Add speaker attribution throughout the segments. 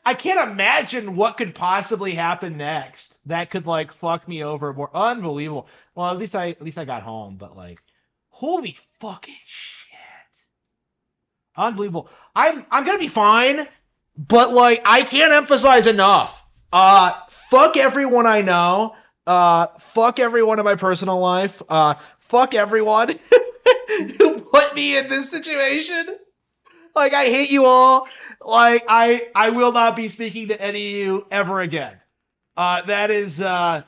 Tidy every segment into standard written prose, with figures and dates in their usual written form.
Speaker 1: I can't imagine what could possibly happen next that could like fuck me over more. Unbelievable. Well, at least I got home, but like, holy fucking shit. Unbelievable. I'm gonna be fine, but like I can't emphasize enough. Fuck everyone I know. Fuck everyone in my personal life. Fuck everyone who put me in this situation. Like I hate you all. Like I will not be speaking to any of you ever again. That is the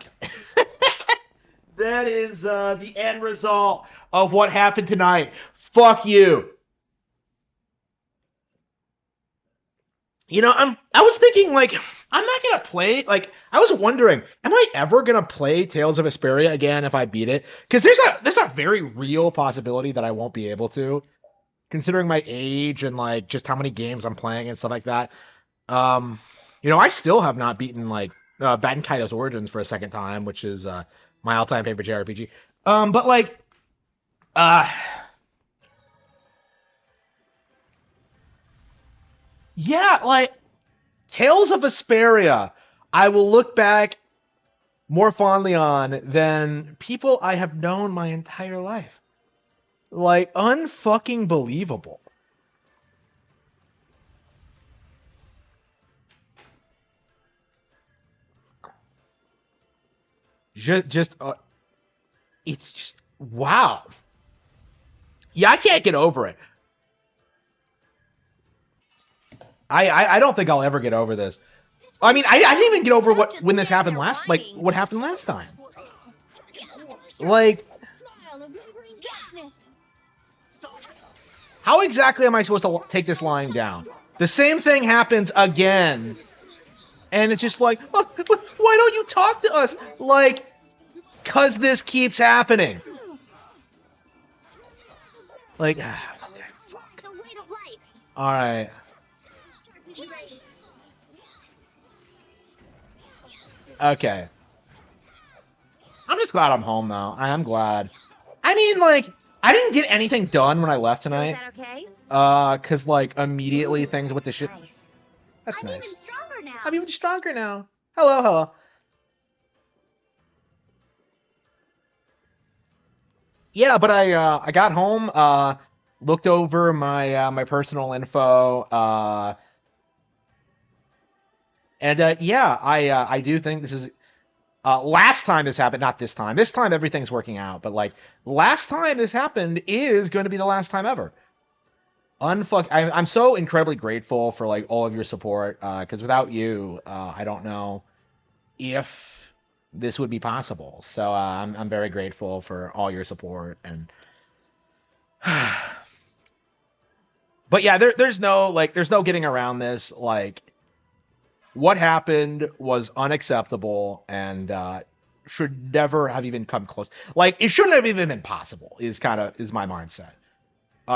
Speaker 1: end result of what happened tonight. Fuck you. I was thinking like I'm not gonna play. Like I was wondering, am I ever gonna play Tales of Vesperia again if I beat it? Because there's a very real possibility that I won't be able to, considering my age and like just how many games I'm playing and stuff like that. Um, I still have not beaten like Baten Kaido's Origins for a second time, which is my all-time favorite JRPG. But like, uh, yeah, like Tales of Vesperia, I will look back more fondly on than people I have known my entire life. Like, unfucking believable. Just, it's just, wow. Yeah, I can't get over it. I don't think I'll ever get over this. I mean, I didn't even get over when this happened last, like, what happened last time. Like, how exactly am I supposed to take this lying down? The same thing happens again. And it's just like, oh, why don't you talk to us? Like, because this keeps happening. Like, okay, fuck. All right. Okay. I'm just glad I'm home though. I am glad. I mean, like, I didn't get anything done when I left tonight. Cause like immediately things went to shit. That's nice. I'm even stronger now. Hello, hello. Yeah, but I got home, looked over my personal info, and yeah, I do think this is last time this happened, not this time. This time everything's working out, but like last time this happened is going to be the last time ever. I'm so incredibly grateful for like all of your support, because without you, I don't know if this would be possible. So I'm very grateful for all your support and. But yeah, there's no getting around this. Like, what happened was unacceptable and should never have even come close. Like, it shouldn't have even been possible. Is my mindset.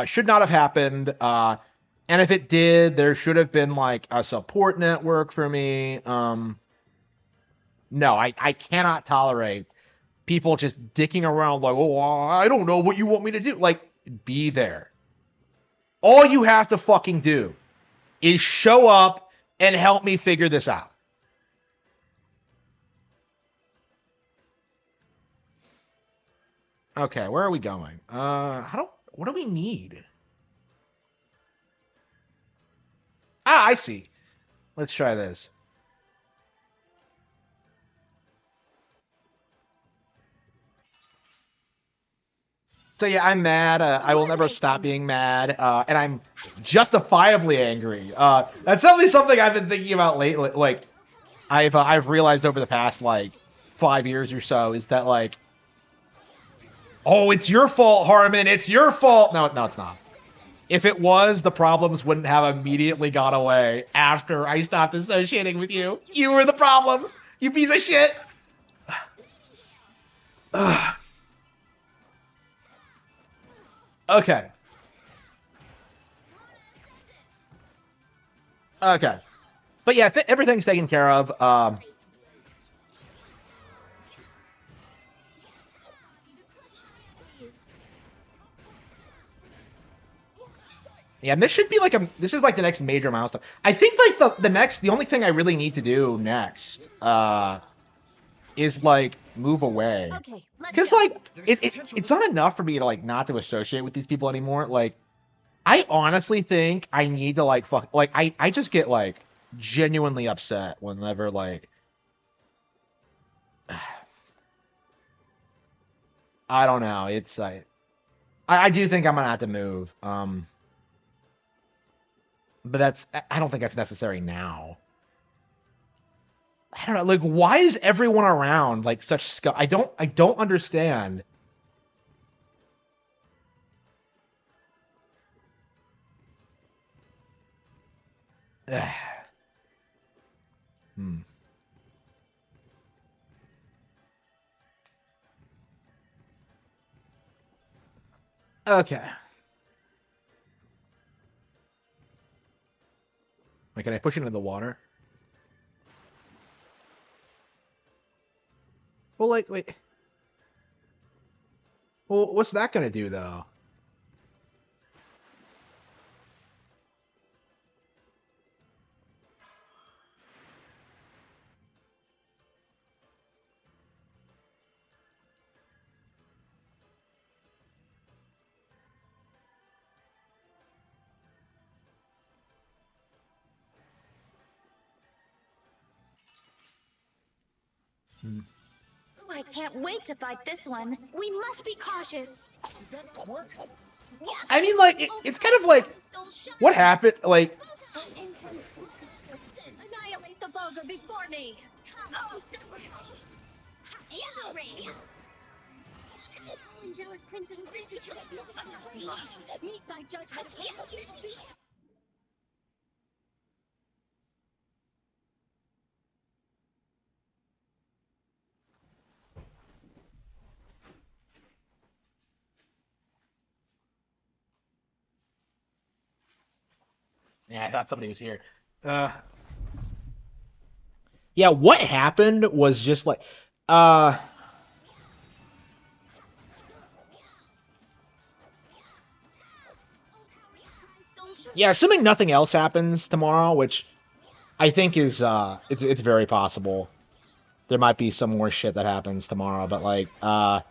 Speaker 1: Should not have happened. And if it did, there should have been like a support network for me. No, I cannot tolerate people just dicking around like, oh, I don't know what you want me to do. Like, be there. All you have to fucking do is show up and help me figure this out. Okay, where are we going? What do we need? Ah, I see. Let's try this. So yeah, I'm mad. I will never stop being mad, and I'm justifiably angry. That's definitely something I've been thinking about lately. Like I've realized over the past like 5 years or so is that like, oh, it's your fault, Harman. It's your fault. No, no, it's not. If it was, the problems wouldn't have immediately gone away after I stopped associating with you. You were the problem. You piece of shit. Okay. Okay. But yeah, everything's taken care of. Yeah, and this should be like this is like the next major milestone. I think like the only thing I really need to do next is like move away.
Speaker 2: Okay, let's
Speaker 1: Because
Speaker 2: go.
Speaker 1: like it's not enough for me to like not to associate with these people anymore. Like I honestly think I need to like fuck like I just get like genuinely upset whenever like I don't know. It's like I do think I'm gonna have to move. But I don't think that's necessary now. I don't know. Like, why is everyone around like such scum? I don't understand. Hmm. Okay. Like, can I push it into the water? Well, like, wait. Well, what's that gonna do though? Hmm.
Speaker 2: Oh, I can't wait to fight this one. We must be cautious. Yes.
Speaker 1: I mean, like, it's kind of like
Speaker 2: Soul shine.
Speaker 1: what happened. Like,
Speaker 2: Annihilate the vulgar before me. Oh, Angel Ring. Angelic Princess Princess, meet thy judgment.
Speaker 1: yeah, I thought somebody was here. Uh, yeah, what happened was just like, uh, yeah, assuming nothing else happens tomorrow, which I think is it's very possible. There might be some more shit that happens tomorrow, but like and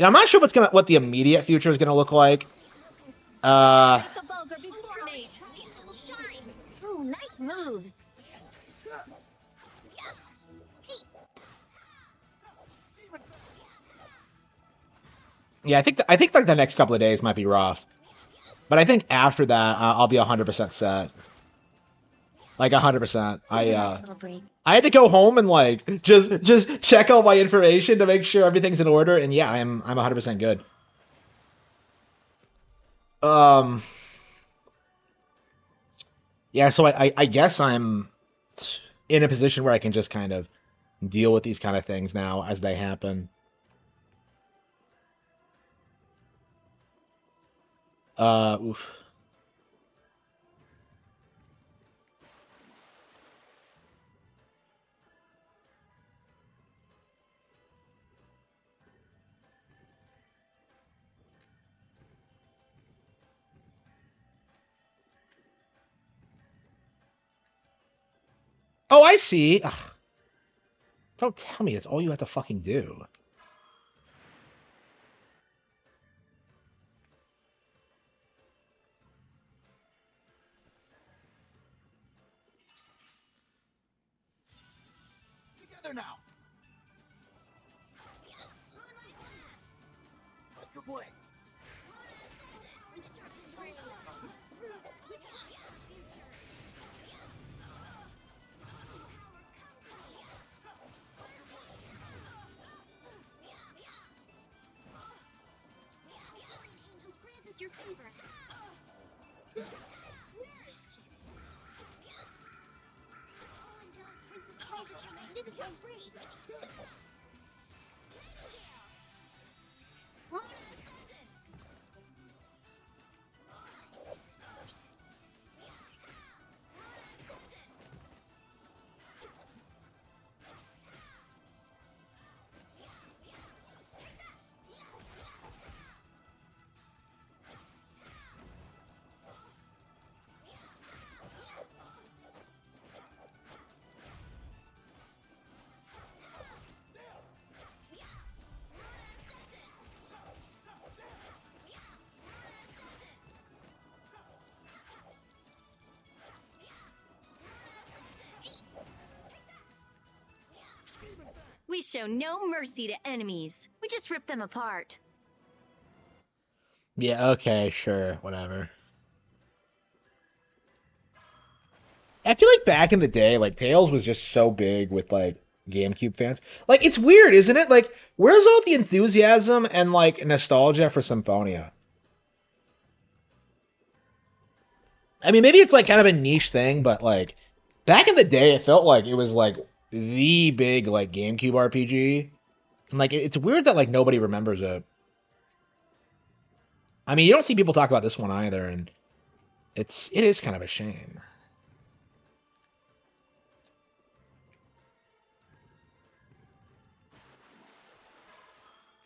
Speaker 1: I'm not sure what the immediate future is gonna look like. Uh
Speaker 2: Annihilate the vulgar before me. Soul shine. Ooh, nice moves.
Speaker 1: yeah, I think like the next couple of days might be rough. But I think after that I'll be 100% set. Like 100%.
Speaker 2: It was a nice little break.
Speaker 1: I had to go home and like just check all my information to make sure everything's in order and yeah, I'm 100% good. Um yeah, so I guess I'm in a position where I can just kind of deal with these kind of things now as they happen. Oof. Oh, I see. Ugh, don't tell me it's all you have to fucking do. Together now. Good boy.
Speaker 2: Angels grant us your favor. Nurse. Oh, Angelic Princess grant us your magnificent grace. Lord present. We show no mercy to enemies. We just rip them apart.
Speaker 1: Yeah, okay, sure, whatever. I feel like back in the day, like Tails was just so big with like GameCube fans. Like it's weird, isn't it? Like where's all the enthusiasm and like nostalgia for Symphonia? I mean, maybe it's like kind of a niche thing, but like back in the day, it felt like it was like the big like GameCube RPG. And like it's weird that like nobody remembers it. I mean, you don't see people talk about this one either, and it is kind of a shame.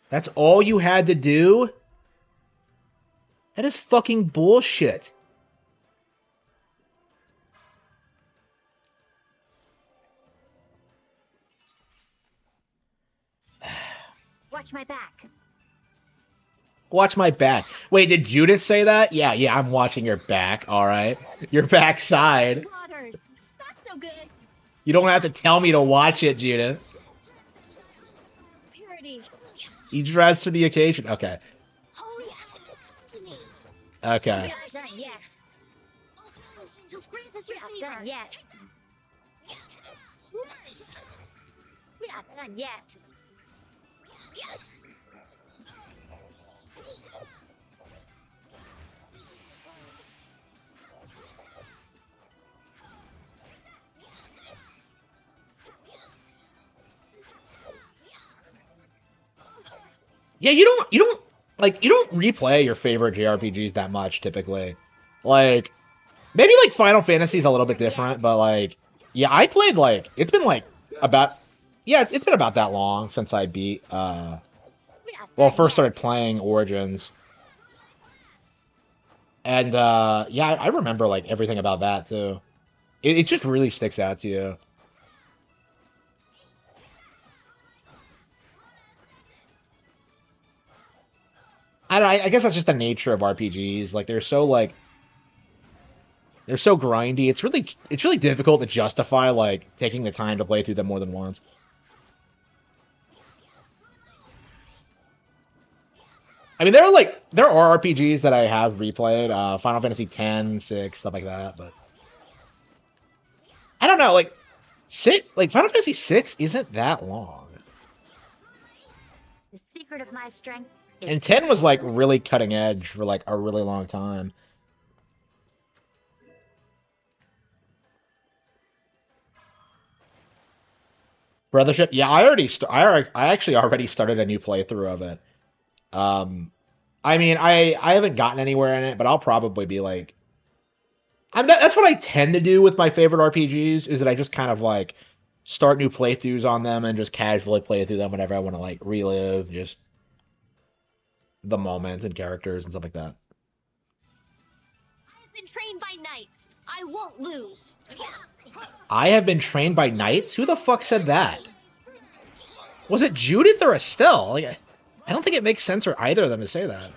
Speaker 1: That's all you had to do? That is fucking bullshit.
Speaker 2: Watch my back.
Speaker 1: Watch my back. Wait, did Judith say that? Yeah, I'm watching your back, alright? Your backside.
Speaker 2: Waters. That's no good.
Speaker 1: You don't have to tell me to watch it, Judith.
Speaker 2: Purity.
Speaker 1: You dressed for the occasion. Okay.
Speaker 2: Holy destiny.
Speaker 1: Okay.
Speaker 2: We are done yet. Just grant us your favor. Done yet. Nice. We are done yet.
Speaker 1: Yeah, you don't replay your favorite JRPGs that much typically. Like maybe like Final Fantasy is a little bit different, but like yeah, I played like it's been like about yeah, it's been about that long since I beat well, first started playing Origins. And yeah, I remember like everything about that too. It just really sticks out to you. I don't know, I guess that's just the nature of RPGs. Like they're so grindy. It's really difficult to justify like taking the time to play through them more than once. I mean, there are RPGs that I have replayed, Final Fantasy X, 6, stuff like that, but I don't know, like Final Fantasy 6 isn't that long.
Speaker 2: The secret of my strength is
Speaker 1: And 10 was like really cutting edge for like a really long time. Brothership, yeah, I actually already started a new playthrough of it. Um, I mean, I haven't gotten anywhere in it, but I'll probably be like, that's what I tend to do with my favorite RPGs, is that I just kind of like start new playthroughs on them and just casually play through them whenever I want to like relive just the moments and characters and stuff like that.
Speaker 2: I've been trained by knights. I won't lose.
Speaker 1: I have been trained by knights? Who the fuck said that? Was it Judith or Estelle? Like, I don't think it makes sense for either of them to say that.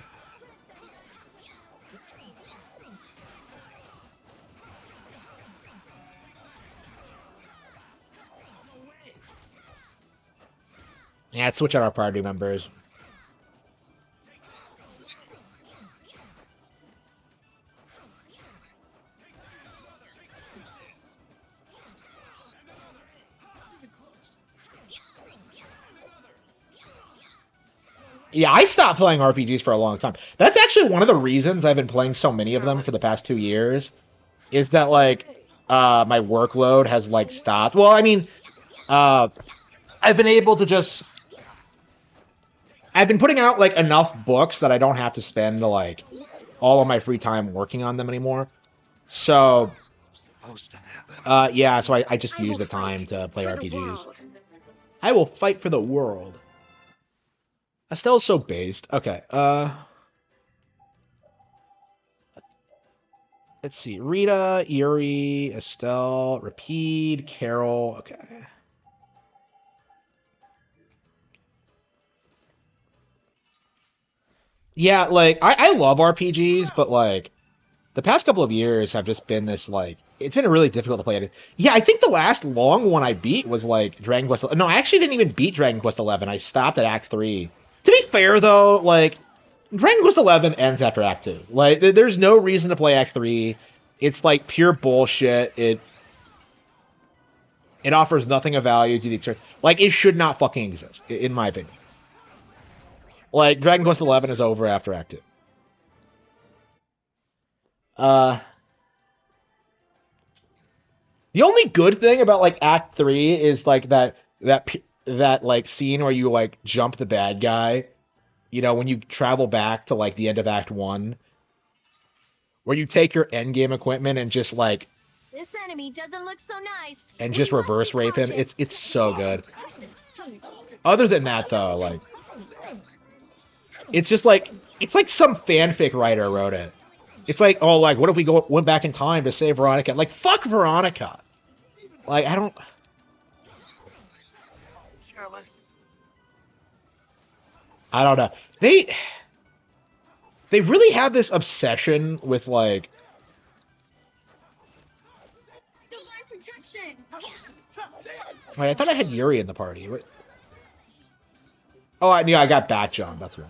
Speaker 1: Yeah, let's switch out our party members. Yeah, I stopped playing RPGs for a long time. That's actually one of the reasons I've been playing so many of them for the past 2 years, is that like my workload has like stopped. Well, I mean, uh I've been able to just I've been putting out like enough books that I don't have to spend like all of my free time working on them anymore. So yeah, so I just use the time to play RPGs. I will fight for the world. Estelle's so based. Okay, let's see. Rita, Yuri, Estelle, Rapide, Carol. Okay. Yeah, like I love RPGs, but like the past couple of years have just been this like It's been really difficult to play it. Yeah, I think the last long one I beat was like Dragon Quest. No, I actually didn't even beat Dragon Quest 11. I stopped at Act 3. To be fair though, like Dragon Quest 11 ends after Act 2. Like there's no reason to play Act 3. It's like pure bullshit. It offers nothing of value to the experience. Like it should not fucking exist, in my opinion. Like Dragon Quest 11 is over after Act 2. Uh, the only good thing about like Act 3 is like that like scene where you like jump the bad guy. You know, when you travel back to like the end of Act 1, where you take your endgame equipment and just like
Speaker 2: This enemy doesn't look so nice.
Speaker 1: and
Speaker 2: We
Speaker 1: just
Speaker 2: must
Speaker 1: reverse
Speaker 2: be
Speaker 1: rape him.
Speaker 2: cautious.
Speaker 1: It's so good. Other than that though, like it's just like it's like some fanfic writer wrote it. It's like, oh, like what if we went back in time to save Veronica? Like fuck Veronica. Like I don't know. They really have this obsession with like
Speaker 2: Divine protection.
Speaker 1: wait, I thought I had Yuri in the party. What? Oh, yeah, I got Bat Jump. That's right.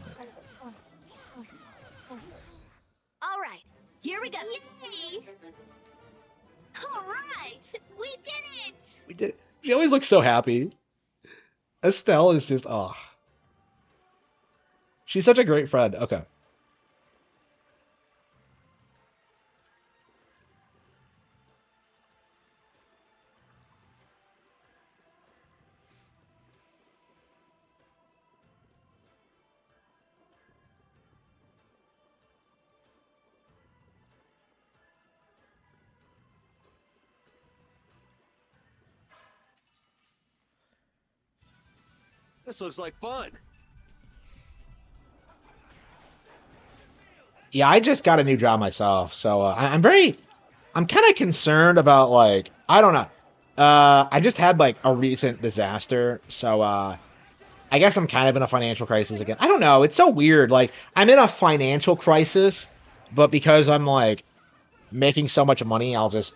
Speaker 2: All right, here we go. Yay! All right, we did it.
Speaker 1: We did it. She always looks so happy. Estelle is just, oh. She's such a great friend. Okay.
Speaker 3: This looks like fun.
Speaker 1: Yeah, I just got a new job myself, so I'm kind of concerned about like, I don't know. I just had like a recent disaster, so I guess I'm kind of in a financial crisis again. I don't know. It's so weird. Like, I'm in a financial crisis, but because I'm like making so much money, I'll just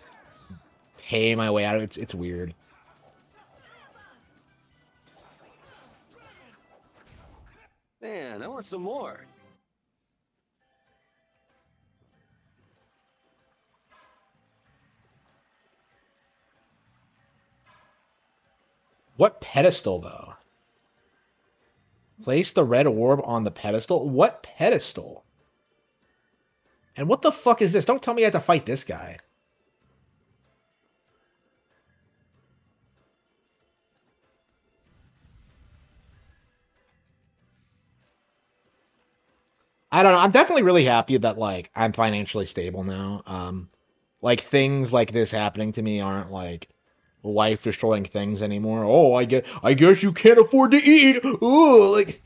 Speaker 1: pay my way out of it. It's weird.
Speaker 3: Man, I want some more.
Speaker 1: What pedestal though? Place the red orb on the pedestal? What pedestal? And what the fuck is this? Don't tell me I have to fight this guy. I don't know. I'm definitely really happy that like I'm financially stable now. Like things like this happening to me aren't like life destroying things anymore. Oh, I guess you can't afford to eat. Ooh, like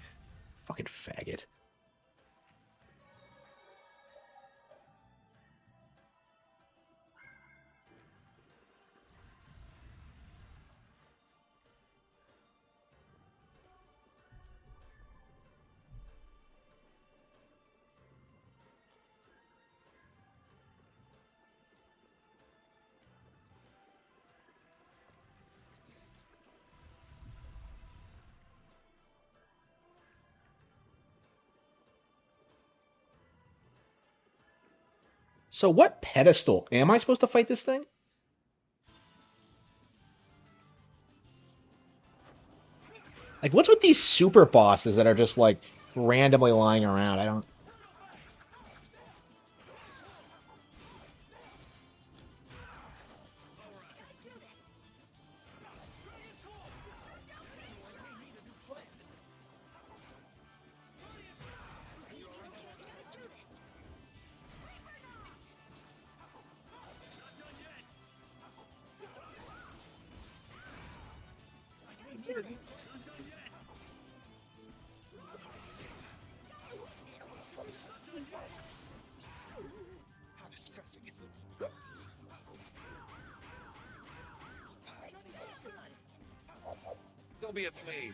Speaker 1: fucking faggot. So what pedestal am I supposed to fight this thing? Like what's with these super bosses that are just like randomly lying around? I don't.
Speaker 3: Don't be afraid.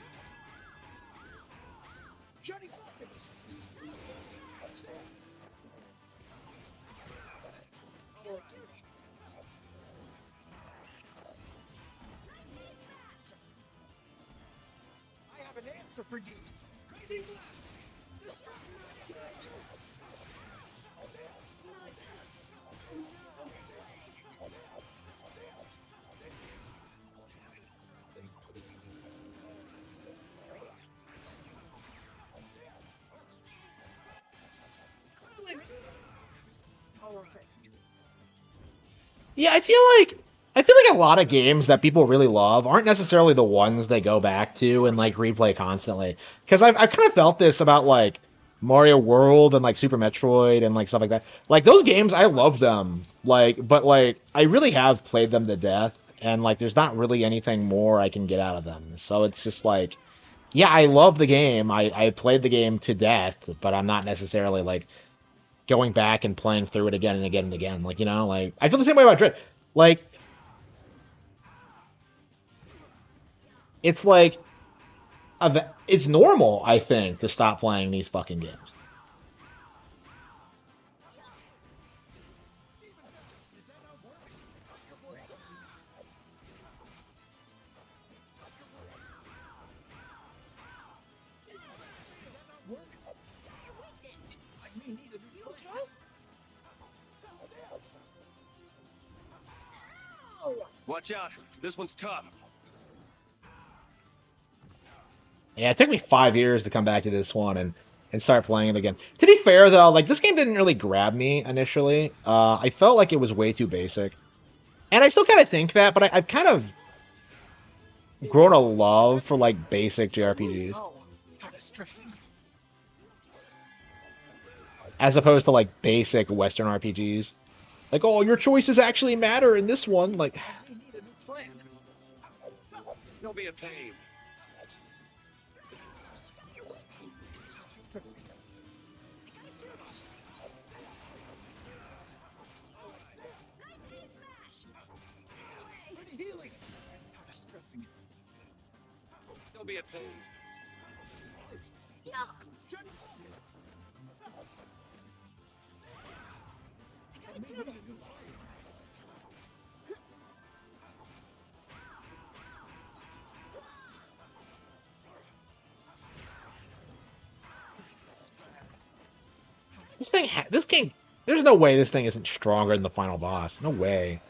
Speaker 1: Yeah, I feel like a lot of games that people really love aren't necessarily the ones they go back to and like replay constantly. Because I've kind of felt this about like Mario World and like Super Metroid and like stuff like that. Like those games, I love them. Like, but like I really have played them to death, and like there's not really anything more I can get out of them. So it's just like, yeah, I love the game. I played the game to death, but I'm not necessarily like going back and playing through it again and again and again. Like, like I feel the same way about Dread. Like, it's like it's normal, I think, to stop playing these fucking games.
Speaker 3: Watch out. This one's tough.
Speaker 1: Yeah, it took me 5 years to come back to this one and start playing it again. To be fair though, like this game didn't really grab me initially. I felt like it was way too basic, and I still kind of think that, but I've kind of grown a love for like basic JRPGs as opposed to like basic Western RPGs. Like, oh, your choices actually matter in this one. Like,
Speaker 3: Don't be a pain. Don't be a pain.
Speaker 1: this game, there's no way this thing isn't stronger than the final boss. No way.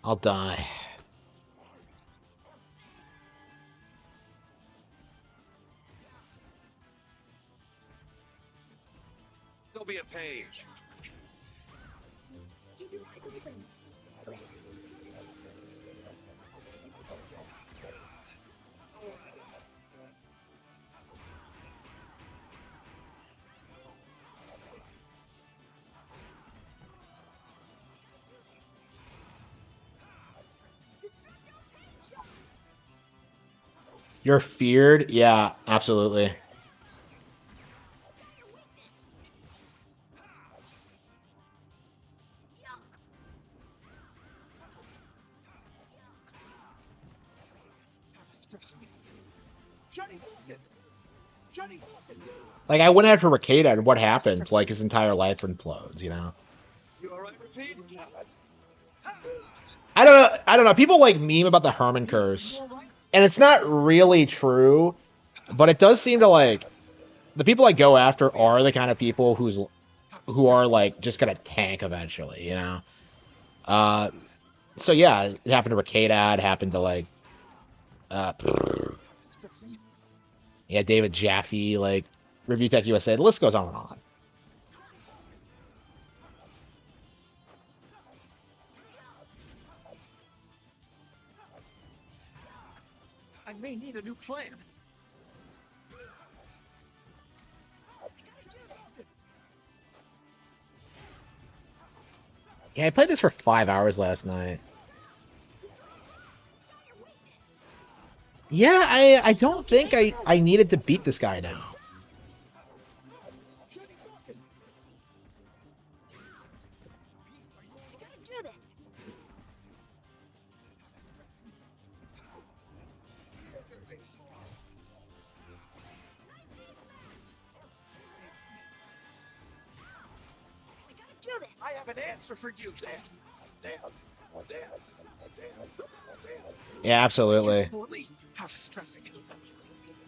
Speaker 1: I'll die.
Speaker 3: Don't be a pain.
Speaker 1: You're feared? Yeah, absolutely. Like, I went after Ricada, and what happened? Like, his entire life implodes.
Speaker 3: You alright, Repeat?
Speaker 1: I don't know. People like meme about the Harman curse, and it's not really true, but it does seem to like the people I go after are the kind of people who are like just gonna tank eventually. Uh, so yeah, it happened to Ricada. It happened to like, uh, yeah, David Jaffe, like Review Tech USA. The list goes on and on.
Speaker 3: I may need a new plan.
Speaker 1: Yeah, I played this for 5 hours last night. Yeah, I don't think I needed to beat this guy now.
Speaker 3: I have an answer for you, Dan.
Speaker 1: Yeah, absolutely.
Speaker 3: Just bully. How distressing.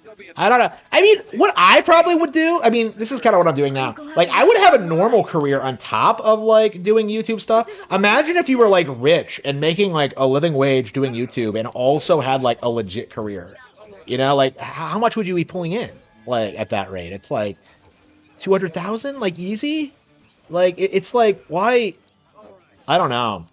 Speaker 3: There'll be a
Speaker 1: I don't know. I mean, what I probably would do, I mean, this is kind of what I'm doing now. Like, I would have a normal career on top of, like, doing YouTube stuff. Imagine if you were, like, rich and making, like, a living wage doing YouTube and also had, like, a legit career. You know, like, how much would you be pulling in, like, at that rate? It's, like, 200,000, like, easy? Like, it's, like, why? I don't know.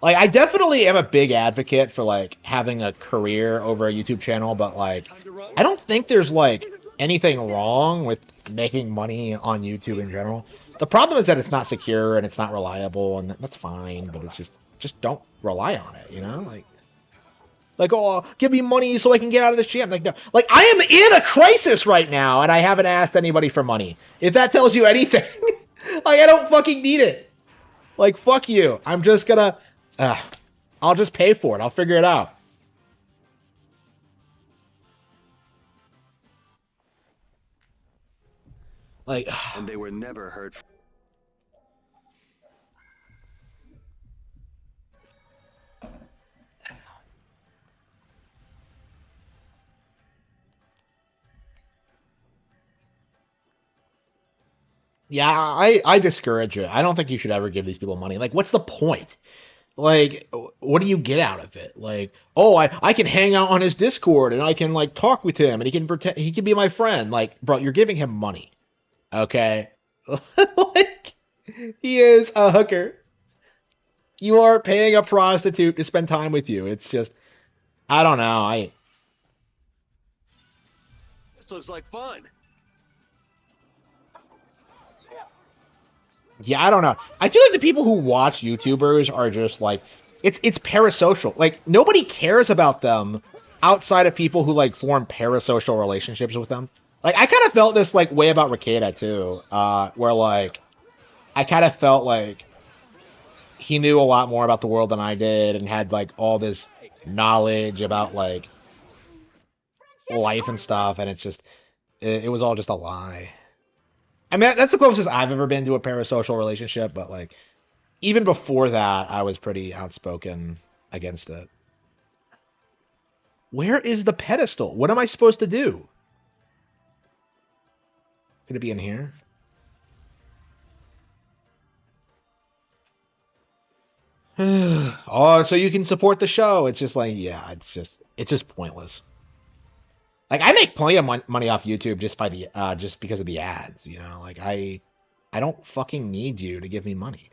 Speaker 1: Like, I definitely am a big advocate for, like, having a career over a YouTube channel, but, like,
Speaker 3: time to run.
Speaker 1: I don't think there's, like, anything wrong with making money on YouTube in general. The problem is that it's not secure and it's not reliable, and that's fine, but it's just don't rely on it, you know? Like, oh, give me money so I can get out of this jam. Like, no. Like, I am in a crisis right now, and I haven't asked anybody for money. If that tells you anything, like, I don't fucking need it. Like, fuck you. I'm just gonna... I'll just pay for it. I'll figure it out. Like,
Speaker 3: And they were never heard from.
Speaker 1: yeah, I discourage it. I don't think you should ever give these people money. Like, what's the point? Like, what do you get out of it? Like, oh, I can hang out on his Discord and I can, like, talk with him and he can pretend he can be my friend. Like, bro, you're giving him money. Okay? Like, he is a hooker. You are paying a prostitute to spend time with you. It's just, I don't know.
Speaker 3: This looks like fun.
Speaker 1: Yeah, I don't know. I feel like the people who watch YouTubers are just like, it's parasocial. Like, nobody cares about them outside of people who, like, form parasocial relationships with them. Like, I kind of felt this, like, way about Ricada too, where, like, I kind of felt like he knew a lot more about the world than I did and had, like, all this knowledge about, like, life and stuff, and it's just it was all just a lie. I mean, that's the closest I've ever been to a parasocial relationship, but, like, even before that, I was pretty outspoken against it. Where is the pedestal? What am I supposed to do? Could it be in here? Oh, so you can support the show. It's just like, yeah, it's just pointless. Like, I make plenty of money off YouTube just by the just because of the ads, you know? Like, I don't fucking need you to give me money.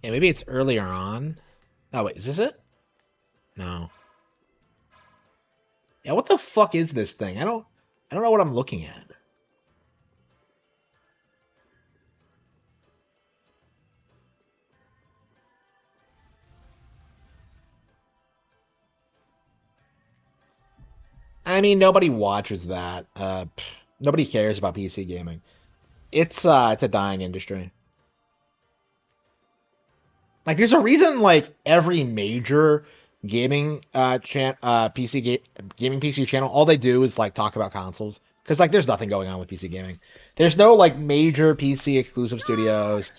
Speaker 1: Yeah, maybe it's earlier on. Oh, wait, is this it? No. Yeah, what the fuck is this thing? I don't know what I'm looking at. I mean, nobody watches that. Nobody cares about PC gaming. It's a dying industry. Like, there's a reason, like, every major gaming gaming PC channel, all they do is, like, talk about consoles. Because, like, there's nothing going on with PC gaming. There's no, like, major PC exclusive studios.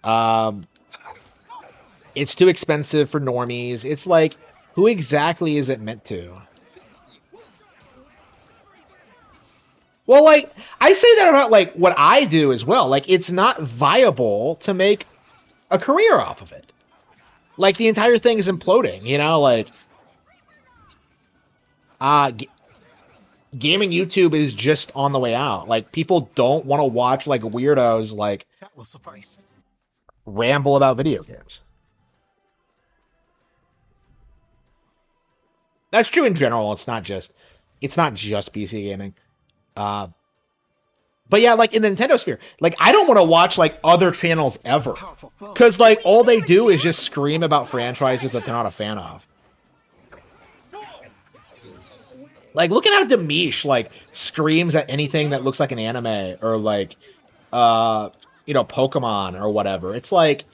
Speaker 1: Um, it's too expensive for normies. It's like, who exactly is it meant to? Well, like, I say that about, like, what I do as well. Like, it's not viable to make a career off of it. Like, the entire thing is imploding, you know? Like, uh, g- gaming YouTube is just on the way out. Like, people don't want to watch, like, weirdos, like,
Speaker 3: That will suffice.
Speaker 1: ramble about video games. That's true in general. It's not just PC gaming. Uh, but yeah, like in the Nintendo sphere, like I don't want to watch like other channels ever, because like all they do is just scream about franchises that they're not a fan of. Like look at how Demish like screams at anything that looks like an anime or like Pokemon or whatever. It's like,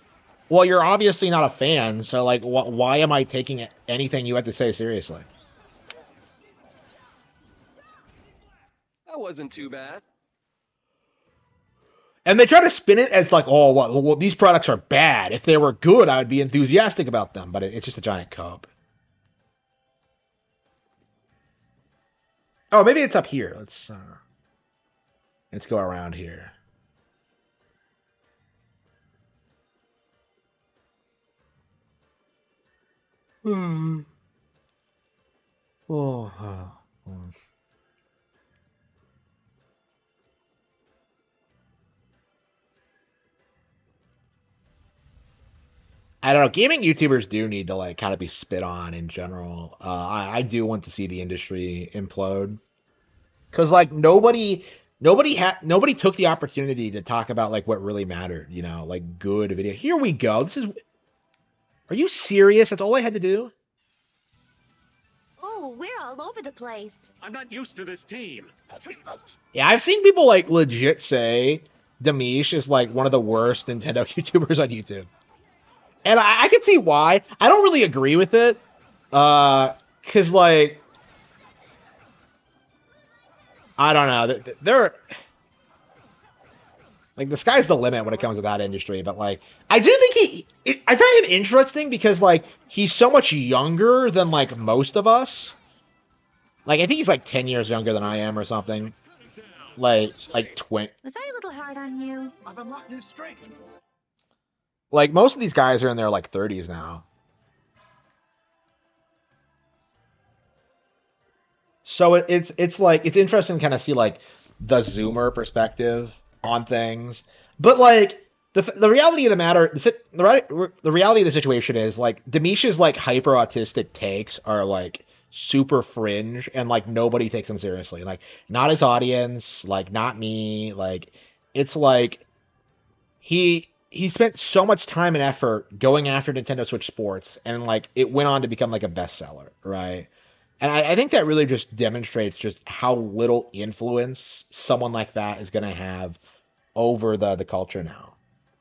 Speaker 1: well, you're obviously not a fan, so like why am I taking anything you had to say seriously?
Speaker 3: That wasn't too bad.
Speaker 1: And they try to spin it as like, oh, well, these products are bad. If they were good, I would be enthusiastic about them. But it's just a giant cup. Oh, maybe it's up here. Let's go around here. Hmm. Oh, I don't know. Gaming YouTubers do need to like kind of be spit on in general. I do want to see the industry implode because like nobody took the opportunity to talk about like what really mattered. Like good video. Here we go. Are you serious? That's all I had to do.
Speaker 2: Oh, we're all over the place.
Speaker 3: I'm not used to this team.
Speaker 1: Yeah, I've seen people like legit say Demish is like one of the worst Nintendo YouTubers on YouTube. And I can see why. I don't really agree with it. Cause like I don't know. They're like the sky's the limit when it comes to that industry, but like I do think I find him interesting because like he's so much younger than like most of us. Like I think he's like 10 years younger than I am or something. Like 20.
Speaker 2: Was I a little hard on you?
Speaker 3: I've unlocked new strength.
Speaker 1: Like most of these guys are in their like 30s now. So it's like it's interesting to kind of see like the Zoomer perspective on things, but like the reality of the matter, the reality of the situation is like Demish's like hyper autistic takes are like super fringe and like nobody takes him seriously. Like not his audience, like not me. Like it's like he spent so much time and effort going after Nintendo Switch Sports, and like it went on to become like a bestseller, right? And I think that really just demonstrates just how little influence someone like that is going to have over the culture now.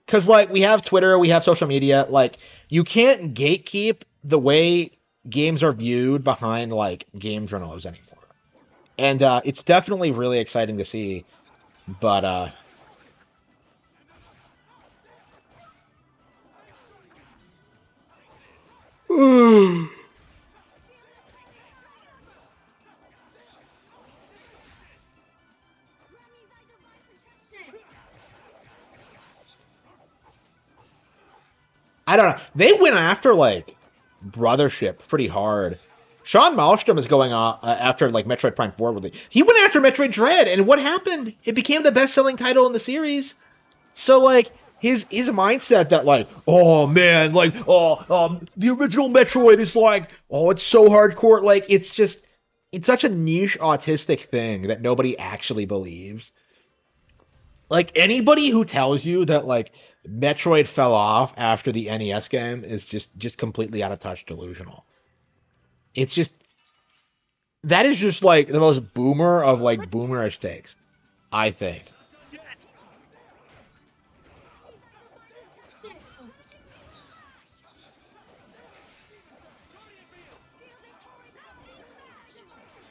Speaker 1: Because, like, we have Twitter, we have social media. Like, you can't gatekeep the way games are viewed behind, like, game journals anymore. And it's definitely really exciting to see. But, I don't know. They went after like Brothership pretty hard. Sean Malmstrom is going on after like Metroid Prime 4 release. He went after Metroid Dread, and what happened? It became the best-selling title in the series. So like his mindset that like, oh man, like the original Metroid is like, oh, it's so hardcore. Like it's such a niche autistic thing that nobody actually believes. Like anybody who tells you that like Metroid fell off after the NES game is just completely out of touch delusional. It's just that is just like the most boomer of like boomerish takes, I think.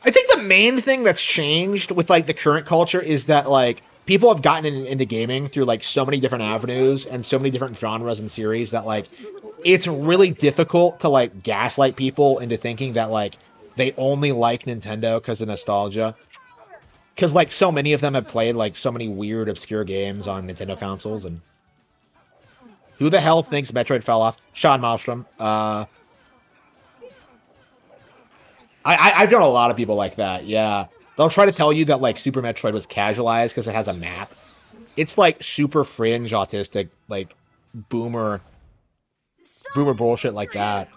Speaker 1: I think the main thing that's changed with like the current culture is that like people have gotten into gaming through like so many different avenues and so many different genres and series that like it's really difficult to like gaslight people into thinking that like they only like Nintendo because of nostalgia. Because like so many of them have played like so many weird obscure games on Nintendo consoles, and who the hell thinks Metroid fell off? Sean Malmstrom. I've done a lot of people like that. Yeah, they'll try to tell you that like Super Metroid was casualized because it has a map. It's like super fringe autistic, like boomer boomer bullshit like that.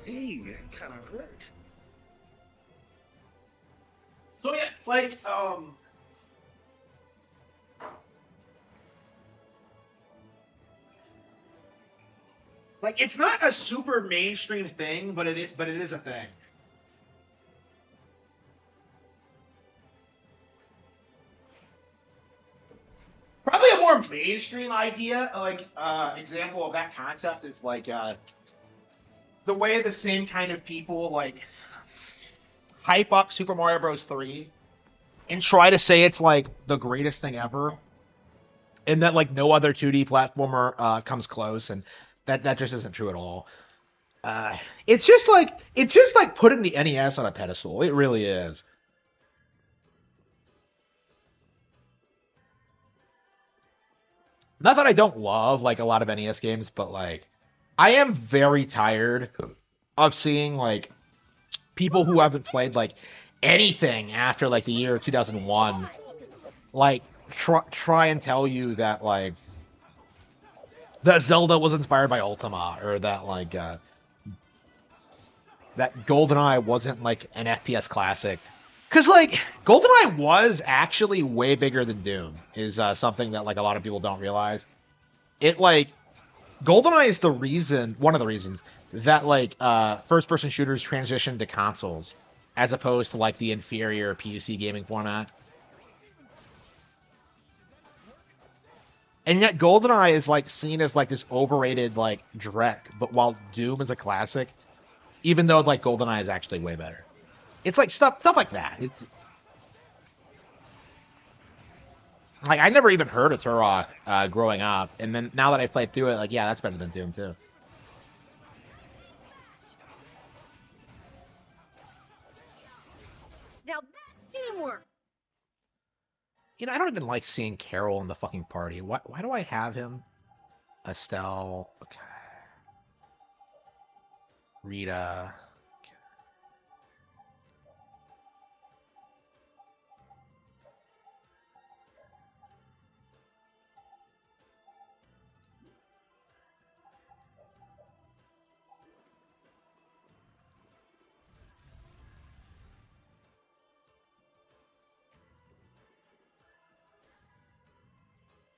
Speaker 3: Hey, that kind of hurt.
Speaker 1: So yeah, Like, like it's not a super mainstream thing, but it is a thing. Probably a more mainstream idea, like example of that concept is like the way the same kind of people like hype up Super Mario Bros. 3 and try to say it's like the greatest thing ever, and that like no other 2D platformer comes close, and that just isn't true at all. Uh, it's just like putting the NES on a pedestal. It really is. Not that I don't love like a lot of NES games, but like I am very tired of seeing like people who haven't played like anything after like the year 2001 like try and tell you that like that Zelda was inspired by Ultima, or that like that GoldenEye wasn't like an FPS classic. Cause like GoldenEye was actually way bigger than Doom, is something that like a lot of people don't realize. It like GoldenEye is the reason, one of the reasons that like first person shooters transitioned to consoles as opposed to like the inferior PC gaming format. And yet GoldenEye is like seen as like this overrated like dreck, but while Doom is a classic, even though like GoldenEye is actually way better. It's like stuff like that. It's like I never even heard of Turok growing up, and then now that I played through it, like yeah, that's better than Doom too.
Speaker 2: Now that's teamwork.
Speaker 1: You know, I don't even like seeing Carol in the fucking party. Why do I have him? Estelle, okay. Rita.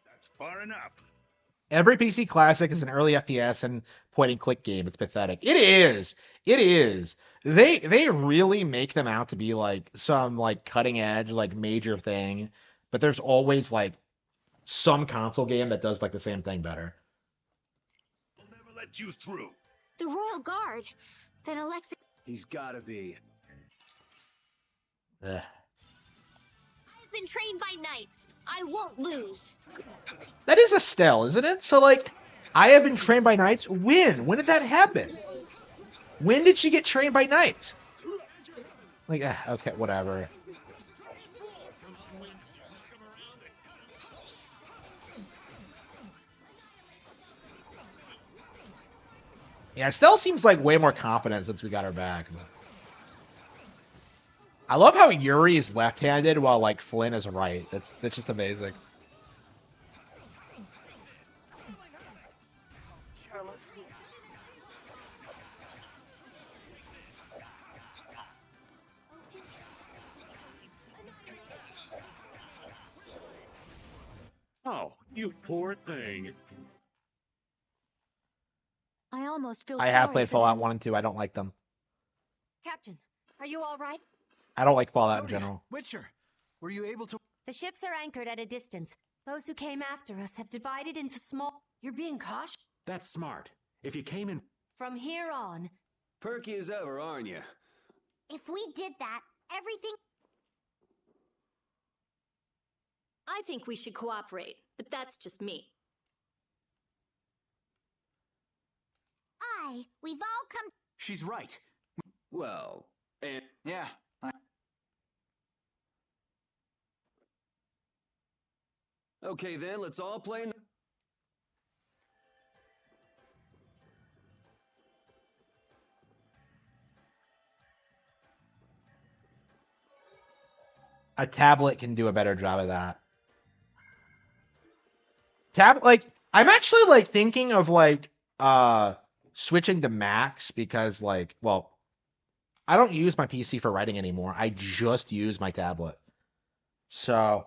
Speaker 4: That's far enough.
Speaker 1: Every PC classic is an early FPS and point and click game. It's pathetic. It is. It is. They really make them out to be like some like cutting edge like major thing, but there's always like some console game that does like the same thing better.
Speaker 4: I'll never let you through.
Speaker 2: The Royal Guard. Then Alexa.
Speaker 3: He's gotta be.
Speaker 1: Ugh.
Speaker 2: I've been trained by knights. I won't lose.
Speaker 1: That is Estelle, isn't it? So like, I have been trained by knights. When? When did that happen? When did she get trained by knights? Like, okay, whatever. Yeah, Estelle seems like way more confident since we got her back. I love how Yuri is left-handed while like Flynn is right. That's just amazing.
Speaker 4: Oh, you poor thing.
Speaker 2: I almost feel
Speaker 1: I have
Speaker 2: sorry
Speaker 1: played
Speaker 2: for
Speaker 1: Fallout
Speaker 2: them.
Speaker 1: 1 and 2. I don't like them.
Speaker 2: Captain, are you all right?
Speaker 1: I don't like Fallout in
Speaker 5: Sonia,
Speaker 1: general.
Speaker 5: Witcher, were you able to?
Speaker 2: The ships are anchored at a distance. Those who came after us have divided into small. You're being cautious.
Speaker 3: That's smart. If you came in
Speaker 2: From here on,
Speaker 3: perky as ever, aren't you?
Speaker 2: if we did that, everything. I think we should cooperate, but that's just me. We've all come.
Speaker 5: She's right.
Speaker 3: Well, and
Speaker 5: Yeah.
Speaker 3: okay then, let's all play.
Speaker 1: A tablet can do a better job of that. Like I'm actually like thinking of like switching to Macs because like well, I don't use my PC for writing anymore. I just use my tablet. So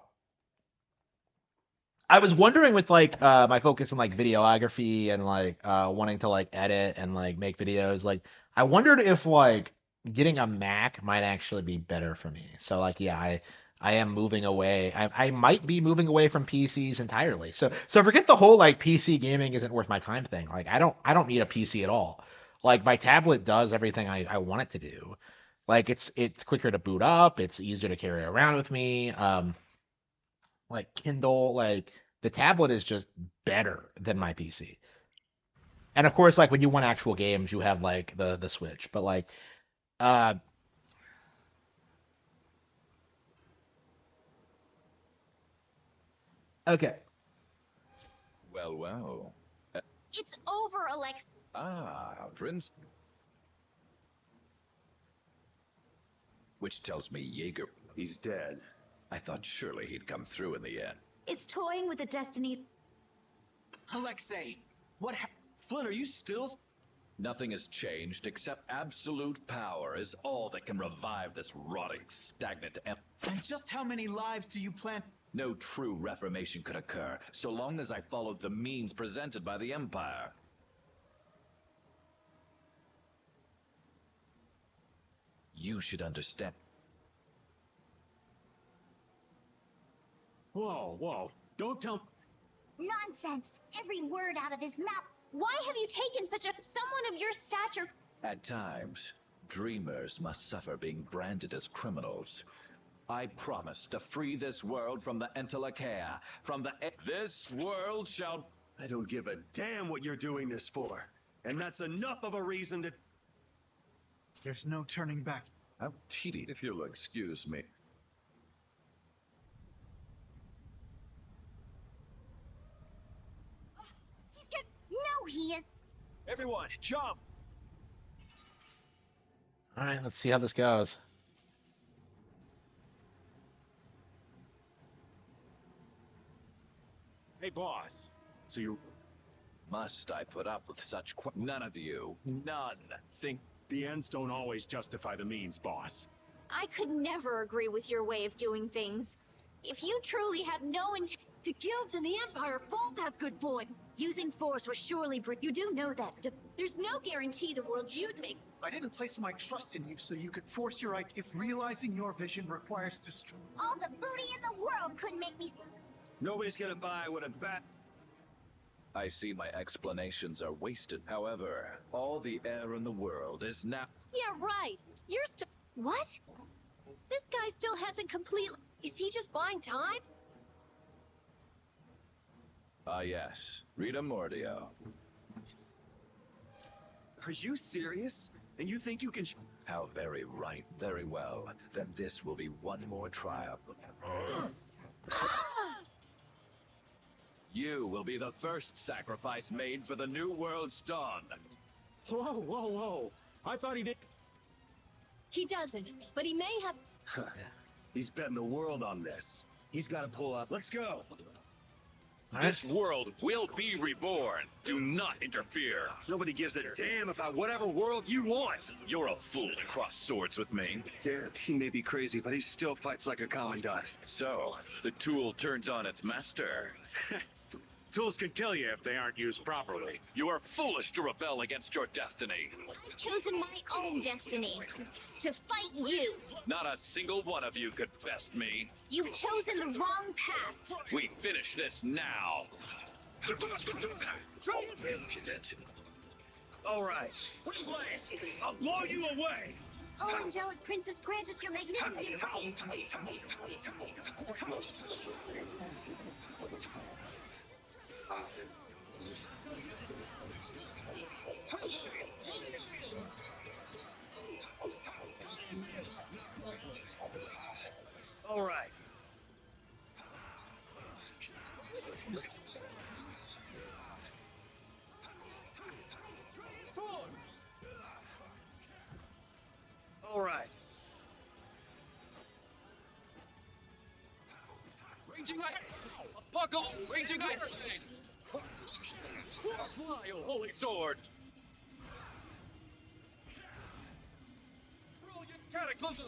Speaker 1: I was wondering with like my focus on like videography and like wanting to like edit and like make videos, like I wondered if like getting a Mac might actually be better for me. So like yeah, I am moving away. I might be moving away from PCs entirely. So forget the whole like PC gaming isn't worth my time thing. Like I don't need a PC at all. Like my tablet does everything I want it to do. Like it's quicker to boot up, it's easier to carry around with me. Like Kindle, like the tablet is just better than my PC. And of course, like when you want actual games, you have like the Switch. But like, uh, okay,
Speaker 6: Well, well.
Speaker 2: It's over, Alex.
Speaker 6: Prince. Which tells me Jaeger.
Speaker 3: He's dead.
Speaker 6: I thought surely he'd come through in the end.
Speaker 2: It's toying with the destiny.
Speaker 5: Alexei, what happened?
Speaker 3: Flynn, are you still...
Speaker 6: Nothing has changed except absolute power is all that can revive this rotting, stagnant
Speaker 5: And just how many lives do you plan?
Speaker 6: No true reformation could occur so long as I followed the means presented by the Empire. You should understand.
Speaker 4: Whoa, whoa. Don't tell...
Speaker 2: Nonsense! Every word out of his mouth. Why have you taken such a someone of your stature?
Speaker 6: At times, dreamers must suffer being branded as criminals. I promise to free this world from the Entelakea, from the... This world shall...
Speaker 3: I don't give a damn what you're doing this for. And that's enough of a reason to...
Speaker 5: There's no turning back.
Speaker 6: How tedious, if you'll excuse me.
Speaker 2: He's get. No, he is.
Speaker 3: Everyone, jump!
Speaker 1: all right, let's see how this goes.
Speaker 4: Hey, boss. So you...
Speaker 6: Must I put up with such none of you, none, think...
Speaker 4: The ends don't always justify the means, boss.
Speaker 2: I could never agree with your way of doing things. If you truly have no intent. The guilds and the Empire both have good points. Using force was surely you do know that. There's no guarantee the world you'd make.
Speaker 5: I didn't place my trust in you so you could force your idea. If realizing your vision requires destruction.
Speaker 2: All the booty in the world couldn't make me.
Speaker 3: Nobody's gonna buy what a bat...
Speaker 6: I see my explanations are wasted. However, all the air in the world is now...
Speaker 2: Yeah, right. You're still. What? This guy still hasn't completely. Is he just buying time?
Speaker 6: Ah yes, Rita Mordio.
Speaker 3: Are you serious? And you think you can...
Speaker 6: How very right, very well. Then this will be one more trial. You will be the first sacrifice made for the new world's dawn.
Speaker 4: Whoa, whoa, whoa. I thought he did...
Speaker 2: He doesn't, but he may have.
Speaker 3: He's betting the world on this. He's gotta pull up. Let's go!
Speaker 4: This world will be reborn. Do not interfere.
Speaker 3: Nobody gives a damn about whatever world you want!
Speaker 4: You're a fool to cross swords with me.
Speaker 3: Damn, he may be crazy, but he still fights like a commandant.
Speaker 4: So, the tool turns on its master. Tools can kill you if they aren't used properly. You are foolish to rebel against your destiny.
Speaker 2: I've chosen my own destiny. To fight you.
Speaker 4: Not a single one of you could best me.
Speaker 2: You've chosen the wrong path.
Speaker 4: We finish this now.
Speaker 3: All right.
Speaker 4: I'll blow you away.
Speaker 2: Oh, angelic princess, grant us your magnificent praise.
Speaker 3: All right. All right.
Speaker 4: Raging ice. Buckle. Raging ice. Fly, O holy sword. Brilliant cataclysm.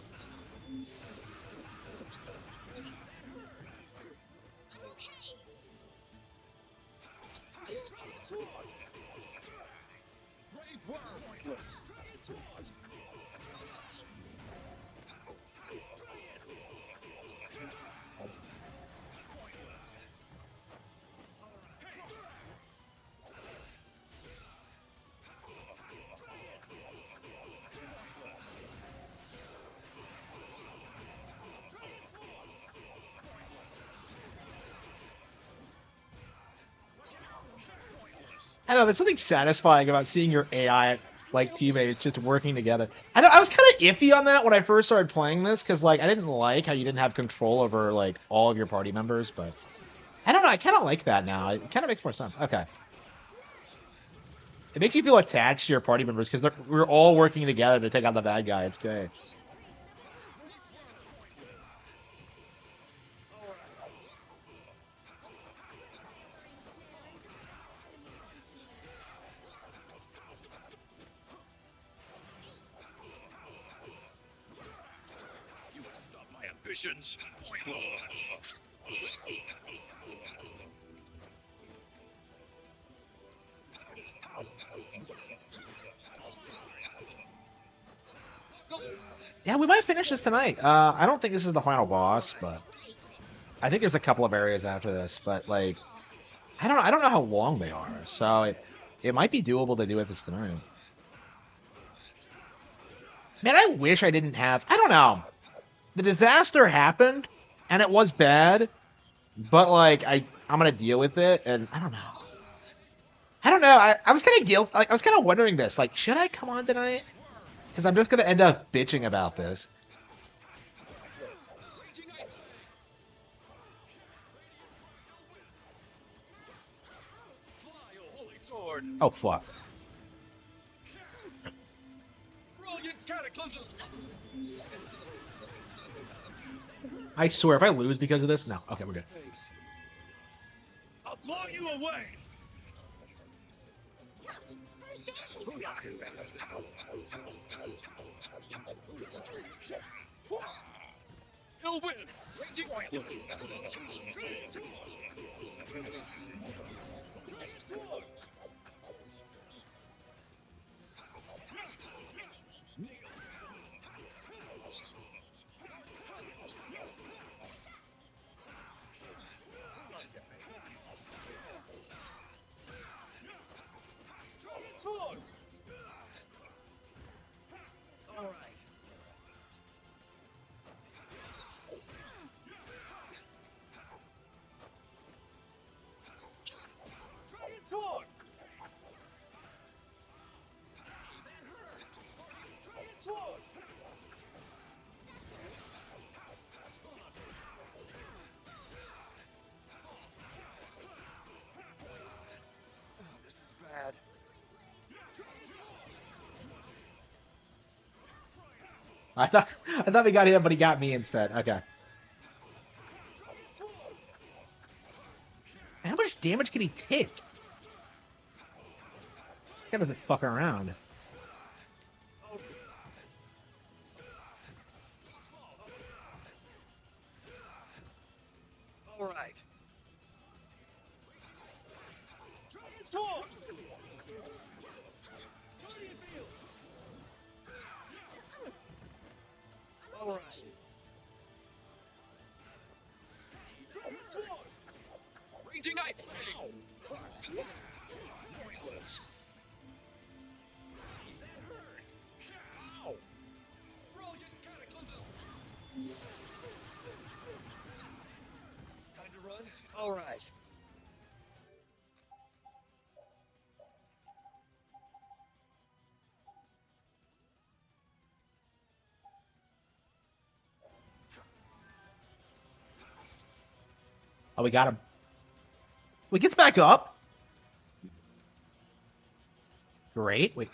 Speaker 1: I don't know, there's something satisfying about seeing your AI like teammates just working together. I was kind of iffy on that when I first started playing this because like I didn't like how you didn't have control over like all of your party members, but I don't know. I kind of like that now. It kind of makes more sense. Okay, it makes you feel attached to your party members because we're all working together to take out the bad guy. It's great.
Speaker 4: You will stop my ambitions.
Speaker 1: Yeah, we might finish this tonight. I don't think this is the final boss, but I think there's a couple of areas after this. But like, I don't know how long they are, so it might be doable to do it this tonight. Man, I wish I didn't have. I don't know. The disaster happened, and it was bad, but like I'm gonna deal with it, and I don't know. I don't know. I was kind of guilt. Like I was kind of wondering this. Like, should I come on tonight? Because I'm just gonna end up bitching about this.
Speaker 4: Fly, O holy sword!
Speaker 1: Oh fuck.
Speaker 4: Brilliant cataclysm!
Speaker 1: I swear, if I lose because of this, no. Okay, we're good.
Speaker 4: I'll blow you away!
Speaker 2: First aid!
Speaker 4: You'll win! Raging oil!
Speaker 3: All right.
Speaker 4: Sword! Sword!
Speaker 3: This is bad.
Speaker 1: I thought we got him, but he got me instead. Okay. How much damage can he take? That doesn't fucking around.
Speaker 3: All right.
Speaker 4: Sword!
Speaker 3: All right.
Speaker 4: Sword! Raging ice! Ow! Brilliant cataclysm!
Speaker 3: Time to run. All right.
Speaker 1: Oh, we got him. We gets back up. Great. Wait.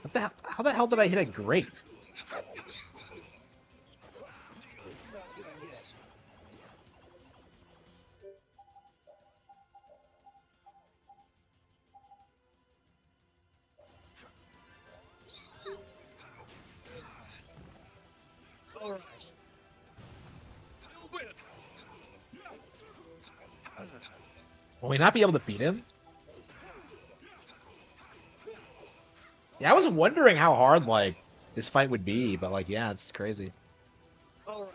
Speaker 1: What the hell? How the hell did I hit a great?
Speaker 3: All right.
Speaker 4: You'll win!
Speaker 1: Will we not be able to beat him? Yeah, I was wondering how hard like this fight would be, but like, yeah, it's crazy.
Speaker 3: All right.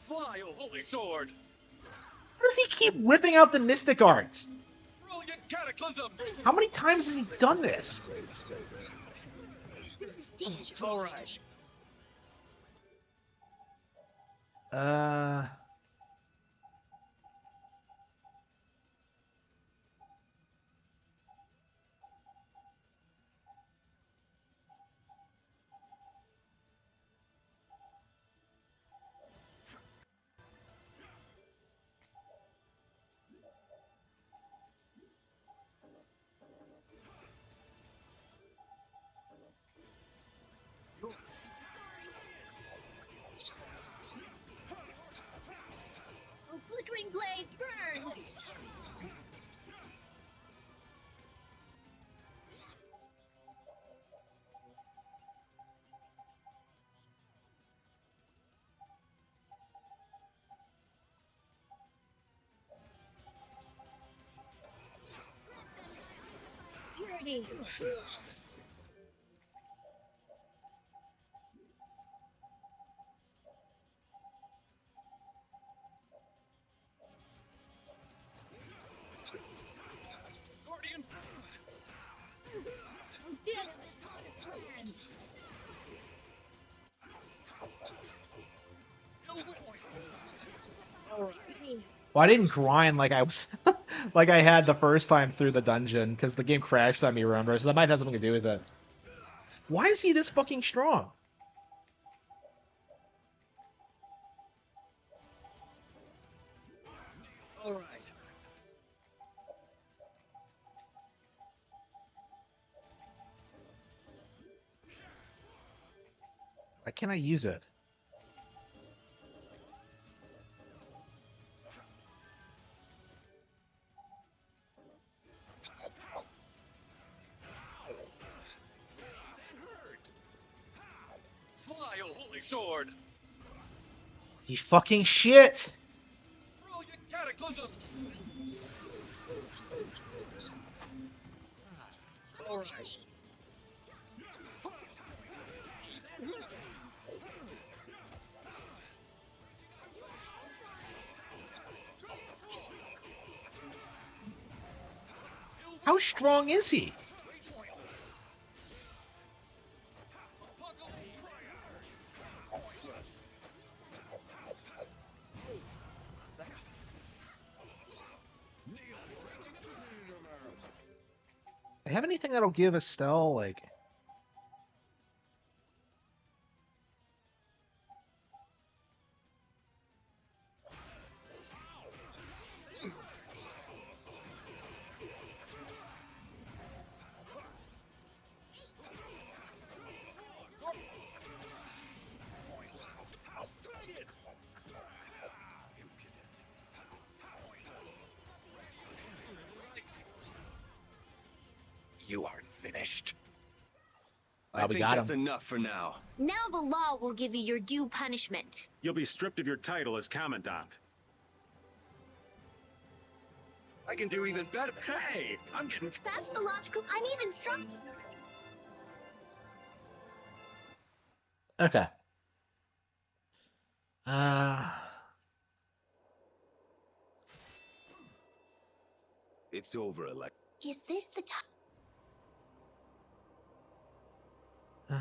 Speaker 4: Fly, O holy sword!
Speaker 1: How does he keep whipping out the Mystic Arts?
Speaker 4: Brilliant cataclysm!
Speaker 1: How many times has he done this?
Speaker 2: This is dangerous.
Speaker 3: All right.
Speaker 1: Uh.
Speaker 2: Oh, flickering blaze, burn! Purity.
Speaker 4: Guardian!
Speaker 2: Dead of this hottest land. Purity.
Speaker 1: Well, I didn't grind like I was, like I had the first time through the dungeon because the game crashed on me. Remember, so that might have something to do with it. Why is he this fucking strong?
Speaker 3: All right.
Speaker 1: Why can't I use it?
Speaker 4: Fly, oh holy sword!
Speaker 1: You fucking shit!
Speaker 4: Brilliant cataclysm!
Speaker 3: All right.
Speaker 1: How strong is he? I have anything that'll give Estelle like?
Speaker 4: You are finished.
Speaker 3: I
Speaker 1: We
Speaker 3: think
Speaker 1: got
Speaker 3: that's
Speaker 1: him.
Speaker 3: enough for now.
Speaker 2: Now the law will give you your due punishment.
Speaker 3: You'll be stripped of your title as commandant. I can do even better. Hey, I'm getting.
Speaker 2: That's the logical. I'm even strong.
Speaker 1: Okay. Uh.
Speaker 3: It's over, Alex.
Speaker 2: Is this the time? Is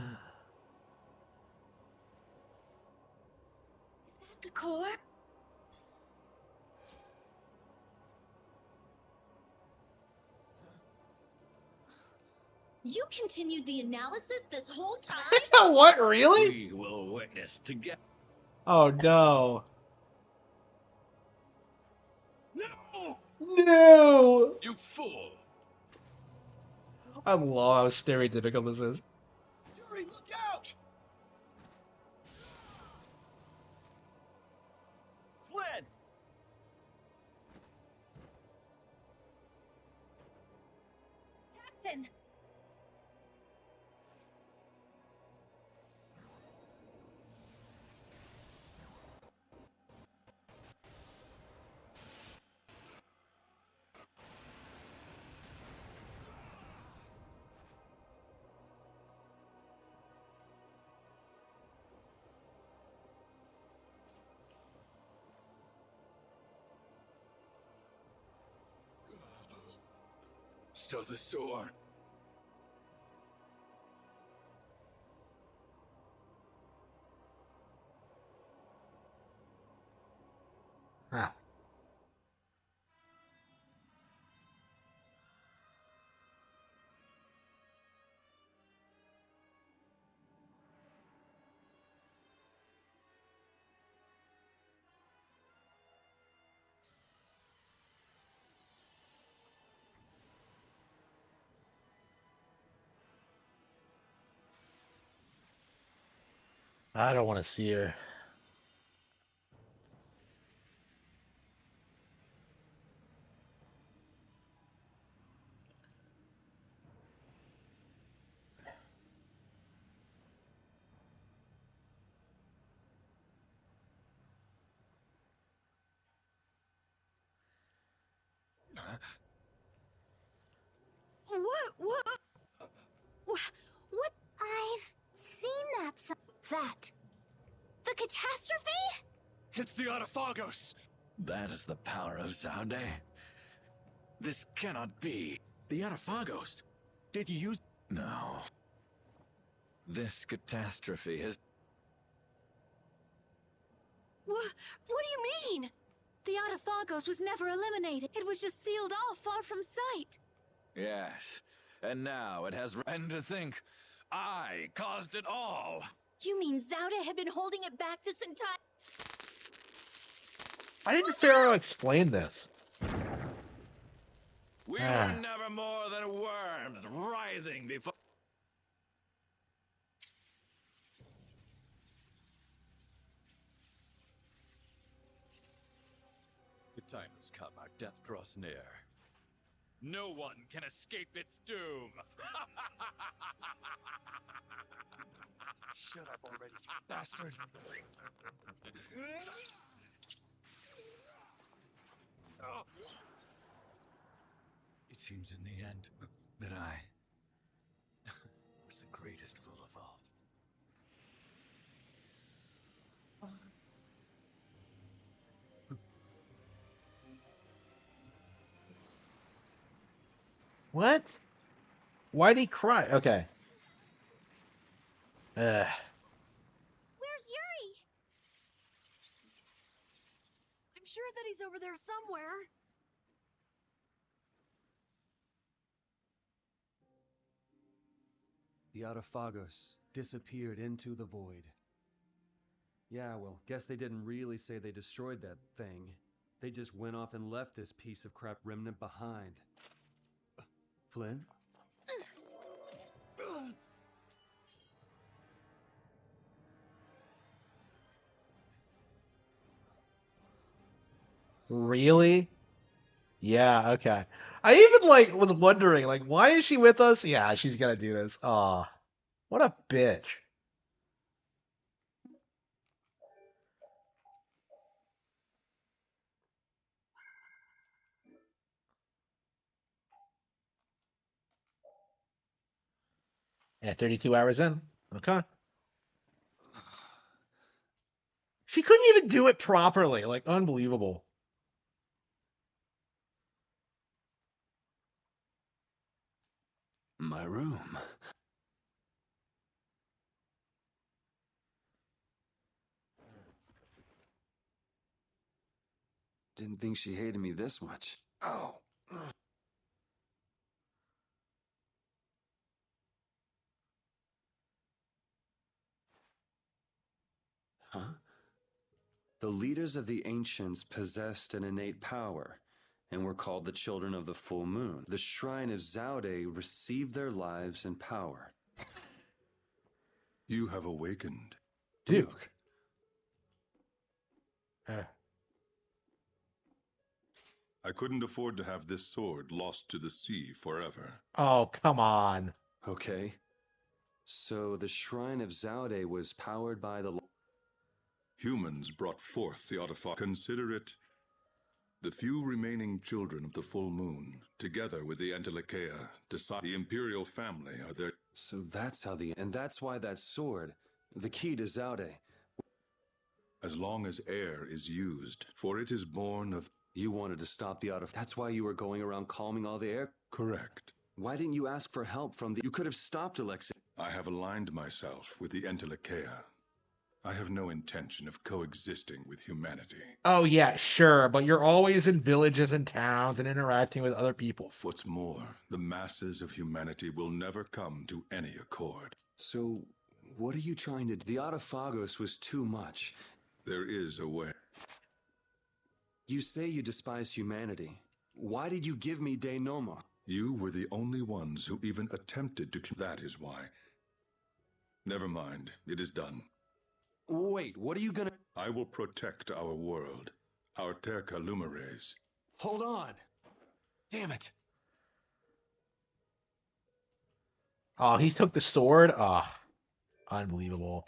Speaker 2: that the core? You continued the analysis this whole time?
Speaker 1: What? Really?
Speaker 4: We will witness together.
Speaker 1: Oh no.
Speaker 3: No!
Speaker 1: No.
Speaker 4: You fool!
Speaker 1: I love how stereotypical this is.
Speaker 3: Yuri, look out! Fled!
Speaker 2: Captain!
Speaker 4: So the sword.
Speaker 1: I don't want to see her.
Speaker 2: What? What? I've seen that. That. The catastrophe?
Speaker 3: It's the Autophagos!
Speaker 6: That is the power of Zaude. This cannot be.
Speaker 3: The Autophagos? Did you use...
Speaker 6: No. This catastrophe has...
Speaker 2: What do you mean? The Autophagos was never eliminated. It was just sealed off far from sight.
Speaker 6: Yes. And now it has... And to think, I caused it all!
Speaker 2: You mean Zaude had been holding it back this entire...
Speaker 1: I didn't Pharaoh explain this.
Speaker 6: We were never more than worms writhing before...
Speaker 7: The time has come. Our death draws near. No one can escape its doom.
Speaker 3: Shut up already, you bastard!
Speaker 7: It seems in the end that I was the greatest fool of all.
Speaker 1: What? Why'd he cry? Okay.
Speaker 2: Where's Yuri?
Speaker 8: I'm sure that he's over there somewhere.
Speaker 9: The Autophagos disappeared into the void. Yeah, well, guess they didn't really say they destroyed that thing. They just went off and left this piece of crap remnant behind. Flynn?
Speaker 1: Really? Yeah, okay. I even like was wondering, like, why is she with us? Yeah, she's gonna do this. Aw. What a bitch. Yeah, 32 hours in. Okay. She couldn't even do it properly. Like, unbelievable.
Speaker 6: My room.
Speaker 9: Didn't think she hated me this much. Oh. Huh? The leaders of the ancients possessed an innate power, and were called the children of the full moon. The shrine of Zaude received their lives and power.
Speaker 10: You have awakened.
Speaker 1: Duke.
Speaker 10: I couldn't afford to have this sword lost to the sea forever.
Speaker 1: Oh, come on.
Speaker 9: Okay. So the shrine of Zaude was powered by the...
Speaker 10: Humans brought forth the Autophagos. Consider it the few remaining children of the full moon, together with the Entelekea, decide the imperial family are their...
Speaker 9: So that's how the... And that's why that sword, the key to Zaude...
Speaker 10: As long as air is used, for it is born of...
Speaker 9: You wanted to stop the That's why you were going around calming all the air...
Speaker 10: Correct.
Speaker 9: Why didn't you ask for help from the... You could have stopped Alexei.
Speaker 10: I have aligned myself with the Entelekea. I have no intention of coexisting with humanity.
Speaker 1: Oh, yeah, sure, but you're always in villages and towns and interacting with other people.
Speaker 10: What's more, the masses of humanity will never come to any accord.
Speaker 9: So, what are you trying to do? The Autophagos was too much.
Speaker 10: There is a way.
Speaker 9: You say you despise humanity. Why did you give me De Noma?
Speaker 10: You were the only ones who even attempted to... That is why. Never mind, it is done.
Speaker 9: Wait, what are you gonna...
Speaker 10: I will protect our world, our Terca Lumares.
Speaker 9: Hold on! Damn it!
Speaker 1: Oh, he took the sword? Ah, unbelievable.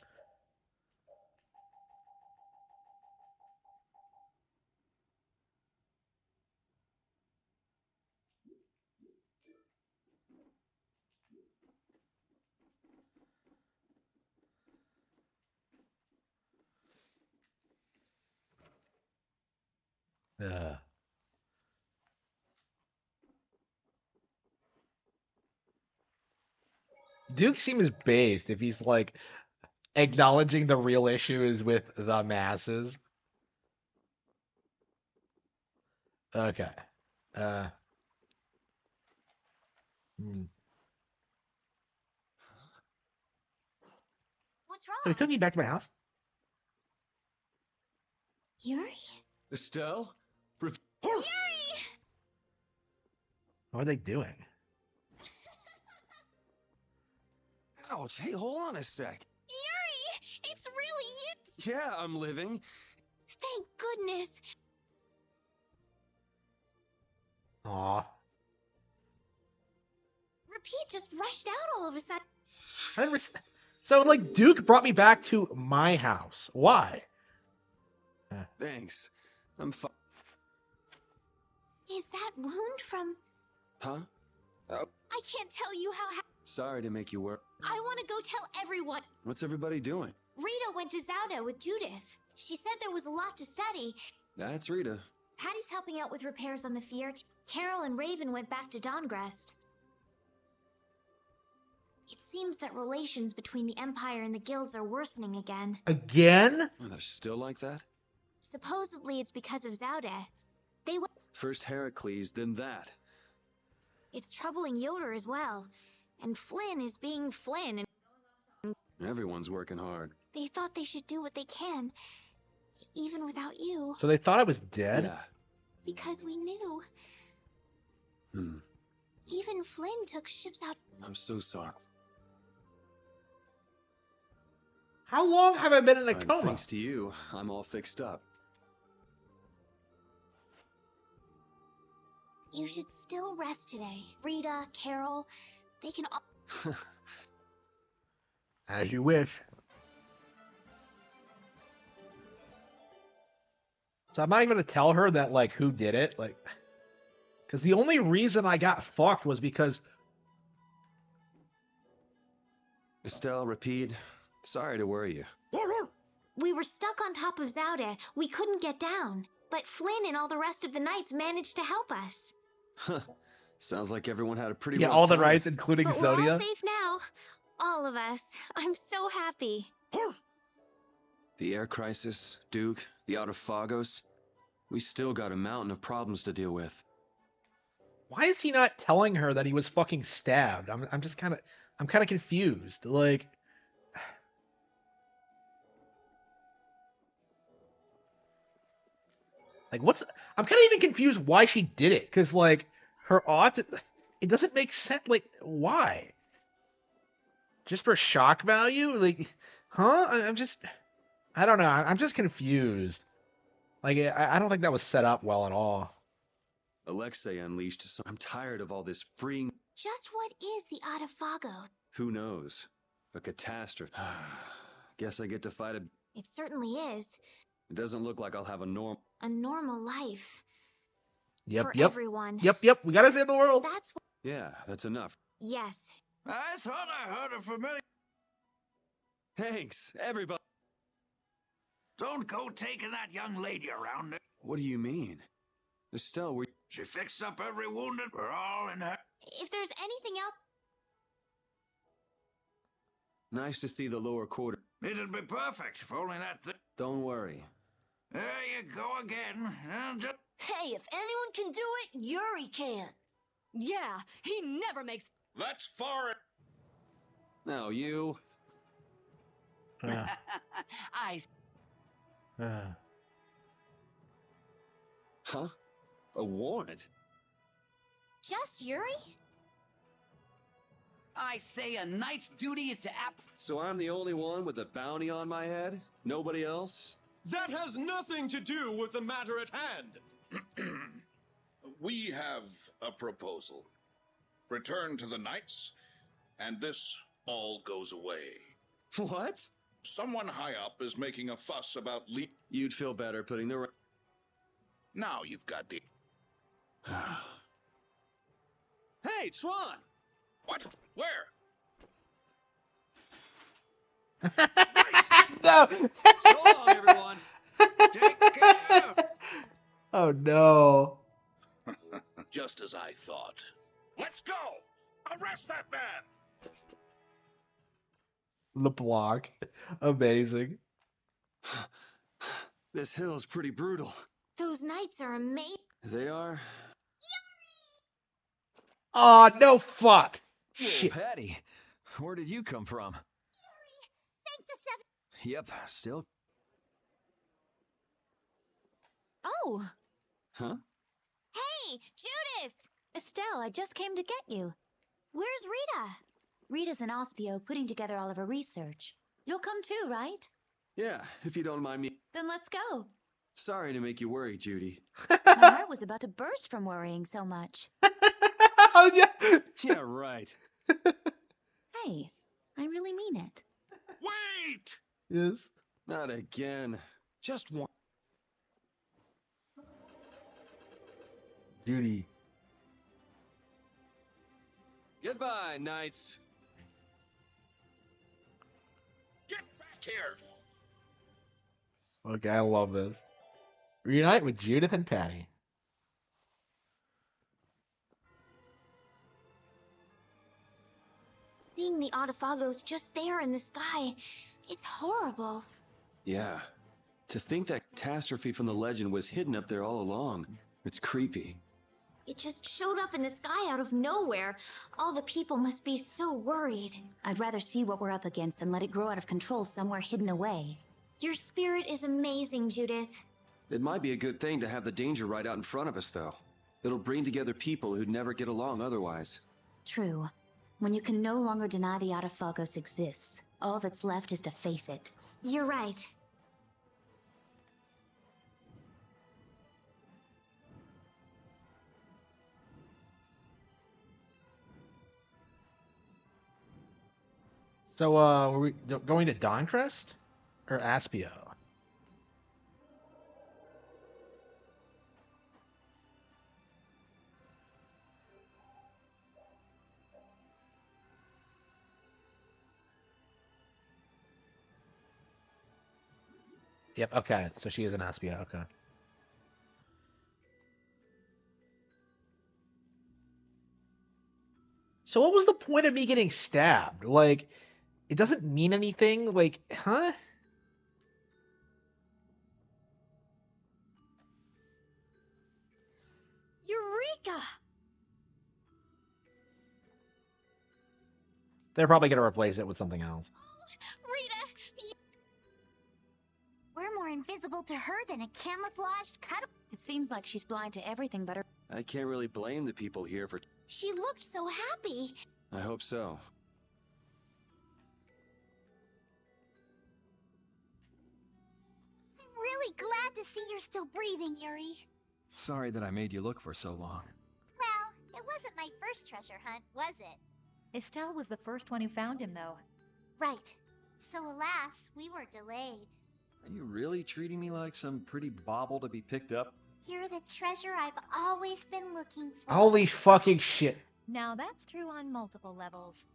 Speaker 1: Ugh. Duke seems based if he's like acknowledging the real issue is with the masses. Okay. Uh. Hmm.
Speaker 2: What's
Speaker 1: So he took
Speaker 2: wrong?
Speaker 1: me back to my house?
Speaker 2: Yuri?
Speaker 9: Estelle?
Speaker 2: Yuri!
Speaker 1: What are they doing?
Speaker 9: Ouch, hey, hold on a sec.
Speaker 2: Yuri! It's really you!
Speaker 9: Yeah, I'm living.
Speaker 2: Thank goodness.
Speaker 1: Aw.
Speaker 2: Repeat just rushed out all of a sudden.
Speaker 1: I never... So like Duke brought me back to my house. Why?
Speaker 9: Thanks. I'm fine.
Speaker 2: Is that wound from...
Speaker 9: Huh? Oh,
Speaker 2: I can't tell you how...
Speaker 9: sorry to make you work.
Speaker 2: I want to go tell everyone.
Speaker 9: What's everybody doing?
Speaker 2: Rita went to Zauda with Judith. She said there was a lot to study.
Speaker 9: That's Rita.
Speaker 2: Patty's helping out with repairs on the Fiert. Carol and Raven went back to Dongrest. It seems that relations between the Empire and the guilds are worsening again.
Speaker 1: Again?
Speaker 9: Oh, they're still like that?
Speaker 2: Supposedly it's because of Zauda. They went...
Speaker 9: First Heracles, then that.
Speaker 2: It's troubling Yoder as well. And Flynn is being Flynn, and
Speaker 9: Everyone's working hard.
Speaker 2: they thought they should do what they can, even without you,
Speaker 1: So they thought I was dead?
Speaker 9: Yeah.
Speaker 2: because we knew. Even Flynn took ships out.
Speaker 9: I'm so sorry.
Speaker 1: How long have I been in a
Speaker 9: And
Speaker 1: coma?
Speaker 9: thanks to you, I'm all fixed up.
Speaker 2: You should still rest today. Rita, Carol, they can all...
Speaker 1: As you wish. So I'm not even gonna tell her that like who did it, like, because the only reason I got fucked was because
Speaker 9: Estelle, repeat. Sorry to worry you.
Speaker 2: We were stuck on top of Zauda. We couldn't get down. But Flynn and all the rest of the knights managed to help us.
Speaker 9: Huh. Sounds like everyone had a pretty
Speaker 1: yeah,
Speaker 9: rough
Speaker 1: all the
Speaker 9: time.
Speaker 1: rights, including
Speaker 2: But we're all
Speaker 1: Zodia.
Speaker 2: safe now. All of us. I'm so happy.
Speaker 9: The air crisis, Duke, the Autophagos. We still got a mountain of problems to deal with.
Speaker 1: Why is he not telling her that he was fucking stabbed? I'm just kind of confused. Like, what's... I'm kind of even confused why she did it, because like her aunt, it doesn't make sense. Like, why? Just for shock value? Like, huh? I'm just, I don't know. I'm just confused. Like, I don't think that was set up well at all.
Speaker 9: Alexei unleashed so I'm tired of all this freeing.
Speaker 2: Just what is the Autophago?
Speaker 9: Who knows? A catastrophe. Guess I get to fight a...
Speaker 2: It certainly is.
Speaker 9: It doesn't look like I'll have a
Speaker 2: A normal life.
Speaker 1: Yep,
Speaker 2: For
Speaker 1: yep.
Speaker 2: everyone.
Speaker 1: Yep. We gotta save the world.
Speaker 2: That's what...
Speaker 9: Yeah, that's enough.
Speaker 2: Yes.
Speaker 11: I thought I heard a familiar...
Speaker 9: Thanks, everybody.
Speaker 11: Don't go taking that young lady around.
Speaker 9: What do you mean? Estelle, we...
Speaker 11: She fixed up every wounded. We're all in her.
Speaker 2: If there's anything else...
Speaker 9: Nice to see the lower quarter.
Speaker 11: It'd be perfect if only that thing...
Speaker 9: Don't worry.
Speaker 11: There you go again. Just...
Speaker 8: Hey, if anyone can do it, Yuri can.
Speaker 12: Yeah, he never makes...
Speaker 10: That's foreign.
Speaker 9: Now you...
Speaker 8: I...
Speaker 9: Huh? A warrant?
Speaker 2: Just Yuri?
Speaker 8: I say a knight's duty is to
Speaker 9: So I'm the only one with a bounty on my head? Nobody else?
Speaker 3: That has nothing to do with the matter at hand.
Speaker 13: We have a proposal. Return to the Knights, and this all goes away.
Speaker 9: What?
Speaker 13: Someone high up is making a fuss about
Speaker 9: You'd feel better putting the...
Speaker 13: Now you've got the...
Speaker 3: Hey, Swan!
Speaker 13: What? Where?
Speaker 1: No!
Speaker 3: So long, everyone!
Speaker 13: Take care!
Speaker 1: Oh no.
Speaker 13: Just as I thought. Let's go! Arrest that man!
Speaker 1: LeBlanc. Amazing.
Speaker 9: This hill's pretty brutal.
Speaker 2: Those knights are amazing.
Speaker 9: They are?
Speaker 1: Aw, no fuck.
Speaker 6: Whoa,
Speaker 1: Shit.
Speaker 6: Patty, where did you come from?
Speaker 2: Thank the seven.
Speaker 6: Yep, still.
Speaker 12: Oh,
Speaker 9: Huh?
Speaker 2: Hey, Judith!
Speaker 14: Estelle, I just came to get you.
Speaker 2: Where's Rita?
Speaker 14: Rita's in Ospio putting together all of her research. You'll come too, right?
Speaker 9: Yeah, if you don't mind me.
Speaker 14: Then let's go.
Speaker 9: Sorry to make you worry, Judy.
Speaker 14: My heart was about to burst from worrying so much.
Speaker 1: Oh, yeah.
Speaker 9: Yeah, right.
Speaker 14: Hey, I really mean it.
Speaker 13: Wait!
Speaker 1: Yes.
Speaker 9: Not again. Just one.
Speaker 1: Judy.
Speaker 9: Goodbye, Knights.
Speaker 13: Get back here!
Speaker 1: Okay, I love this. Reunite with Judith and Patty.
Speaker 2: Seeing the Autophagos just there in the sky, it's horrible.
Speaker 9: Yeah. To think that catastrophe from the legend was hidden up there all along. It's creepy.
Speaker 2: It just showed up in the sky out of nowhere. All the people must be so worried.
Speaker 14: I'd rather see what we're up against than let it grow out of control somewhere hidden away.
Speaker 2: Your spirit is amazing, Judith.
Speaker 9: It might be a good thing to have the danger right out in front of us, though. It'll bring together people who'd never get along otherwise.
Speaker 14: True. When you can no longer deny the Autophagos exists, all that's left is to face it.
Speaker 2: You're right.
Speaker 1: So, were we going to Dawncrist or Aspio? Yep, okay. So she is an Aspio, okay. So what was the point of me getting stabbed? Like, it doesn't mean anything? Like, huh?
Speaker 12: Eureka!
Speaker 1: They're probably going to replace it with something else.
Speaker 2: Rita!
Speaker 15: We're more invisible to her than a camouflaged cut.
Speaker 14: It seems like she's blind to everything but her.
Speaker 9: I can't really blame the people here for...
Speaker 2: She looked so happy.
Speaker 9: I hope so.
Speaker 15: I'm really glad to see you're still breathing, Yuri.
Speaker 7: Sorry that I made you look for so long.
Speaker 15: Well, it wasn't my first treasure hunt, was it?
Speaker 16: Estelle was the first one who found him, though.
Speaker 15: Right. So alas, we were delayed.
Speaker 9: Are you really treating me like some pretty bauble to be picked up?
Speaker 15: You're the treasure I've always been looking for.
Speaker 1: Holy fucking shit.
Speaker 16: Now that's true on multiple levels.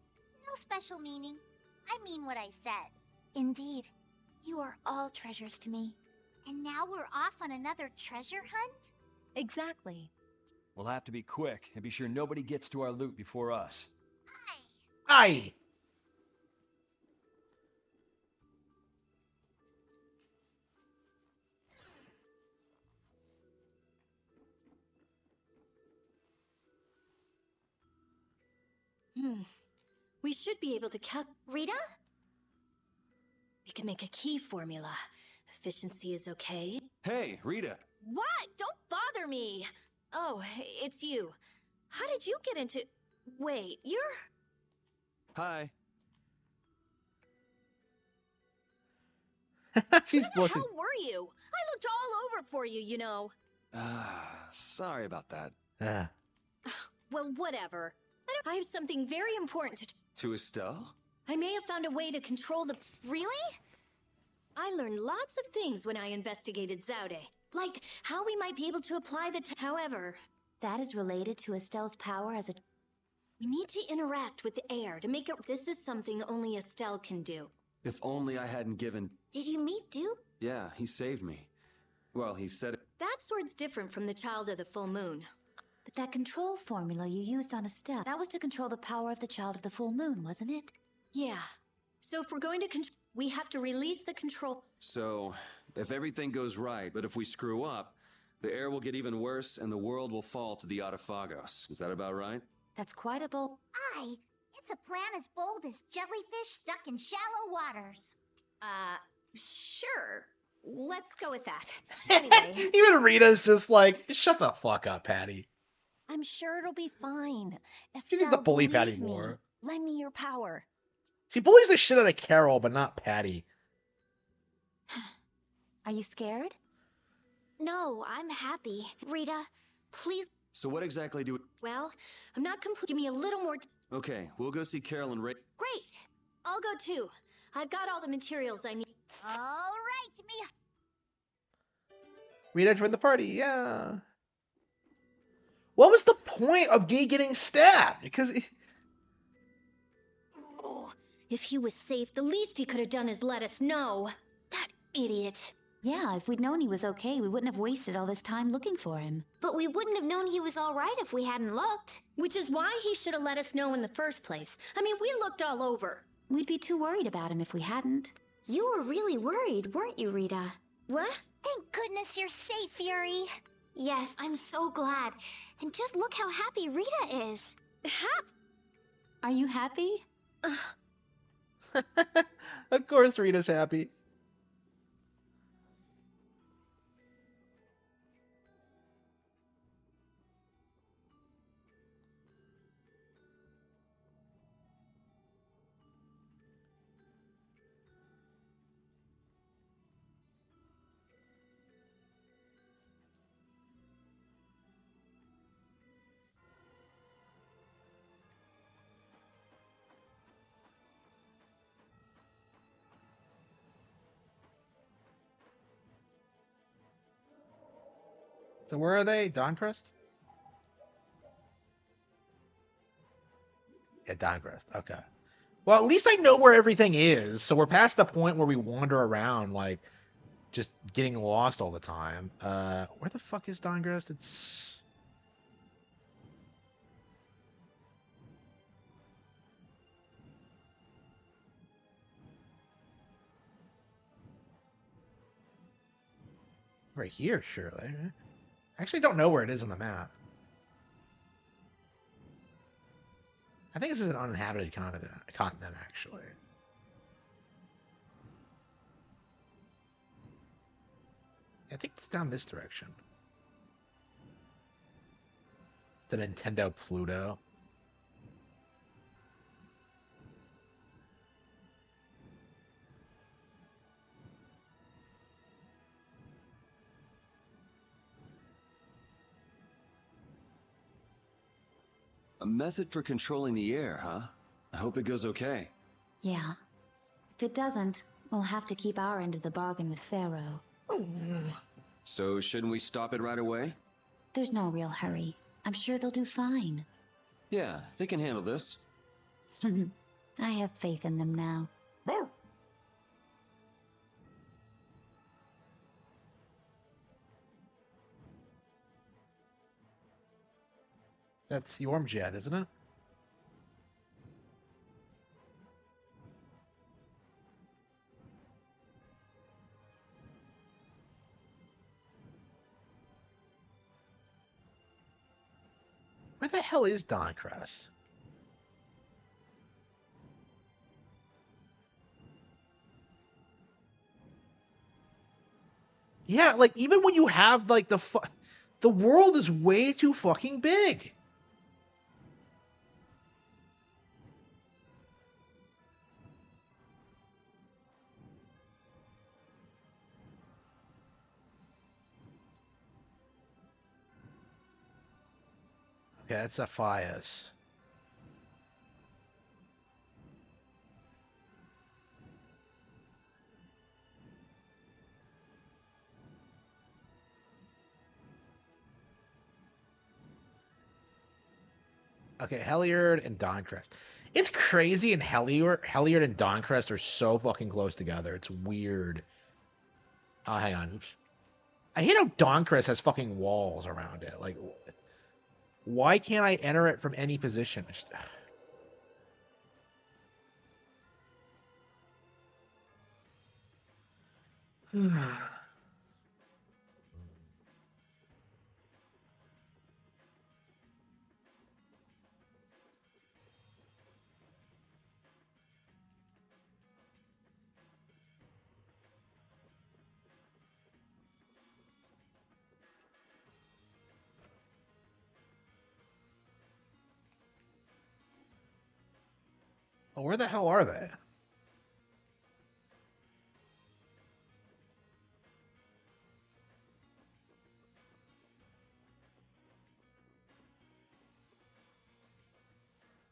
Speaker 15: No special meaning. I mean what I said.
Speaker 2: Indeed. You are all treasures to me.
Speaker 15: And now we're off on another treasure hunt?
Speaker 16: Exactly.
Speaker 7: We'll have to be quick and be sure nobody gets to our loot before us.
Speaker 1: Aye.
Speaker 12: We should be able to
Speaker 2: Rita?
Speaker 12: We can make a key formula. Efficiency is okay.
Speaker 9: Hey, Rita!
Speaker 12: What? Don't bother me! Oh, it's you. How did you get into... Wait, you're...
Speaker 9: Hi.
Speaker 1: She's
Speaker 12: Where the
Speaker 1: blushing.
Speaker 12: hell were you? I looked all over for you, you know.
Speaker 9: Sorry about that.
Speaker 1: Yeah.
Speaker 12: Well, whatever. I have something very important to...
Speaker 9: To Estelle?
Speaker 12: I may have found a way to control the...
Speaker 15: Really?
Speaker 12: I learned lots of things when I investigated Zaude. Like, how we might be able to apply the... However...
Speaker 14: That is related to Estelle's power as a...
Speaker 12: We need to interact with the air to make it... This is something only Estelle can do.
Speaker 9: If only I hadn't given...
Speaker 15: Did you meet Duke?
Speaker 9: Yeah, he saved me. Well, he said it...
Speaker 12: That sword's different from the Child of the Full Moon.
Speaker 14: But that control formula you used on Estelle, that was to control the power of the Child of the Full Moon, wasn't it?
Speaker 12: Yeah. So if we're going to control... We have to release the control...
Speaker 9: So, if everything goes right, but if we screw up, the air will get even worse and the world will fall to the Autophagos. Is that about right?
Speaker 14: That's quite a bold...
Speaker 15: Aye. It's a plan as bold as jellyfish stuck in shallow waters.
Speaker 12: Sure. Let's go with that. Anyway...
Speaker 1: Even Rita's just like, shut the fuck up, Patty.
Speaker 16: I'm sure it'll be fine.
Speaker 1: She needs to bully Patty
Speaker 16: believe me.
Speaker 1: more.
Speaker 16: Lend me your power.
Speaker 1: She bullies the shit out of Carol, but not Patty.
Speaker 14: Are you scared?
Speaker 15: No, I'm happy. Rita, please.
Speaker 9: So what exactly do we...
Speaker 12: Well, I'm not complete. Give me a little more...
Speaker 9: Okay, we'll go see Carol and Ray...
Speaker 12: Great! I'll go too. I've got all the materials I need.
Speaker 15: All right, me.
Speaker 1: Rita joined the party, yeah. What was the point of me getting stabbed? Because...
Speaker 12: If he was safe, the least he could have done is let us know. That idiot.
Speaker 14: Yeah, if we'd known he was okay, we wouldn't have wasted all this time looking for him.
Speaker 15: But we wouldn't have known he was all right if we hadn't looked.
Speaker 12: Which is why he should have let us know in the first place. I mean, we looked all over.
Speaker 14: We'd be too worried about him if we hadn't.
Speaker 15: You were really worried, weren't you, Rita?
Speaker 12: What?
Speaker 15: Thank goodness you're safe, Fury. Yes, I'm so glad. And just look how happy Rita is.
Speaker 14: Are you happy?
Speaker 1: Of course Rita's happy. So where are they? Dawncrist? Yeah, Dawncrist. Okay. Well, at least I know where everything is. So we're past the point where we wander around, like, just getting lost all the time. Where the fuck is Dawncrist? It's... right here, surely. I actually don't know where it is on the map. I think this is an uninhabited continent, actually. I think it's down this direction. The Nintendo Pluto.
Speaker 9: A method for controlling the air, huh? I hope it goes okay.
Speaker 14: Yeah. If it doesn't, we'll have to keep our end of the bargain with Pharaoh.
Speaker 9: So shouldn't we stop it right away?
Speaker 14: There's no real hurry. I'm sure they'll do fine.
Speaker 9: Yeah, they can handle this.
Speaker 14: I have faith in them now.
Speaker 1: That's Yormjet, isn't it? Where the hell is Dawncrist? Yeah, like, even when you have, like, the world is way too fucking big. Okay, that's Saphias. Okay, Heliard and Dawncrist. It's crazy, and Heliard and Dawncrist are so fucking close together. It's weird. Oh, hang on. Oops. I hate how Dawncrist has fucking walls around it. Like, why can't I enter it from any position? Oh, where the hell are they?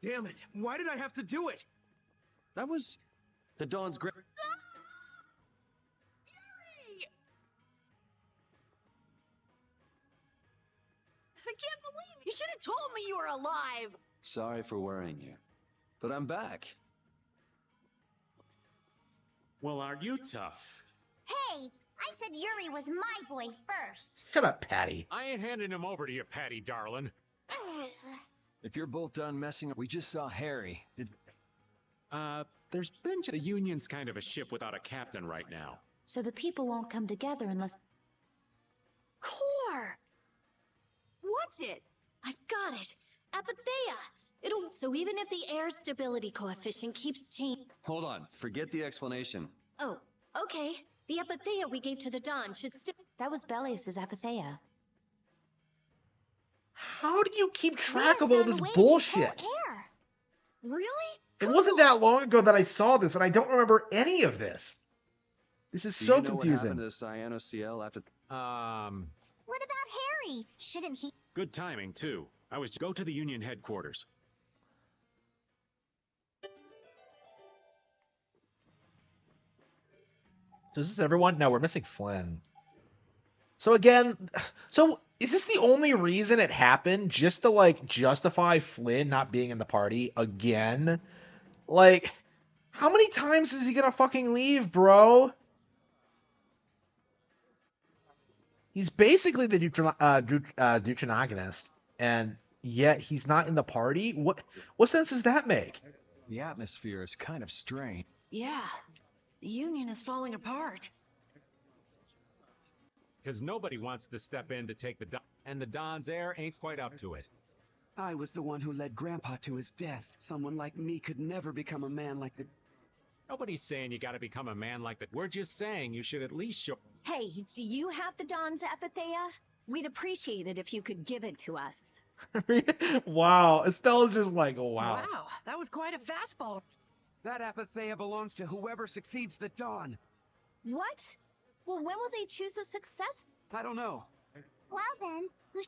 Speaker 5: Damn it! Why did I have to do it?
Speaker 9: That was the Dawn's great.
Speaker 8: I can't believe you should have told me you were alive.
Speaker 9: Sorry for worrying you, but I'm back.
Speaker 3: Well, aren't you tough?
Speaker 15: Hey, I said Yuri was my boy first.
Speaker 1: Shut up, Patty.
Speaker 3: I ain't handing him over to you, Patty, darling.
Speaker 9: If you're both done messing, we just saw Harry.
Speaker 3: There's been the Union's kind of a ship without a captain right now.
Speaker 14: So the people won't come together unless...
Speaker 8: Core! What's it?
Speaker 12: I've got it. Apatheia. So even if the air stability coefficient keeps changing...
Speaker 9: Hold on, forget the explanation.
Speaker 12: Oh, okay. The Apatheia we gave to the Dawn should still...
Speaker 14: That was Belius's Apatheia.
Speaker 1: How do you keep track of all this bullshit?
Speaker 8: Really?
Speaker 1: It wasn't that long ago that I saw this, and I don't remember any of this. This is so
Speaker 9: Do you know
Speaker 1: confusing.
Speaker 9: what happened to Cyano-CL after...
Speaker 15: What about Harry? Shouldn't he?
Speaker 3: Good timing, too. I was go to the Union headquarters.
Speaker 1: So is this everyone? No, we're missing Flynn. So again, is this the only reason it happened? Just to, like, justify Flynn not being in the party again? Like, how many times is he gonna fucking leave, bro? He's basically the deuteragonist, and yet he's not in the party? What sense does that make?
Speaker 9: The atmosphere is kind of strange.
Speaker 8: Yeah. The Union is falling apart.
Speaker 3: Because nobody wants to step in to take the Don, and the Don's heir ain't quite up to it.
Speaker 17: I was the one who led Grandpa to his death. Someone like me could never become a man like the...
Speaker 3: Nobody's saying you gotta become a man like that. We're just saying you should at least show...
Speaker 16: Hey, do you have the Dawn's Apatheia? We'd appreciate it if you could give it to us.
Speaker 1: Wow, Estella's just like, oh, wow.
Speaker 8: Wow, that was quite a fastball.
Speaker 17: That Apatheia belongs to whoever succeeds the Dawn.
Speaker 16: What? Well, when will they choose a successor?
Speaker 17: I don't know.
Speaker 15: Well then, who...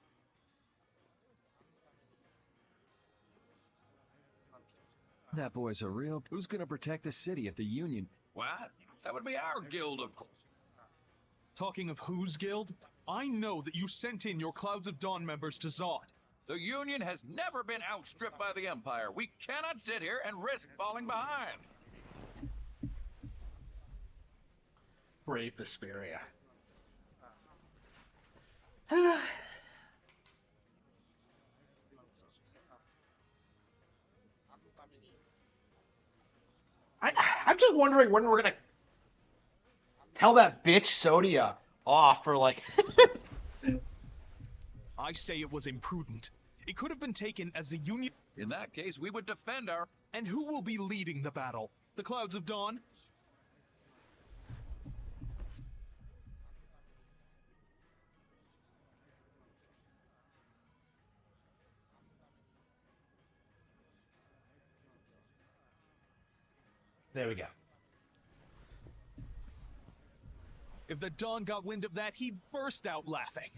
Speaker 9: That boy's a real... Who's gonna protect the city if the Union...
Speaker 4: What? That would be our guild, of course.
Speaker 7: Talking of whose guild? I know that you sent in your Clouds of Dawn members to Zod.
Speaker 4: The Union has never been outstripped by the Empire. We cannot sit here and risk falling behind.
Speaker 1: Brave Vesperia. I'm just wondering when we're gonna tell that bitch Sodia off for, like...
Speaker 7: I say it was imprudent. It could have been taken as the Union...
Speaker 4: In that case, we would defend our...
Speaker 7: And who will be leading the battle? The Clouds of Dawn?
Speaker 1: There we go.
Speaker 7: If the Dawn got wind of that, he'd burst out laughing.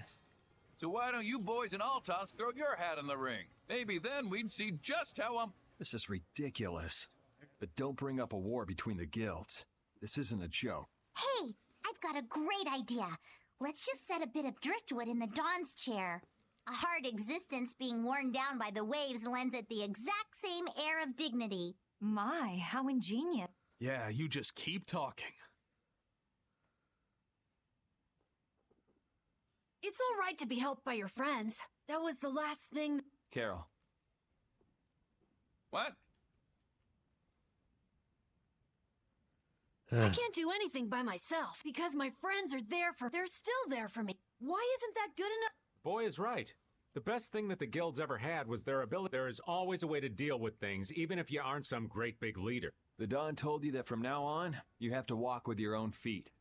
Speaker 7: So why don't you boys in Altos throw your hat in the ring? Maybe then we'd see just how
Speaker 9: This is ridiculous. But don't bring up a war between the guilds. This isn't a joke.
Speaker 15: Hey, I've got a great idea. Let's just set a bit of driftwood in the Dawn's chair. A hard existence being worn down by the waves lends it the exact same air of dignity.
Speaker 16: My, how ingenious.
Speaker 9: Yeah, you just keep talking.
Speaker 8: It's all right to be helped by your friends. That was the last thing.
Speaker 9: Carol.
Speaker 7: What?
Speaker 8: I can't do anything by myself because my friends are there for. They're still there for me. Why isn't that good enough?
Speaker 18: Boy is right. The best thing that the guilds ever had was their ability. There is always a way to deal with things, even if you aren't some great big leader.
Speaker 9: The Dawn told you that from now on, you have to walk with your own feet.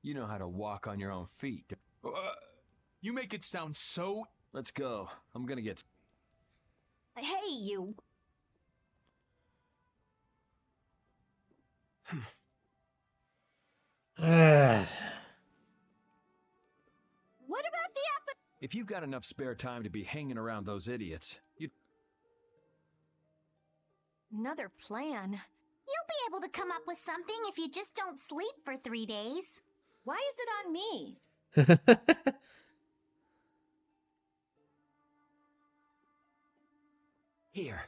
Speaker 9: You know how to walk on your own feet.
Speaker 18: You make it sound so...
Speaker 9: Let's go. I'm gonna get...
Speaker 16: Hey, you.
Speaker 8: What about the
Speaker 9: If you've got enough spare time to be hanging around those idiots, you...
Speaker 16: Another plan.
Speaker 15: You'll be able to come up with something if you just don't sleep for 3 days.
Speaker 16: Why is it on me?
Speaker 9: Here.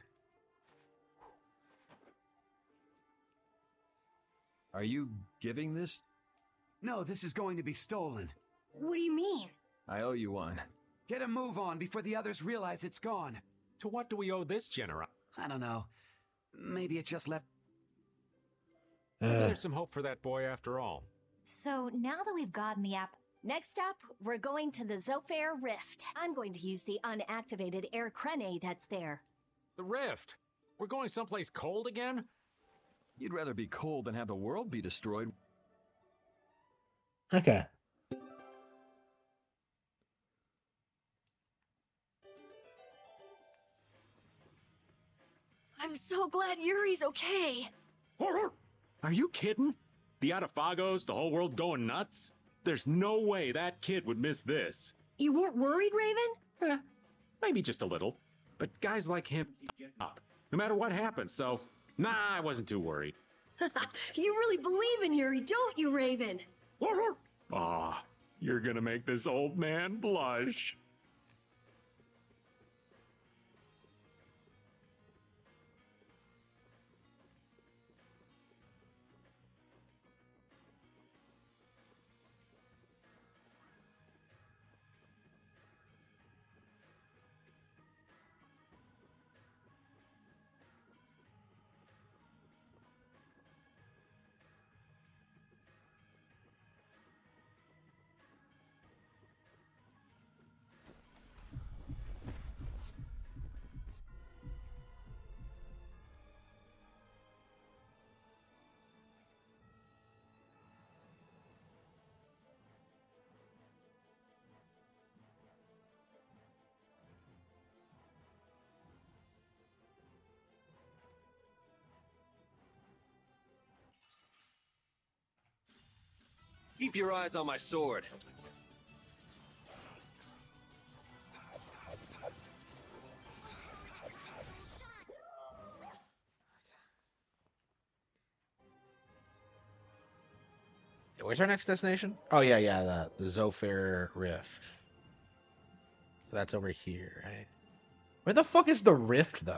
Speaker 9: Are you giving this?
Speaker 17: No, this is going to be stolen.
Speaker 8: What do you mean?
Speaker 9: I owe you one.
Speaker 17: Get a move on before the others realize it's gone.
Speaker 18: To what do we owe this generosity?
Speaker 17: I don't know. Maybe it just left.
Speaker 18: Maybe there's some hope for that boy after all.
Speaker 16: So now that we've gotten the app,
Speaker 12: Next up, we're going to the Zofair Rift. I'm going to use the unactivated air crane that's there.
Speaker 18: The Rift? We're going someplace cold again?
Speaker 9: You'd rather be cold than have the world be destroyed.
Speaker 1: Okay.
Speaker 8: I'm so glad Yuri's okay.
Speaker 18: Are you kidding? The Atafagos, the whole world going nuts? There's no way that kid would miss this.
Speaker 8: You weren't worried, Raven?
Speaker 18: Maybe just a little. But guys like him keep getting up, no matter what happens, so... Nah, I wasn't too worried.
Speaker 8: You really believe in Yuri, don't you, Raven?
Speaker 18: Ah, you're gonna make this old man blush.
Speaker 19: Keep your eyes on my sword.
Speaker 1: Where's our next destination? Oh yeah, the Zofair Rift. So that's over here, right? Where the fuck is the Rift though?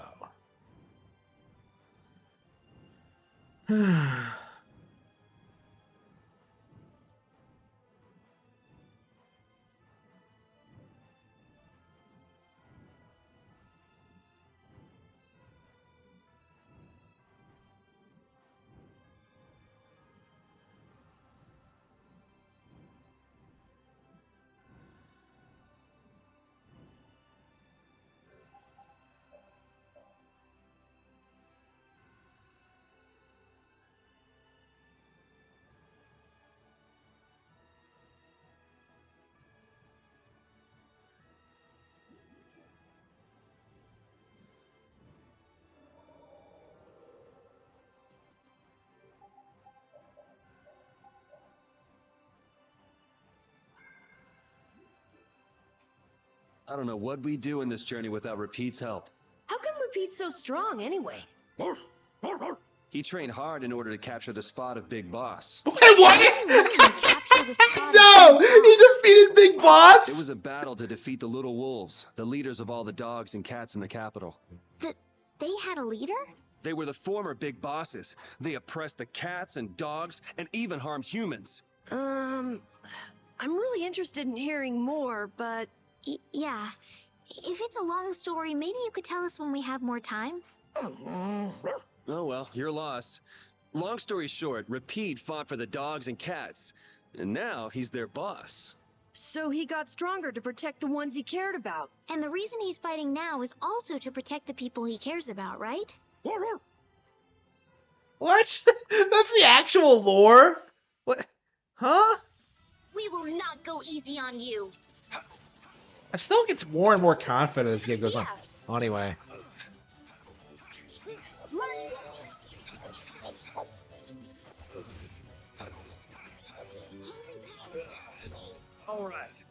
Speaker 9: I don't know what we do in this journey without Repeat's help.
Speaker 8: How come Repeat's so strong anyway?
Speaker 9: He trained hard in order to capture the spot of Big Boss.
Speaker 1: Wait, what? No! He defeated Big Boss?
Speaker 9: It was a battle to defeat the Little Wolves, the leaders of all the dogs and cats in the capital.
Speaker 15: They had a leader?
Speaker 9: They were the former Big Bosses. They oppressed the cats and dogs and even harmed humans.
Speaker 8: I'm really interested in hearing more, but...
Speaker 15: Yeah. If it's a long story, maybe you could tell us when we have more time?
Speaker 9: Oh well, your loss. Long story short, Repeat fought for the dogs and cats, and now he's their boss.
Speaker 8: So he got stronger to protect the ones he cared about.
Speaker 15: And the reason he's fighting now is also to protect the people he cares about, right?
Speaker 1: What? That's the actual lore? What? Huh?
Speaker 2: We will not go easy on you.
Speaker 1: I still get more and more confident as the game goes on. Anyway.
Speaker 3: All right.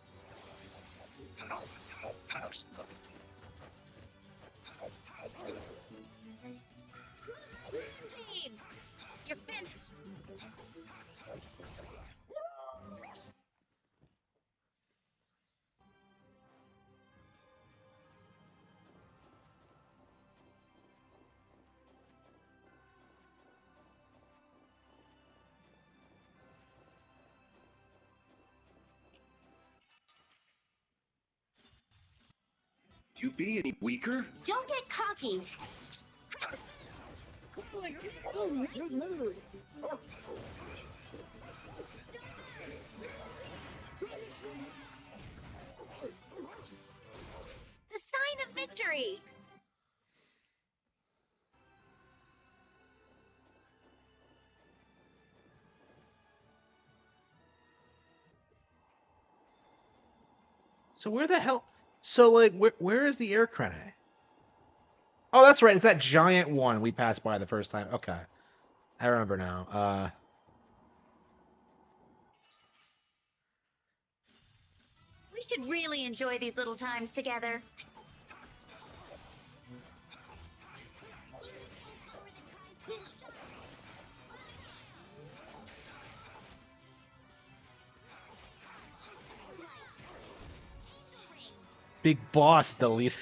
Speaker 2: Team, you're finished.
Speaker 9: You be any weaker?
Speaker 2: Don't get cocky. The sign of victory.
Speaker 1: So where the hell? So like, where is the air crennet? Oh, that's right. It's that giant one we passed by the first time. Okay, I remember now.
Speaker 2: We should really enjoy these little times together.
Speaker 1: Big Boss deleted.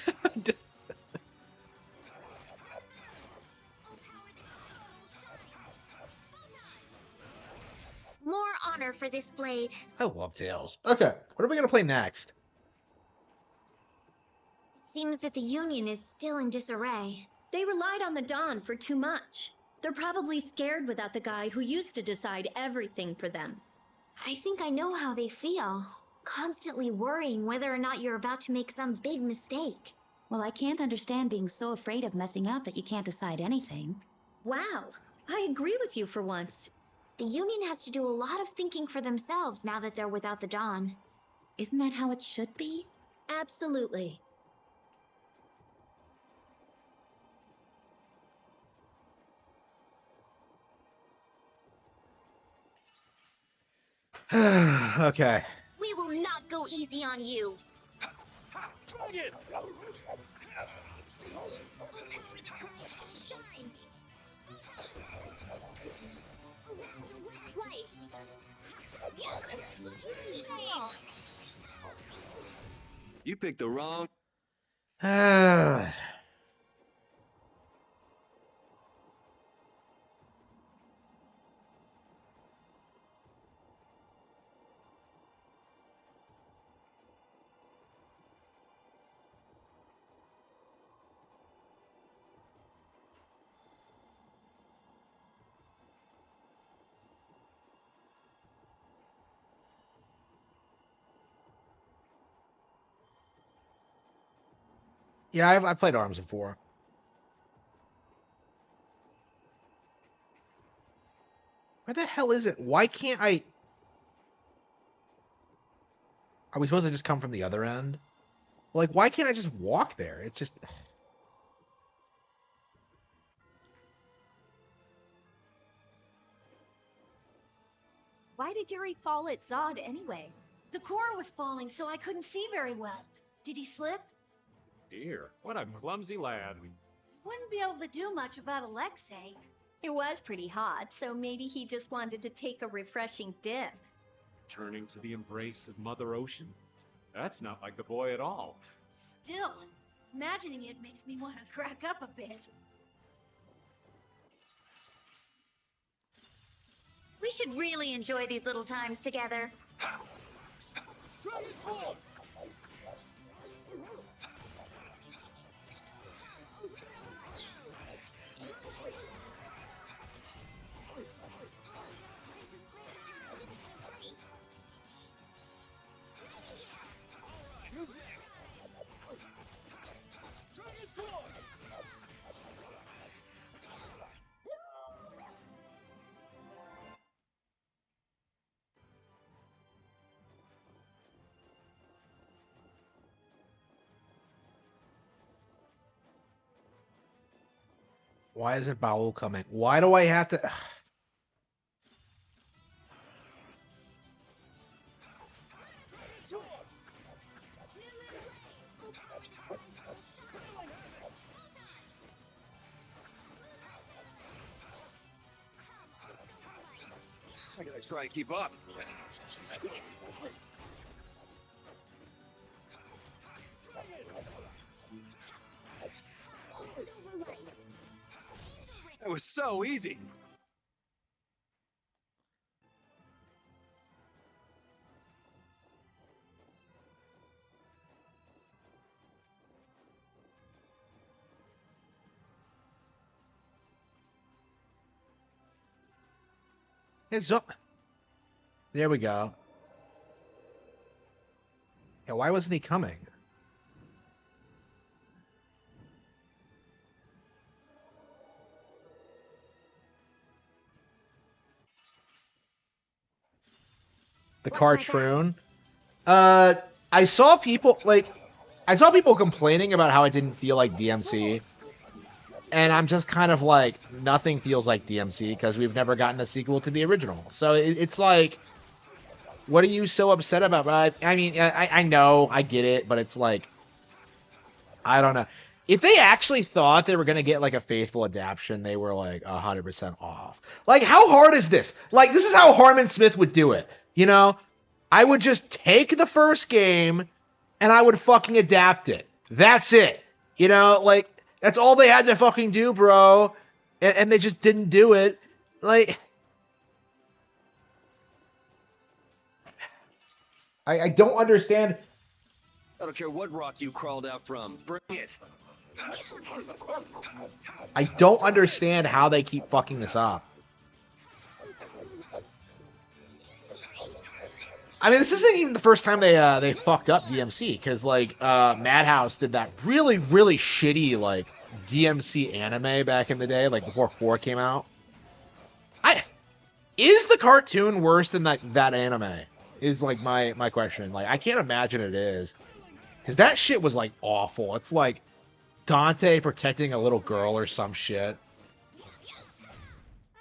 Speaker 2: More honor for this blade.
Speaker 1: I love Tails. Okay, what are we gonna play next?
Speaker 2: It seems that the Union is still in disarray.
Speaker 12: They relied on the Dawn for too much. They're probably scared without the guy who used to decide everything for them.
Speaker 15: I think I know how they feel. Constantly worrying whether or not you're about to make some big mistake.
Speaker 14: Well, I can't understand being so afraid of messing up that you can't decide anything.
Speaker 12: Wow, I agree with you for once.
Speaker 15: The Union has to do a lot of thinking for themselves now that they're without the Dawn.
Speaker 14: Isn't that how it should be?
Speaker 12: Absolutely.
Speaker 1: Okay.
Speaker 2: We will not go easy on you.
Speaker 3: Dragon!
Speaker 9: You picked the wrong...
Speaker 1: Yeah, I've played ARMS before. Where the hell is it? Why can't I... Are we supposed to just come from the other end? Like, why can't I just walk there? It's just...
Speaker 16: Why did Yuri fall at Zod anyway?
Speaker 8: The core was falling, so I couldn't see very well. Did he slip?
Speaker 18: Dear, what a clumsy lad.
Speaker 8: Wouldn't be able to do much about Alexei.
Speaker 16: It was pretty hot, so maybe he just wanted to take a refreshing dip.
Speaker 18: Turning to the embrace of Mother Ocean? That's not like the boy at all.
Speaker 8: Still, imagining it makes me want to crack up a bit.
Speaker 2: We should really enjoy these little times together.
Speaker 3: Dragon Sword! Who's next? Dragon Sword!
Speaker 1: Why isn't Baul coming? Why do I have to?
Speaker 3: I gotta try to keep up. That was so easy.
Speaker 1: It's up. There we go. Yeah, why wasn't he coming? The cartoon. I saw people complaining about how it didn't feel like DMC, and I'm just kind of like, nothing feels like DMC because we've never gotten a sequel to the original. So it's like, what are you so upset about? But I mean, I know, I get it, but it's like, I don't know. If they actually thought they were gonna get like a faithful adaptation, they were like 100% off. Like, how hard is this? Like, this is how Harman Smith would do it. You know, I would just take the first game and I would fucking adapt it. That's it. You know, like, that's all they had to fucking do, bro. And they just didn't do it. Like, I don't understand.
Speaker 3: I don't care what rock you crawled out from. Bring it.
Speaker 1: I don't understand how they keep fucking this up. I mean, this isn't even the first time they fucked up DMC, because like Madhouse did that really, really shitty like DMC anime back in the day, like before 4 came out. Is the cartoon worse than that anime? Is like my question. Like, I can't imagine it is, because that shit was like awful. It's like Dante protecting a little girl or some shit.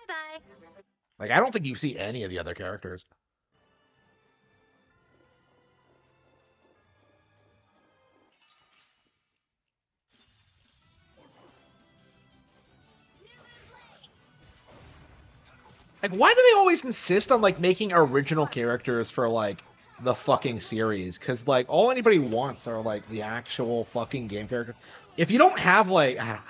Speaker 2: Bye-bye.
Speaker 1: Like, I don't think you see any of the other characters. Like, why do they always insist on like making original characters for like the fucking series? Because like all anybody wants are like the actual fucking game characters. If you don't have like, I don't know.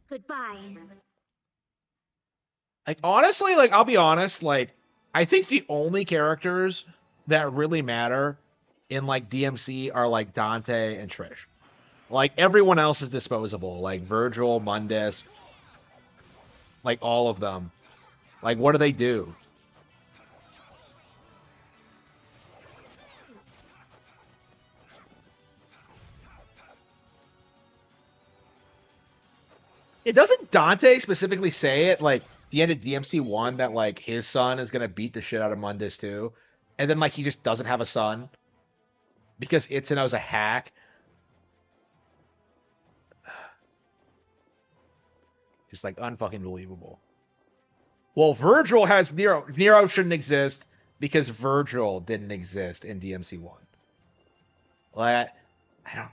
Speaker 2: Goodbye.
Speaker 1: Like, honestly, like, I'll be honest, like, I think the only characters that really matter in like DMC are like Dante and Trish. Like, everyone else is disposable. Like Virgil, Mundus, like all of them. Like, what do they do? It doesn't Dante specifically say it like the end of DMC 1 that like his son is gonna beat the shit out of Mundus too, and then like he just doesn't have a son because Itsuno's a hack. Just like unfucking believable. Well, Virgil has Nero. Nero shouldn't exist. because Virgil didn't exist in DMC1. Like, I don't.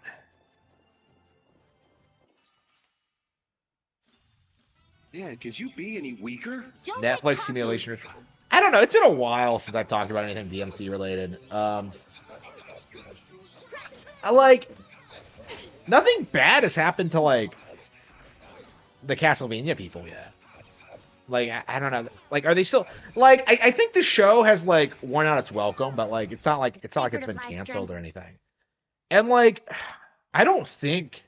Speaker 17: Man, could you be any weaker?
Speaker 1: Netflix simulation. I don't know. It's been a while since I've talked about anything DMC related. I like nothing bad has happened to like the Castlevania people yet. Like I don't know. Like are they still like I think the show has like worn out its welcome, but like it's not like it's been canceled or anything. And like I don't think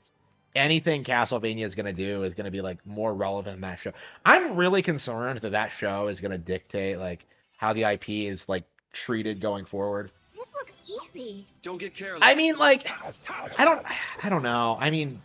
Speaker 1: anything Castlevania is gonna do is gonna be like more relevant than that show. I'm really concerned that that show is gonna dictate like how the IP is like treated going forward.
Speaker 2: This looks easy.
Speaker 3: Don't get careless.
Speaker 1: I mean, like, I don't know. I mean,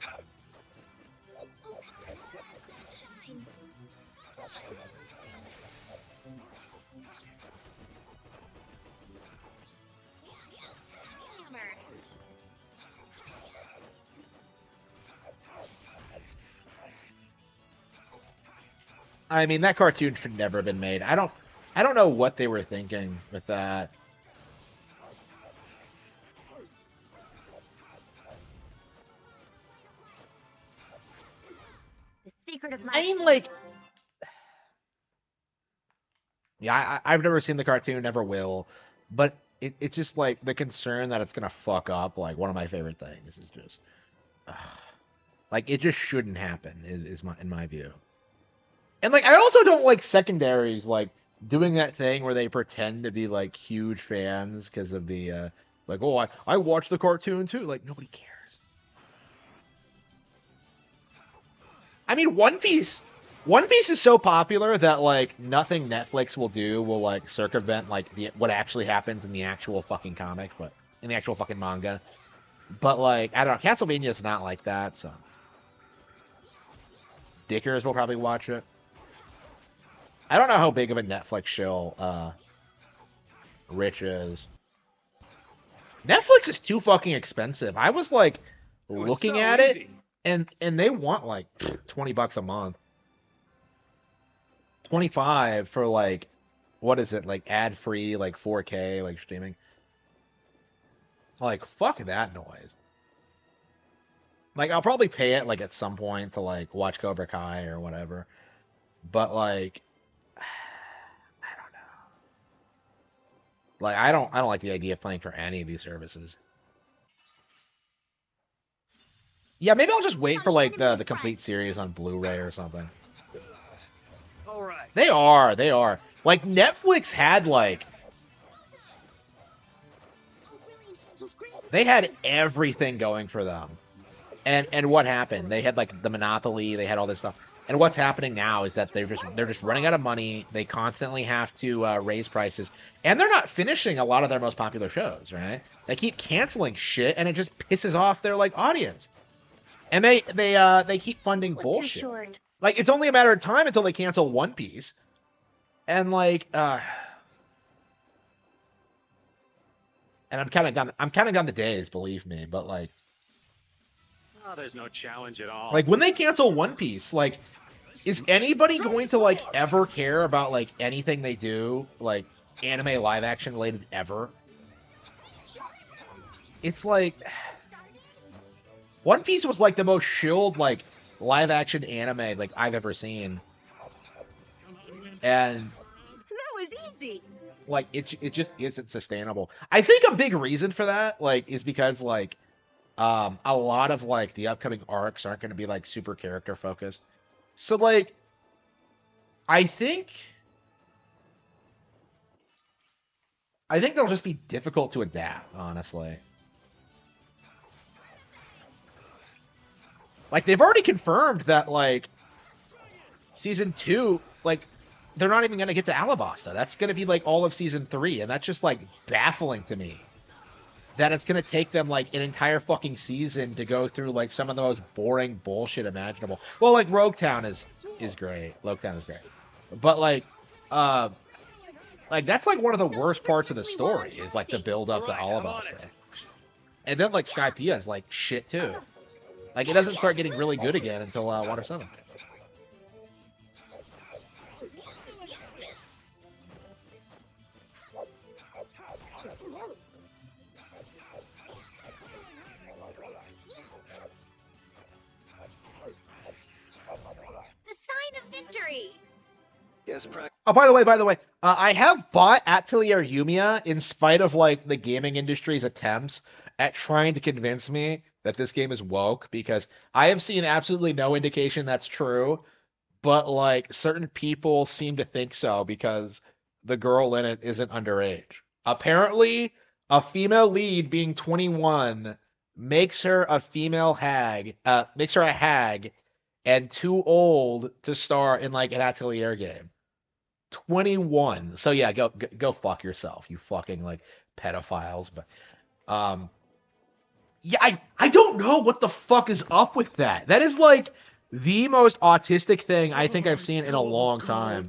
Speaker 1: that cartoon should never have been made. I don't know what they were thinking with that.
Speaker 2: The secret of my
Speaker 1: I mean, like, yeah, I've never seen the cartoon, never will, but it's just like the concern that it's gonna fuck up like one of my favorite things is just like it just shouldn't happen is my in my view. And like I also don't like secondaries like doing that thing where they pretend to be like huge fans because of the like oh I watched the cartoon too, like nobody cares. I mean One Piece is so popular that like nothing Netflix will do will like circumvent like what actually happens in the actual fucking comic, but in the actual fucking manga. But like I don't know, Castlevania is not like that, so Dickers will probably watch it. I don't know how big of a Netflix show Rich is. Netflix is too fucking expensive. I was like looking at it and they want like $20 a month. 25 for like what is it like ad free like 4K like streaming. Like fuck that noise. Like I'll probably pay it like at some point to like watch Cobra Kai or whatever. But like I don't know. Like I don't like the idea of paying for any of these services. Yeah, maybe I'll just wait for like the complete series on Blu-ray or something.
Speaker 3: All right.
Speaker 1: They are. Like Netflix had like they had everything going for them. And what happened? They had like the monopoly, they had all this stuff. And what's happening now is that they're just running out of money. They constantly have to raise prices, and they're not finishing a lot of their most popular shows, right? They keep canceling shit, and it just pisses off their like audience. And they keep funding bullshit. Like it's only a matter of time until they cancel One Piece, and like and I'm counting down the days, believe me, but like.
Speaker 18: Oh, there's no challenge at all.
Speaker 1: Like when they cancel One Piece, like is anybody going to like ever care about like anything they do, like anime live action related ever? It's like One Piece was like the most shilled like live action anime like I've ever seen. And
Speaker 8: that was easy.
Speaker 1: Like it just isn't sustainable. I think a big reason for that like is because like a lot of like the upcoming arcs aren't going to be like super character focused. So like I think they'll just be difficult to adapt, honestly. Like they've already confirmed that like season 2 like they're not even going to get to Alabasta. That's going to be like all of season 3 and that's just like baffling to me. That it's gonna take them like an entire fucking season to go through like some of the most boring bullshit imaginable. Well, like Rogue Town is great. Rogue Town is great, but like that's like one of the worst parts of the story is like the build up to Alabasta, and then like Skypiea is like shit too. Like it doesn't start getting really good again until Water 7.
Speaker 17: best practice.
Speaker 1: Oh, by the way, I have bought Atelier Yumiya in spite of like the gaming industry's attempts at trying to convince me that this game is woke because I have seen absolutely no indication that's true, but like certain people seem to think so because the girl in it isn't underage. Apparently, a female lead being 21 makes her a female hag, makes her a hag and too old to star in like an Atelier game. 21. So yeah, go fuck yourself, you fucking like pedophiles. But um yeah, I don't know what the fuck is up with that. That is like the most autistic thing I think I've seen in a long time.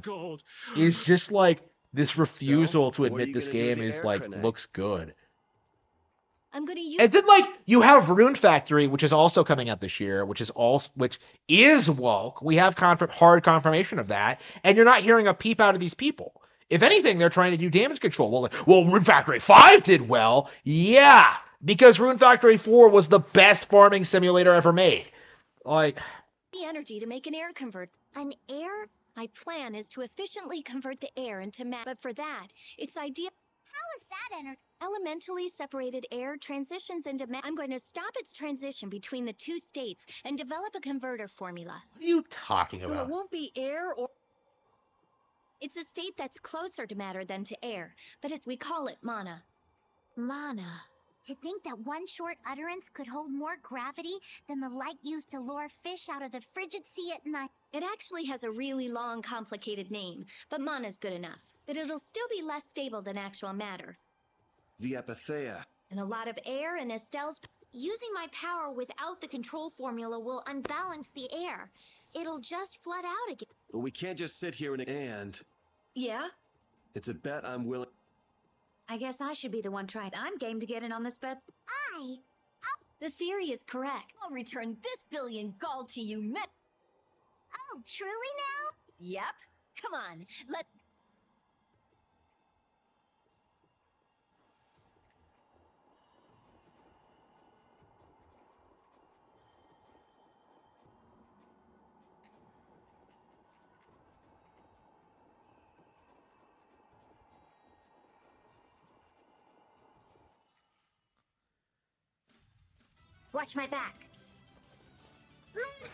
Speaker 1: Is just like this refusal to
Speaker 17: what are
Speaker 1: admit
Speaker 17: you
Speaker 1: this
Speaker 17: gonna do with
Speaker 1: game
Speaker 17: the
Speaker 1: is
Speaker 17: air
Speaker 1: like
Speaker 17: grenade?
Speaker 1: looks good.
Speaker 12: I'm gonna use.
Speaker 1: And then like you have Rune Factory, which is also coming out this year, which is woke. We have hard confirmation of that, and you're not hearing a peep out of these people. If anything, they're trying to do damage control. Well, Rune Factory 5 did well. Yeah, because Rune Factory 4 was the best farming simulator ever made. Like
Speaker 12: The energy to make an air convert.
Speaker 2: An air?
Speaker 12: My plan is to efficiently convert the air into matter. But for that, it's ideal.
Speaker 15: How is that energy?
Speaker 12: Elementally separated air transitions into matter. I'm going to stop its transition between the two states and develop a converter formula.
Speaker 1: What are you talking
Speaker 8: So
Speaker 1: about?
Speaker 8: it won't be air or...
Speaker 12: It's a state that's closer to matter than to air, but we call it mana.
Speaker 2: Mana.
Speaker 15: To think that one short utterance could hold more gravity than the light used to lure fish out of the frigid sea at night.
Speaker 12: It actually has a really long, complicated name, but mana's good enough. But it'll still be less stable than actual matter.
Speaker 17: The Epithea.
Speaker 12: And a lot of air in Estelle's...
Speaker 2: Using my power without the control formula will unbalance the air. It'll just flood out again.
Speaker 17: But we can't just sit here and...
Speaker 8: Yeah?
Speaker 17: It's a bet I'm willing...
Speaker 14: I guess I should be the one trying. I'm game to get in on this bet.
Speaker 12: The theory is correct.
Speaker 16: I'll return this billion gold to you, Met.
Speaker 15: Oh, truly now?
Speaker 16: Yep. Come on, let...
Speaker 2: Watch my back.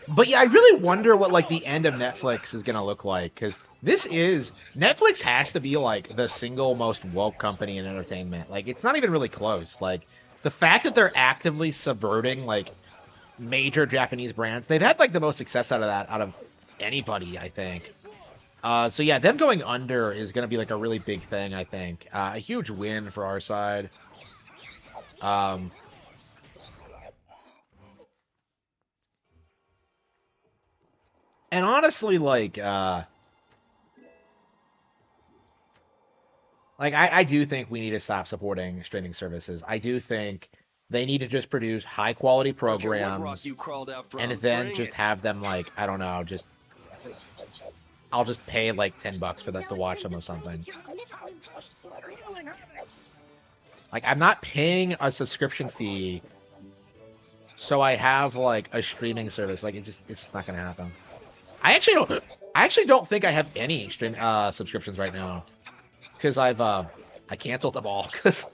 Speaker 1: But yeah, I really wonder what like the end of Netflix is gonna look like, because Netflix has to be like the single most woke company in entertainment. Like it's not even really close. Like the fact that they're actively subverting like major Japanese brands, they've had like the most success out of that out of anybody, I think. So yeah, them going under is gonna be like a really big thing, I think. A huge win for our side. And honestly, I do think we need to stop supporting streaming services. I do think they need to just produce high quality programs and then just have them like, I don't know, I'll just pay like $10 for them to watch them or something. Like I'm not paying a subscription fee so I have like a streaming service. Like it's just not gonna happen. I actually don't think I have any stream subscriptions right now, because I canceled them all. Because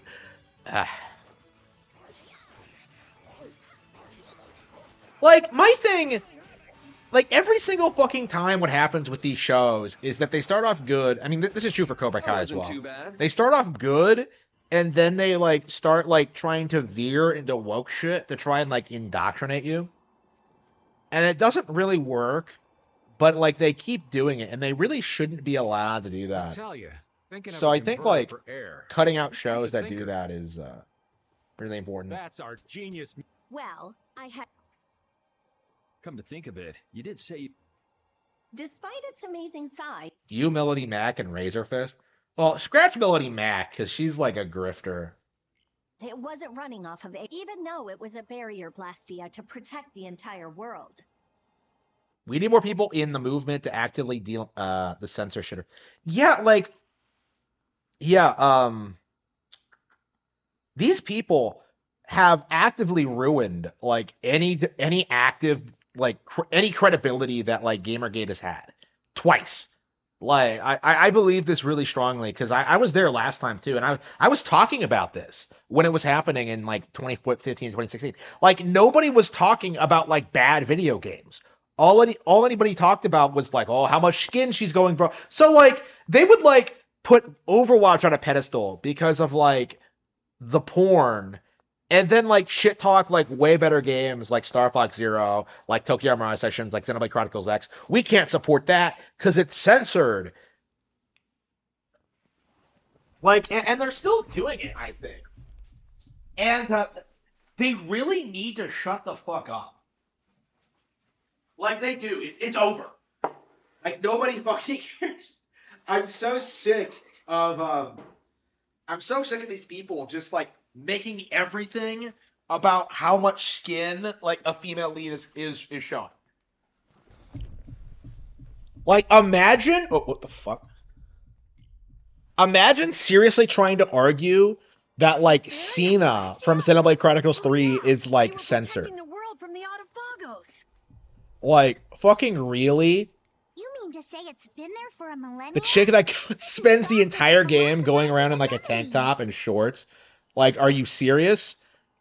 Speaker 1: like my thing, like every single fucking time, what happens with these shows is that they start off good. I mean, this is true for Cobra Kai as well. They start off good, and then they like start like trying to veer into woke shit to try and like indoctrinate you, and it doesn't really work. But like they keep doing it, and they really shouldn't be allowed to do that.
Speaker 18: I tell you,
Speaker 1: so I think like
Speaker 18: for air.
Speaker 1: cutting out shows that do that is really important.
Speaker 18: That's our genius.
Speaker 12: Well, I had...
Speaker 6: Come to think of it, you did say...
Speaker 12: Despite its amazing size...
Speaker 1: You, Melody Mac, and Razor Fist? Well, scratch Melody Mac, because she's like a grifter.
Speaker 12: It wasn't running off of it, even though it was a barrier blastia to protect the entire world.
Speaker 1: We need more people in the movement to actively deal the censorship. Yeah, like these people have actively ruined like any active like any credibility that like Gamergate has had twice. Like, I believe this really strongly because I was there last time too, and I was talking about this when it was happening in like 2015, 2016. Like, nobody was talking about like bad video games. All anybody talked about was like, oh, how much skin she's going, bro. So like, they would like put Overwatch on a pedestal because of like the porn, and then like shit talk like way better games like Star Fox Zero, like Tokyo Mirage Sessions, like Xenoblade Chronicles X. We can't support that because it's censored. Like, and they're still doing it, I think. And they really need to shut the fuck up. Like they do. It's over. Like nobody fucking cares. I'm so sick of I'm so sick of these people just like making everything about how much skin like a female lead is showing. Like imagine what the fuck? Imagine seriously trying to argue that like Cena from Xenoblade Chronicles 3 is like censored.
Speaker 8: The world from the Autophagos.
Speaker 1: Like fucking really?
Speaker 15: You mean to say it's been there for a millennia?
Speaker 1: The chick that spends the entire game going around in like a tank top and shorts. Like, are you serious?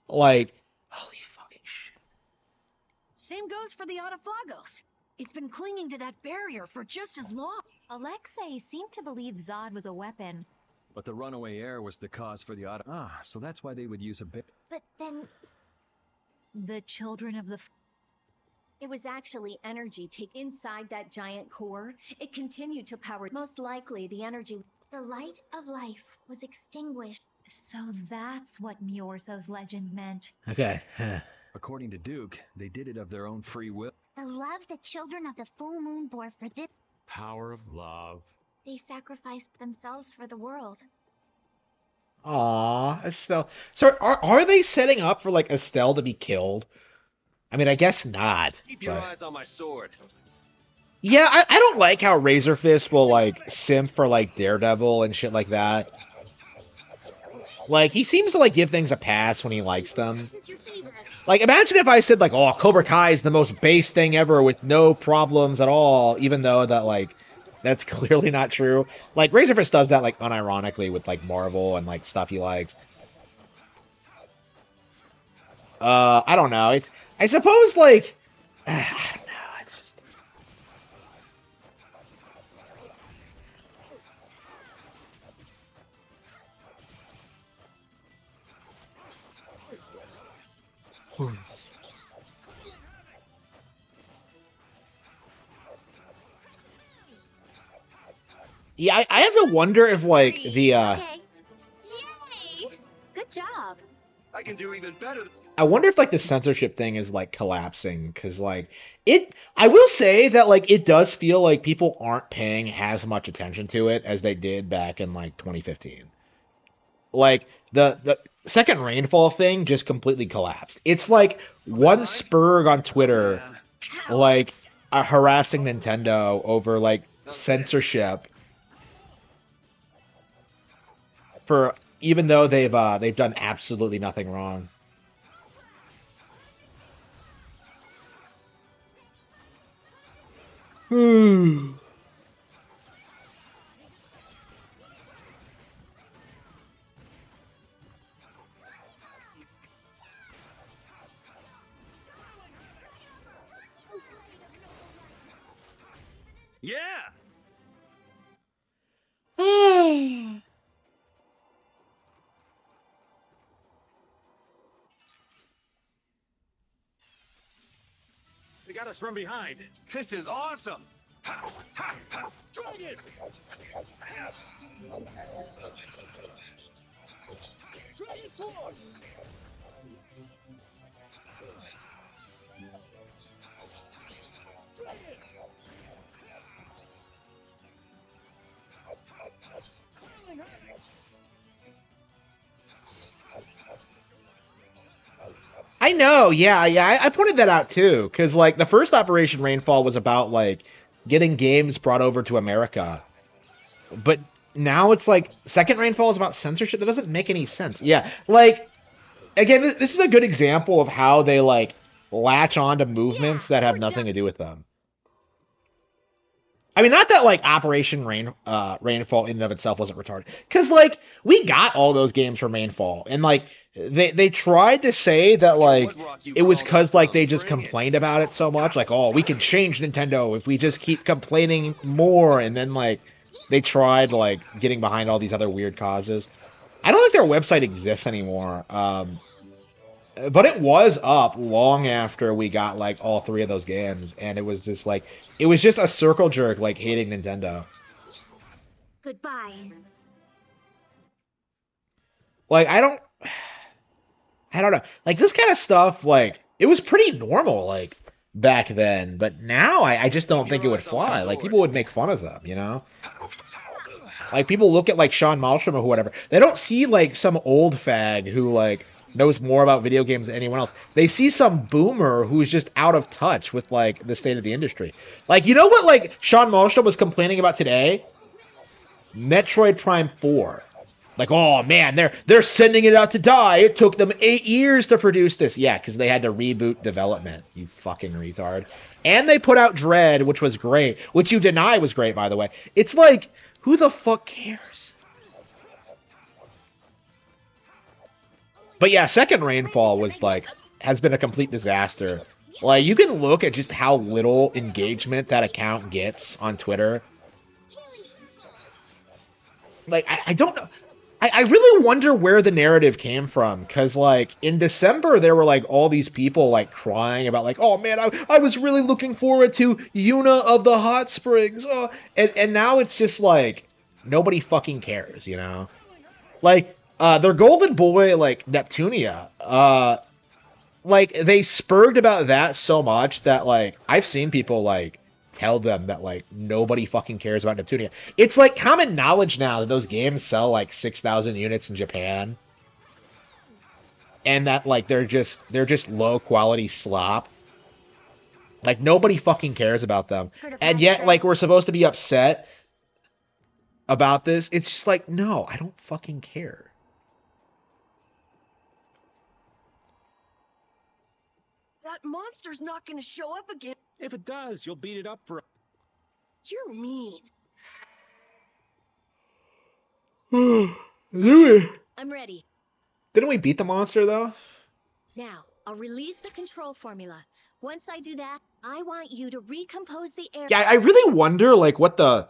Speaker 1: Like, holy fucking shit.
Speaker 8: Same goes for the Autophagos. It's been clinging to that barrier for just as long.
Speaker 14: Alexei seemed to believe Zod was a weapon.
Speaker 19: But the runaway air was the cause for the auto. Ah, so that's why they would use a bit.
Speaker 14: But then... the children of the...
Speaker 16: It was actually energy inside that giant core. It continued to power. Most likely, the energy...
Speaker 14: The light of life was extinguished. So that's what Miorso's legend meant.
Speaker 1: Okay.
Speaker 19: According to Duke, they did it of their own free will.
Speaker 15: The love the children of the full moon bore for this.
Speaker 18: Power of love.
Speaker 14: They sacrificed themselves for the world.
Speaker 1: Aww, Estelle. So are they setting up for like Estelle to be killed? I mean, I guess not.
Speaker 3: Keep your eyes on my sword.
Speaker 1: Yeah, I don't like how Razor Fist will like simp for like Daredevil and shit like that. Like, he seems to like give things a pass when he likes them. Like, imagine if I said like, oh, Cobra Kai is the most base thing ever with no problems at all, even though that like that's clearly not true. Like, Razor Fist does that like unironically with like Marvel and like stuff he likes. I don't know. It's I suppose like I don't know. It's just yeah, I have to wonder if like the
Speaker 12: Okay. Yay! Good job.
Speaker 3: I can do even better.
Speaker 1: I wonder if like the censorship thing is like collapsing because like I will say that like it does feel like people aren't paying as much attention to it as they did back in like 2015. Like the second rainfall thing just completely collapsed. It's like one Spurg on Twitter like harassing Nintendo over like censorship for even though they've done absolutely nothing wrong.
Speaker 3: Yeah. They got us from behind. This is awesome. Ha, ha, ha. Dragon! Dragon Force! Dragon!
Speaker 1: I know, yeah, I pointed that out too, because like the first Operation Rainfall was about like getting games brought over to America, but now it's like second Rainfall is about censorship. That doesn't make any sense. Yeah, like again, this is a good example of how they like latch on to movements that have nothing to do with them. I mean, not that like Operation Rainfall in and of itself wasn't retarded, because like we got all those games from Rainfall, and like they tried to say that like it was because like they just complained about it so much, like oh we can change Nintendo if we just keep complaining more, and then like they tried like getting behind all these other weird causes. I don't think their website exists anymore. But it was up long after we got like all three of those games, and it was just like it was just a circle jerk like hating Nintendo.
Speaker 2: Goodbye.
Speaker 1: Like I don't know. Like this kind of stuff, like it was pretty normal like back then, but now I just don't think it would fly. Like people would make fun of them, you know? Like people look at like Sean Malmstrom or whatever. They don't see like some old fag who like knows more about video games than anyone else. They see some boomer who's just out of touch with like the state of the industry. Like you know what like Sean Malmstrom was complaining about today? Metroid Prime 4. Like, oh man, they're sending it out to die. It took them 8 years to produce this. Yeah, because they had to reboot development. You fucking retard. And they put out Dread, which was great, which you deny was great, by the way. It's like, who the fuck cares? But yeah, Second Rainfall was like has been a complete disaster. Like you can look at just how little engagement that account gets on Twitter. Like I don't know. I really wonder where the narrative came from, because like in December there were like all these people like crying about like, oh man, I was really looking forward to Yuna of the Hot Springs, and now it's just like nobody fucking cares, you know? Like their golden boy like Neptunia, like they spurred about that so much that like I've seen people like tell them that like nobody fucking cares about Neptunia. It's like common knowledge now that those games sell like 6,000 units in Japan, and that like they're just low quality slop. Like nobody fucking cares about them, and yet like we're supposed to be upset about this. It's just like no, I don't fucking care.
Speaker 8: That monster's not gonna show up again.
Speaker 18: If it does, you'll beat it up for.
Speaker 8: You're mean.
Speaker 16: I'm ready.
Speaker 1: Didn't we beat the monster though?
Speaker 16: Now, I'll release the control formula. Once I do that, I want you to recompose the air.
Speaker 1: Yeah, I really wonder like what the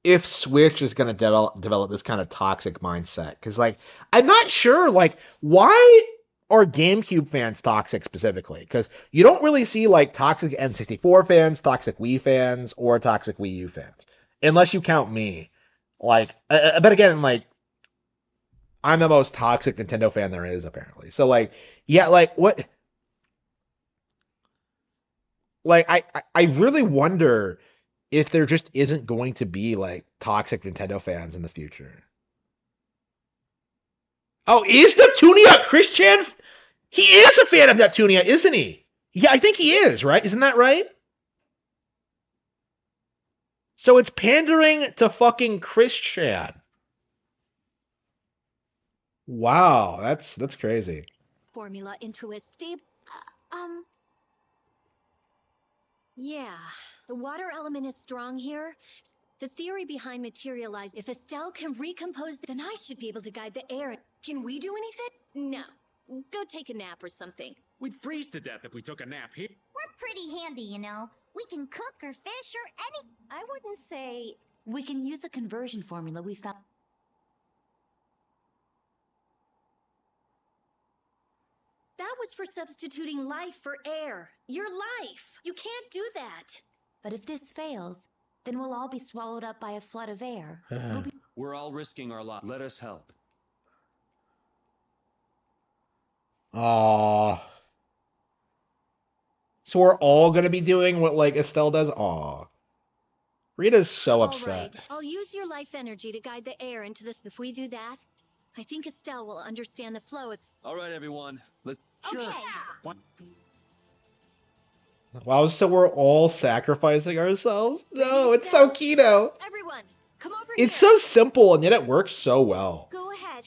Speaker 1: if Switch is going to develop this kind of toxic mindset, because like I'm not sure like why are GameCube fans toxic specifically, because you don't really see like toxic N64 fans, toxic Wii fans, or toxic Wii U fans, unless you count me. Like but again like I'm the most toxic Nintendo fan there is apparently, so like yeah, like what, like I really wonder if there just isn't going to be like toxic Nintendo fans in the future. Oh, is Neptunia a Christian? He is a fan of Neptunia, isn't he? Yeah, I think he is, right? Isn't that right? So it's pandering to fucking Christian. Wow, that's crazy.
Speaker 16: Formula into a stable. Yeah, the water element is strong here. The theory behind materialize. If Estelle can recompose, then I should be able to guide the air.
Speaker 8: Can we do anything?
Speaker 16: No. Go take a nap or something.
Speaker 18: We'd freeze to death if we took a nap here.
Speaker 15: We're pretty handy, you know. We can cook or fish or any.
Speaker 14: I wouldn't say we can use the conversion formula we found.
Speaker 16: That was for substituting life for air. Your life. You can't do that.
Speaker 14: But if this fails, then we'll all be swallowed up by a flood of air.
Speaker 9: We're all risking our lives. Let us help.
Speaker 1: Aww. So we're all gonna be doing what like Estelle does? Aww. Rita's so upset.
Speaker 16: All right. I'll use your life energy to guide the air into this. If we do that, I think Estelle will understand the flow.
Speaker 9: All right, everyone. Let's.
Speaker 15: Sure.
Speaker 18: What?
Speaker 1: Wow, so we're all sacrificing ourselves? No, it's so keto.
Speaker 16: Everyone, come over
Speaker 1: It's
Speaker 16: here.
Speaker 1: so simple, and yet it works so well.
Speaker 16: Go ahead.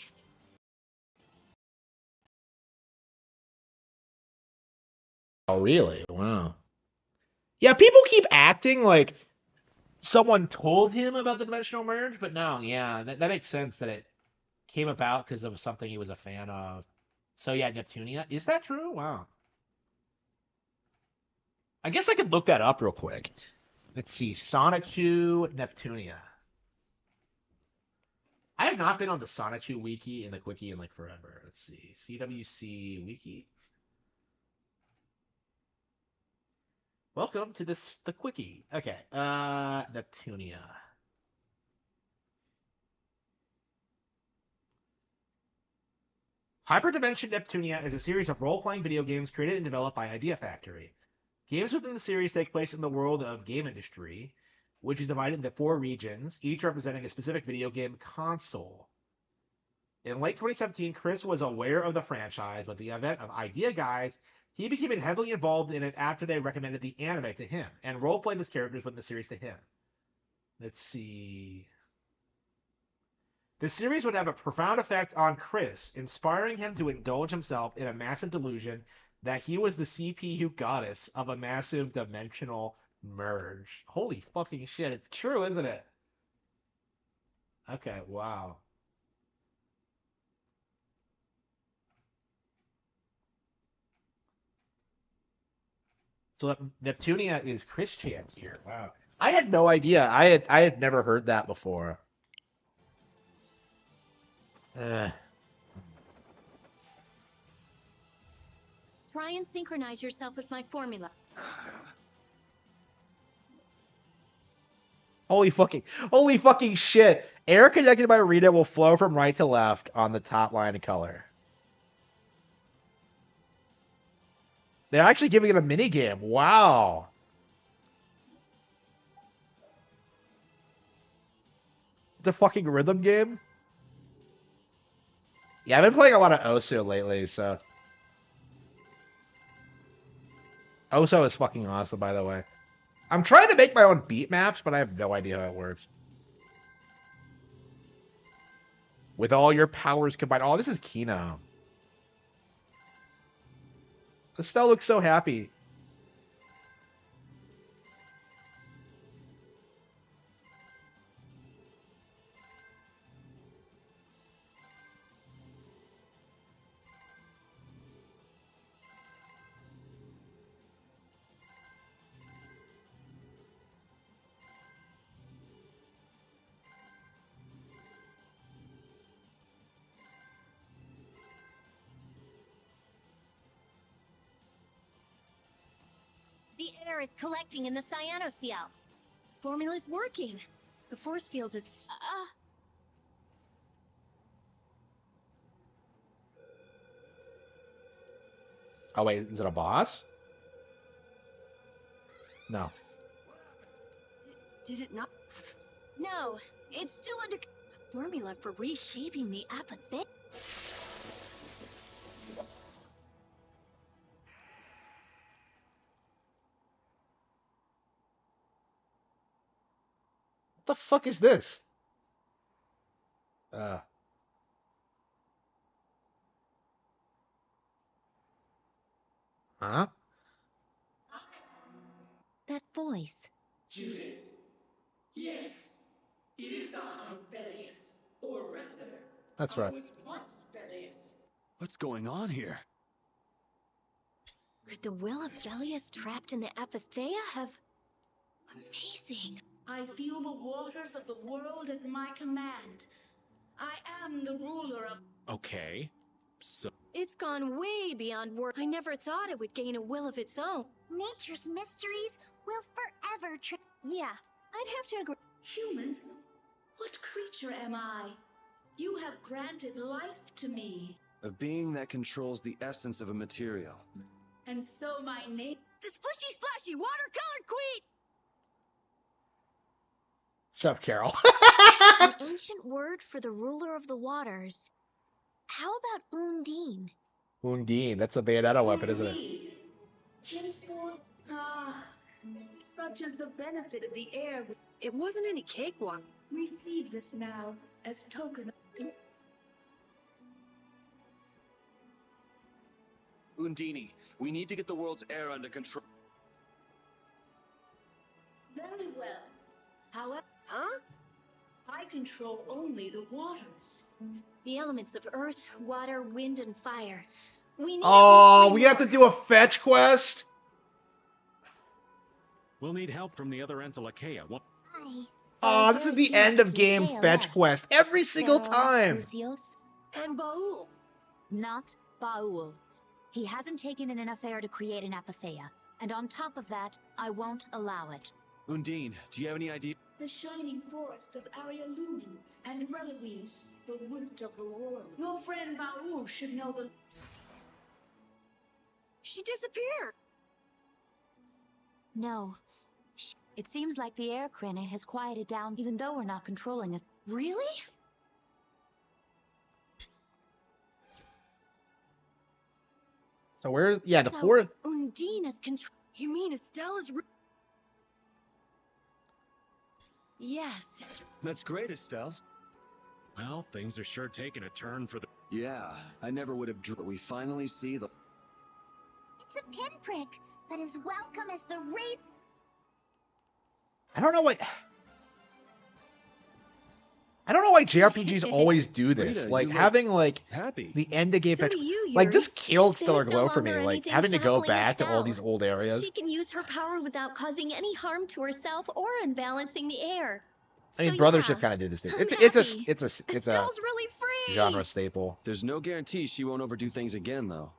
Speaker 1: Oh, really? Wow. Yeah, people keep acting like someone told him about the dimensional merge, but no, yeah, that makes sense that it came about because of something he was a fan of. So yeah, Neptunia. Is that true? Wow. I guess I could look that up real quick. Let's see. Sonichu Neptunia. I have not been on the Sonichu wiki and the quickie in like forever. Let's see. CWC wiki. Welcome to the quickie. Okay. Neptunia. Hyperdimension Neptunia is a series of role-playing video games created and developed by Idea Factory. Games within the series take place in the world of game industry, which is divided into 4 regions, each representing a specific video game console. In late 2017, Chris was aware of the franchise with the event of Idea Guys. He became heavily involved in it after they recommended the anime to him, and role-played his characters within the series to him. Let's see. The series would have a profound effect on Chris, inspiring him to indulge himself in a massive delusion that he was the CPU goddess of a massive dimensional merge. Holy fucking shit, it's true, isn't it? Okay, wow. So Neptunia is Chris Chance here. Wow. I had no idea. I had never heard that before.
Speaker 16: Try and synchronize yourself with my formula.
Speaker 1: Holy fucking shit. Air connected by Rita will flow from right to left on the top line of color. They're actually giving it a mini game. Wow. The fucking rhythm game? Yeah, I've been playing a lot of Osu lately, so. Osu is fucking awesome, by the way. I'm trying to make my own beat maps, but I have no idea how it works. With all your powers combined. Oh, this is Kino. Estelle looks so happy.
Speaker 16: The air is collecting in the cyanoceal. Formula's working. The force field is...
Speaker 1: Oh, wait, is it a boss? No.
Speaker 8: Did it not?
Speaker 16: No, it's still under... Formula for reshaping the apathy.
Speaker 1: What the fuck is this? Huh?
Speaker 12: That voice.
Speaker 20: Judith. Yes, it is I, Belius. Or rather,
Speaker 1: That's
Speaker 20: I
Speaker 1: right.
Speaker 20: was once Belius.
Speaker 19: What's going on here?
Speaker 16: Could the will of Belius trapped in the apatheia have... Amazing.
Speaker 20: I feel the waters of the world at my command. I am the ruler of...
Speaker 18: Okay, so...
Speaker 16: It's gone way beyond work. I never thought it would gain a will of its own.
Speaker 15: Nature's mysteries will forever
Speaker 16: Yeah, I'd have to agree.
Speaker 20: Humans? What creature am I? You have granted life to me.
Speaker 9: A being that controls the essence of a material.
Speaker 20: And so my name...
Speaker 8: The splishy splashy watercolored queen!
Speaker 1: Shut up, Carol.
Speaker 12: An ancient word for the ruler of the waters. How about Undine?
Speaker 1: Undine, that's a Bayonetta weapon, isn't it?
Speaker 20: Indeed. Henceforth, such is the benefit of the air.
Speaker 8: It wasn't any cakewalk.
Speaker 20: Receive this now as token of...
Speaker 9: Undine, we need to get the world's air under control.
Speaker 20: Very well. However, I control only the waters.
Speaker 16: The elements of earth, water, wind, and fire. We need
Speaker 1: Oh,
Speaker 16: at least
Speaker 1: we
Speaker 16: three
Speaker 1: have to
Speaker 16: more.
Speaker 1: do a fetch quest?
Speaker 18: We'll need help from the other Entelakea.
Speaker 1: Oh, this is the end of game fetch quest every single time.
Speaker 8: And Baul.
Speaker 14: Not Baul. He hasn't taken in enough air to create an apatheia. And on top of that, I won't allow it.
Speaker 17: Undine, do you have any idea?
Speaker 20: The shining forest of Aria Lumen and Reloise, the root of the world. Your friend Baul should know the...
Speaker 8: She disappeared.
Speaker 14: No. It seems like the air cranite has quieted down even though we're not controlling it.
Speaker 16: Really?
Speaker 1: So where's... Yeah, the
Speaker 16: So,
Speaker 1: fourth...
Speaker 16: Undine is control...
Speaker 8: You mean Estella's...
Speaker 16: Yes.
Speaker 17: That's great, Estelle.
Speaker 18: Well, things are sure taking a turn for the...
Speaker 17: Yeah, I never would have drew. We finally see the...
Speaker 15: It's a pinprick, but as welcome as the wraith.
Speaker 1: I don't know why... I don't know why JRPGs always do this.
Speaker 17: Rita,
Speaker 1: like,
Speaker 17: you
Speaker 1: having, like,
Speaker 17: happy.
Speaker 1: the end of game
Speaker 16: So
Speaker 1: fetch...
Speaker 16: do you,
Speaker 1: Like,
Speaker 16: Yuri.
Speaker 1: this killed Stellar
Speaker 16: There's no
Speaker 1: Glow for me.
Speaker 16: longer
Speaker 1: Like,
Speaker 16: anything
Speaker 1: having to go
Speaker 16: shackling
Speaker 1: back to all
Speaker 16: Estelle.
Speaker 1: these old areas.
Speaker 16: She can use her power without causing any harm to herself or unbalancing the air.
Speaker 1: I mean,
Speaker 16: So,
Speaker 1: Brothership
Speaker 16: yeah,
Speaker 1: kind of did this too.
Speaker 16: I'm
Speaker 1: It's a
Speaker 16: happy.
Speaker 8: Estelle's really free.
Speaker 1: genre staple.
Speaker 17: There's no guarantee she won't overdo things again, though.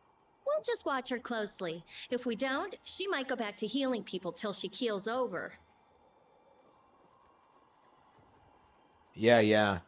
Speaker 16: We'll just watch her closely. If we don't, she might go back to healing people till she keels over.
Speaker 1: Yeah, yeah.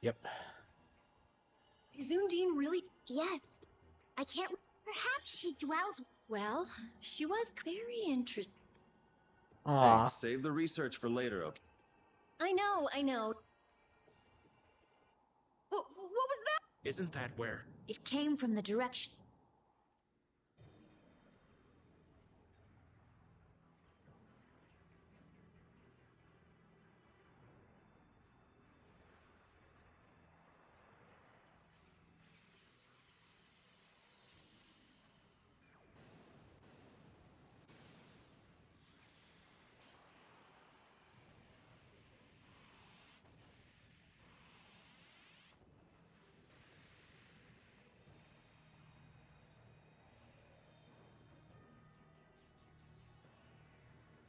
Speaker 1: Yep.
Speaker 8: Is Undine really?
Speaker 15: Yes. I can't... Perhaps she dwells...
Speaker 16: Well, she was very interesting.
Speaker 1: Aw.
Speaker 17: Hey, save the research for later, okay?
Speaker 16: I know.
Speaker 8: What was that?
Speaker 18: Isn't that where?
Speaker 14: It came from the direction...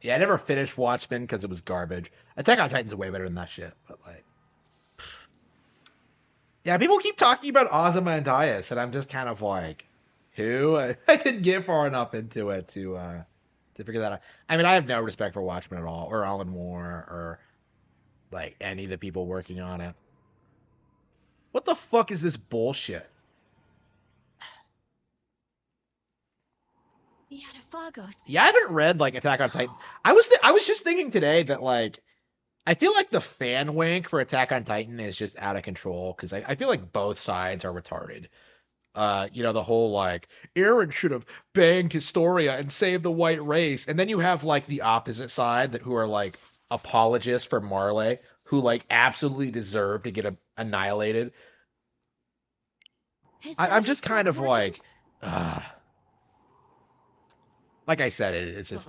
Speaker 1: Yeah, I never finished Watchmen because it was garbage. Attack on Titan's way better than that shit, but like... Yeah, people keep talking about Ozymandias, and I'm just kind of like, who? I didn't get far enough into it to figure that out. I mean, I have no respect for Watchmen at all, or Alan Moore, or like any of the people working on it. What the fuck is this bullshit?
Speaker 16: The Atafagos.
Speaker 1: Yeah, I haven't read like Attack on Titan. I was just thinking today that like I feel like the fan wink for Attack on Titan is just out of control because I feel like both sides are retarded. The whole like Aaron should have banged Historia and saved the white race, and then you have like the opposite side who are like apologists for Marley, who like absolutely deserve to get annihilated. I'm just kind of like, like I said, it's just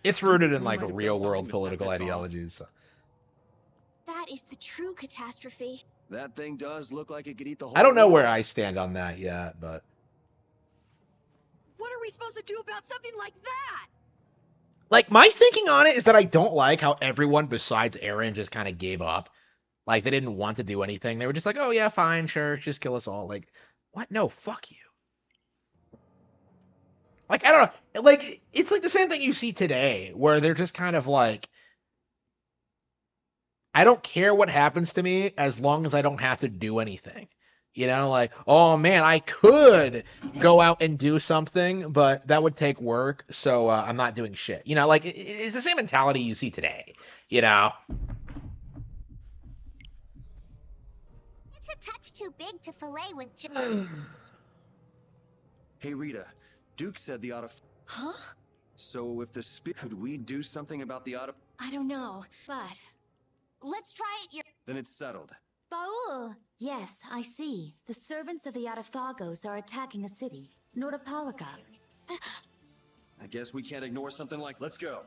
Speaker 1: it's rooted in like real world political ideologies. So.
Speaker 2: That is the true catastrophe.
Speaker 17: That thing does look like it could eat the whole...
Speaker 1: I don't know
Speaker 17: world.
Speaker 1: where I stand on that yet, but...
Speaker 8: What are we supposed to do about something like that?
Speaker 1: Like, my thinking on it is that I don't like how everyone besides Eren just kind of gave up. Like, they didn't want to do anything. They were just like, oh, yeah, fine, sure, just kill us all. Like, what? No, fuck you. Like, I don't know. Like, it's like the same thing you see today, where they're just kind of like, I don't care what happens to me as long as I don't have to do anything. You know, like, oh man, I could go out and do something, but that would take work, so I'm not doing shit. You know, like it's the same mentality you see today. You know.
Speaker 15: It's a touch too big to fillet with.
Speaker 9: Hey Rita, Duke said the auto.
Speaker 16: Huh?
Speaker 9: So if the could we do something about the auto?
Speaker 16: I don't know, but
Speaker 2: Let's try it.
Speaker 9: Then it's settled.
Speaker 14: Baul! Yes, I see. The servants of the Atafagos are attacking a city, Nordopolica.
Speaker 9: I guess we can't ignore something like. Let's go.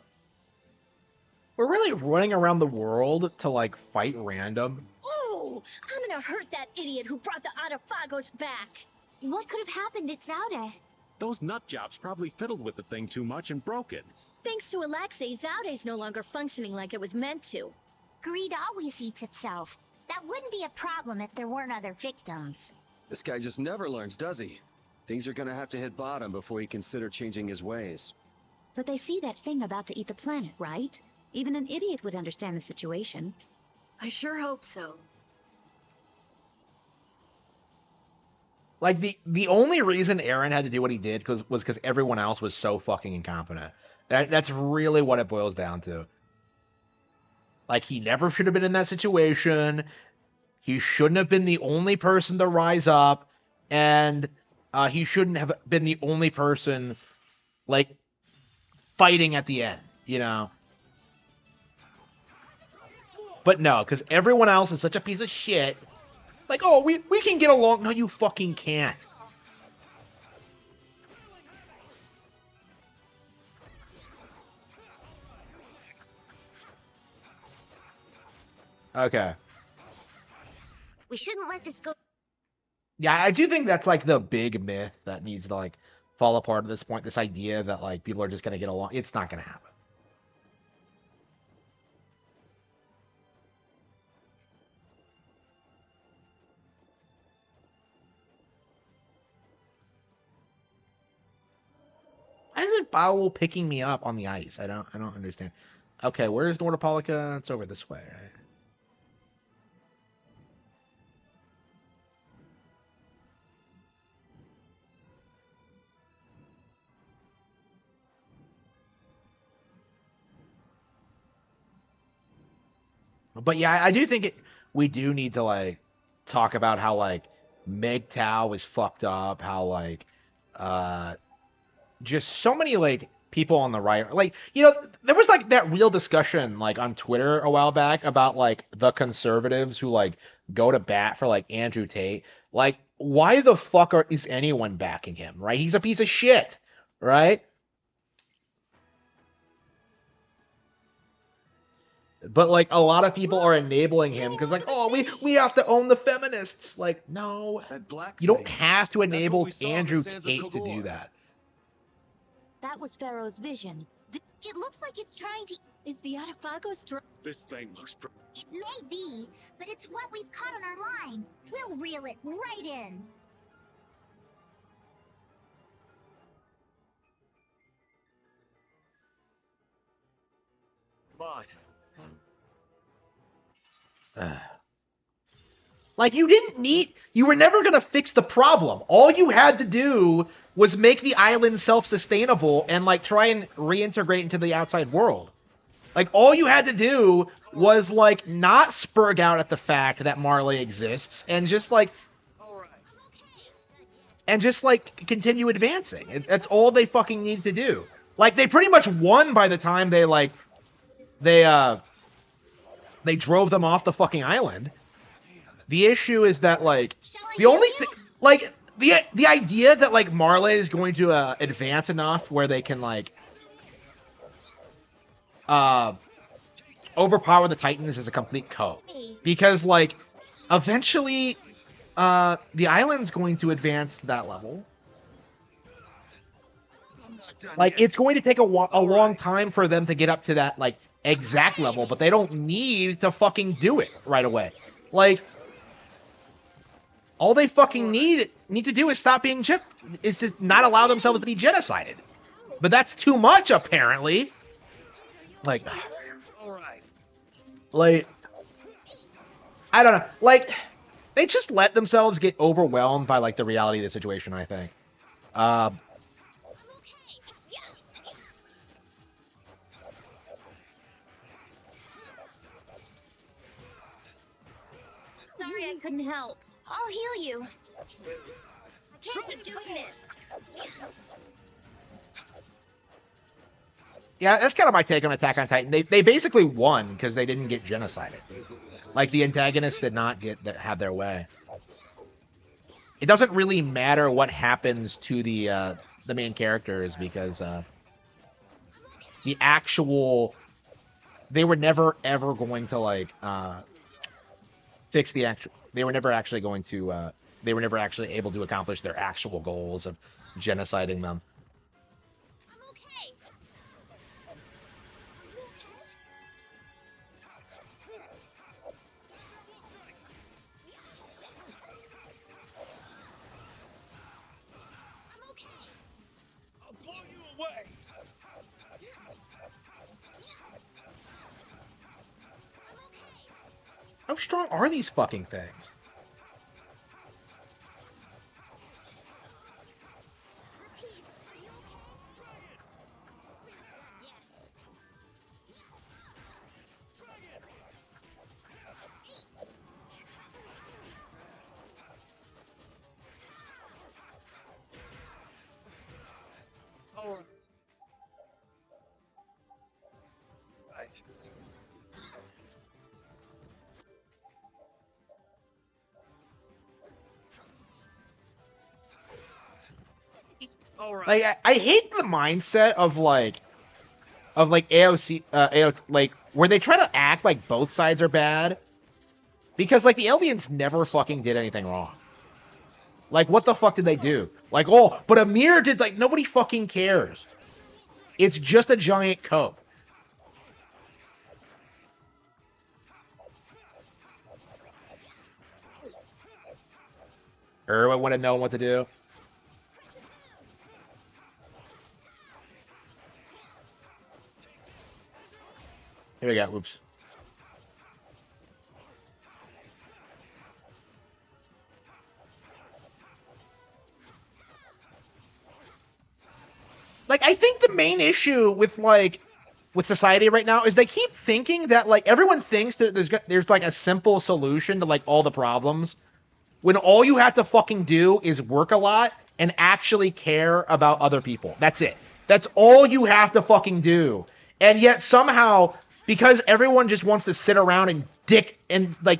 Speaker 1: We're really running around the world to like fight random.
Speaker 12: Ooh! I'm gonna hurt that idiot who brought the Atafagos back.
Speaker 2: What could have happened at Zaude?
Speaker 18: Those nut jobs probably fiddled with the thing too much and broke it.
Speaker 12: Thanks to Alexei, Zaude's no longer functioning like it was meant to.
Speaker 15: Greed always eats itself. That wouldn't be a problem if there weren't other victims.
Speaker 9: This guy just never learns, does he? Things are gonna have to hit bottom before he consider changing his ways.
Speaker 14: But they see that thing about to eat the planet, right? Even an idiot would understand the situation.
Speaker 8: I sure hope so.
Speaker 1: Like the only reason Aaron had to do what he did was because everyone else was so fucking incompetent. That's really what it boils down to. Like, he never should have been in that situation. He shouldn't have been the only person to rise up, and he shouldn't have been the only person, like, fighting at the end, you know? But no, because everyone else is such a piece of shit. Like, oh, we can get along. No, you fucking can't. Okay.
Speaker 2: We shouldn't let this go.
Speaker 1: Yeah, I do think that's like the big myth that needs to like fall apart at this point. This idea that like people are just gonna get along. It's not gonna happen. Why isn't Baul picking me up on the ice? I don't understand. Okay, where's Nordopolica? It's over this way, right? But yeah, I do think we do need to like talk about how like MGTOW is fucked up, how like just so many like people on the right, like, you know, there was like that real discussion like on Twitter a while back about like the conservatives who like go to bat for like Andrew Tate. Like, why the fuck is anyone backing him, right? He's a piece of shit, right? But like a lot of people are enabling him because like, oh, we have to own the feminists. Like, no, you don't have to enable Andrew Tate to do that.
Speaker 14: That was Pharaoh's vision.
Speaker 2: It looks like it's trying to.
Speaker 12: Is the Atafagos
Speaker 3: This thing looks.
Speaker 15: It may be, but it's what we've caught on our line. We'll reel it right in.
Speaker 3: Come on.
Speaker 1: Like, you were never going to fix the problem. All you had to do was make the island self-sustainable and, like, try and reintegrate into the outside world. Like, all you had to do was, like, not spurg out at the fact that Marley exists and just, like, continue advancing. That's all they fucking need to do. Like, they pretty much won by the time they drove them off the fucking island. The issue is that, like, the only thing, like, the idea that, like, Marley is going to advance enough where they can, like, overpower the Titans is a complete cope. Because, like, eventually, the island's going to advance to that level. Like, it's going to take a long time for them to get up to that, like, exact level, but they don't need to fucking do it right away. Like, all they fucking need to do is stop being is to not allow themselves to be genocided. But that's too much, apparently. Like, I don't know. Like, they just let themselves get overwhelmed by like the reality of the situation, I think.
Speaker 2: Sorry I couldn't help. I'll heal you. I can't keep doing this.
Speaker 1: Yeah, that's kind of my take on Attack on Titan. They basically won because they didn't get genocided. Like the antagonists did not have their way. It doesn't really matter what happens to the main characters because the actual they were never ever going to like fix the actual. They were never actually going to. They were never actually able to accomplish their actual goals of genociding them.
Speaker 3: I'll blow you away.
Speaker 1: How strong are these fucking things?
Speaker 3: All right. All right.
Speaker 1: Like I hate the mindset of like AOC like where they try to act like both sides are bad because like the aliens never fucking did anything wrong. Like what the fuck did they do? Like oh, but Amir did like nobody fucking cares. It's just a giant cope. Erwin would have known what to do. Here we go. Oops. Like I think the main issue with like with society right now is they keep thinking that like everyone thinks that there's like a simple solution to like all the problems when all you have to fucking do is work a lot and actually care about other people. That's it. That's all you have to fucking do. And yet somehow because everyone just wants to sit around and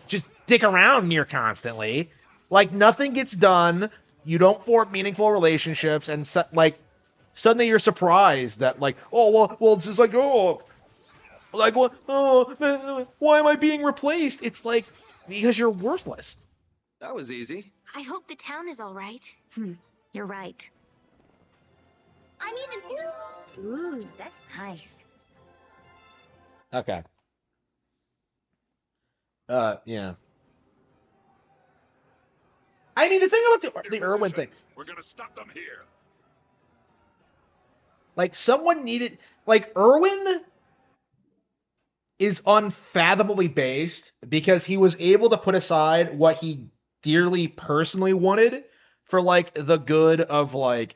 Speaker 1: just dick around near constantly, like nothing gets done. You don't form meaningful relationships and like suddenly you're surprised that like well it's just like like what why am I being replaced? It's like because you're worthless.
Speaker 17: That was easy.
Speaker 2: I hope the town is all right.
Speaker 14: You're right.
Speaker 2: I'm even.
Speaker 14: Ooh, that's nice.
Speaker 1: Okay. Yeah. I mean, the thing about the Irwin thing.
Speaker 13: We're gonna stop them here.
Speaker 1: Like, someone needed. Like, Irwin is unfathomably based because he was able to put aside what he dearly personally wanted for, like, the good of, like,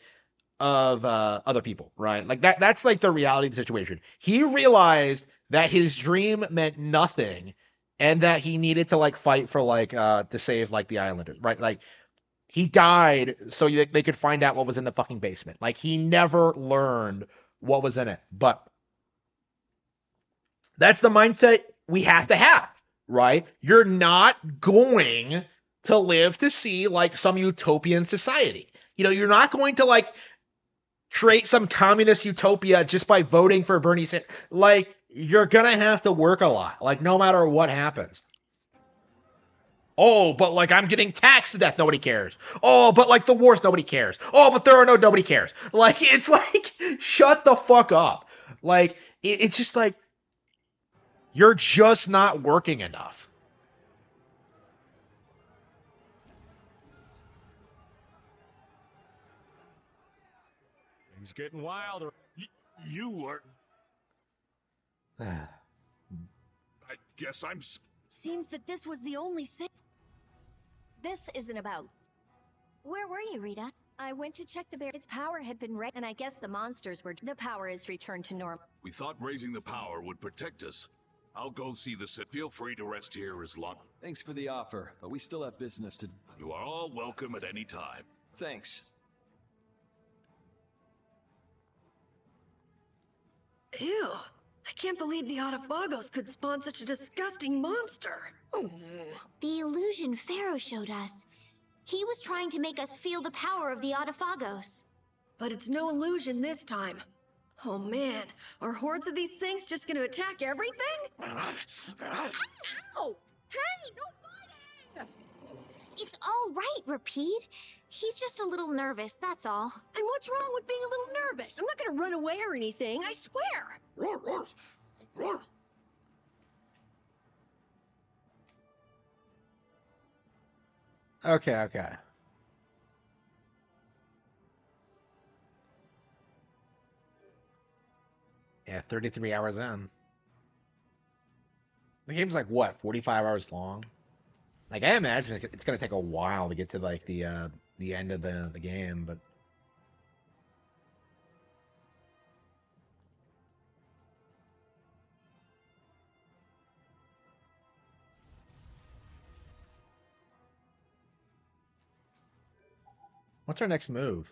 Speaker 1: of other people, right? Like, that's, like, the reality of the situation. He realized that his dream meant nothing and that he needed to, like, fight for, like, to save, like, the Islanders, right? Like, he died so they could find out what was in the fucking basement. Like, he never learned what was in it. But that's the mindset we have to have, right? You're not going to live to see, like, some utopian society. You know, you're not going to, like, create some communist utopia just by voting for Bernie Sanders. Like, you're going to have to work a lot, like, no matter what happens. Oh, but like I'm getting taxed to death, nobody cares. Oh, but like the wars, nobody cares. Oh, but there are nobody cares. Like it's like shut the fuck up. Like it's just like you're just not working enough.
Speaker 18: He's getting wilder.
Speaker 13: You were. I guess I'm
Speaker 8: Seems that this was the only
Speaker 16: This isn't about.
Speaker 12: Where were you, Rita?
Speaker 16: I went to check the bear. Its power had been and I guess the monsters were. The power is returned to normal.
Speaker 13: We thought raising the power would protect us. I'll go see the city. Feel free to rest here as long.
Speaker 19: Thanks for the offer, but we still have business to...
Speaker 13: You are all welcome at any time.
Speaker 19: Thanks.
Speaker 8: Ew. I can't believe the Autophagos could spawn such a disgusting monster.
Speaker 2: The illusion Pharaoh showed us. He was trying to make us feel the power of the Autophagos.
Speaker 8: But it's no illusion this time. Oh man, are hordes of these things just gonna attack everything? Ow! Hey, no fighting!
Speaker 2: It's all right, Rapide. He's just a little nervous, that's all.
Speaker 8: And what's wrong with being a little nervous? I'm not gonna run away or anything, I swear!
Speaker 1: Okay. Yeah, 33 hours in. The game's like what, 45 hours long? Like I imagine it's gonna take a while to get to like the end of the game, but what's our next move?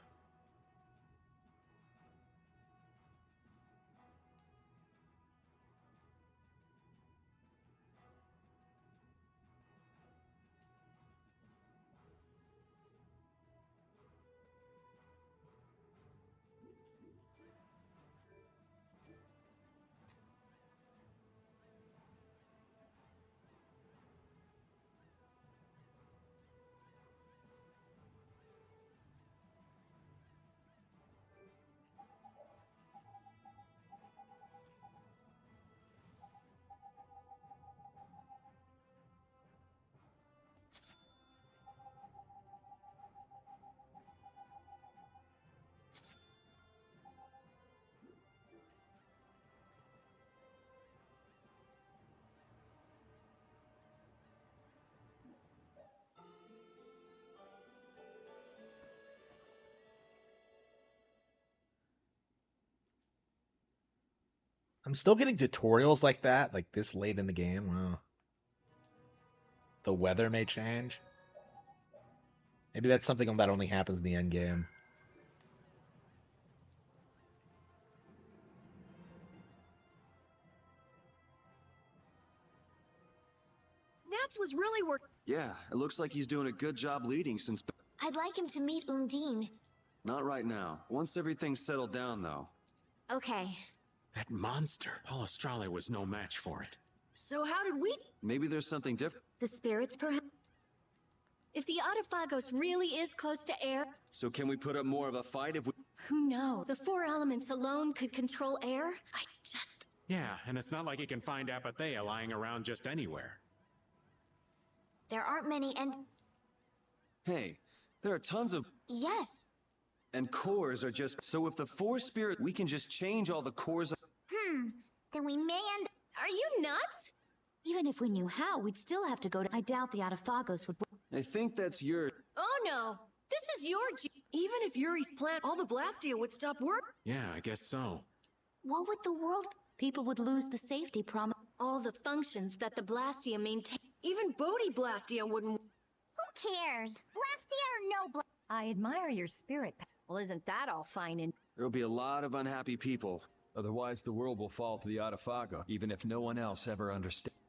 Speaker 1: I'm still getting tutorials like that, like this late in the game. Wow. The weather may change. Maybe that's something that only happens in the end game.
Speaker 8: Nats was really working.
Speaker 9: Yeah, it looks like he's doing a good job leading since...
Speaker 2: I'd like him to meet Undine.
Speaker 9: Not right now. Once everything's settled down, though.
Speaker 2: Okay.
Speaker 18: That monster. Paul Astrale was no match for it.
Speaker 8: So how did we...
Speaker 9: Maybe there's something different.
Speaker 16: The spirits, perhaps? If the Autophagos really is close to air...
Speaker 9: So can we put up more of a fight if we...
Speaker 16: Who knows? The four elements alone could control air? I just...
Speaker 18: Yeah, and it's not like he can find Apathea lying around just anywhere.
Speaker 2: There aren't many and...
Speaker 9: Hey, there are tons of...
Speaker 2: Yes.
Speaker 9: And cores are just... So if the four spirit... We can just change all the cores of...
Speaker 15: Then we may end...
Speaker 16: Are you nuts?
Speaker 14: Even if we knew how, we'd still have to go to... I doubt the Autophagos would...
Speaker 9: I think that's your...
Speaker 16: Oh no! This is your...
Speaker 8: Even if Yuri's plan, all the Blastia would stop work.
Speaker 18: Yeah, I guess so.
Speaker 14: What would the world... People would lose the safety promise.
Speaker 16: All the functions that the Blastia maintain...
Speaker 8: Even Bodhi Blastia wouldn't...
Speaker 15: Who cares? Blastia or no
Speaker 14: I admire your spirit.
Speaker 16: Well, isn't that all fine and...
Speaker 9: There'll be a lot of unhappy people.
Speaker 19: Otherwise, the world will fall to the Autophago, even if no one else ever understands.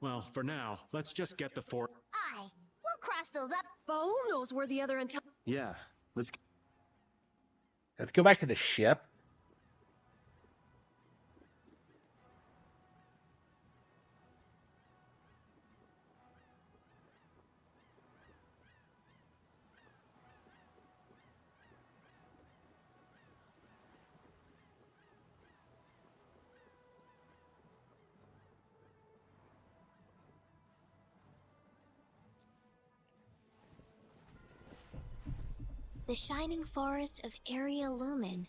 Speaker 18: Well, for now, let's just get the four...
Speaker 15: Aye. We'll cross those up.
Speaker 8: Baul knows where the other
Speaker 9: Yeah, let's
Speaker 1: go back to the ship.
Speaker 2: The shining forest of Area Lumen.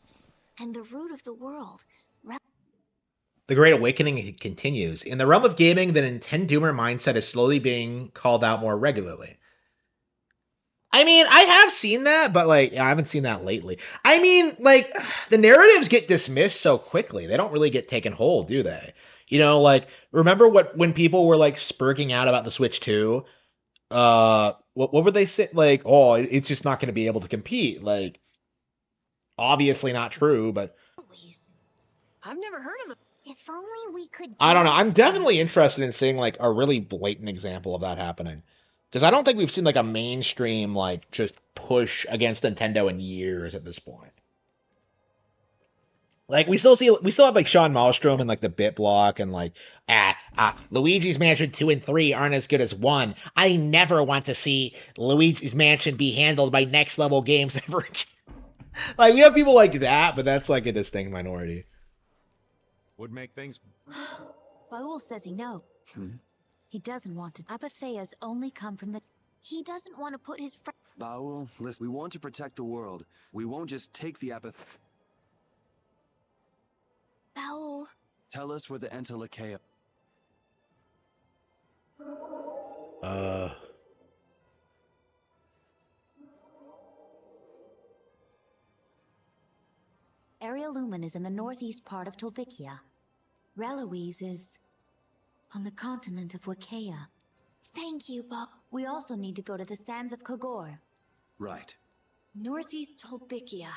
Speaker 14: and the root of the world.
Speaker 1: The Great Awakening continues. In the realm of gaming, the Nintendoomer mindset is slowly being called out more regularly. I mean, I have seen that, but like, I haven't seen that lately. I mean, like, the narratives get dismissed so quickly. They don't really get taken hold, do they? You know, like, remember when people were like spurging out about the Switch 2? What would they say? Like, oh, it's just not going to be able to compete. Like, obviously not true, but
Speaker 8: I've never heard of them.
Speaker 15: If only we could.
Speaker 1: I don't know. I'm definitely interested in seeing like a really blatant example of that happening. Because I don't think we've seen like a mainstream like just push against Nintendo in years at this point. Like we still have like Sean Malmstrom and like the Bit Block and like Luigi's Mansion 2 and 3 aren't as good as 1. I never want to see Luigi's Mansion be handled by next level games ever again. Like we have people like that, but that's like a distinct minority.
Speaker 18: Would make things.
Speaker 14: Baul says he knows. He doesn't want to. Apatheas only come from the. He doesn't want to put his friend.
Speaker 17: Baul, listen, we want to protect the world. We won't just take the
Speaker 14: Baul.
Speaker 17: Tell us where the Entelakea.
Speaker 14: Area Lumen is in the northeast part of Tolvikia. Reloise is on the continent of Wakea. Thank you, Bob. We also need to go to the sands of Kogor.
Speaker 17: Right.
Speaker 16: Northeast Tolbikia.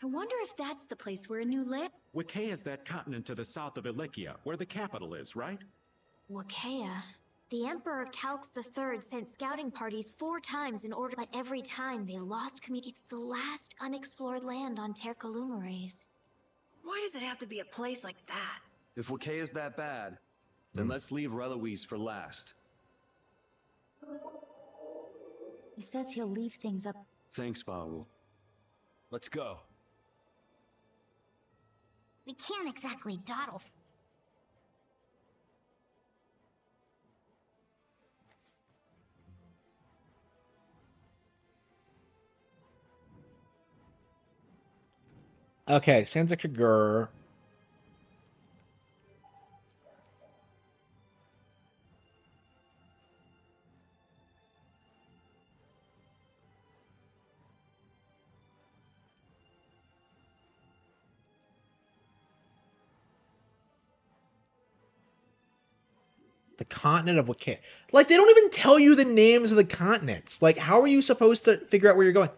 Speaker 16: I wonder if that's the place where a new land.
Speaker 18: Wakea is that continent to the south of Ilikia, where the capital is, right?
Speaker 2: Wakea. The Emperor Calx III sent scouting parties 4 times in order, but every time they lost community. It's the last unexplored land on Terkalumares.
Speaker 8: Why does it have to be a place like that?
Speaker 17: If Wakea is that bad, then let's leave Reloise for last.
Speaker 14: He says he'll leave things up.
Speaker 17: Thanks, Baul. Let's go.
Speaker 15: We can't exactly dawdle.
Speaker 1: Okay, Sands of Kogor. The continent of Wakea. Like, they don't even tell you the names of the continents. Like, how are you supposed to figure out where you're going?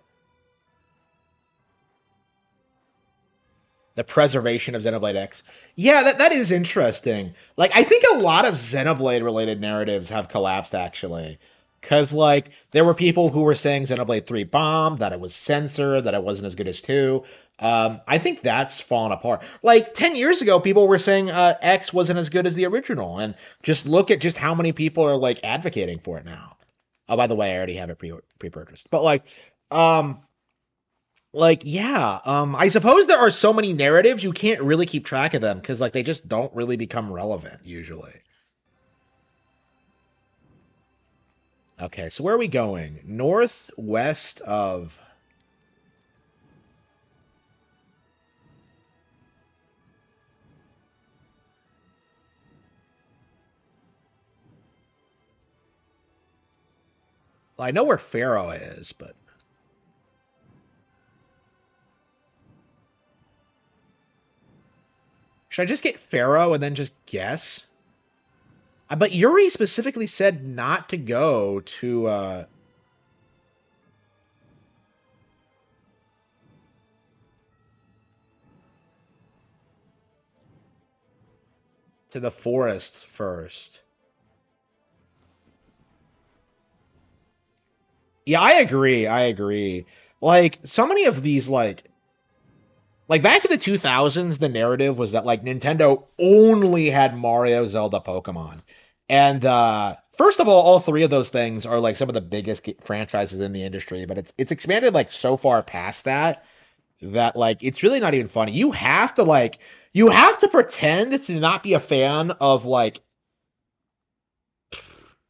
Speaker 1: The preservation of Xenoblade X. Yeah, that is interesting. Like, I think a lot of Xenoblade-related narratives have collapsed, actually. Because, like, there were people who were saying Xenoblade 3 bombed, that it was censored, that it wasn't as good as 2. I think that's fallen apart. Like, 10 years ago, people were saying X wasn't as good as the original. And just look at just how many people are, like, advocating for it now. Oh, by the way, I already have it pre-purchased. But, yeah, I suppose there are so many narratives, you can't really keep track of them, because, like, they just don't really become relevant, usually. Okay, so where are we going? Northwest of... Well, I know where Pharaoh is, but... Should I just get Pharaoh and then just guess? But Yuri specifically said not to go to the forest first. Yeah, I agree. Like, so many of these, like back in the 2000s, the narrative was that, like, Nintendo only had Mario, Zelda, Pokemon. And, first of all 3 of those things are, like, some of the biggest franchises in the industry, but it's expanded, like, so far past that, like, it's really not even funny. You have to pretend to not be a fan of, like,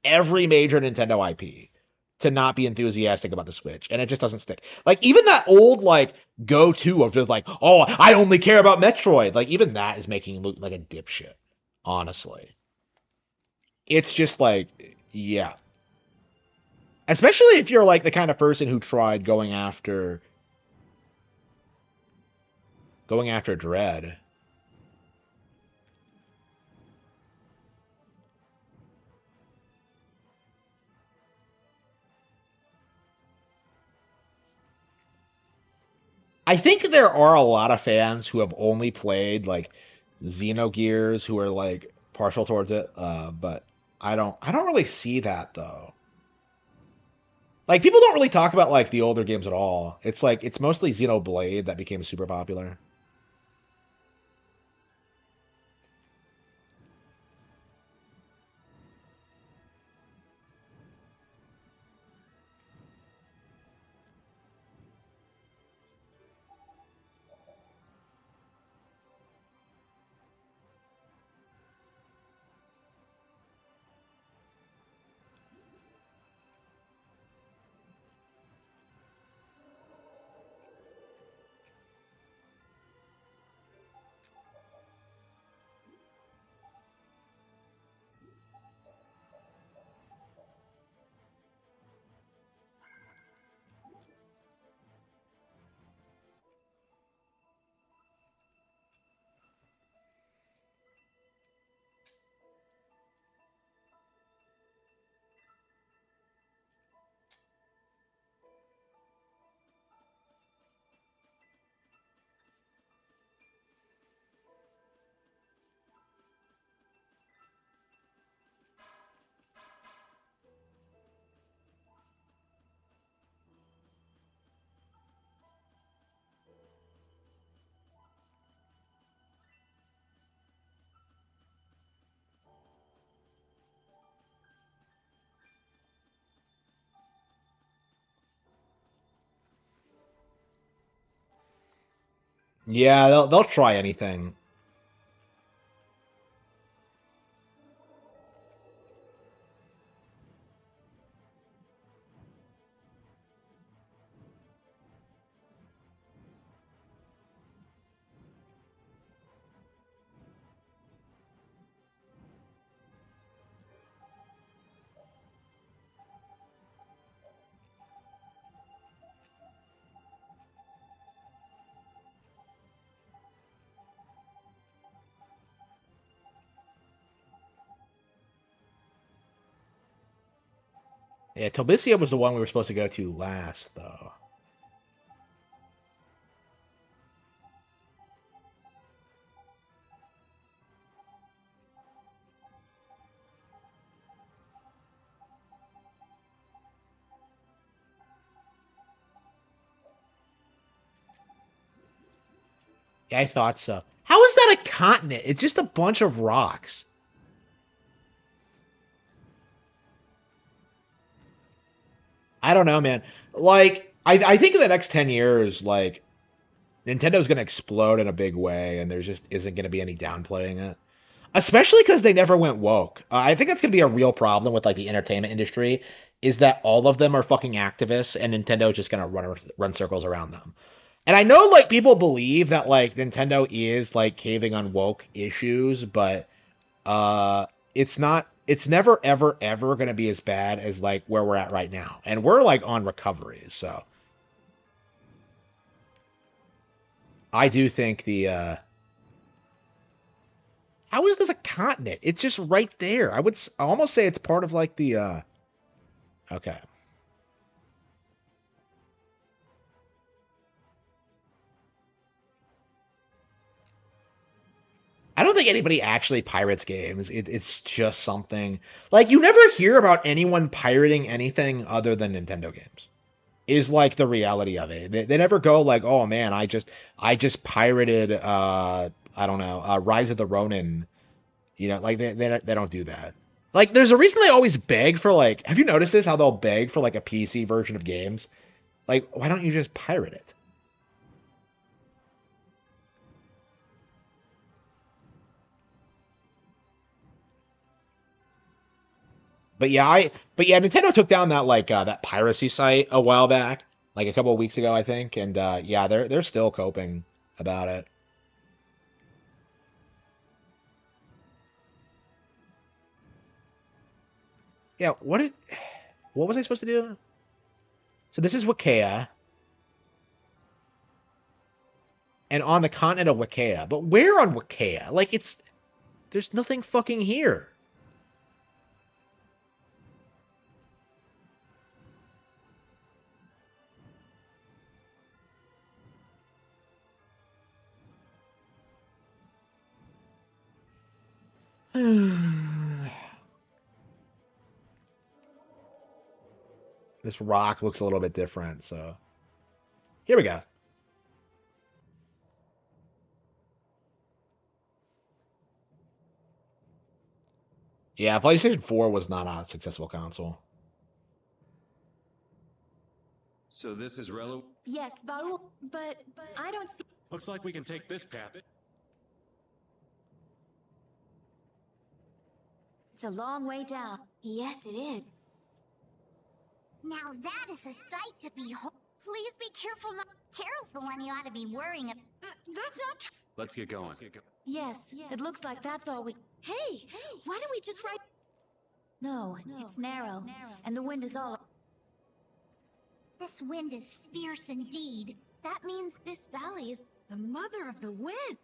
Speaker 1: every major Nintendo IP to not be enthusiastic about the Switch, and it just doesn't stick. Like even that old like go-to of just like, oh, I only care about Metroid. Like even that is making you look like a dipshit. Honestly, it's just like, yeah. Especially if you're like the kind of person who tried going after Dread. I think there are a lot of fans who have only played like Xenogears who are like partial towards it, but I don't really see that though. Like people don't really talk about like the older games at all. It's like it's mostly Xenoblade that became super popular. Yeah, they'll try anything. Yeah, Tobisia was the one we were supposed to go to last though. Yeah, I thought so. How is that a continent? It's just a bunch of rocks. I don't know, man. Like, I think in the next 10 years, like, Nintendo's going to explode in a big way, and there just isn't going to be any downplaying it. Especially because they never went woke. I think that's going to be a real problem with, like, the entertainment industry, is that all of them are fucking activists, and Nintendo's just going to run circles around them. And I know, like, people believe that, like, Nintendo is, like, caving on woke issues, but uh it's not, it's never ever ever going to be as bad as like where we're at right now, and we're like on recovery. So I do think the how is this a continent? It's just right there. I almost say it's part of like the okay. I don't think anybody actually pirates games. It's just something like you never hear about anyone pirating anything other than Nintendo games. Is like the reality of it. They never go like, oh man, I just pirated I don't know, Rise of the Ronin. You know, like they don't do that. Like there's a reason they always beg for like, have you noticed this? How they'll beg for like a PC version of games? Like, why don't you just pirate it? Nintendo took down that that piracy site a while back, like a couple of weeks ago, I think, and yeah, they're still coping about it. Yeah, what was I supposed to do? So this is Wakea, and on the continent of Wakea, but where on Wakea? Like there's nothing fucking here. This rock looks a little bit different, so here we go. Yeah, PlayStation 4 was not a successful console.
Speaker 9: So this is Relu?
Speaker 16: Yes, Baul, but I don't see.
Speaker 18: Looks like we can take this path.
Speaker 14: It's a long way down.
Speaker 2: Yes, it is.
Speaker 15: Now that is a sight to behold. Please be careful. Carol's the one you ought to be worrying about.
Speaker 8: That's not true.
Speaker 9: Let's get going.
Speaker 14: Yes, it looks like that's all we...
Speaker 16: Hey, why don't we just ride?
Speaker 14: No, it's narrow, and the wind is all...
Speaker 15: This wind is fierce indeed.
Speaker 2: That means this valley is
Speaker 8: The mother of the wind.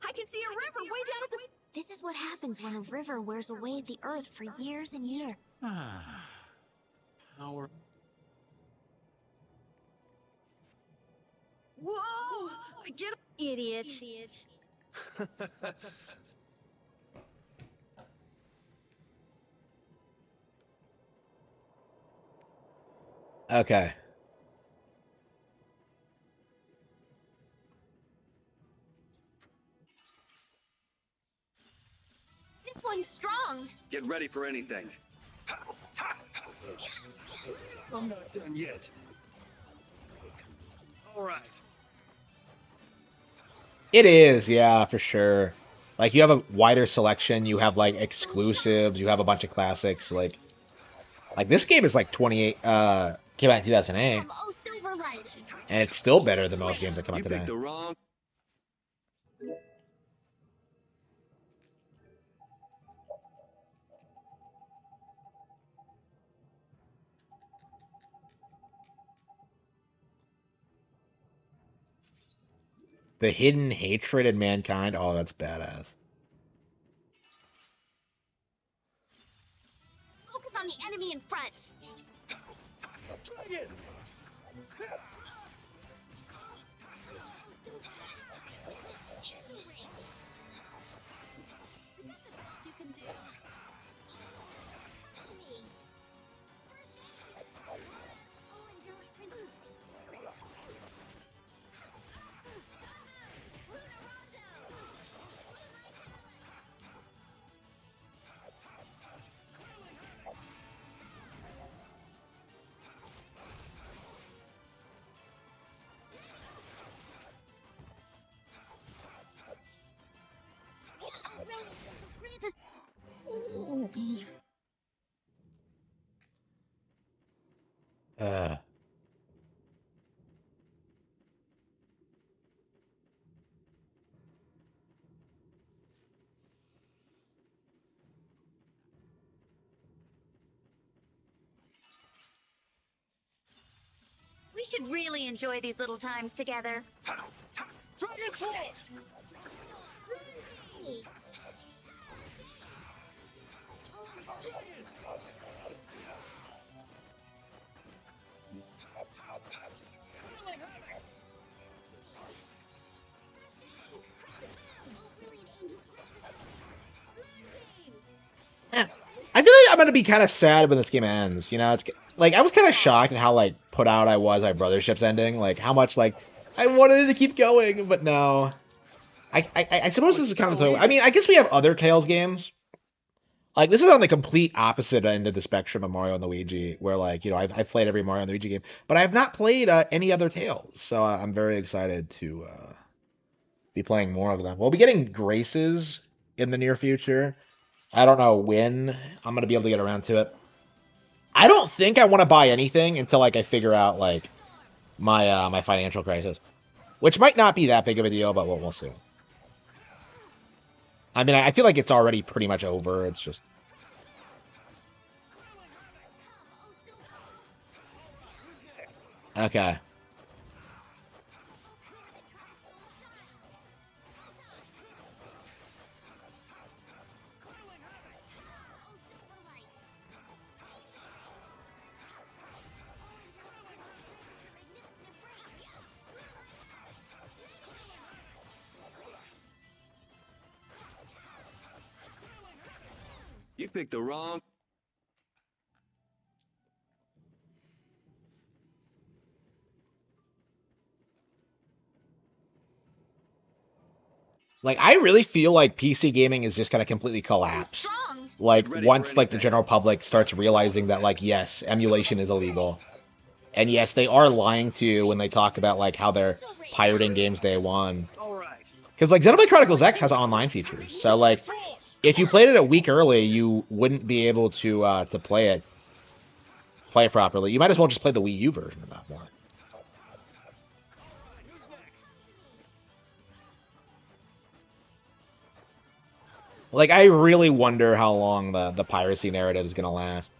Speaker 8: I can see a river way down at the...
Speaker 2: This is what happens when a river wears away the earth for years and years.
Speaker 18: Power.
Speaker 8: Whoa! Get up,
Speaker 16: idiot.
Speaker 1: Okay.
Speaker 2: This one's strong.
Speaker 3: Get ready for anything.
Speaker 18: I'm not done yet. All right.
Speaker 1: It is, yeah, for sure. Like you have a wider selection, you have like exclusives, you have a bunch of classics. Like this game is like 28. Came out in 2008,
Speaker 2: Oh, Silverlight.
Speaker 1: and it's still better than most games that come out today.
Speaker 18: The wrong.
Speaker 1: The hidden hatred in mankind. Oh, that's badass.
Speaker 2: Focus on the enemy in front.
Speaker 3: Dragon!
Speaker 2: You can do. Just...
Speaker 1: Uh.
Speaker 12: We should really enjoy these little times together.
Speaker 3: Dragon Sword!
Speaker 1: I feel like I'm gonna be kind of sad when this game ends. You know, it's like I was kind of shocked at how like put out I was by Brothership's ending. Like how much like I wanted it to keep going, but no. I suppose this is kind of. I mean, I guess we have other Tales games. Like this is on the complete opposite end of the spectrum of Mario and Luigi, where like I've played every Mario and Luigi game, but I've not played any other Tales. So I'm very excited to be playing more of them. We'll be getting Graces in the near future. I don't know when I'm gonna be able to get around to it. I don't think I want to buy anything until like I figure out like my financial crisis, which might not be that big of a deal, but we'll see. I mean, I feel like it's already pretty much over. It's just okay.
Speaker 17: You picked the wrong...
Speaker 1: Like, I really feel like PC gaming is just gonna completely collapse. Like, once like the general public starts realizing that like, yes, emulation is illegal. And yes, they are lying to you when they talk about like how they're pirating games day one. Because like Xenoblade Chronicles X has online features, so like if you played it a week early, you wouldn't be able to play it properly. You might as well just play the Wii U version of that point. Like I really wonder how long the piracy narrative is gonna last.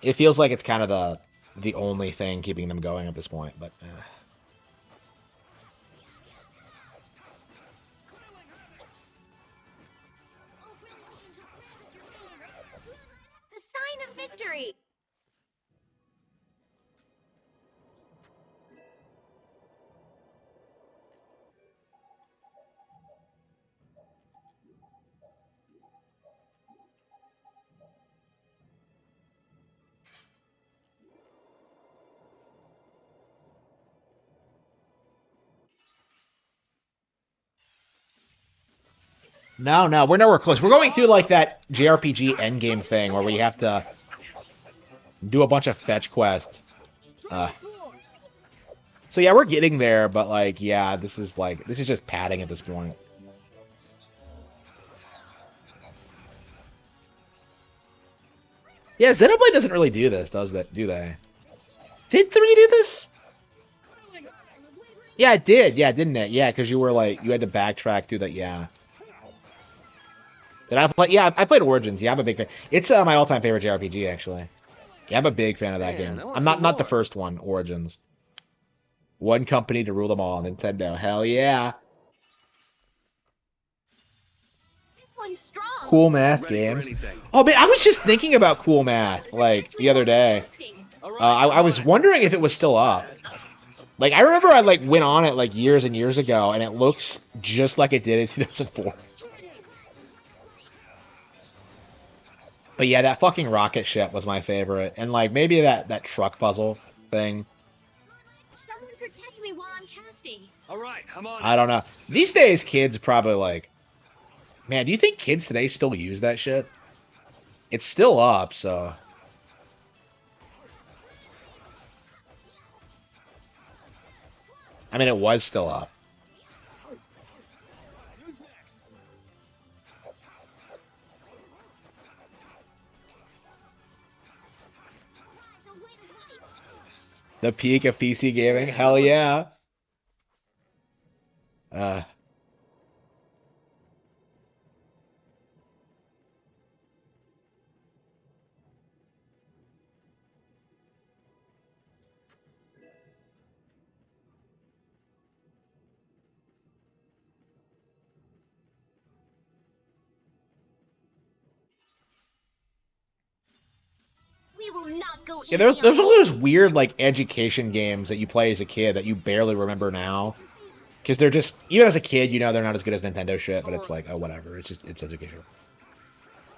Speaker 1: It feels like it's kind of the only thing keeping them going at this point, but
Speaker 2: The sign of victory!
Speaker 1: no, we're nowhere close. We're going through like that JRPG endgame thing where we have to do a bunch of fetch quests. So yeah, we're getting there, but like, yeah, this is just padding at this point. Yeah, Xenoblade doesn't really do this, does that? Do they? Did 3 do this? Yeah, it did. Yeah, didn't it? Yeah, because you were like, you had to backtrack through that. Yeah. Did I play? Yeah, I played Origins. Yeah, I'm a big fan. It's my all-time favorite JRPG, actually. Yeah, I'm a big fan of that game. I'm not the first one, Origins. One company to rule them all, Nintendo. Hell yeah.
Speaker 2: This one's strong.
Speaker 1: Cool math games. Oh man, I was just thinking about cool math like the other day. I was wondering if it was still up. Like I remember I like went on it like years and years ago, and it looks just like it did in 2004. But yeah, that fucking rocket ship was my favorite, and like maybe that truck puzzle thing.
Speaker 2: Someone protect me while I'm casting.
Speaker 3: All right, I'm on.
Speaker 1: I don't know. These days, kids probably like. Man, do you think kids today still use that shit? It's still up, so. I mean, it was still up. The peak of PC gaming? Hell yeah.
Speaker 2: We will not go
Speaker 1: Yeah,
Speaker 2: easy
Speaker 1: there's
Speaker 2: on
Speaker 1: all
Speaker 2: you.
Speaker 1: those weird like education games that you play as a kid that you barely remember now. Because they're just, even as a kid, you know they're not as good as Nintendo shit, but it's like, oh, whatever. It's education.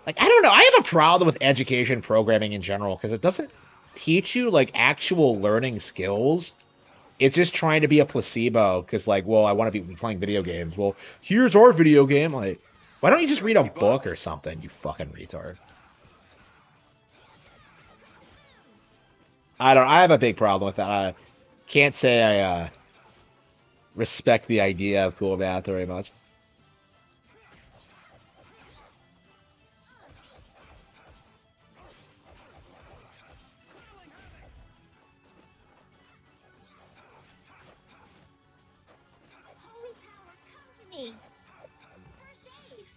Speaker 1: Like, I don't know. I have a problem with education programming in general because it doesn't teach you, like, actual learning skills. It's just trying to be a placebo because, like, well, I want to be playing video games. Well, here's our video game. Like, why don't you just read a book or something, you fucking retard? I have a big problem with that. I can't say I respect the idea of cool math very much.
Speaker 15: Holy power, come to me! First aid!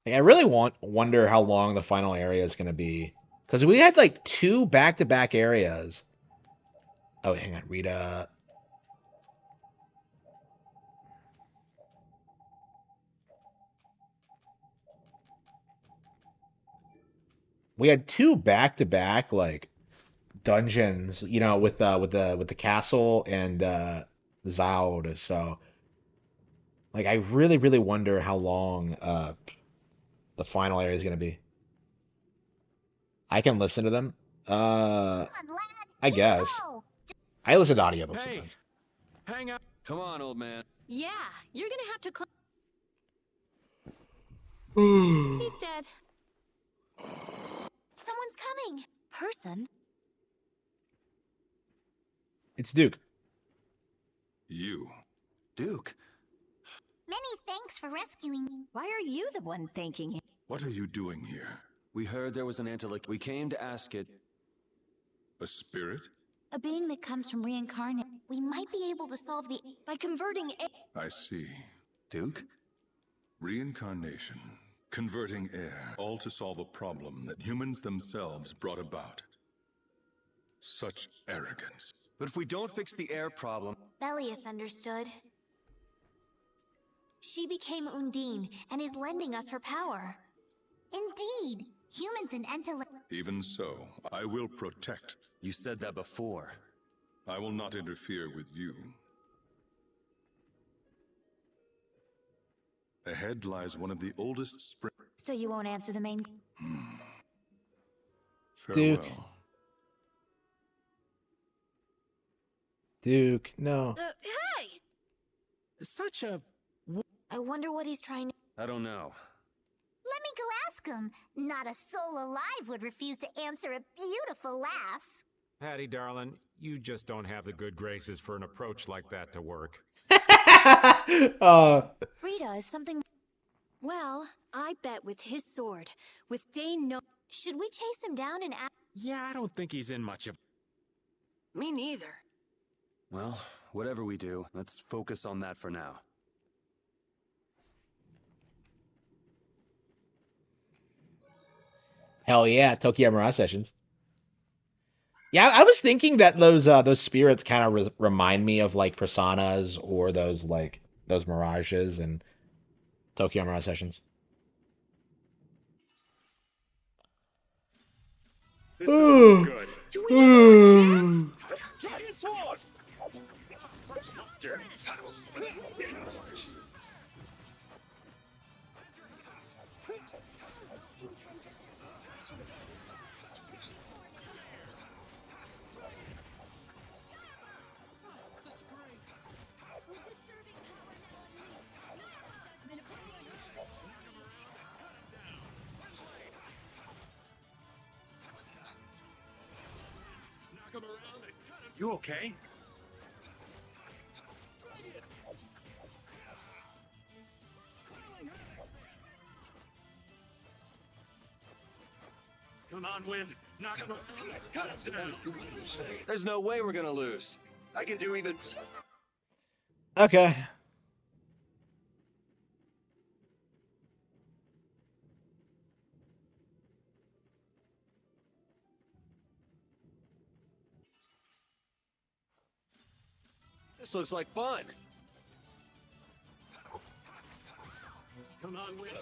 Speaker 1: Like, I really wonder how long the final area is going to be. Because we had like 2 back-to-back areas. Oh, hang on. Rita. We had 2 back-to-back like dungeons, you know, with the castle and Zoud. So like I really wonder how long the final area is going to be. I can listen to them. I guess. I listen to audiobooks
Speaker 18: Hey,
Speaker 1: sometimes.
Speaker 18: hang out.
Speaker 9: Come on, old man.
Speaker 16: Yeah, you're gonna have to He's dead.
Speaker 15: Someone's coming!
Speaker 14: Person?
Speaker 1: It's Duke.
Speaker 10: You.
Speaker 9: Duke.
Speaker 15: Many thanks for rescuing me.
Speaker 16: Why are you the one thanking him?
Speaker 10: What are you doing here?
Speaker 9: We heard there was an intellect. We came to ask it.
Speaker 10: A spirit?
Speaker 14: A being that comes from reincarnate.
Speaker 15: We might be able to solve the...
Speaker 16: By converting
Speaker 10: I see.
Speaker 9: Duke?
Speaker 10: Reincarnation. Converting air. All to solve a problem that humans themselves brought about. Such arrogance.
Speaker 9: But if we don't fix the air problem...
Speaker 15: Belius understood. She became Undine and is lending us her power. Indeed, humans and intellect...
Speaker 10: Even so, I will protect.
Speaker 9: You said that before.
Speaker 10: I will not interfere with you. Ahead lies one of the oldest springs.
Speaker 14: So you won't answer the main...
Speaker 10: Farewell.
Speaker 1: Duke. Duke, no.
Speaker 8: Hey!
Speaker 18: Such a...
Speaker 15: I wonder what he's trying to...
Speaker 9: I don't know.
Speaker 15: Let me go ask him. Not a soul alive would refuse to answer a beautiful lass.
Speaker 18: Patty, darling, you just don't have the good graces for an approach like that to work.
Speaker 14: Rita, is something...
Speaker 16: Well, I bet with his sword, with Dane no...
Speaker 15: Should we chase him down and ask...
Speaker 18: Yeah, I don't think he's in much of...
Speaker 8: Me neither.
Speaker 9: Well, whatever we do, let's focus on that for now.
Speaker 1: Hell yeah, Tokyo Mirage Sessions. Yeah, I was thinking that those spirits kind of remind me of like Personas or those Mirages and Tokyo Mirage Sessions.
Speaker 3: This doesn't look good.
Speaker 8: Do we have a chance?
Speaker 3: Giant sword! Monster. You okay? Come on, Wind. Knock him around. Cut him down.
Speaker 9: There's no way we're gonna lose. I can do even...
Speaker 1: Okay.
Speaker 9: This looks like fun.
Speaker 3: Come on, Wind.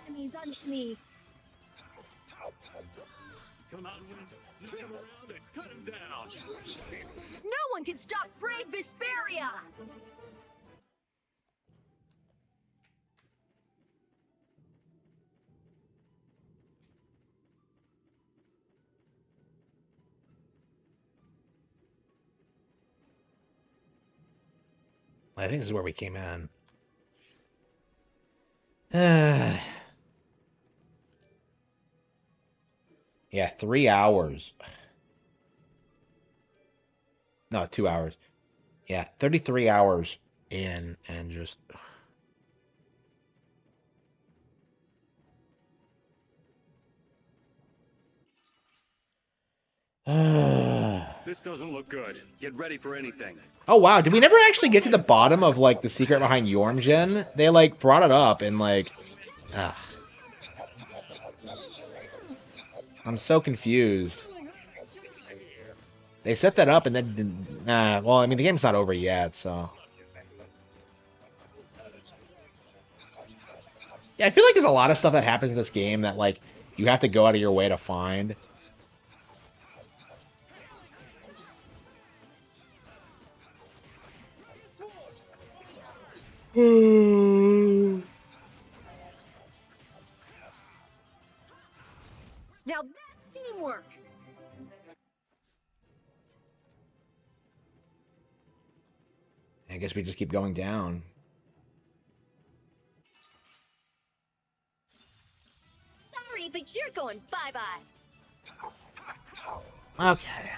Speaker 16: Enemies unto me.
Speaker 3: Come on, Wind. Knock him around and cut him down.
Speaker 8: No one can stop brave Vesperia!
Speaker 1: I think this is where we came in. Yeah, 3 hours. No, 2 hours. Yeah, 33 hours in and just.
Speaker 3: This doesn't look good. Get ready for anything.
Speaker 1: Oh wow, did we never actually get to the bottom of like the secret behind Yormgen? They like brought it up and like I'm so confused. They set that up and then well, I mean the game's not over yet, so yeah, I feel like there's a lot of stuff that happens in this game that like you have to go out of your way to find.
Speaker 8: Now that's teamwork!
Speaker 1: I guess we just keep going down.
Speaker 16: Sorry, but you're going bye-bye.
Speaker 1: Okay.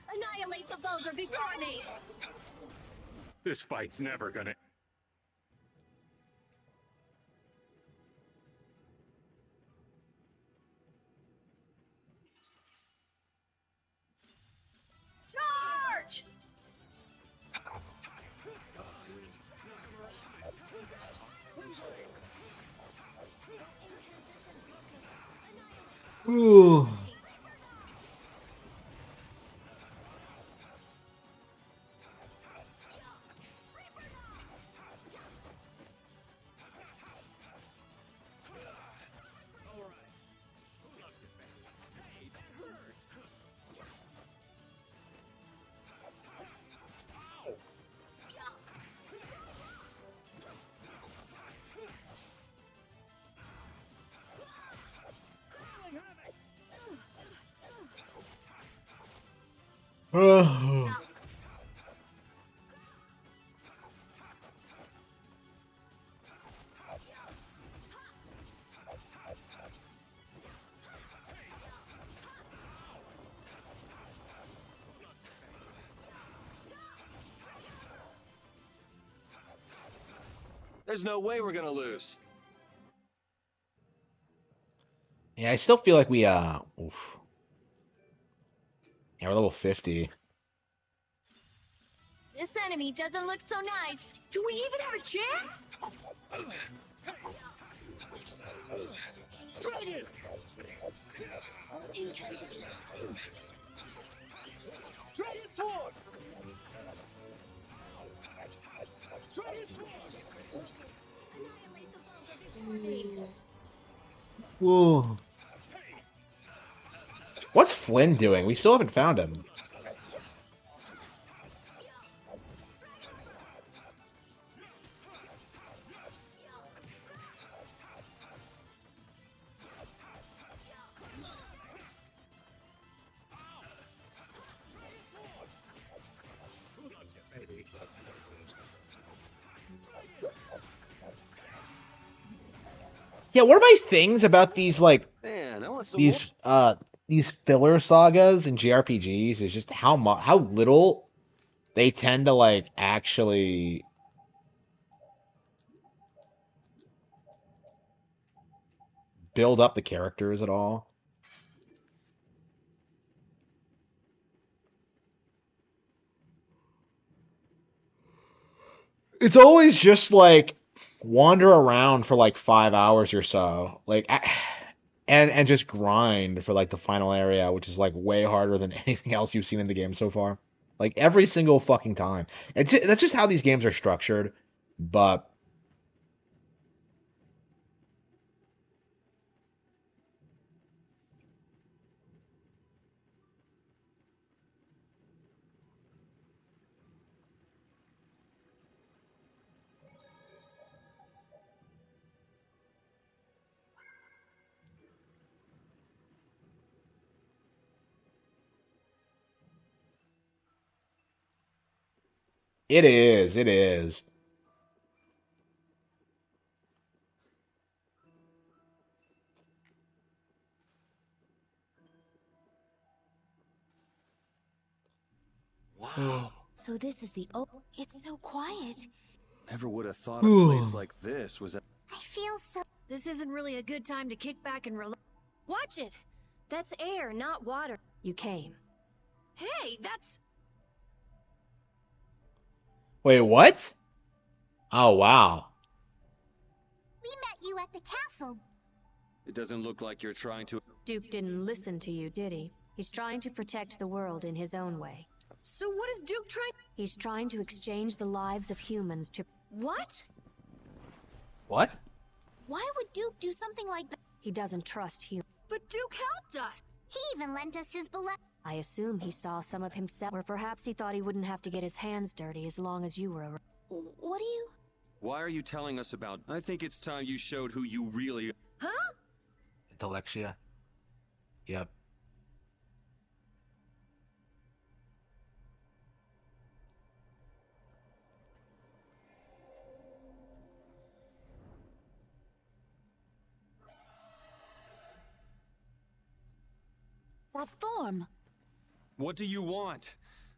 Speaker 16: Annihilate the vulgar before me!
Speaker 3: This fight's never gonna.
Speaker 8: Charge!
Speaker 1: Ooh.
Speaker 18: There's no way we're gonna lose.
Speaker 1: Yeah, I still feel like we oof. Yeah, we're level 50.
Speaker 16: This enemy doesn't look so nice.
Speaker 8: Do we even have a chance?
Speaker 3: Dragon! Dragon sword! Dragon sword!
Speaker 1: Whoa. What's Flynn doing? We still haven't found him. Yeah, one of my things about these like
Speaker 18: Man, I want some
Speaker 1: these filler sagas and JRPGs is just how little they tend to like actually build up the characters at all. It's always just like wander around for like 5 hours or so, and just grind for like the final area, which is like way harder than anything else you've seen in the game so far. Like every single fucking time. That's just how these games are structured. But it is, it is.
Speaker 12: Wow. So this is the it's so quiet.
Speaker 19: Never would have thought a place like this was a...
Speaker 15: I feel so.
Speaker 8: This isn't really a good time to kick back and relax.
Speaker 16: Watch it! That's air, not water. You came.
Speaker 8: Hey, that's...
Speaker 1: Wait, what? Oh, wow.
Speaker 15: We met you at the castle.
Speaker 19: It doesn't look like you're trying to...
Speaker 16: Duke didn't listen to you, did he? He's trying to protect the world in his own way.
Speaker 8: So what is Duke trying...
Speaker 16: He's trying to exchange the lives of humans to...
Speaker 2: What?
Speaker 1: What?
Speaker 2: Why would Duke do something like that?
Speaker 16: He doesn't trust humans.
Speaker 8: But Duke helped us.
Speaker 15: He even lent us his beloved.
Speaker 16: I assume he saw some of himself, or perhaps he thought he wouldn't have to get his hands dirty as long as you were around.
Speaker 2: What do you...
Speaker 19: Why are you telling us about... I think it's time you showed who you really...
Speaker 8: Huh?
Speaker 1: Intellectia. Yep.
Speaker 2: That form.
Speaker 19: What do you want?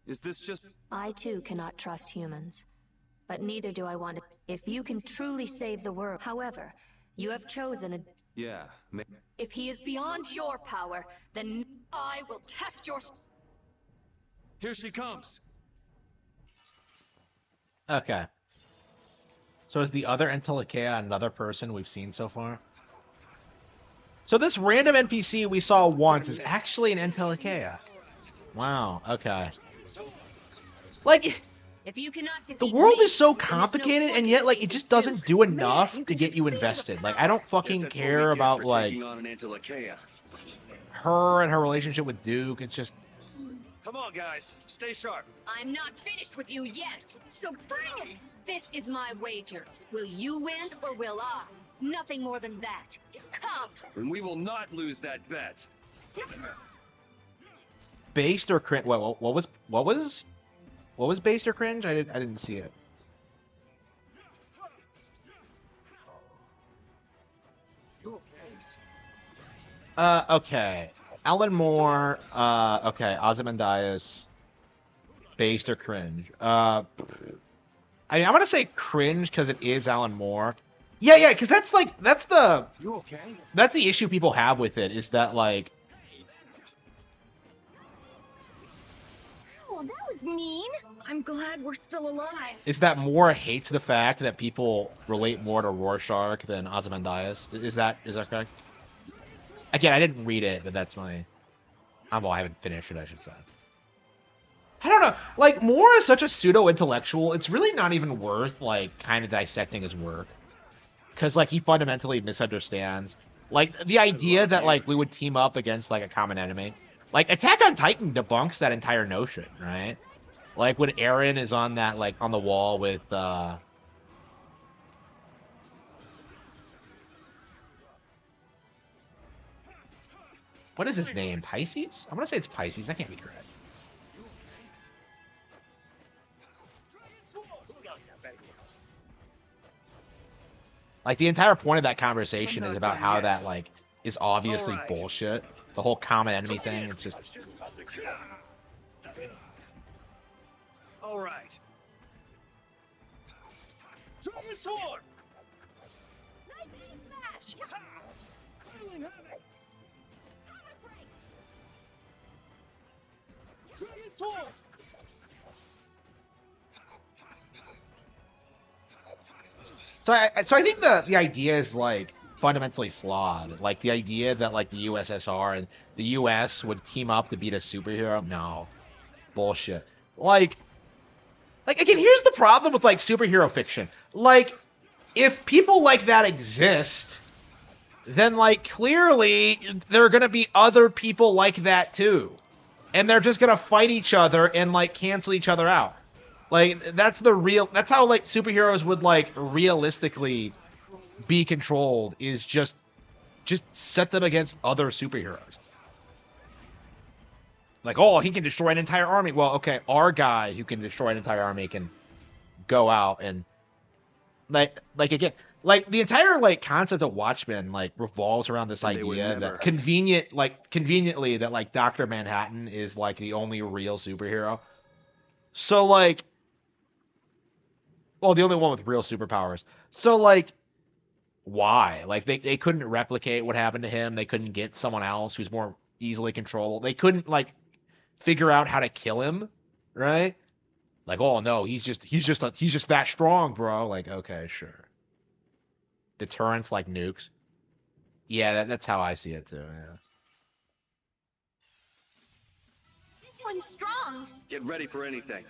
Speaker 19: Is this just...
Speaker 16: I too cannot trust humans. But neither do I want to... If you can truly save the world... However, you have chosen a...
Speaker 19: Yeah,
Speaker 21: If he is beyond your power, then I will test your...
Speaker 19: Here she comes!
Speaker 1: Okay. So is the other Entelekea another person we've seen so far? So this random NPC we saw once is actually an Entelekea. Wow, okay. Like,
Speaker 21: If you cannot
Speaker 1: the world is so complicated, and yet, like, it just doesn't do enough to get you invested. Like, I don't fucking care about, like, her and her relationship with Duke. It's just...
Speaker 3: Come on, guys. Stay sharp.
Speaker 21: I'm not finished with you yet. So bring it! This is my wager. Will you win or will I? Nothing more than that. Come!
Speaker 3: And we will not lose that bet.
Speaker 1: Based or cringe? What was based or cringe? I didn't see it. Okay. Alan Moore. Okay. Ozymandias. Based or cringe? I'm gonna say cringe because it is Alan Moore. Yeah, because that's the
Speaker 3: You okay?
Speaker 1: That's the issue people have with it, is that, like...
Speaker 2: Oh, that was mean.
Speaker 8: I'm glad we're still alive.
Speaker 1: Is that Moore hates the fact that people relate more to Rorschach than Ozymandias? Is that correct? Again, I didn't read it, but that's my... I haven't finished it, I should say. I don't know. Like, Moore is such a pseudo-intellectual, it's really not even worth, like, kind of dissecting his work. Because, like, he fundamentally misunderstands. Like, the idea that, like, we would team up against, like, a common enemy. Like, Attack on Titan debunks that entire notion, right? Like, when Eren is on that, like, on the wall with, what is his name? Pisces? I'm gonna say it's Pisces. That can't be correct. Like, the entire point of that conversation is about how that, like, is obviously bullshit. The whole common enemy thing, it's just...
Speaker 3: All right. Dragon sword.
Speaker 2: Nice aim smash.
Speaker 3: Unveiling havoc. Dragon Force.
Speaker 1: So I think the idea is like fundamentally flawed. Like the idea that like the USSR and the US would team up to beat a superhero. No, bullshit. Like again, here's the problem with like superhero fiction. Like if people like that exist, then like clearly there are gonna be other people like that too, and they're just gonna fight each other and like cancel each other out. Like that's how like superheroes would like realistically be controlled, is just set them against other superheroes. Like, oh, he can destroy an entire army. Well, okay, our guy who can destroy an entire army can go out and like again, like the entire like concept of Watchmen like revolves around this idea that conveniently that like Dr. Manhattan is like the only real superhero. So like, well, the only one with real superpowers. So like, why? Like they couldn't replicate what happened to him. They couldn't get someone else who's more easily controllable. They couldn't like figure out how to kill him, right? Like, oh no, he's just that strong, bro. Like, okay, sure. Deterrence like nukes. Yeah, that's how I see it too. Yeah.
Speaker 2: This one's strong.
Speaker 3: Get ready for anything.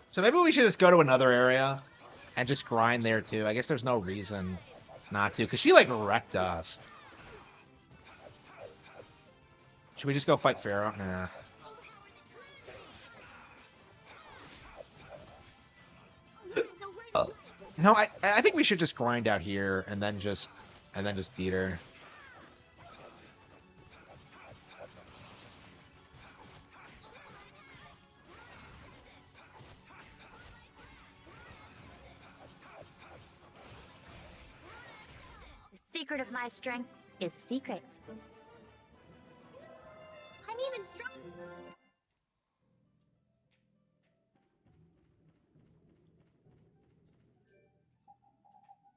Speaker 1: So maybe we should just go to another area and just grind there too. I guess there's no reason not to, because she like wrecked us. Should we just go fight Pharaoh? Nah. No, I think we should just grind out here and then just beat her.
Speaker 14: The secret of my strength is a secret.
Speaker 2: I'm even strong.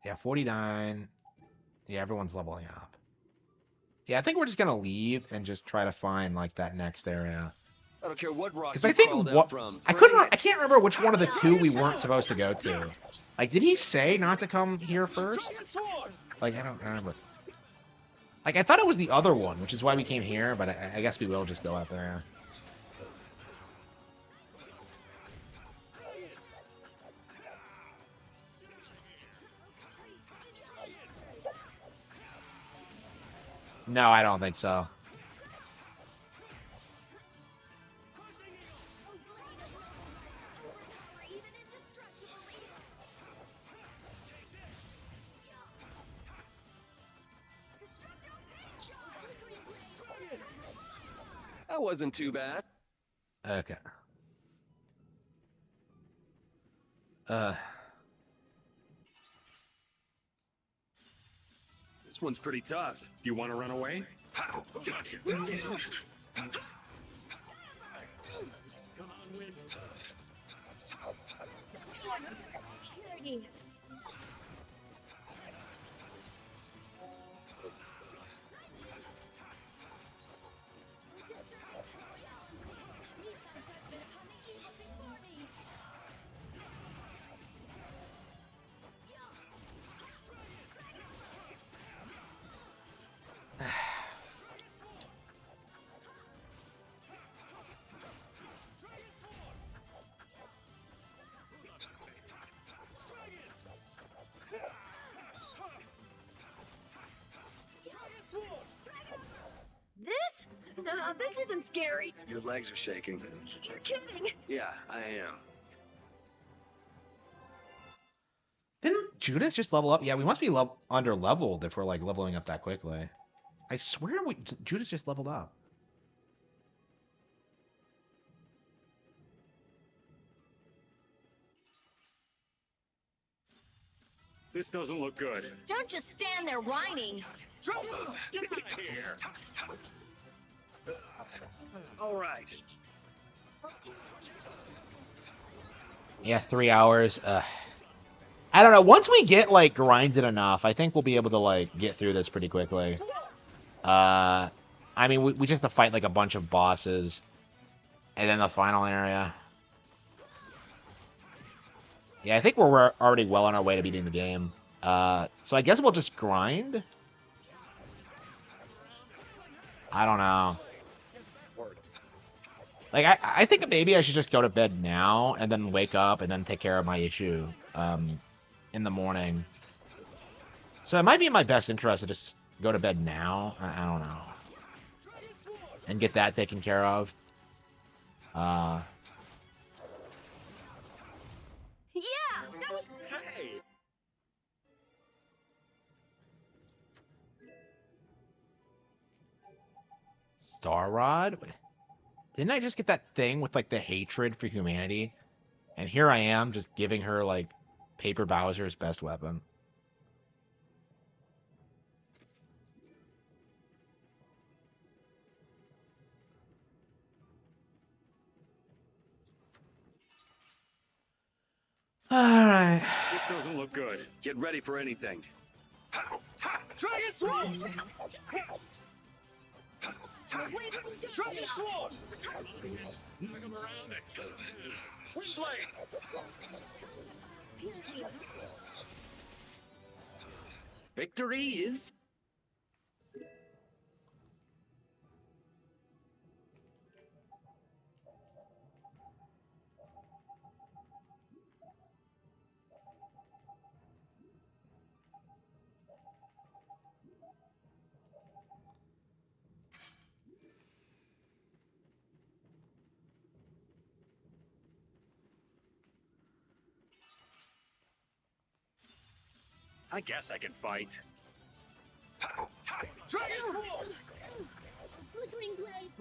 Speaker 1: Yeah, 49. Yeah, everyone's leveling up. Yeah, I think we're just gonna leave and just try to find like that next area.
Speaker 3: I don't care what rock
Speaker 1: Because
Speaker 3: you
Speaker 1: I think
Speaker 3: crawled out from.
Speaker 1: I can't remember which one of the two we weren't supposed to go to. Like, did he say not to come here first? Like, I don't remember. Like, I thought it was the other one, which is why we came here, but I guess we will just go out there. No, I don't think so.
Speaker 3: That wasn't too bad.
Speaker 1: Okay.
Speaker 3: This one's pretty tough. Do you want to run away? Come on, Wind.
Speaker 2: Security.
Speaker 8: This? Nah, this isn't scary.
Speaker 3: Your legs are shaking.
Speaker 8: You're kidding.
Speaker 3: Yeah, I am.
Speaker 1: Didn't Judith just level up? Yeah, we must be under leveled if we're like leveling up that quickly. I swear Judith just leveled up.
Speaker 3: This doesn't look good.
Speaker 21: Don't just stand there whining.
Speaker 3: Get out of here! All right.
Speaker 1: Yeah, 3 hours. I don't know. Once we get like grinded enough, I think we'll be able to like get through this pretty quickly. I mean, we just have to fight like a bunch of bosses, and then the final area. Yeah, I think we're already well on our way to beating the game. So I guess we'll just grind. I don't know. Like, I think maybe I should just go to bed now and then wake up and then take care of my issue in the morning. So it might be in my best interest to just go to bed now. I don't know. And get that taken care of.
Speaker 8: Yeah, that was...
Speaker 3: Hey!
Speaker 1: Star Rod? Didn't I just get that thing with, like, the hatred for humanity? And here I am, just giving her, like, Paper Bowser's best weapon. Alright.
Speaker 3: This doesn't look good. Get ready for anything. Dragon Sword! Dragon Sword! Knock him around it. Slay! Victory is... I guess I can fight. Dragon Sword!
Speaker 2: Flickering blaze.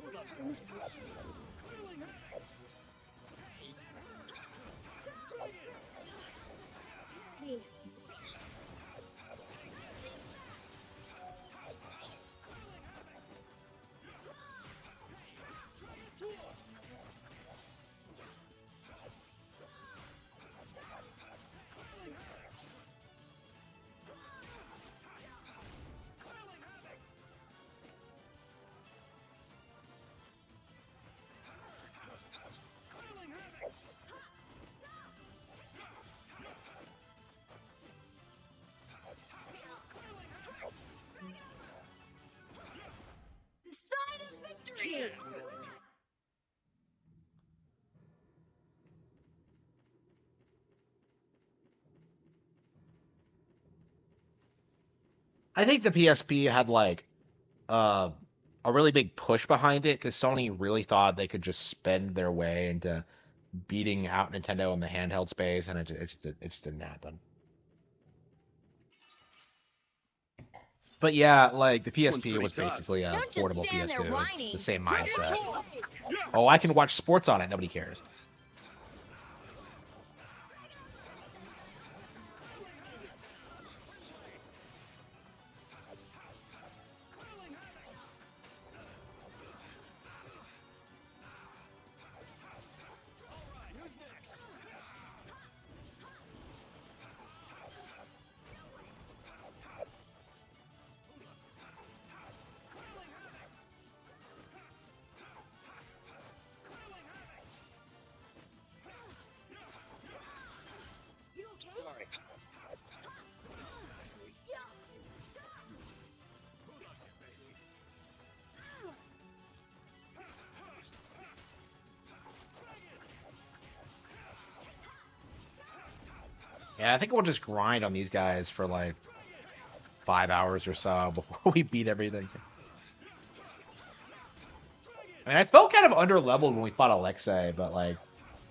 Speaker 8: The sign of victory!
Speaker 1: I think the PSP had, like, a really big push behind it, because Sony really thought they could just spend their way into beating out Nintendo in the handheld space, and it just didn't happen. But yeah, like, the PSP was basically a
Speaker 21: Don't just
Speaker 1: portable
Speaker 21: stand there
Speaker 1: PS2. It's
Speaker 21: whining.
Speaker 1: the same mindset. Oh, I can watch sports on it. Nobody cares.
Speaker 3: Sorry.
Speaker 1: Yeah, I think we'll just grind on these guys for like 5 hours or so before we beat everything. I mean, I felt kind of under-leveled when we fought Alexei, but like,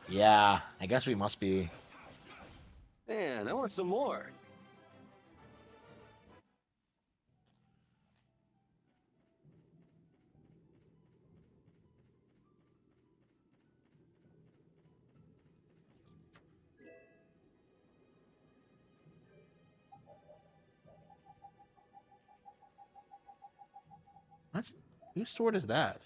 Speaker 1: yeah, I guess we must be.
Speaker 3: Man, I want some more.
Speaker 1: Whose sword is that?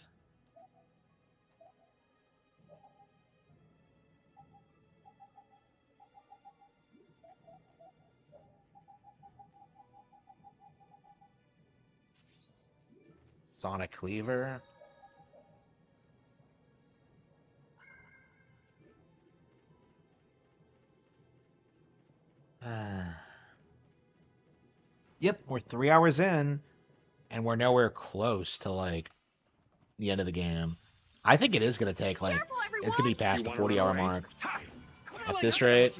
Speaker 1: Sonic Cleaver. Yep, we're 3 hours in, and we're nowhere close to like the end of the game. I think it is gonna take like it's gonna be past the 40-hour mark at this rate.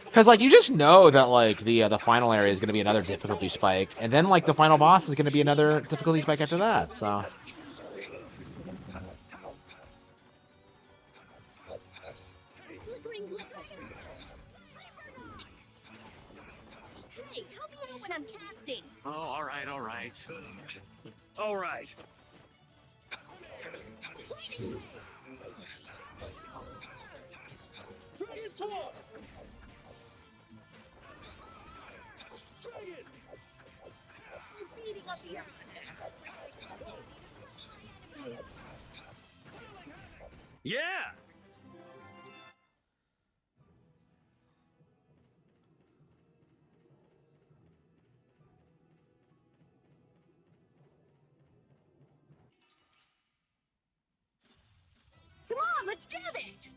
Speaker 1: Because like you just know that like the final area is gonna be another difficulty spike, and then like the final boss is gonna be another difficulty spike after that. So.
Speaker 16: Hey, help me out when I'm casting.
Speaker 3: Oh, all right, all right. All right. Dragon Sword! Dragon!
Speaker 16: You're beating up here.
Speaker 3: Yeah!
Speaker 16: Come on, let's do this.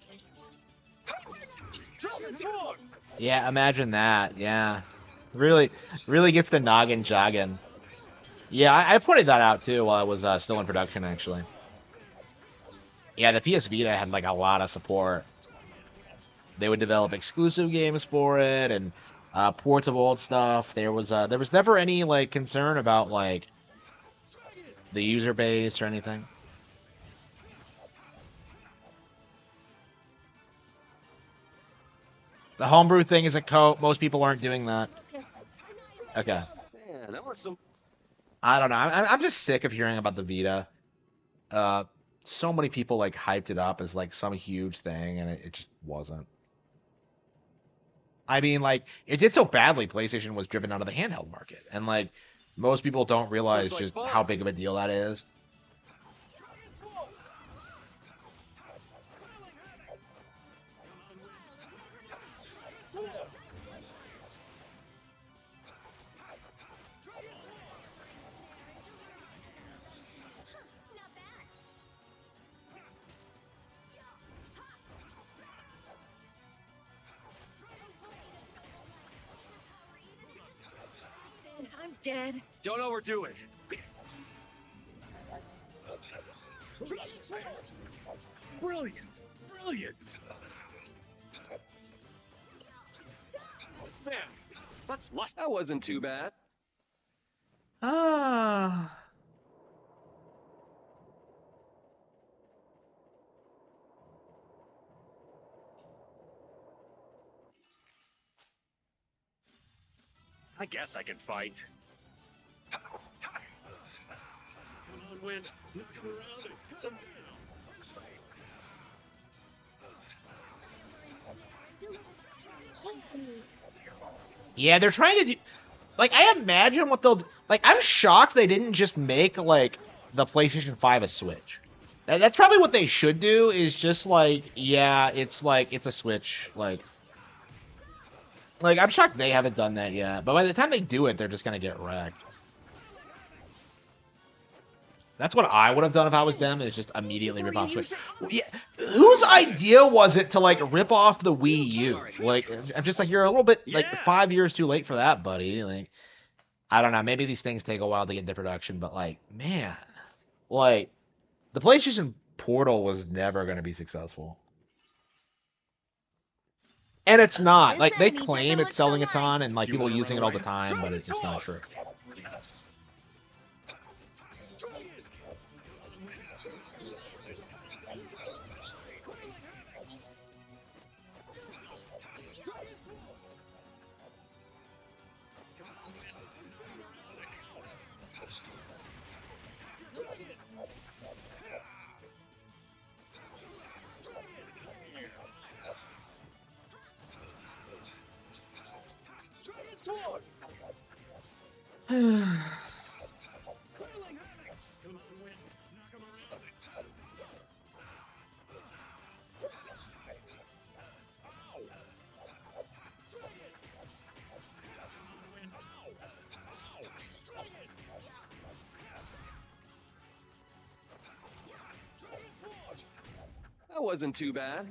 Speaker 3: Dragon Sword!
Speaker 1: Yeah, imagine that. Yeah, really gets the noggin jogging. Yeah, I pointed that out too while I was still in production, actually. Yeah, the PS Vita had like a lot of support. They would develop exclusive games for it and ports of old stuff. There was never any like concern about like the user base or anything. The homebrew thing is a coat. Most people aren't doing that. Okay.
Speaker 3: Man, that was some.
Speaker 1: I don't know. I'm just sick of hearing about the Vita. So many people like hyped it up as like some huge thing, and it just wasn't. I mean, like it did so badly. PlayStation was driven out of the handheld market, and like most people don't realize
Speaker 3: Like
Speaker 1: just
Speaker 3: fun.
Speaker 1: how big of a deal that is.
Speaker 8: I'm dead.
Speaker 3: Don't overdo it. Brilliant! Brilliant! Snap! Such lust.
Speaker 11: That wasn't too bad.
Speaker 1: Ah.
Speaker 3: I guess I can fight. Come on, Wind. Knock him around and cut him down.
Speaker 1: Yeah, they're trying to do. Like, I imagine what they'll. Like, I'm shocked they didn't just make like the PlayStation 5 a Switch. That's probably what they should do. Is just like, yeah, it's a Switch. Like I'm shocked they haven't done that yet. But by the time they do it, they're just gonna get wrecked. That's what I would have done if I was them, is just immediately rip off Switch. Yeah, whose idea was it to, like, rip off the Wii U? Like, I'm just like, you're a little bit, like, 5 years too late for that, buddy. Like, I don't know, maybe these things take a while to get into production, but, like, man. Like, the PlayStation Portal was never going to be successful. And it's not. Like, they claim it's selling a ton, and, like, people are using it all the time, but it's just not true.
Speaker 11: That wasn't too bad.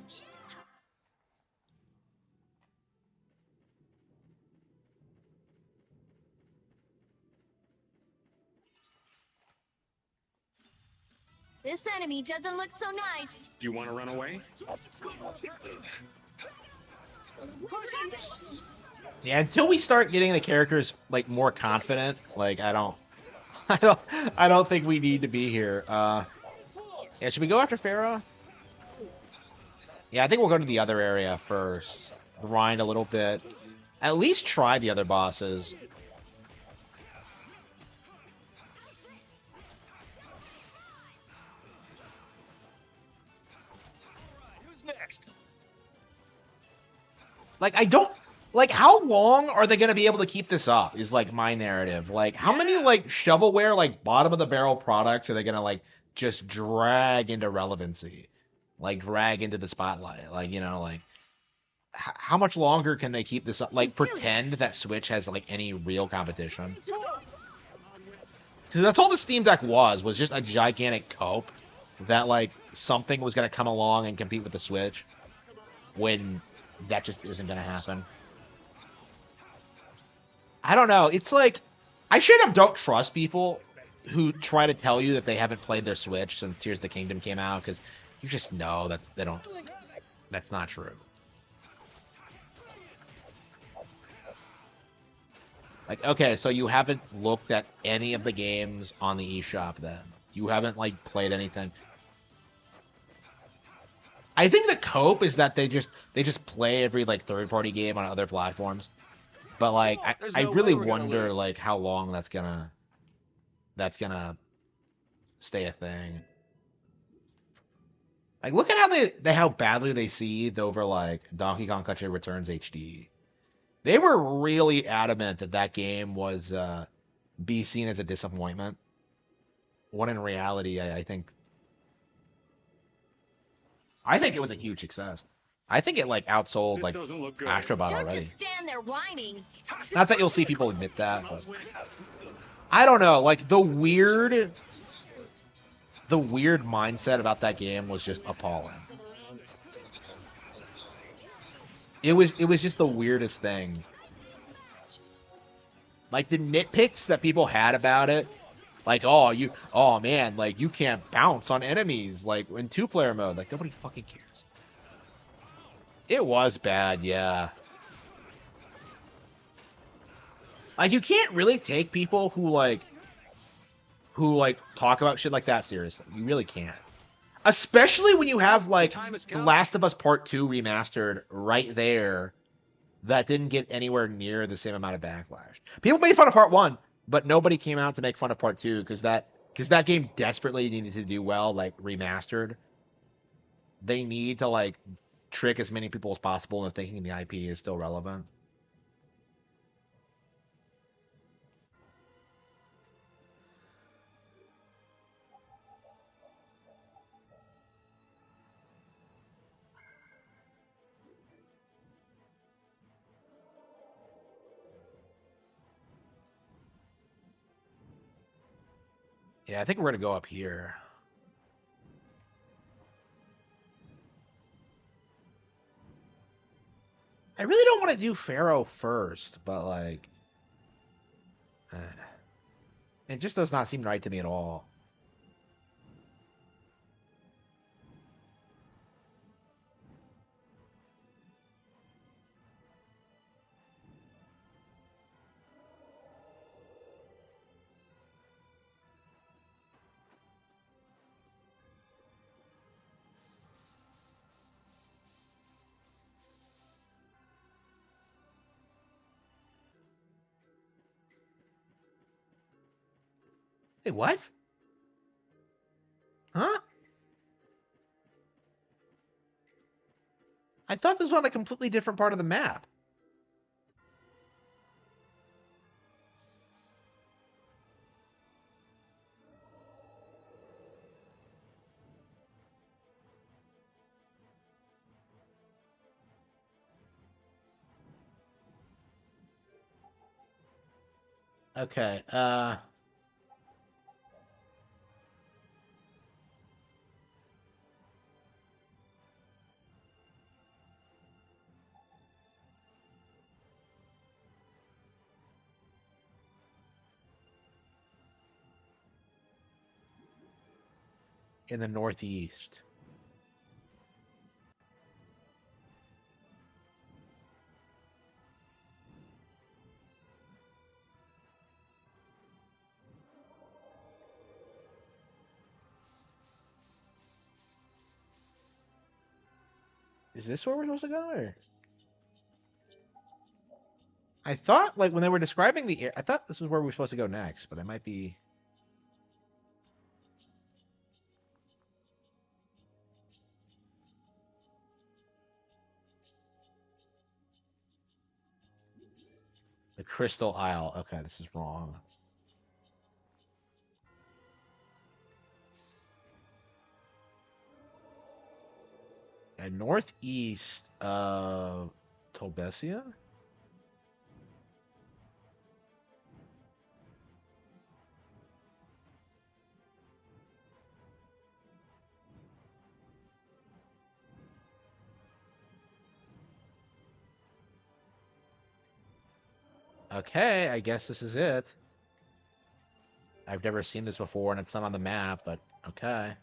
Speaker 16: This enemy doesn't look so nice.
Speaker 18: Do you want to run away?
Speaker 1: Yeah, until we start getting the characters like more confident, like I don't think we need to be here. Yeah, should we go after Pharaoh? Yeah, I think we'll go to the other area first. Grind a little bit. At least try the other bosses.
Speaker 18: Who's next?
Speaker 1: Like, I don't... Like, how long are they going to be able to keep this up, is, like, my narrative. Like, how many, like, shovelware, like, bottom-of-the-barrel products are they going to, like, just drag into relevancy? Like, drag into the spotlight? Like, you know, like... How much longer can they keep this up? Like, pretend that Switch has, like, any real competition? Because that's all the Steam Deck was just a gigantic cope that, like, something was going to come along and compete with the Switch when that just isn't going to happen. I don't know. It's like, I straight up don't trust people who try to tell you that they haven't played their Switch since Tears of the Kingdom came out, because you just know that that's not true. Like, okay, so you haven't looked at any of the games on the eShop then. You haven't, like, played anything. I think the cope is that they just play every, like, third-party game on other platforms. But, like, I really wonder, like, how long that's gonna stay a thing. Like, look at how badly they seethed over, like, Donkey Kong Country Returns HD. They were really adamant that that game was be seen as a disappointment. When in reality, I think it was a huge success. I think it like outsold like Astrobot
Speaker 16: Don't
Speaker 1: already.
Speaker 16: just stand there whining.
Speaker 1: Not that you'll see people admit that, but I don't know. Like the weird mindset about that game was just appalling. It was just the weirdest thing. Like the nitpicks that people had about it, like oh man, like you can't bounce on enemies like in 2-player mode. Like nobody fucking cares. It was bad, yeah. Like you can't really take people who talk about shit like that seriously. You really can't. Especially when you have like The Last of Us Part 2 remastered right there that didn't get anywhere near the same amount of backlash. People made fun of Part 1, but nobody came out to make fun of Part 2 because that game desperately needed to do well, like remastered. They need to like trick as many people as possible into thinking the IP is still relevant. Yeah, I think we're gonna go up here. I really don't want to do Pharaoh first, but like, it just does not seem right to me at all. Hey, what? Huh? I thought this was on a completely different part of the map. Okay, in the northeast. Is this where we're supposed to go, or? I thought, like, when they were describing the, I thought this was where we were supposed to go next, but I might be. The Crystal Isle. Okay, this is wrong. And northeast of Tolbesia? Okay, I guess this is it. I've never seen this before, and it's not on the map, but okay.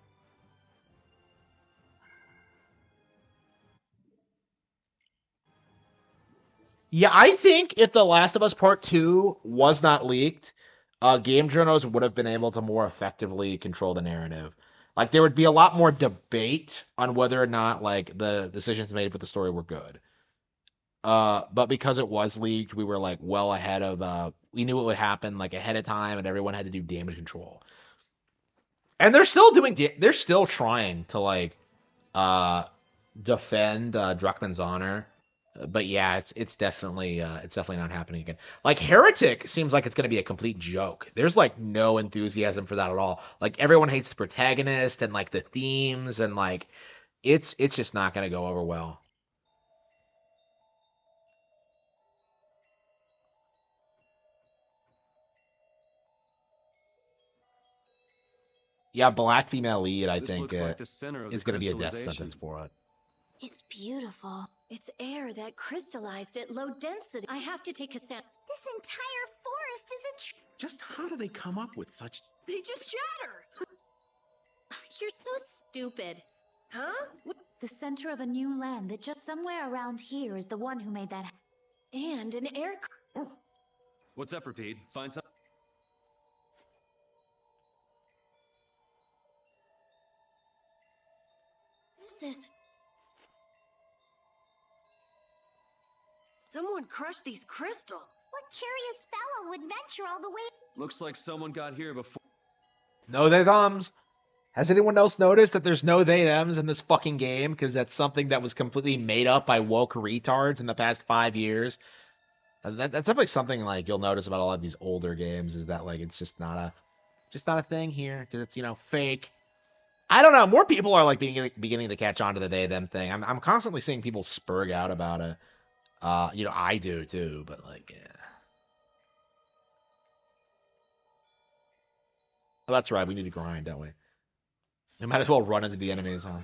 Speaker 1: Yeah, I think if The Last of Us Part 2 was not leaked, game journals would have been able to more effectively control the narrative. Like, there would be a lot more debate on whether or not, like, the decisions made with the story were good. But because it was leaked, we were, like, well ahead of, we knew what would happen, like, ahead of time, and everyone had to do damage control. And they're still doing, they're still trying to, like, uh, defend Druckmann's honor. But yeah, it's definitely not happening again. Like Heretic seems like it's going to be a complete joke. There's like no enthusiasm for that at all. Like everyone hates the protagonist and like the themes and like it's just not going to go over well. Yeah, black female lead, I
Speaker 9: This
Speaker 1: think,
Speaker 9: looks like the center of
Speaker 1: is
Speaker 9: the
Speaker 1: going to be a death
Speaker 9: crystallization.
Speaker 1: sentence for it.
Speaker 16: It's beautiful. It's air that crystallized at low density. I have to take a sample.
Speaker 15: This entire forest is a
Speaker 3: Just how do they come up with such...
Speaker 8: They just shatter!
Speaker 16: You're so stupid.
Speaker 8: Huh?
Speaker 14: The center of a new land that just somewhere around here is the one who made that.
Speaker 16: And an air.
Speaker 9: What's up, Repeat? Find some.
Speaker 16: This is.
Speaker 8: Someone crushed these crystals.
Speaker 15: What curious fellow would venture all the way?
Speaker 9: Looks like someone got here before.
Speaker 1: No they thumbs. Has anyone else noticed that there's no they thems in this fucking game? Because that's something that was completely made up by woke retards in the past 5 years. That's definitely something like you'll notice about a lot of these older games is that like it's just not a thing here because it's fake. I don't know. More people are like beginning to catch on to the they them thing. I'm constantly seeing people spurg out about it. I do too, but like yeah. Oh, that's right. We need to grind, don't we? We might as well run into the enemies, huh?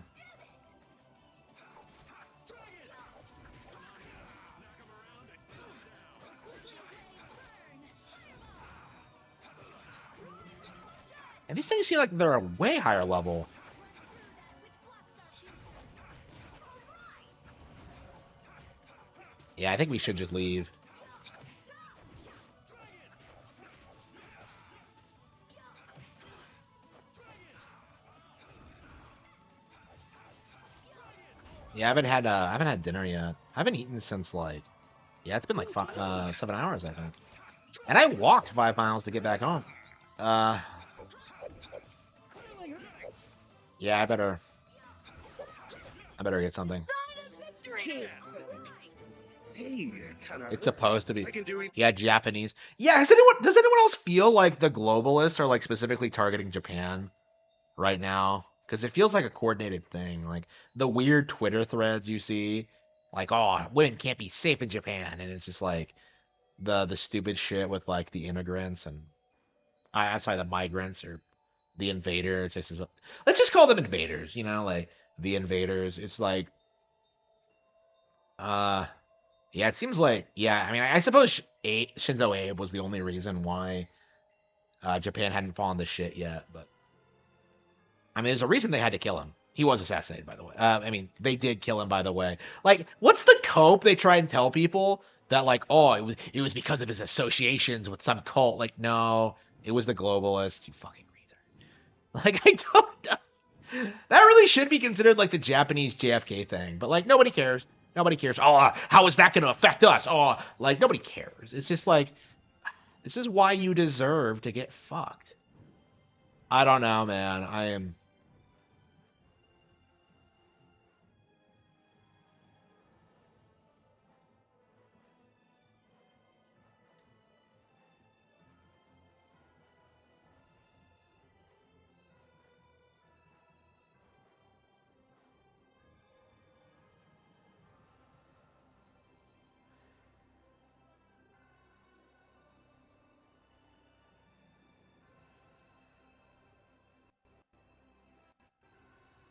Speaker 1: And these things seem like they're a way higher level. Yeah, I think we should just leave. Yeah, I haven't had dinner yet. I haven't eaten since like, yeah, it's been like 7 hours, I think. And I walked 5 miles to get back home. Yeah, I better get something.
Speaker 3: Hey,
Speaker 1: It's supposed to be.
Speaker 3: I can do it.
Speaker 1: Yeah, Japanese. Yeah, does anyone else feel like the globalists are like specifically targeting Japan right now? Because it feels like a coordinated thing. Like the weird Twitter threads you see, like, oh, women can't be safe in Japan, and it's just like the stupid shit with like the immigrants and I'm sorry, the migrants or the invaders. Let's just call them invaders. Like the invaders. It's like, yeah, it seems like, yeah. I mean, I suppose Shinzo Abe was the only reason why Japan hadn't fallen to shit yet, but I mean, there's a reason they had to kill him. He was assassinated, by the way. I mean, they did kill him, by the way. Like, what's the cope they try and tell people that like, oh, it was because of his associations with some cult? Like, no, it was the globalists. You fucking retard. Like, I don't. That really should be considered like the Japanese JFK thing, but like nobody cares. Nobody cares. Oh, how is that going to affect us? Oh, like nobody cares. It's just like this is why you deserve to get fucked. I don't know, man. I am.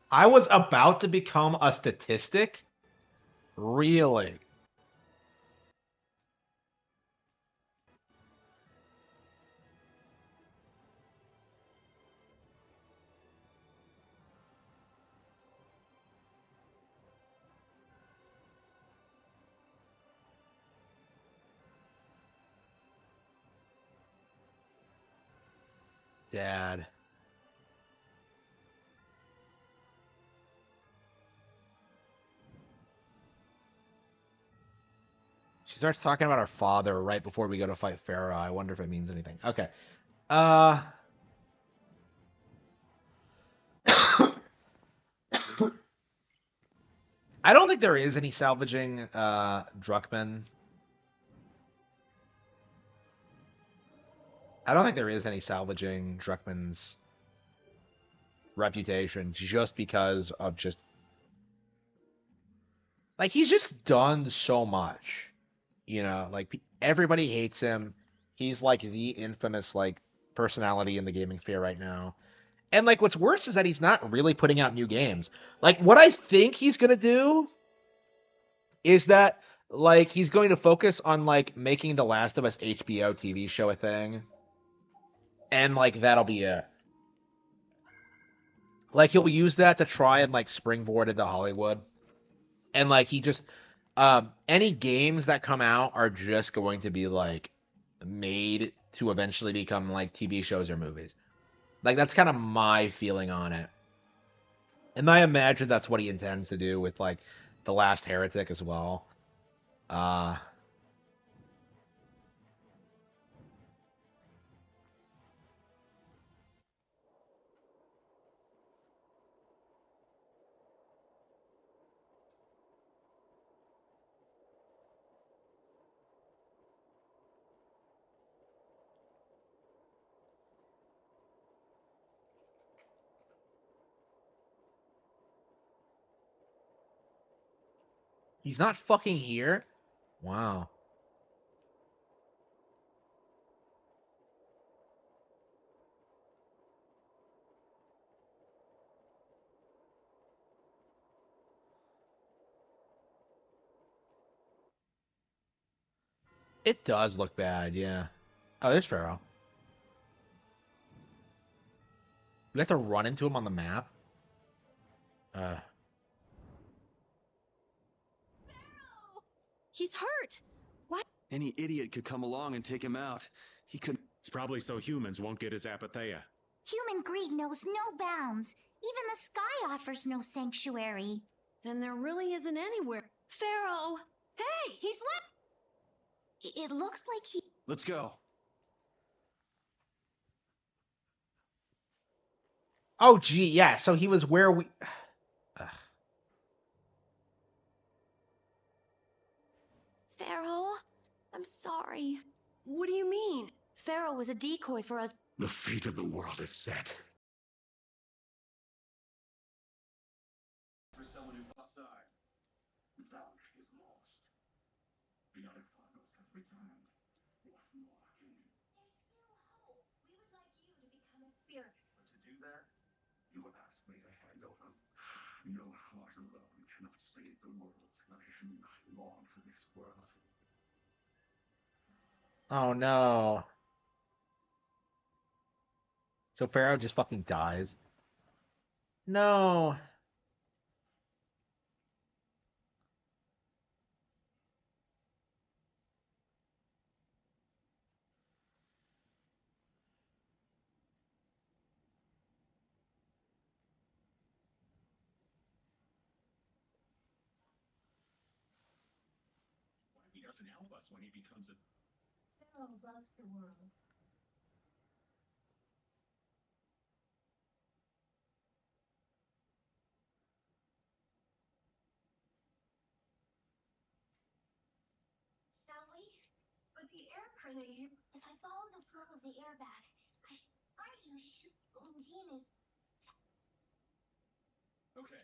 Speaker 1: I was about to become a statistic. Really? Dad. She starts talking about her father right before we go to fight Pharaoh. I wonder if it means anything. Okay. Uh I don't think there is any salvaging Druckmann. I don't think there is any salvaging Druckmann's reputation just because of just like he's just done so much. You know, like everybody hates him. He's like the infamous like personality in the gaming sphere right now. And like what's worse is that he's not really putting out new games. Like what I think he's going to do is that like he's going to focus on like making the Last of Us HBO TV show a thing. And like that'll be it. Like he'll use that to try and like springboard into Hollywood. And like he just any games that come out are just going to be like made to eventually become like TV shows or movies. Like that's kind of my feeling on it. And I imagine that's what he intends to do with like The Last Heretic as well. Uh he's not fucking here. Wow. It does look bad, yeah. Oh, there's Pharaoh. We have to run into him on the map. Uh
Speaker 8: He's hurt. What?
Speaker 17: Any idiot could come along and take him out. He could.
Speaker 18: It's probably so humans won't get his apatheia.
Speaker 15: Human greed knows no bounds. Even the sky offers no sanctuary.
Speaker 8: Then there really isn't anywhere. Pharaoh! Hey, he's left.
Speaker 15: It looks like he.
Speaker 17: Let's go.
Speaker 1: Oh, gee, yeah. So he was where we.
Speaker 16: Pharaoh? I'm sorry.
Speaker 8: What do you mean?
Speaker 16: Pharaoh was a decoy for us.
Speaker 18: The fate of the world is set.
Speaker 3: For someone who fought outside, Valk is lost. The other Phagos have returned. What more can you?
Speaker 2: There's still hope. We would like you to become a spirit.
Speaker 3: But to do that, you will ask me to hand over. Your heart alone cannot save the world. I long for this world.
Speaker 1: Oh no. So Pharaoh just fucking dies. No.
Speaker 3: He doesn't help us when he becomes a.
Speaker 2: Pharaoh loves the world. Shall we?
Speaker 8: But the air current here.
Speaker 2: If I follow the flow of the air back, are you Undine is.
Speaker 3: Okay.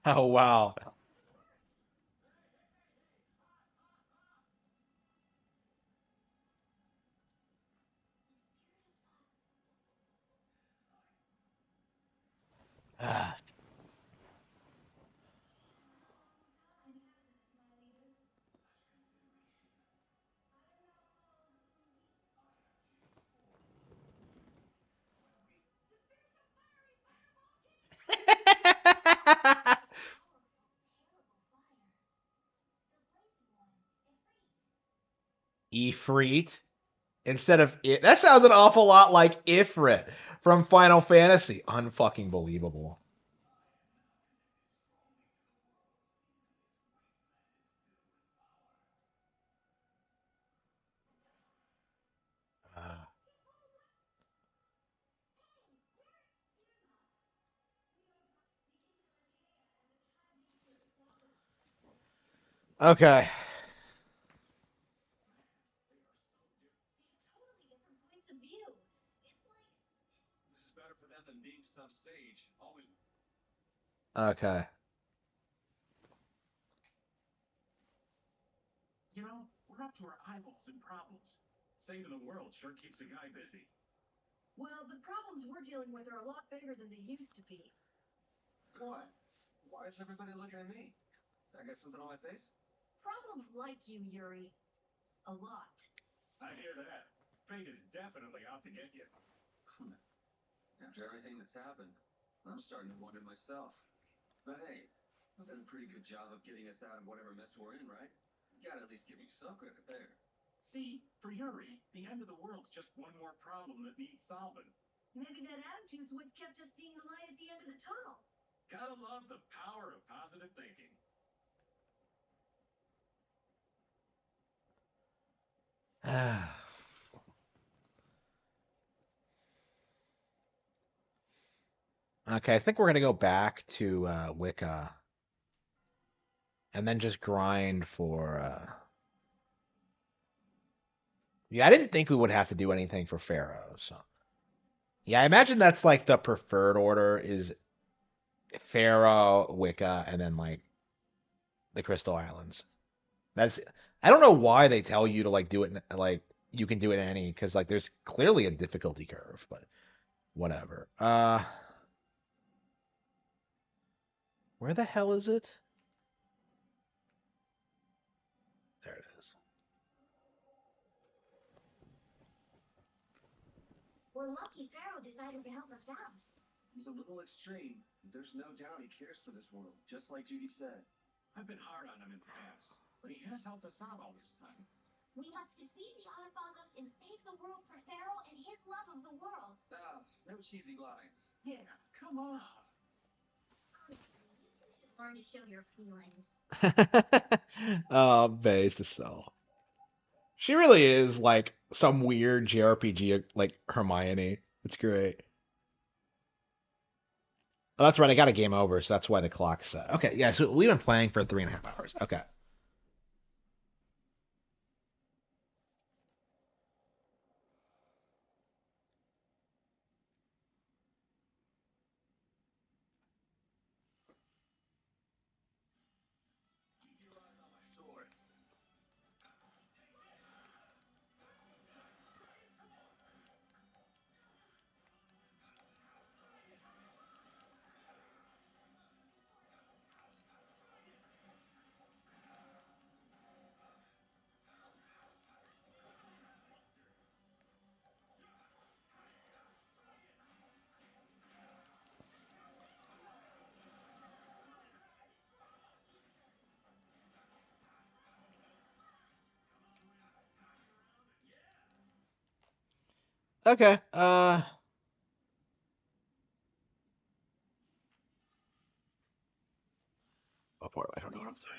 Speaker 1: Oh wow. Ah. Ifrit instead of it. That sounds an awful lot like Ifrit from Final Fantasy. Unfucking believable. Okay.
Speaker 2: Points of view.
Speaker 3: This is better for them than being some sage. Always.
Speaker 1: Okay.
Speaker 3: You know, we're up to our eyeballs in problems. Saving the world sure keeps a guy busy.
Speaker 8: Well, the problems we're dealing with are a lot bigger than they used to be.
Speaker 3: What? Why is everybody looking at me? I got something on my face?
Speaker 8: Problems like you, Yuri. A lot.
Speaker 3: I hear that. Fate is definitely out to get you. After everything that's happened, I'm starting to wonder myself. But hey, I've done a pretty good job of getting us out of whatever mess we're in, right? You gotta at least give me some credit there. See, for Yuri, the end of the world's just one more problem that needs solving.
Speaker 8: Maybe that attitude's what's kept us seeing the light at the end of the tunnel.
Speaker 3: Gotta love the power of positive thinking.
Speaker 1: Okay, I think we're gonna go back to Wicca and then just grind for yeah, I didn't think we would have to do anything for Pharaoh, so yeah, I imagine that's like the preferred order is Pharaoh, Wicca, and then like the Crystal Islands. That's I don't know why they tell you to like do it like you can do it in any because like there's clearly a difficulty curve, but whatever. Where the hell is it? There it is.
Speaker 2: We're lucky Pharaoh decided to help us out.
Speaker 3: He's a little extreme, but there's no doubt he cares for this world, just like Judy said. I've been hard on him in the past, but he has helped us out all this time.
Speaker 2: We must defeat the Onifagos and save the world for Pharaoh and his love of the world.
Speaker 3: Ah, no cheesy lines. Yeah, come on.
Speaker 2: Honestly, you two should learn to show your feelings.
Speaker 1: Oh, base to sell. She really is like some weird JRPG like Hermione. It's great. Oh, that's right. I got a game over, so that's why the clock's set. Okay, yeah. So we've been playing for 3.5 hours. Okay.
Speaker 3: Keep your eyes on my sword.
Speaker 1: Okay. Oh boy, I don't know what I'm saying.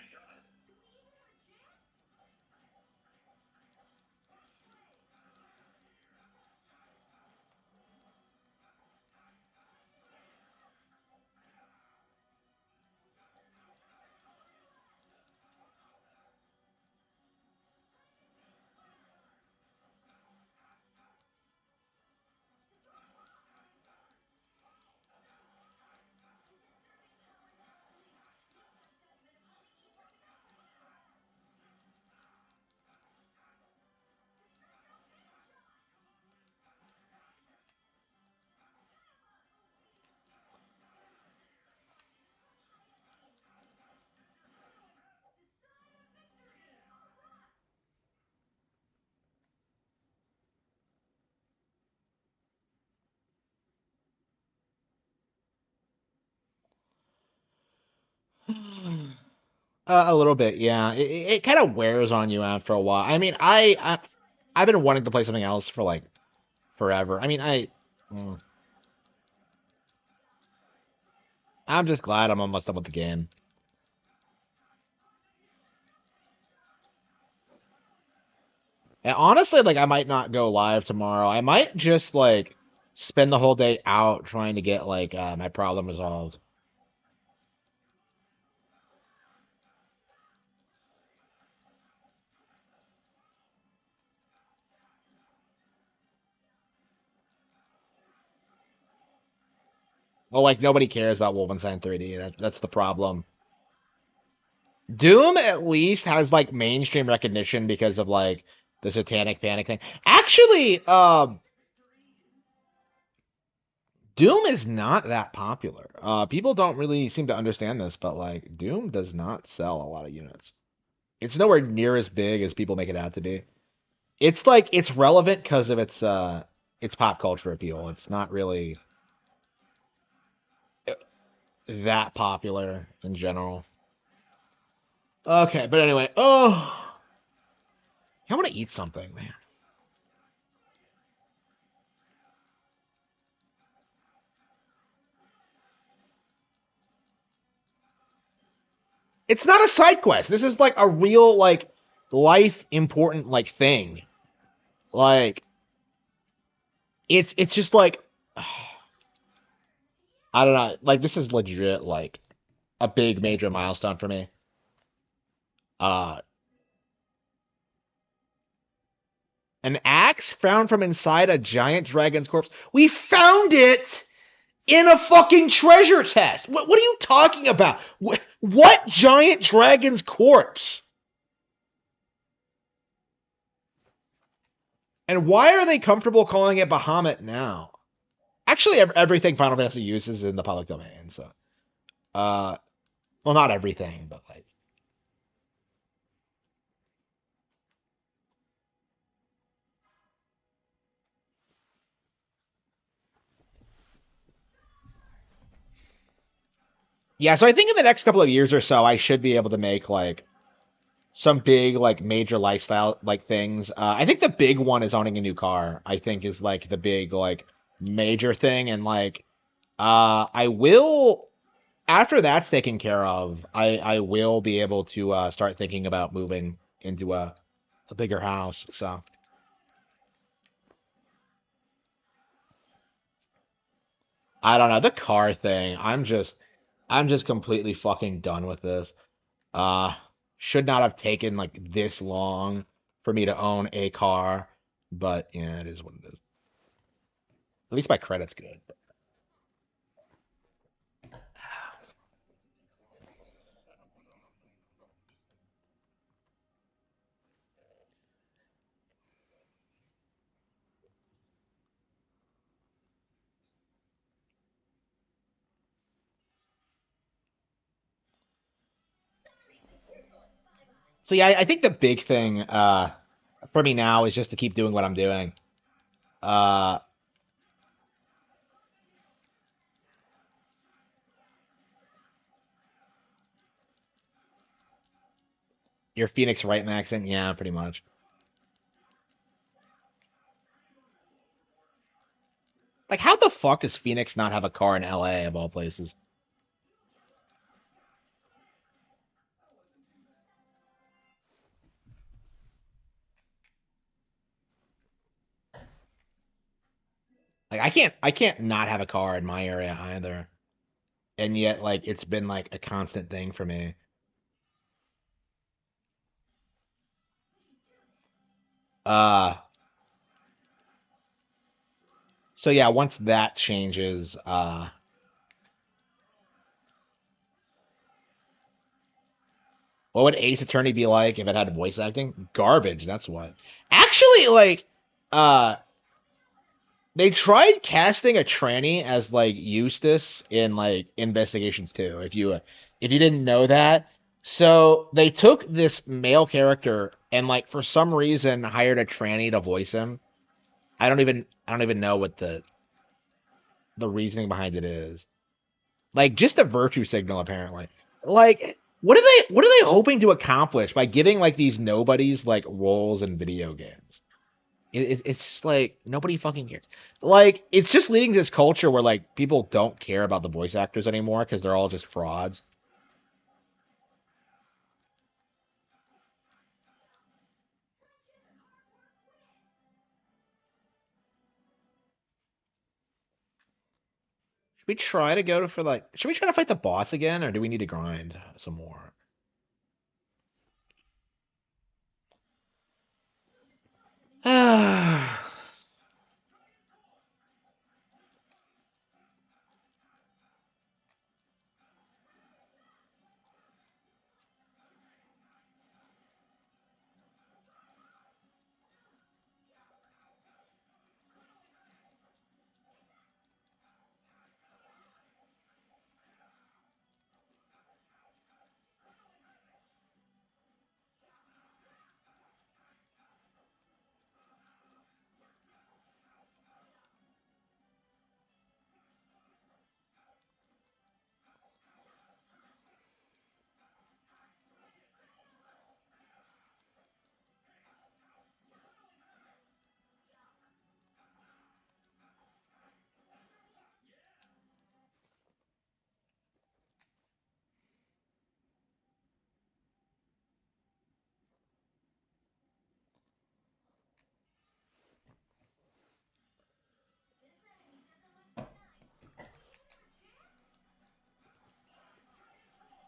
Speaker 1: A little bit, yeah. It kind of wears on you after a while. I mean, I've been wanting to play something else for like forever. I mean, mm, I'm just glad I'm almost done with the game. And honestly, like I might not go live tomorrow. I might just like spend the whole day out trying to get like my problem resolved. Well, like nobody cares about Wolfenstein 3D. That's the problem. Doom at least has like mainstream recognition because of like the Satanic Panic thing. Actually, Doom is not that popular. People don't really seem to understand this, but like Doom does not sell a lot of units. It's nowhere near as big as people make it out to be. It's like it's relevant because of its pop culture appeal. It's not really that popular in general. Okay, but anyway, I want to eat something, man. It's not a side quest. This is like a real like life important like thing. Like it's just like I don't know. Like this is legit like a big major milestone for me. Uh an axe found from inside a giant dragon's corpse. We found it in a fucking treasure chest. What are you talking about? What giant dragon's corpse? And why are they comfortable calling it Bahamut now? Actually, everything Final Fantasy uses is in the public domain. So, uh, well, not everything, but like, yeah. So I think in the next couple of years or so, I should be able to make like some big like major lifestyle like things. I think the big one is owning a new car. I think is like the big like major thing, and like I will after that's taken care of, I will be able to start thinking about moving into a bigger house. So I don't know the car thing. I'm just completely fucking done with this. Uh, should not have taken like this long for me to own a car, but yeah, it is what it is. At least my credit's good. So yeah, I think the big thing for me now is just to keep doing what I'm doing. Uh, your Phoenix Wright maxing, yeah, pretty much. fuck does Phoenix not have a car in LA of all places? Like I can't not have a car in my area either. And yet like it's been like a constant thing for me. Uh so yeah, once that changes, what would Ace Attorney be like if it had voice acting? Garbage, that's what. Actually, like, uh, they tried casting a tranny as like Eustace in like Investigations 2. If you didn't know that, so they took this male character and like for some reason hired a tranny to voice him. I don't even know what the reasoning behind it is. Like just a virtue signal apparently. Like what are they hoping to accomplish by giving like these nobodies like roles in video games? It's just like nobody fucking cares. Like it's just leading to this culture where like people don't care about the voice actors anymore because they're all just frauds. Should we try to go to for like should we try to fight the boss again or do we need to grind some more?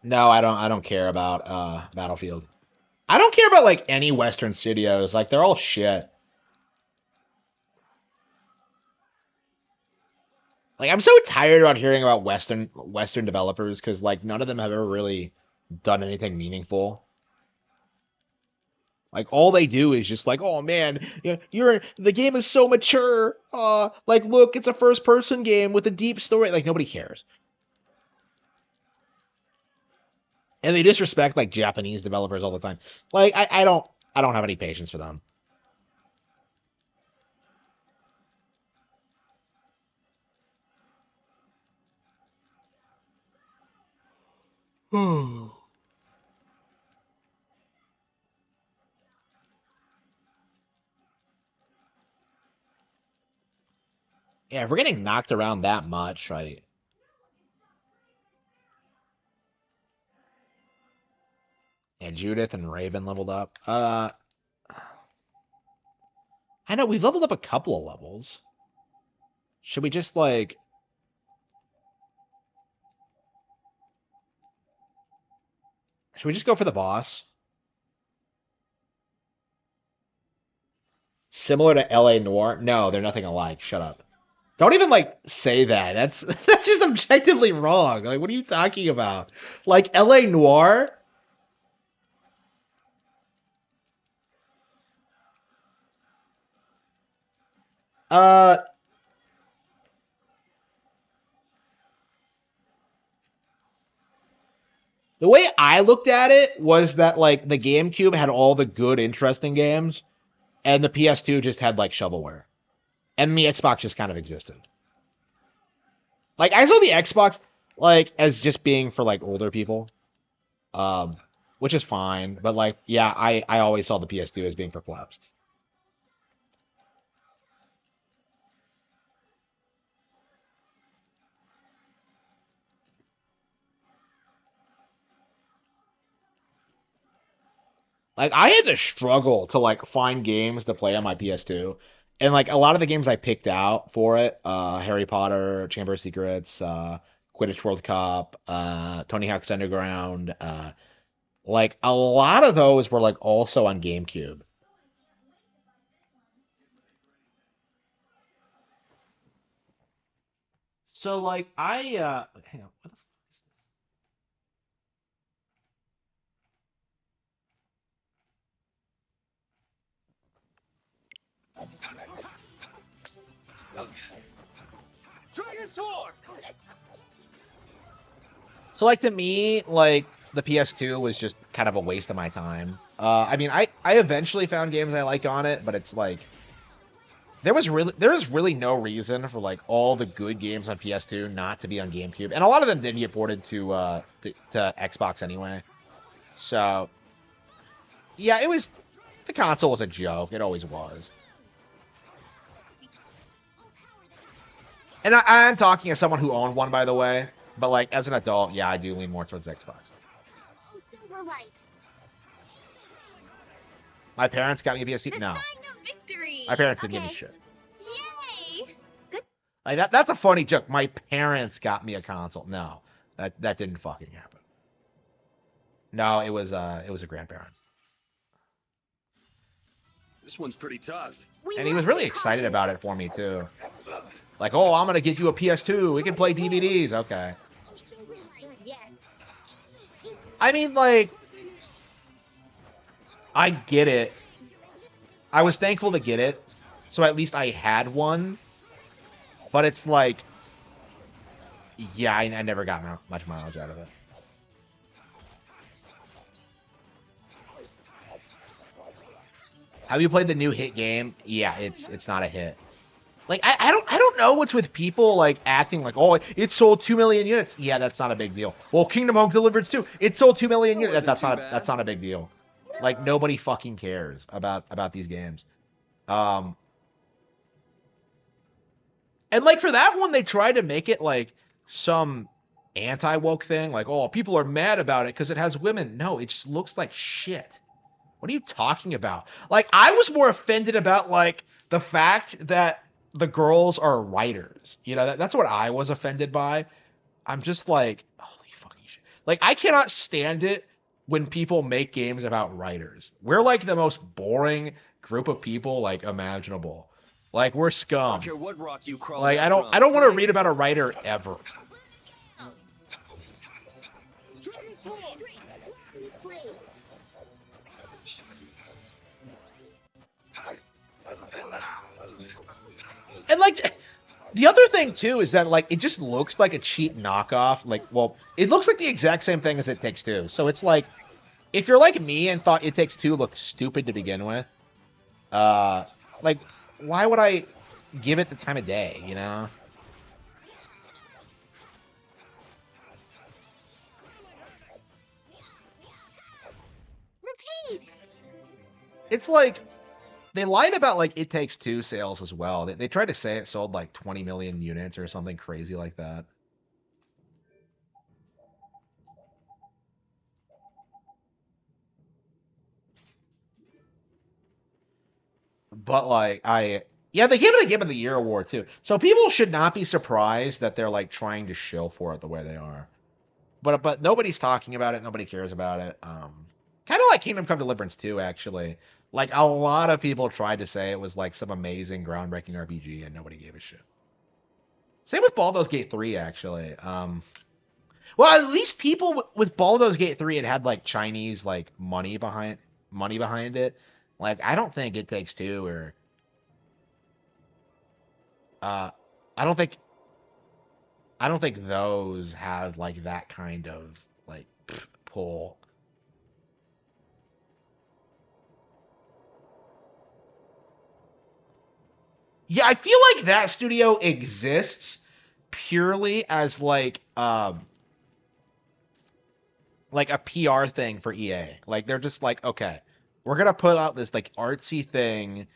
Speaker 1: No, I don't care about Battlefield. I don't care about like any Western studios. Like they're all shit. Like I'm so tired about hearing about Western developers because like none of them have ever really done anything meaningful. Like all they do is just like, oh man, you're the game is so mature. Like look, it's a first person game with a deep story. Like nobody cares. And they disrespect like Japanese developers all the time. Like I don't have any patience for them. Yeah, if we're getting knocked around that much, right? And Judith and Raven leveled up. I know we've leveled up a couple of levels. Should we just like should we just go for the boss? Similar to LA Noir? No, they're nothing alike. Shut up. Don't even like say that. That's that's just objectively wrong. Like what are you talking about? Like LA Noir? Uh the way I looked at it was that like the GameCube had all the good interesting games and the PS2 just had like shovelware. And the Xbox just kind of existed. Like I saw the Xbox like as just being for like older people. Um which is fine, but like yeah, I always saw the PS2 as being for plebs. Like I had to struggle to like find games to play on my PS2. And like a lot of the games I picked out for it, Harry Potter, Chamber of Secrets, Quidditch World Cup, Tony Hawk's Underground, like a lot of those were like also on GameCube. So like hang on, what the
Speaker 7: Dragon Sword!
Speaker 1: So like to me, like the PS2 was just kind of a waste of my time. I mean, I eventually found games I like on it, but it's like there is really no reason for like all the good games on PS2 not to be on GameCube, and a lot of them did get ported to Xbox anyway. So yeah, it was the console was a joke. It always was. And I'm talking as someone who owned one, by the way. But like as an adult, yeah, I do lean more towards Xbox.
Speaker 2: Oh, Silverlight.
Speaker 1: My parents got me a PS2.
Speaker 2: The
Speaker 1: No,
Speaker 2: sign of victory.
Speaker 1: my parents didn't give me
Speaker 2: Okay.
Speaker 1: shit.
Speaker 2: Yay! Good.
Speaker 1: Like that's a funny joke. My parents got me a console. No, that didn't fucking happen. No, it was a grandparent.
Speaker 7: This one's pretty tough.
Speaker 1: And he was really excited about it for me too. Like, oh, I'm gonna get you a PS2. We can play DVDs. Okay. I mean, like, I get it. I was thankful to get it, so at least I had one. But it's like, yeah, I never got much mileage out of it. Have you played the new hit game? Yeah, it's not a hit. Like I don't know what's with people like acting like, oh, it sold 2 million units. Yeah, that's not a big deal. Well, Kingdom Home Deliverance 2, it sold 2 million units. That's not a big deal. Like nobody fucking cares about these games. And like for that one, they tried to make it like some anti-woke thing, like, oh, people are mad about it because it has women. No, it just looks like shit. What are you talking about? Like, I was more offended about like the fact that the girls are writers. You know, that's what I was offended by. I'm just like, holy fucking shit. Like, I cannot stand it when people make games about writers. We're like the most boring group of people like imaginable. Like, we're
Speaker 7: I
Speaker 1: scum.
Speaker 7: don't care what rock you crawl
Speaker 1: Like,
Speaker 7: out
Speaker 1: I don't want to read about a writer ever. And like the other thing too is that like it just looks like a cheap knockoff. Like, well, it looks like the exact same thing as It Takes Two. So it's like if you're like me and thought It Takes Two looked stupid to begin with, like why would I give it the time of day, you know?
Speaker 2: Repeat.
Speaker 1: It's like they lied about like It Takes Two sales as well. They tried to say it sold like 20 million units or something crazy like that. But like yeah, they gave it a Game of the Year award too. So people should not be surprised that they're like trying to shill for it the way they are. But nobody's talking about it. Nobody cares about it. Kind of like Kingdom Come Deliverance 2, actually. Like a lot of people tried to say it was like some amazing, groundbreaking RPG, and nobody gave a shit. Same with Baldur's Gate 3, actually. Well, at least people with Baldur's Gate 3, it had like Chinese like money behind it. Like I don't think It Takes Two or uh, I don't think those have like that kind of like pull. Yeah, I feel like that studio exists purely as like a PR thing for EA. Like they're just like, okay, we're gonna put out this like artsy thing,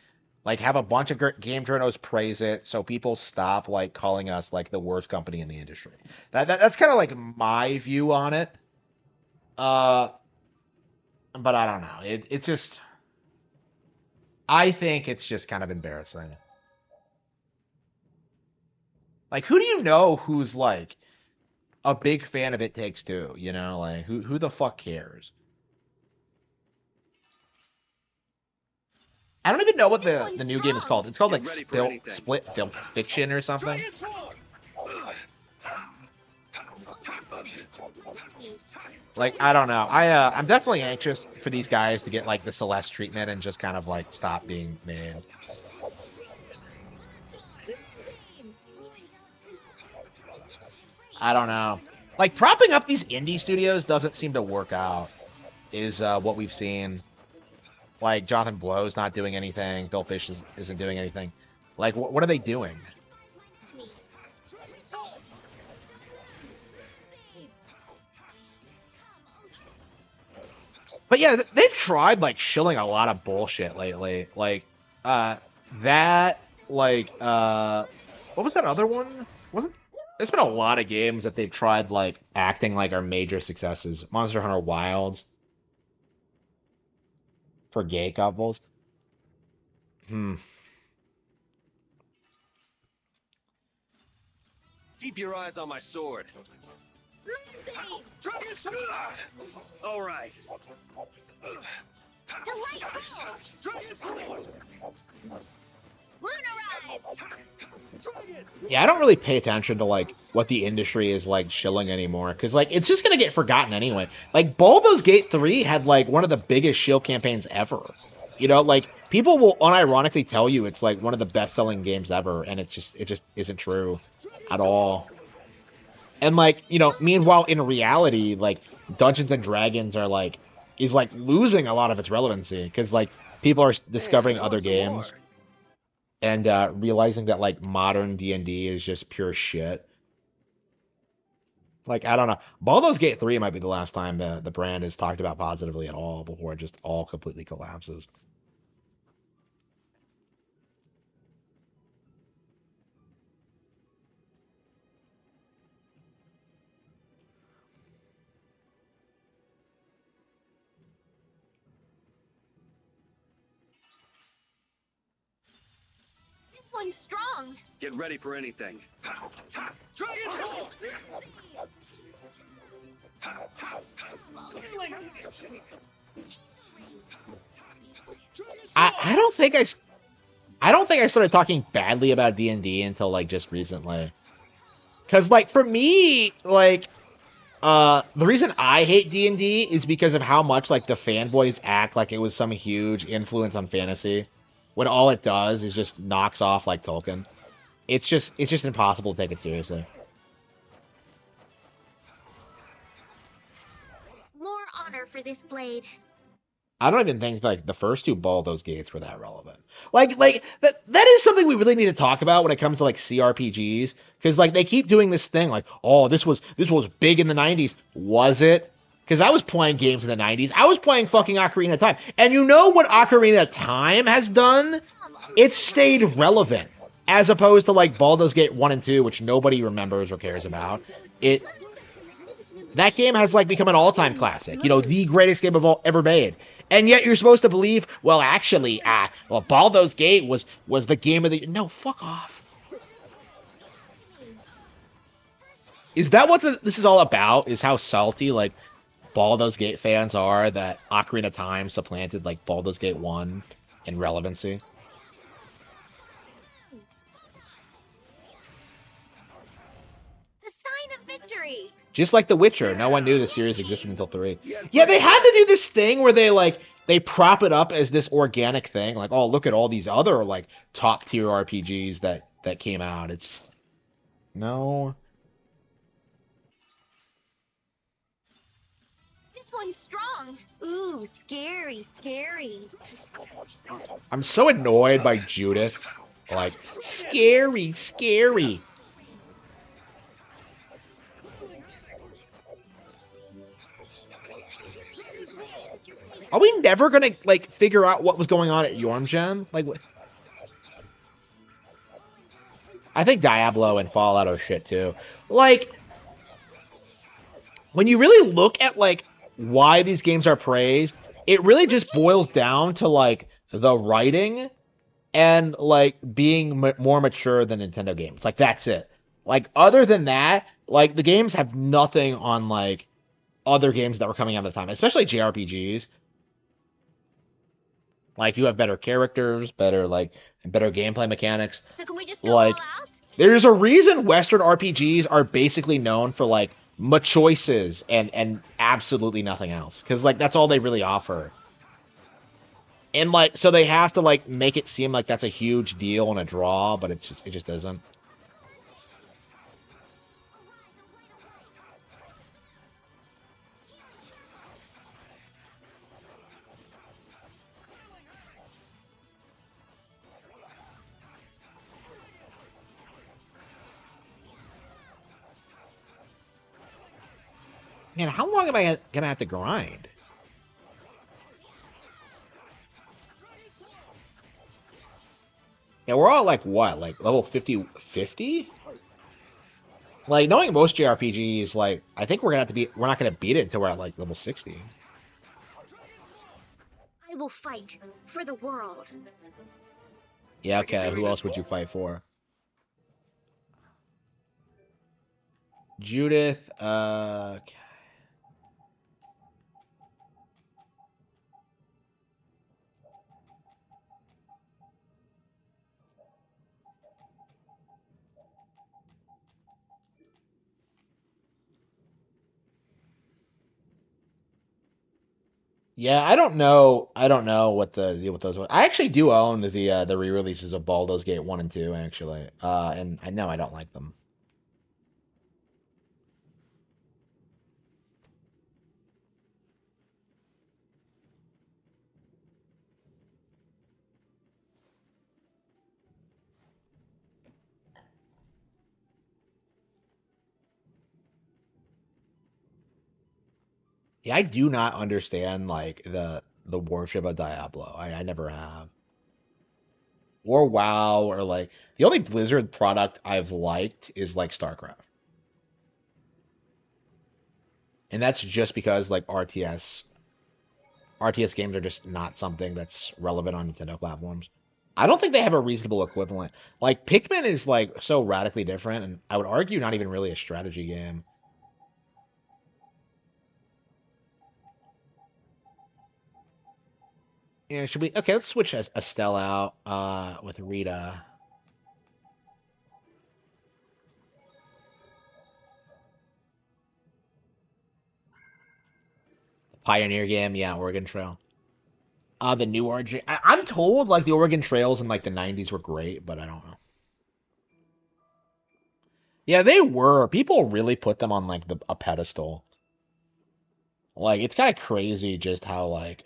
Speaker 1: like have a bunch of game journals praise it, so people stop like calling us like the worst company in the industry. That's kind of like my view on it. Uh, But I don't know. It's just, I think it's just kind of embarrassing. Like, who do you know who's like a big fan of It Takes Two? You know, like who the fuck cares? I don't even know what the new game is called. It's called like Split Film Fiction or something. Like, I don't know. I'm definitely anxious for these guys to get like the Celeste treatment and just kind of like stop being made. I don't know. Like, propping up these indie studios doesn't seem to work out, is what we've seen. Like, Jonathan Blow's not doing anything. Bill Fish isn't doing anything. Like, what are they doing? But yeah, they've tried, like, shilling a lot of bullshit lately. Like, that, like, what was that other one? There's been a lot of games that they've tried, like, acting like are major successes. Monster Hunter Wilds. For gay couples.
Speaker 11: Keep your eyes on my sword. All right.
Speaker 1: Yeah, I don't really pay attention to, like, what the industry is, like, shilling anymore. Because, like, it's just going to get forgotten anyway. Like, Baldur's Gate 3 had, like, one of the biggest shill campaigns ever. You know, like, people will unironically tell you it's, like, one of the best-selling games ever. And it just isn't true at all. And, like, you know, meanwhile, in reality, like, Dungeons and Dragons is losing a lot of its relevancy. Because, like, people are discovering other games. And realizing that, like, modern D&D is just pure shit. Like, I don't know. Baldur's Gate 3 might be the last time the brand is talked about positively at all before it just all completely collapses.
Speaker 21: This one's strong.
Speaker 11: Get ready for anything. Dragon Soul!
Speaker 1: I don't think I started talking badly about D&D until, like, just recently. Because, like, for me, like, the reason I hate D&D is because of how much, like, the fanboys act like it was some huge influence on fantasy, when all it does is just knocks off, like, Tolkien. It's just impossible to take it seriously.
Speaker 12: More honor for this blade.
Speaker 1: I don't even think, like, the first two Baldur's Gates were that relevant. Like that is something we really need to talk about when it comes to, like, CRPGs, because, like, they keep doing this thing like, oh, this was big in the 90s. Was it? Because I was playing games in the 90s. I was playing fucking Ocarina of Time. And you know what Ocarina of Time has done? It's stayed relevant. As opposed to, like, Baldur's Gate 1 and 2, which nobody remembers or cares about. That game has, like, become an all-time classic. You know, the greatest game of all ever made. And yet you're supposed to believe, well, actually, Baldur's Gate was the game of the... No, fuck off. Is that what this is all about? Is how salty, like, Baldur's Gate fans are that Ocarina of Time supplanted, like, Baldur's Gate 1 in relevancy?
Speaker 12: The sign of victory.
Speaker 1: Just like The Witcher, no one knew the series existed until 3. Yeah, they had to do this thing where they prop it up as this organic thing. Like, oh, look at all these other, like, top-tier RPGs that came out. It's just... No.
Speaker 21: This one's strong.
Speaker 12: Ooh, scary, scary.
Speaker 1: I'm so annoyed by Judith. Like, scary, scary. Are we never gonna, like, figure out what was going on at Yormgem? Like, what? I think Diablo and Fallout are shit too. Like, when you really look at, like, why these games are praised, it really just boils down to like the writing and like being more mature than Nintendo games. Like that's it. Like other than that, like the games have nothing on like other games that were coming out at the time, especially JRPGs. Like you have better characters, better gameplay mechanics.
Speaker 2: So can we just go
Speaker 1: Like
Speaker 2: all out?
Speaker 1: there's a reason Western RPGs are basically known for like choices and absolutely nothing else, because like that's all they really offer. And like so they have to like make it seem like that's a huge deal and a draw, but it just isn't. Man, how long am I gonna have to grind? Yeah, we're all like what, like level 50? Like knowing most JRPGs, like I think we're not gonna beat it until we're at like level 60.
Speaker 2: I will fight for the world.
Speaker 1: Yeah, okay. Who else would you fight for? Judith, yeah, I don't know. I don't know what the deal with those was. I actually do own the re-releases of Baldur's Gate 1 and 2 actually. And I know I don't like them. Yeah, I do not understand like the worship of Diablo. I never have. Or WoW or like the only Blizzard product I've liked is like StarCraft. And that's just because like RTS games are just not something that's relevant on Nintendo platforms. I don't think they have a reasonable equivalent. Like Pikmin is like so radically different, and I would argue not even really a strategy game. Yeah, should we? Okay, let's switch Estelle out with Rita. Pioneer game, yeah, Oregon Trail. The new Oregon. I'm told like the Oregon Trails in like the '90s were great, but I don't know. Yeah, they were. People really put them on like a pedestal. Like it's kind of crazy just how like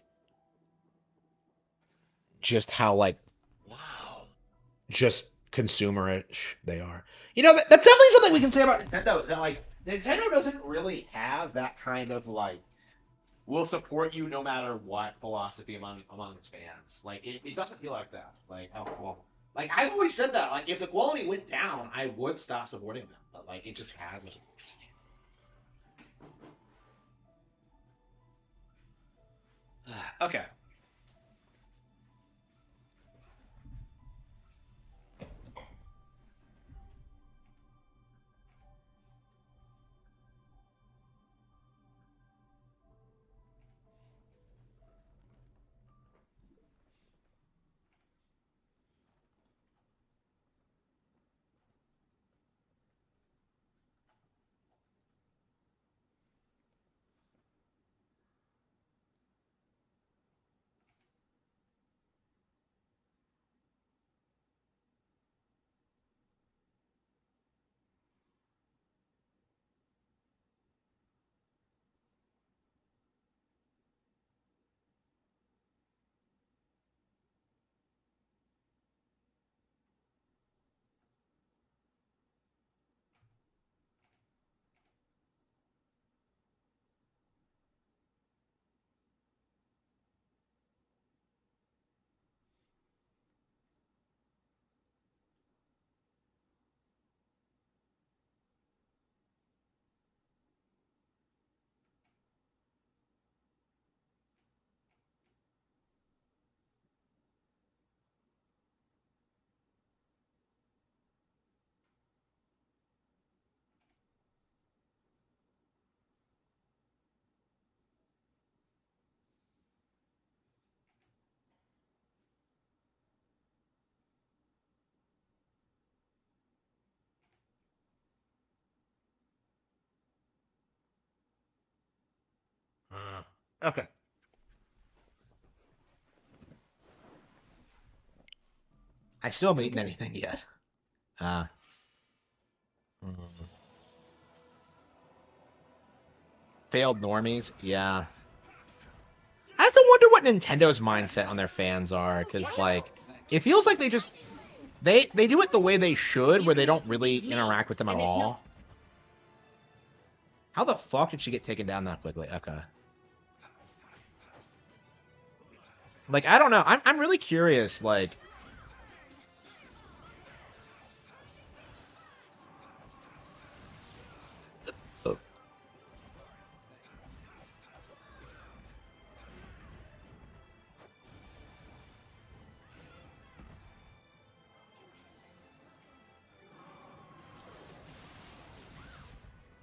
Speaker 1: just consumerish they are. You know, that's definitely something we can say about Nintendo is that like Nintendo doesn't really have that kind of like we'll support you no matter what philosophy among its fans. Like it doesn't feel like that. Like oh well, like I've always said that. Like if the quality went down, I would stop supporting them. But like it just hasn't. Okay. Okay. I still haven't eaten anything yet. Uh, mm. Failed normies? Yeah. I have to wonder what Nintendo's mindset on their fans are, because, like, it feels like they just... They do it the way they should, where they don't really interact with them at all. How the fuck did she get taken down that quickly? Okay. Like, I don't know. I'm really curious, like...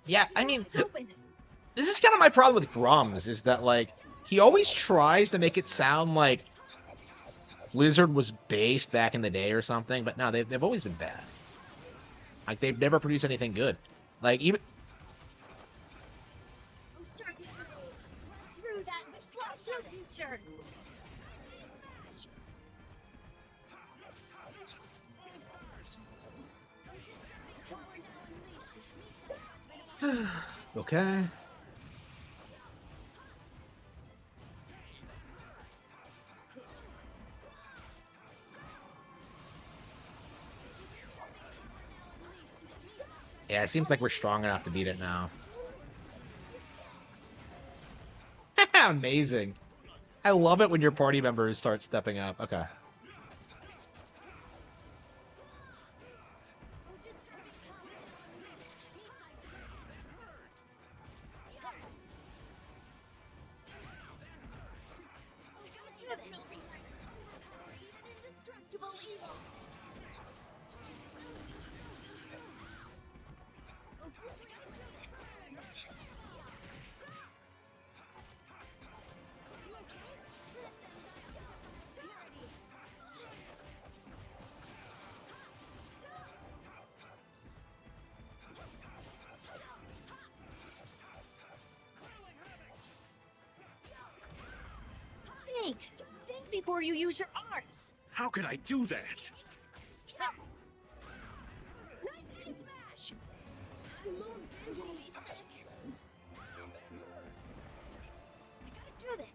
Speaker 1: Yeah, I mean, this is kind of my problem with Grums, is that, like, he always tries to make it sound like Blizzard was based back in the day or something, but no, they've always been bad. Like, they've never produced anything good. Like, even...
Speaker 2: Through that future.
Speaker 1: Okay. Yeah, it seems like we're strong enough to beat it now. Amazing. I love it when your party members start stepping up. Okay.
Speaker 21: Think before you use your arts.
Speaker 18: How could I do that?
Speaker 2: Smash. I'm more busy. I gotta do this.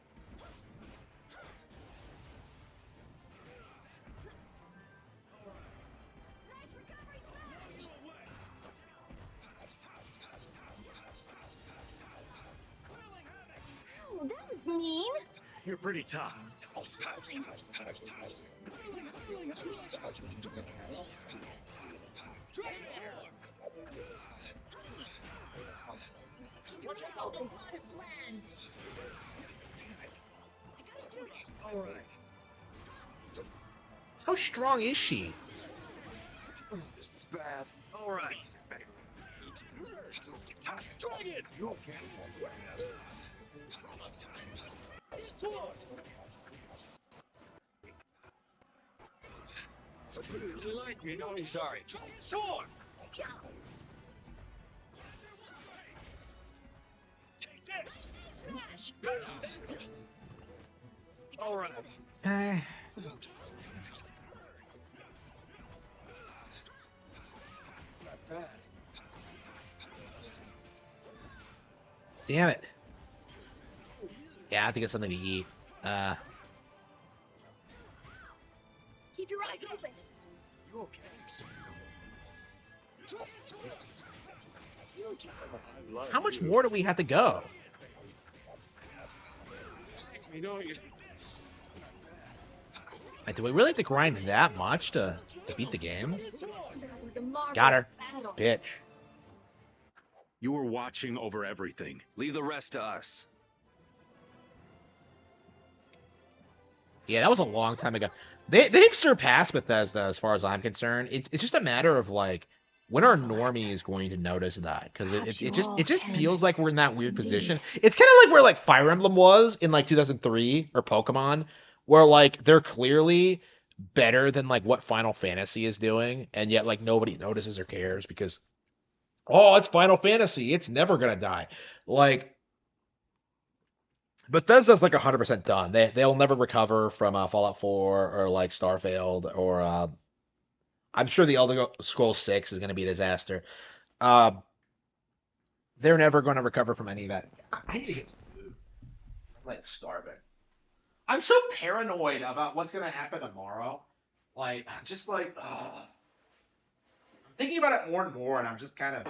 Speaker 2: Nice recovery smash.
Speaker 21: Oh, that was mean.
Speaker 18: You're pretty tough.
Speaker 21: Watch out, the modest land.
Speaker 18: All right.
Speaker 1: How strong is she?
Speaker 18: This is bad. All right. Dragon! You okay? You like me, don't you? Sorry. Sword! Take this! All right. Not bad.
Speaker 1: Damn it. Yeah, I have to get something to eat.
Speaker 2: Keep your eyes open.
Speaker 18: You okay?
Speaker 1: How much more do we have to go?
Speaker 18: You know you.
Speaker 1: Like, do we really have to grind that much to beat the game?
Speaker 21: That was a marvelous
Speaker 1: Got her.
Speaker 21: battle.
Speaker 1: Bitch.
Speaker 18: You were watching over everything.
Speaker 11: Leave the rest to us.
Speaker 1: Yeah, that was a long time ago. They've surpassed Bethesda as far as I'm concerned. It's just a matter of, like, when our normie is going to notice that, because it just feels like we're in that weird position. It's kind of like where, like, Fire Emblem was in, like, 2003 or Pokemon, where, like, they're clearly better than, like, what Final Fantasy is doing, and yet, like, nobody notices or cares because, oh, it's Final Fantasy, it's never gonna die. Like, Bethesda's like 100% done. They'll never recover from Fallout 4 or like Starfield or I'm sure the Elder Scrolls 6 is going to be a disaster. Uh, they're never going to recover from any of that. I need to get some food. I'm like starving. I'm so paranoid about what's going to happen tomorrow. Like, just like, I'm thinking about it more and more, and I'm just kind of,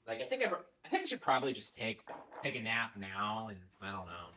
Speaker 1: like I think I should probably just take a nap now, and I don't know.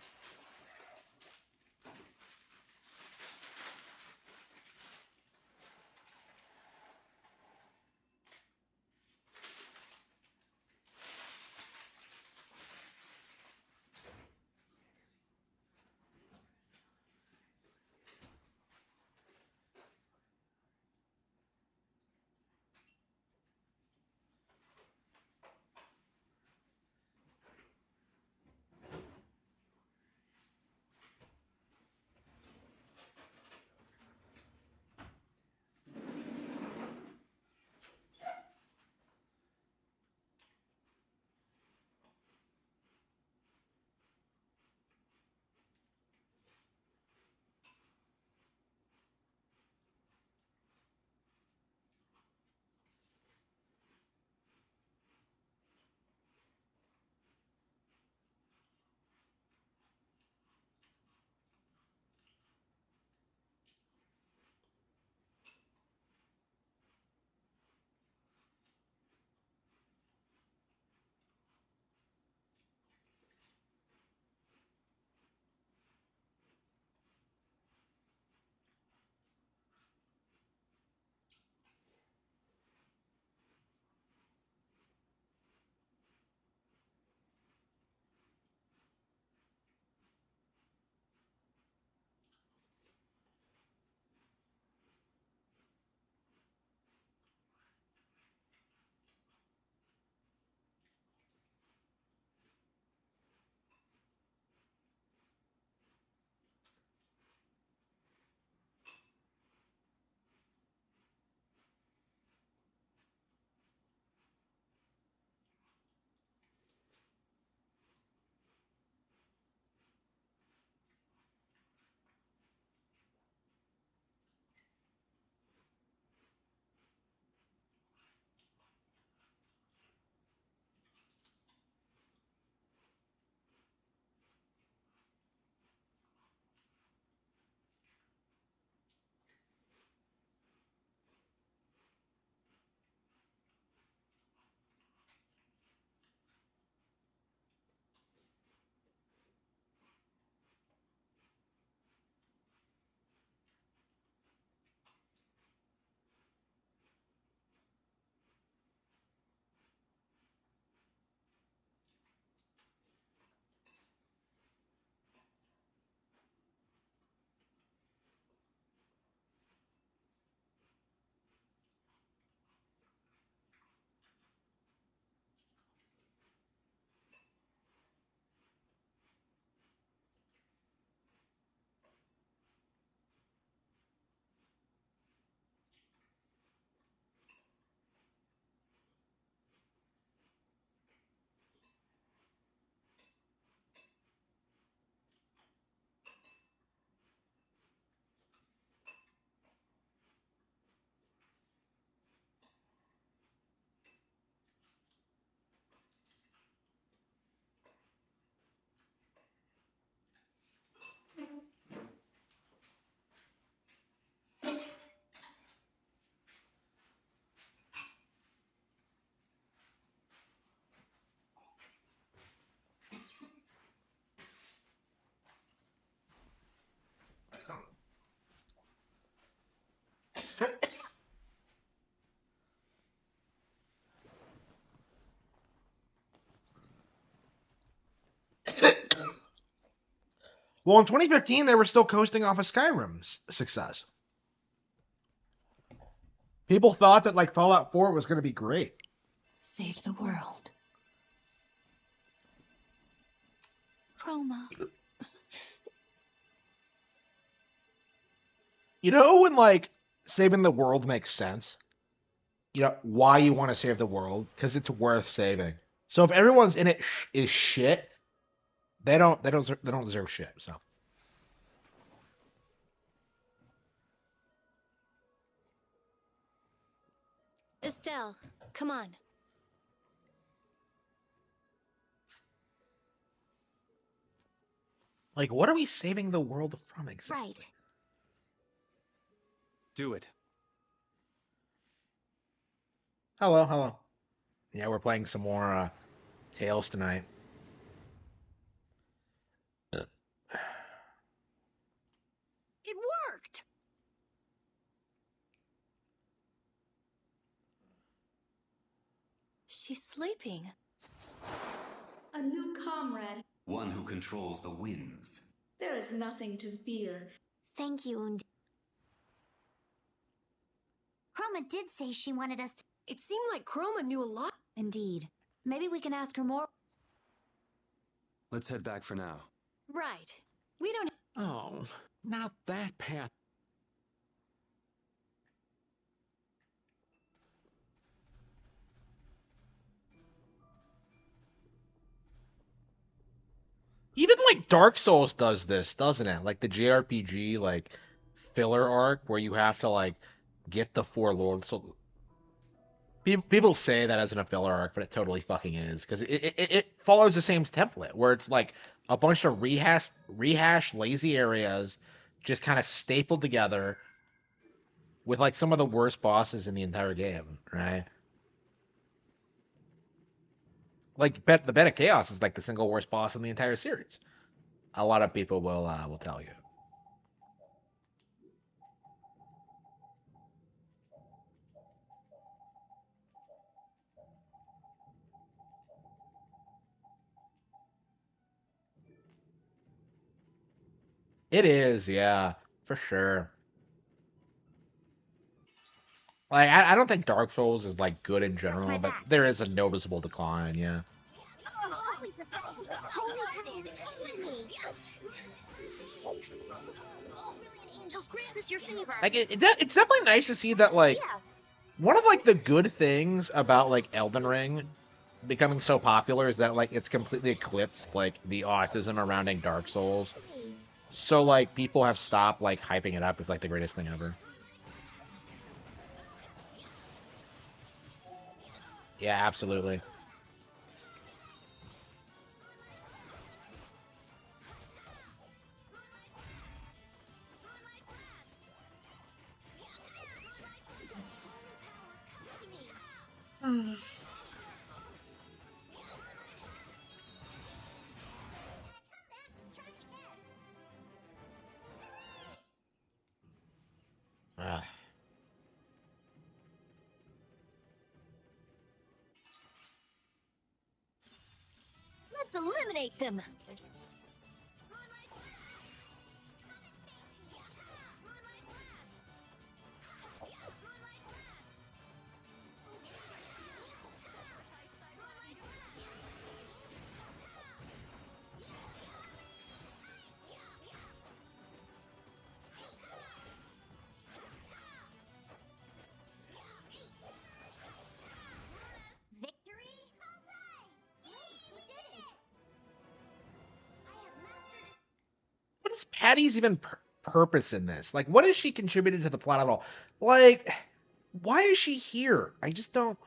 Speaker 1: Well, in 2015, they were still coasting off of Skyrim's success. People thought that like Fallout 4 was going to be great.
Speaker 14: Save the world. Chroma.
Speaker 1: You know when like saving the world makes sense? You know why you want to save the world? Because it's worth saving. So if everyone's in it is shit, they don't deserve shit. So
Speaker 16: Estelle, come on.
Speaker 1: like, what are we saving the world from exactly?
Speaker 12: Right.
Speaker 9: Do it.
Speaker 1: Hello, hello. Yeah, we're playing some more Tales tonight.
Speaker 8: It worked!
Speaker 16: She's sleeping.
Speaker 20: A new comrade.
Speaker 17: One who controls the winds.
Speaker 20: There is nothing to fear.
Speaker 12: Thank you, und
Speaker 15: Chroma did say she wanted us to.
Speaker 8: It seemed like Chroma knew a lot.
Speaker 14: Indeed. Maybe we can ask her more.
Speaker 9: Let's head back for now.
Speaker 16: Right. We don't.
Speaker 18: Oh, not that path.
Speaker 1: Even like Dark Souls does this, doesn't it? Like the JRPG like filler arc where you have to like get the four lords. So people say that as an a filler arc, but it totally fucking is because it follows the same template where it's like a bunch of rehash lazy areas just kind of stapled together with like some of the worst bosses in the entire game, right? Like the Bed of Chaos is like the single worst boss in the entire series. A lot of people will tell you. It is, yeah, for sure. Like I don't think Dark Souls is like good in general, but there is a noticeable decline, yeah.
Speaker 15: Always effective. Holy
Speaker 2: Angels grant us your favor.
Speaker 1: Like it's definitely nice to see that like one of like the good things about like Elden Ring becoming so popular is that like it's completely eclipsed like the autism surrounding Dark Souls. So like people have stopped like hyping it up as like the greatest thing ever. Yeah, absolutely. Ah.
Speaker 21: Let's eliminate them.
Speaker 15: victory? Yay, we did it! I have mastered it.
Speaker 1: What is Patty's even purpose in this? Like, what has she contributed to the plot at all? Like, why is she here? I just don't.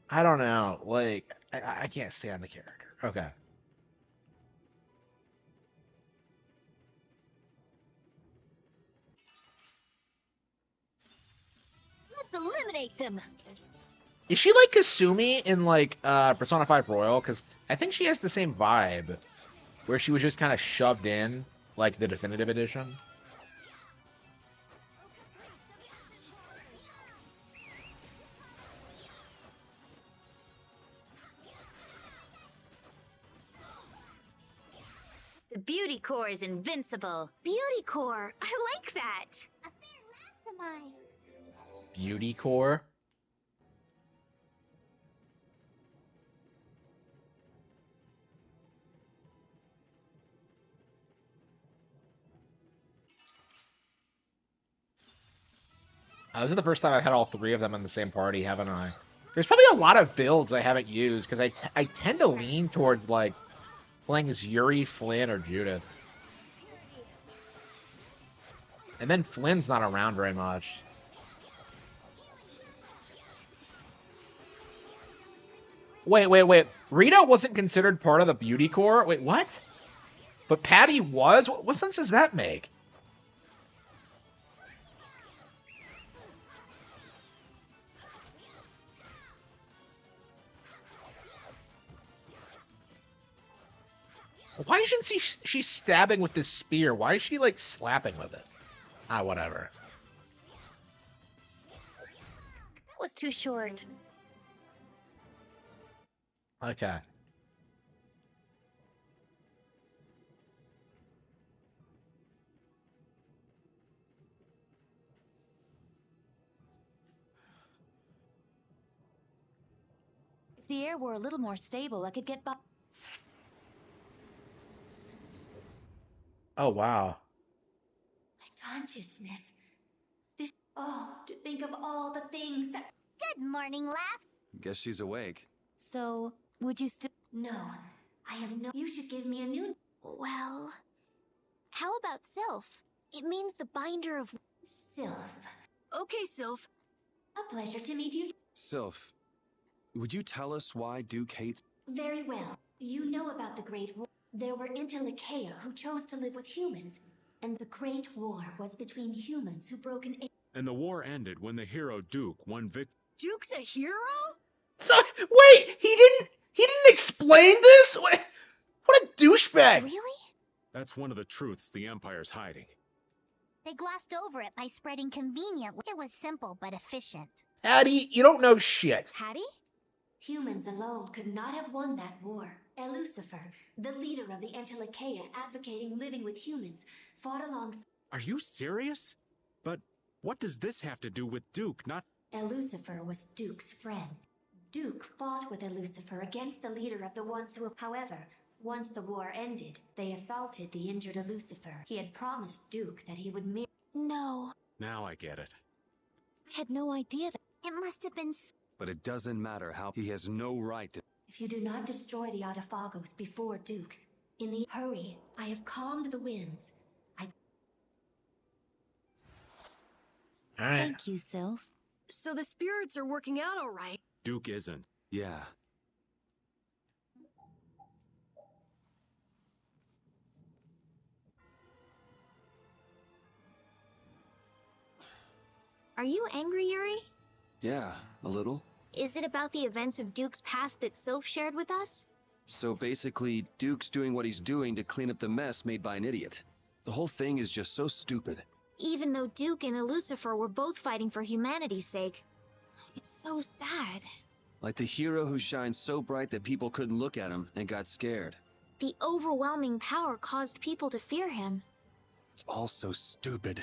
Speaker 1: I don't know. Like, I can't stand the character. Okay.
Speaker 21: Let's eliminate them.
Speaker 1: Is she like Kasumi in like Persona 5 Royal? Because I think she has the same vibe, where she was just kind of shoved in, like the definitive edition.
Speaker 21: The beauty core is invincible.
Speaker 2: Beauty core. I like that.
Speaker 15: A fair lassami.
Speaker 1: Beauty core. This is the first time I've had all three of them in the same party, haven't I? There's probably a lot of builds I haven't used, because I tend to lean towards, like, playing as Yuri, Flynn, or Judith. And then Flynn's not around very much. Wait. Rita wasn't considered part of the beauty core? Wait, what? But Patty was? What sense does that make? Why isn't she stabbing with this spear? Why is she, like, slapping with it? Ah, whatever.
Speaker 12: That was too short.
Speaker 1: Okay.
Speaker 14: If the air were a little more stable, I could get by.
Speaker 1: Oh, wow.
Speaker 14: Consciousness. To think of all the things that.
Speaker 15: Good morning, laugh.
Speaker 9: Guess she's awake.
Speaker 14: So, would you still? No, I have no. You should give me a new.
Speaker 12: Well, how about Sylph? It means the binder of...
Speaker 14: Sylph.
Speaker 8: Okay, Sylph.
Speaker 14: A pleasure to meet you.
Speaker 9: Sylph, would you tell us why Duke hates...
Speaker 14: Very well. You know about the Great War. There were Interlakeia who chose to live with humans, and the Great War was between humans who broke an...
Speaker 18: And the war ended when the hero Duke won victory.
Speaker 8: Duke's a hero?
Speaker 1: So, wait, he didn't explain this? What a douchebag.
Speaker 12: Really?
Speaker 18: That's one of the truths the Empire's hiding.
Speaker 15: They glossed over it by spreading conveniently. It was simple but efficient.
Speaker 1: Patty, you don't know shit.
Speaker 12: Patty?
Speaker 14: Humans alone could not have won that war. Lucifer, the leader of the Interlakeia advocating living with humans, fought alongside...
Speaker 18: Are you serious? But what does this have to do with Duke, not...
Speaker 14: Lucifer was Duke's friend. Duke fought with Lucifer against the leader of the ones who... However, once the war ended, they assaulted the injured Lucifer. He had promised Duke that he would marry...
Speaker 12: No.
Speaker 18: Now I get it.
Speaker 12: I had no idea that...
Speaker 15: It must have been...
Speaker 9: But it doesn't matter how he has no right to...
Speaker 14: If you do not destroy the Autophagos before Duke, in the... Hurry, I have calmed the winds.
Speaker 1: Alright.
Speaker 14: Thank you, Sylph.
Speaker 8: So the spirits are working out all right.
Speaker 18: Duke isn't.
Speaker 9: Yeah.
Speaker 12: Are you angry, Yuri?
Speaker 17: Yeah, a little.
Speaker 12: Is it about the events of Duke's past that Sylph shared with us?
Speaker 17: So basically, Duke's doing what he's doing to clean up the mess made by an idiot. The whole thing is just so stupid.
Speaker 12: Even though Duke and Lucifer were both fighting for humanity's sake. It's so sad.
Speaker 17: Like the hero who shines so bright that people couldn't look at him and got scared.
Speaker 12: The overwhelming power caused people to fear him.
Speaker 17: It's all so stupid.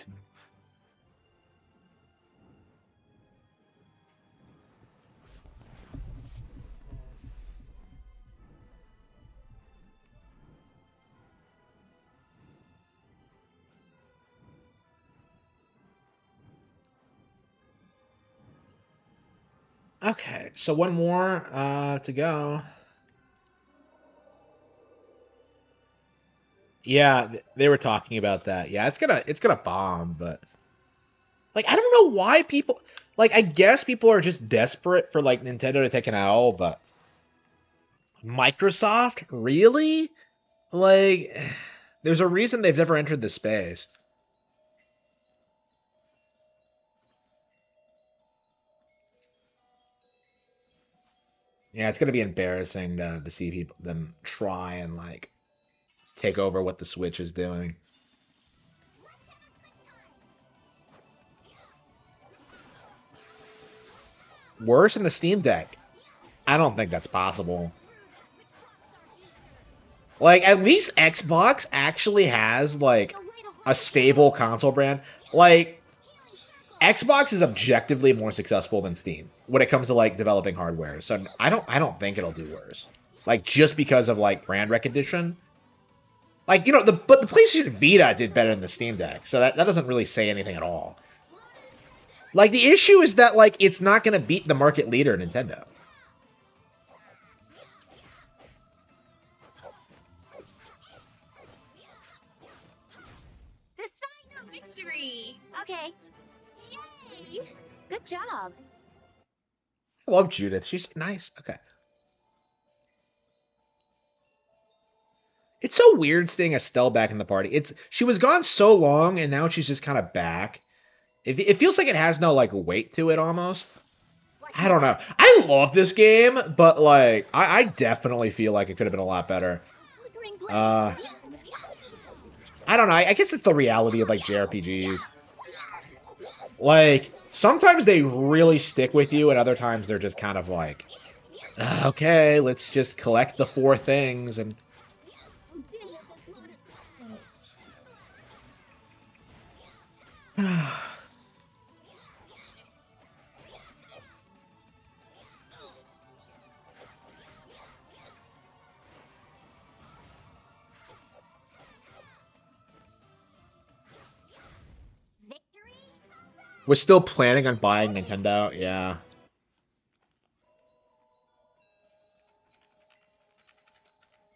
Speaker 1: Okay, so one more to go. Yeah, they were talking about that. Yeah, it's gonna bomb, but like I don't know why people like I guess people are just desperate for like Nintendo to take an L, but Microsoft, really? Like there's a reason they've never entered the space. Yeah, it's gonna be embarrassing to see them try and like take over what the Switch is doing. Worse than the Steam Deck? I don't think that's possible. Like, at least Xbox actually has, like, a stable console brand. Like, Xbox is objectively more successful than Steam when it comes to, like, developing hardware. So I don't think it'll do worse. Like, just because of, like, brand recognition. Like, you know, but the PlayStation Vita did better than the Steam Deck, so that doesn't really say anything at all. Like, the issue is that, like, it's not going to beat the market leader, Nintendo.
Speaker 12: The sign of victory! Okay. Yay! Good job.
Speaker 1: I love Judith. She's nice. Okay. It's so weird seeing Estelle back in the party. She was gone so long, and now she's just kind of back. It feels like it has no, like, weight to it, almost. I don't know. I love this game, but, like, I definitely feel like it could have been a lot better. I don't know. I guess it's the reality of, like, JRPGs. Like, sometimes they really stick with you, and other times they're just kind of like, okay, let's just collect the 4 things, and... We're still planning on buying Nintendo, yeah.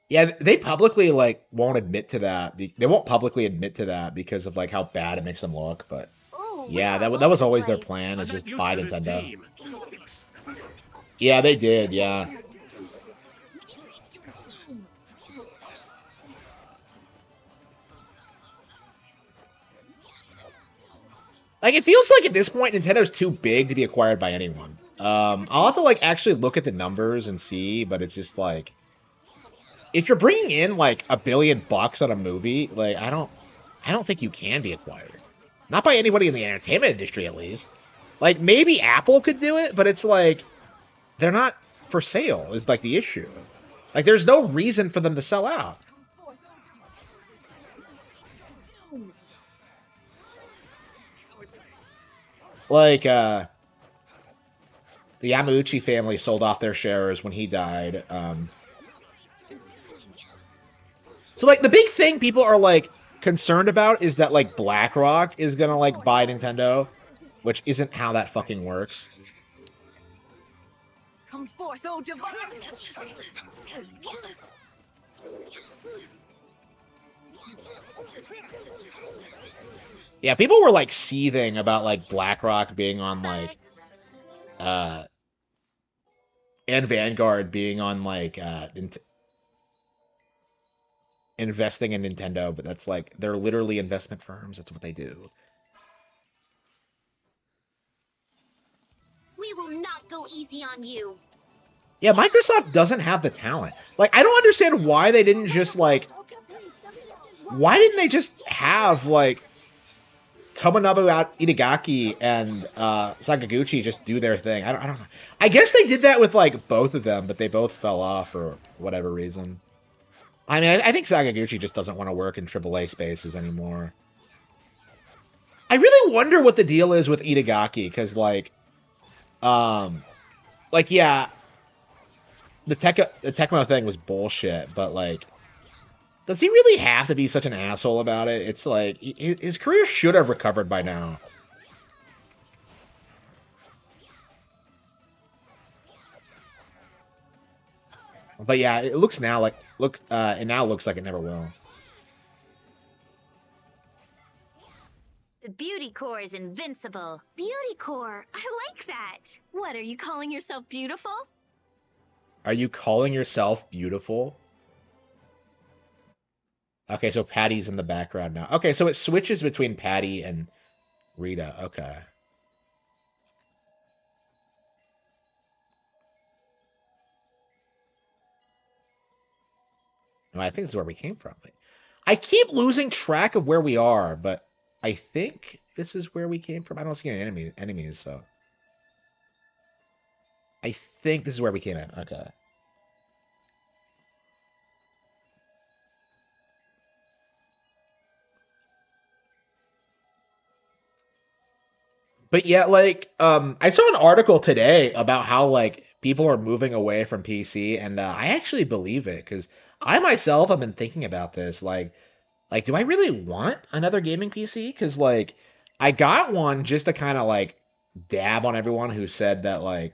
Speaker 1: Yeah, they publicly, like, won't admit to that. They won't publicly admit to that because of, like, how bad it makes them look, but... Yeah, that was always their plan, is just buy Nintendo. Yeah, they did, yeah. Like, it feels like at this point, Nintendo's too big to be acquired by anyone. I'll have to, like, actually look at the numbers and see, but it's just, like... If you're bringing in, like, $1 billion on a movie, like, I don't think you can be acquired. Not by anybody in the entertainment industry, at least. Like, maybe Apple could do it, but it's like, they're not for sale, is, like, the issue. Like, there's no reason for them to sell out. Like, the Yamauchi family sold off their shares when he died. So, like, the big thing people are, like, concerned about is that, like, BlackRock is gonna, like, buy Nintendo, which isn't how that fucking works.
Speaker 8: Come forth, oh divine!
Speaker 1: Yeah, people were, like, seething about, like, BlackRock being on, like, and Vanguard being on, like, investing in Nintendo, but that's, like, they're literally investment firms. That's what they do.
Speaker 2: We will not go easy on you.
Speaker 1: Yeah, Microsoft doesn't have the talent. Like, I don't understand why they didn't just, like... Why didn't they just have, like... Tomonobu Itagaki and Sakaguchi just do their thing? I don't know. I guess they did that with, like, both of them, but they both fell off for whatever reason. I mean, I think Sakaguchi just doesn't want to work in AAA spaces anymore. I really wonder what the deal is with Itagaki, because, like, yeah, the Tecmo thing was bullshit, but, like, does he really have to be such an asshole about it? It's like, his career should have recovered by now. But yeah, it looks now like, it now looks like it never will.
Speaker 12: The beauty core is invincible.
Speaker 2: Beauty core. I like that.
Speaker 12: What, are you calling yourself beautiful?
Speaker 1: Are you calling yourself beautiful? Okay, so Patty's in the background now. Okay, so it switches between Patty and Rita. Okay. Well, I think this is where we came from. I keep losing track of where we are, but I think this is where we came from. I don't see any enemies, so... I think this is where we came in. Okay. But yeah, like, I saw an article today about how, like, people are moving away from PC, and I actually believe it, because I myself have been thinking about this, like, do I really want another gaming PC? Because, like, I got one just to kind of, like, dab on everyone who said that like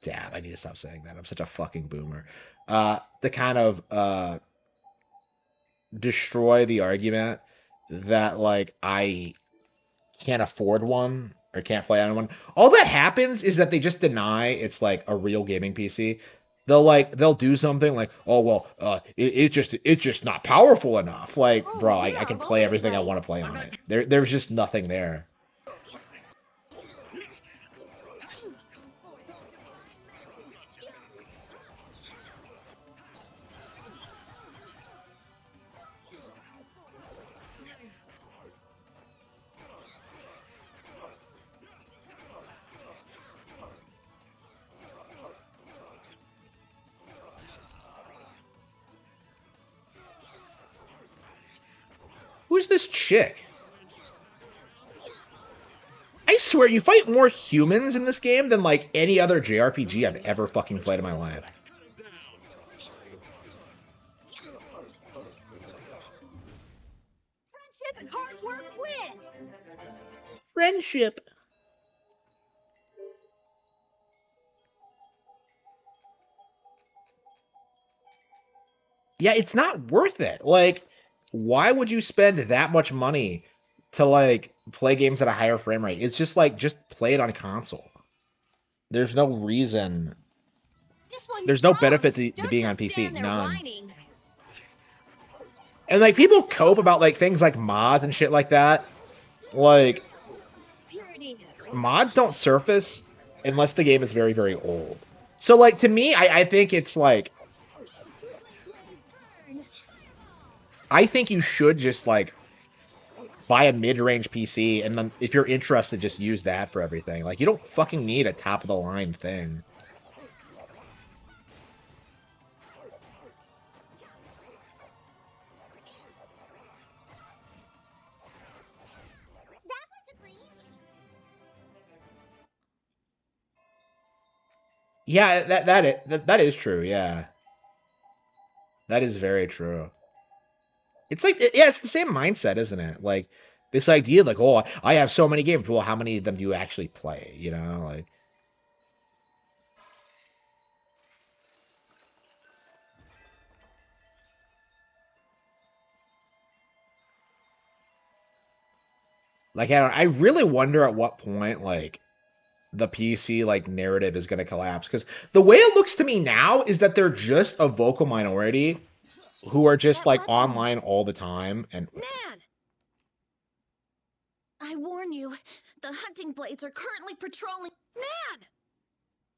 Speaker 1: dab. I need to stop saying that. I'm such a fucking boomer. To kind of destroy the argument that like I can't afford one or can't play on one. All that happens is that they just deny it's like a real gaming PC. They'll do something like, oh well, it's just not powerful enough. Like, bro, I can play everything I want to play on it. There's just nothing there. Who's this chick? I swear, you fight more humans in this game than like any other JRPG I've ever fucking played in my life.
Speaker 2: Friendship and hard work win.
Speaker 1: Friendship. Yeah, it's not worth it. Like, why would you spend that much money to like play games at a higher frame rate? It's just like just play it on console. There's no reason. There's no benefit to being on PC. None.
Speaker 2: Whining.
Speaker 1: And like people cope about like things like mods and shit like that. Like mods don't surface unless the game is very, very old. So like to me, I think it's like I think you should just like buy a mid-range PC and then if you're interested, just use that for everything. Like you don't fucking need a top of the line thing. Yeah, that is true. Yeah, that is very true. It's like yeah, it's the same mindset, isn't it? Like this idea, like oh, I have so many games. Well, how many of them do you actually play? You know, like I really wonder at what point like the PC like narrative is going to collapse because the way it looks to me now is that they're just a vocal minority who are just like online all the time and
Speaker 8: Nan! I warn you, the hunting blades are currently patrolling. Nan!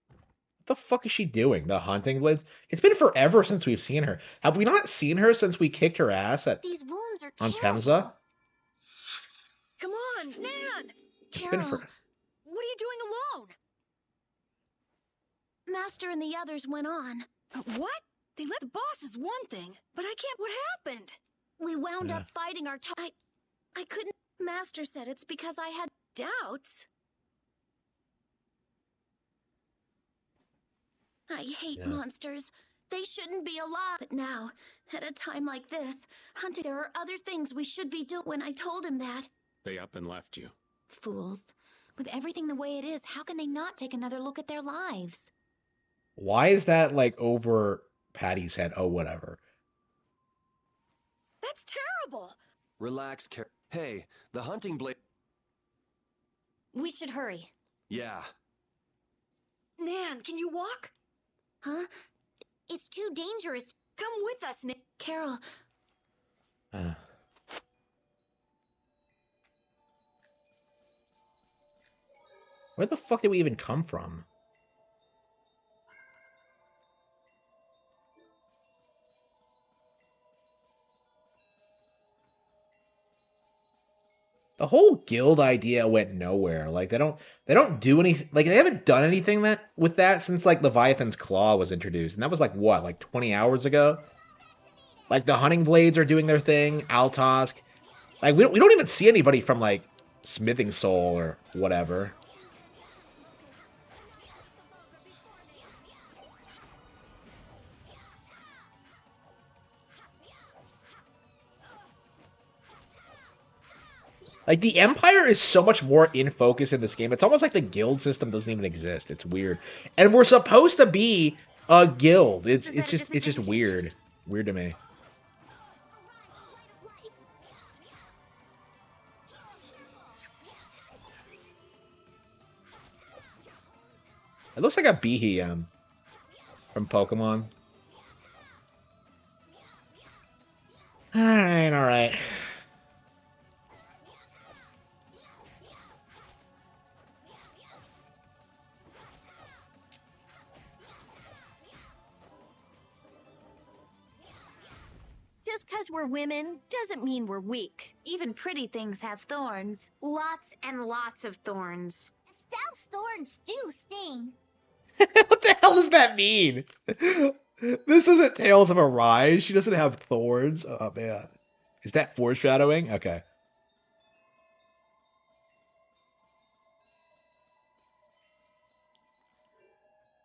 Speaker 1: what the fuck is she doing? The hunting blades? It's been forever since we've seen her. Have we not seen her since we kicked her ass at
Speaker 2: These wounds are
Speaker 1: on
Speaker 2: terrible.
Speaker 1: Temza?
Speaker 8: Come on, Nan!
Speaker 1: It's
Speaker 8: Carol,
Speaker 1: been for
Speaker 8: what are you doing alone?
Speaker 16: Master and the others went on.
Speaker 8: What? They left the boss is one thing, but I can't. What happened?
Speaker 16: We wound
Speaker 1: Yeah.
Speaker 16: up fighting our I couldn't. Master said it's because I had
Speaker 8: Doubts?
Speaker 16: I hate
Speaker 1: Yeah.
Speaker 16: monsters. They shouldn't be alive. But now, at a time like this, hunting, there are other things we should be doing. When I told him that.
Speaker 18: They up and left you.
Speaker 14: Fools. With everything the way it is, how can they not take another look at their lives?
Speaker 1: Why is that like over Patty's head? Oh, whatever.
Speaker 8: That's terrible!
Speaker 17: Relax, Hey, the hunting blade.
Speaker 16: We should hurry.
Speaker 17: Yeah.
Speaker 8: Nan, can you walk?
Speaker 16: Huh?
Speaker 2: It's too dangerous.
Speaker 8: Come with us, Nan.
Speaker 16: Carol,
Speaker 1: Where the fuck did we even come from? The whole guild idea went nowhere. Like they don't do anything. Like they haven't done anything that with that since like Leviathan's Claw was introduced, and that was like what, like 20 hours ago. Like the hunting blades are doing their thing. Altosk. Like we don't even see anybody from like Smithing Soul or whatever. Like, the Empire is so much more in focus in this game. It's almost like the guild system doesn't even exist. It's weird. And we're supposed to be a guild. It's just weird. Weird to me. It looks like a Behem from Pokemon. Alright, alright.
Speaker 12: Just because we're women doesn't mean we're weak.
Speaker 14: Even pretty things have thorns.
Speaker 21: Lots and lots of thorns.
Speaker 15: Estelle's thorns do sting.
Speaker 1: What the hell does that mean? This isn't Tales of Arise. She doesn't have thorns. Oh, man. Is that foreshadowing? Okay.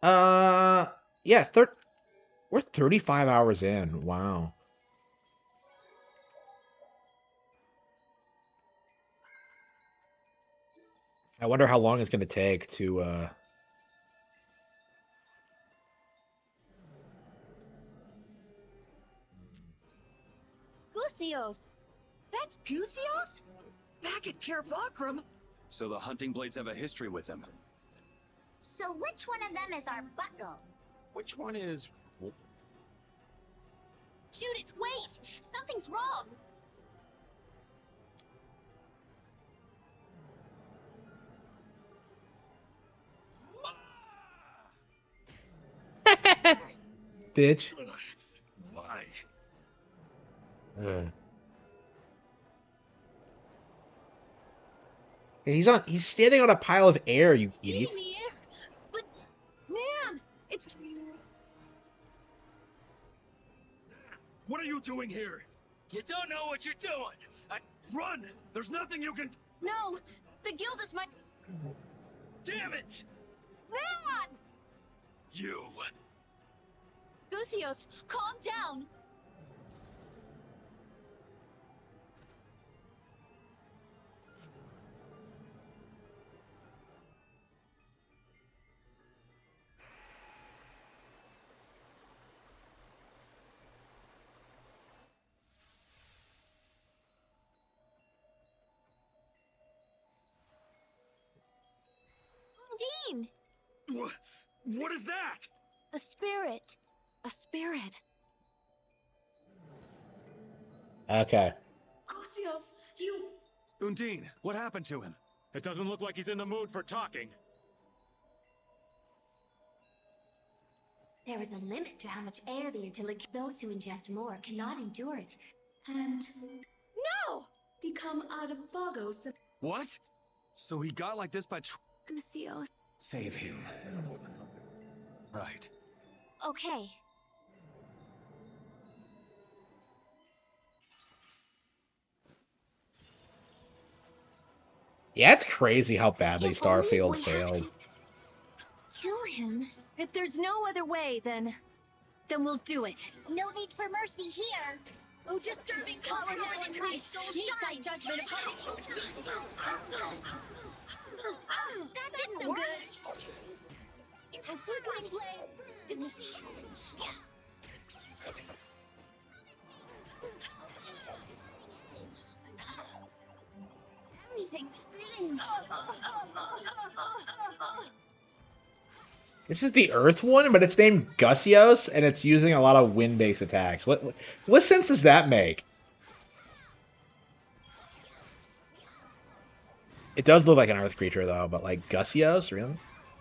Speaker 1: Yeah, we're 35 hours in. Wow. I wonder how long it's going to take to,
Speaker 12: Gusios!
Speaker 8: That's Gusios? Back at Care Bakram?
Speaker 18: So the hunting blades have a history with them.
Speaker 15: So which one of them is our bucko?
Speaker 18: Which one is...
Speaker 2: Judith, wait! Something's wrong!
Speaker 1: bitch.
Speaker 11: Why?
Speaker 1: He's standing on a pile of air, you idiot.
Speaker 8: But, man, it's...
Speaker 11: What are you doing here?
Speaker 21: You don't know what you're doing.
Speaker 11: Run! There's nothing you can...
Speaker 8: No! The guild is my...
Speaker 11: Damn it!
Speaker 8: Man!
Speaker 11: You...
Speaker 2: Gusios, calm down! Dean!
Speaker 11: What is that?
Speaker 12: A spirit.
Speaker 8: A spirit.
Speaker 1: Okay.
Speaker 20: Gusios, you...
Speaker 18: Undine, what happened to him? It doesn't look like he's in the mood for talking.
Speaker 14: There is a limit to how much air the intellect. Those who ingest more cannot endure it. And...
Speaker 8: No!
Speaker 20: become out of Bogos.
Speaker 18: What? So he got like this by
Speaker 12: Gusios.
Speaker 6: Save him.
Speaker 18: Right.
Speaker 12: Okay.
Speaker 1: Yeah, it's crazy how badly Starfield failed.
Speaker 12: Kill him. If there's no other way, then we'll do it.
Speaker 15: No need for mercy here.
Speaker 12: Oh, disturbing power now in my soul, meet thy judgment upon
Speaker 2: That didn't so good! A flickering blade! Everything's spinning!
Speaker 1: This is the Earth one, but it's named Gusios, and it's using a lot of wind-based attacks. What sense does that make? It does look like an Earth creature, though, but like Gusios? Really?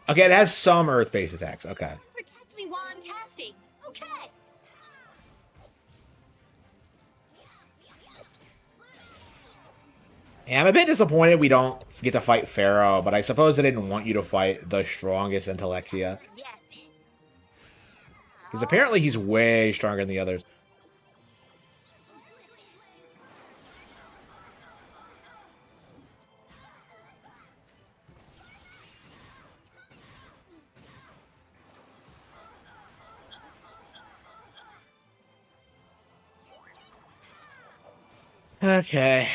Speaker 1: Okay, it has some Earth-based attacks. Okay.
Speaker 2: Protect me while I'm casting! Okay!
Speaker 1: Yeah, I'm a bit disappointed we don't get to fight Pharaoh, but I suppose they didn't want you to fight the strongest Intellectia. Because apparently he's way stronger than the others. Okay.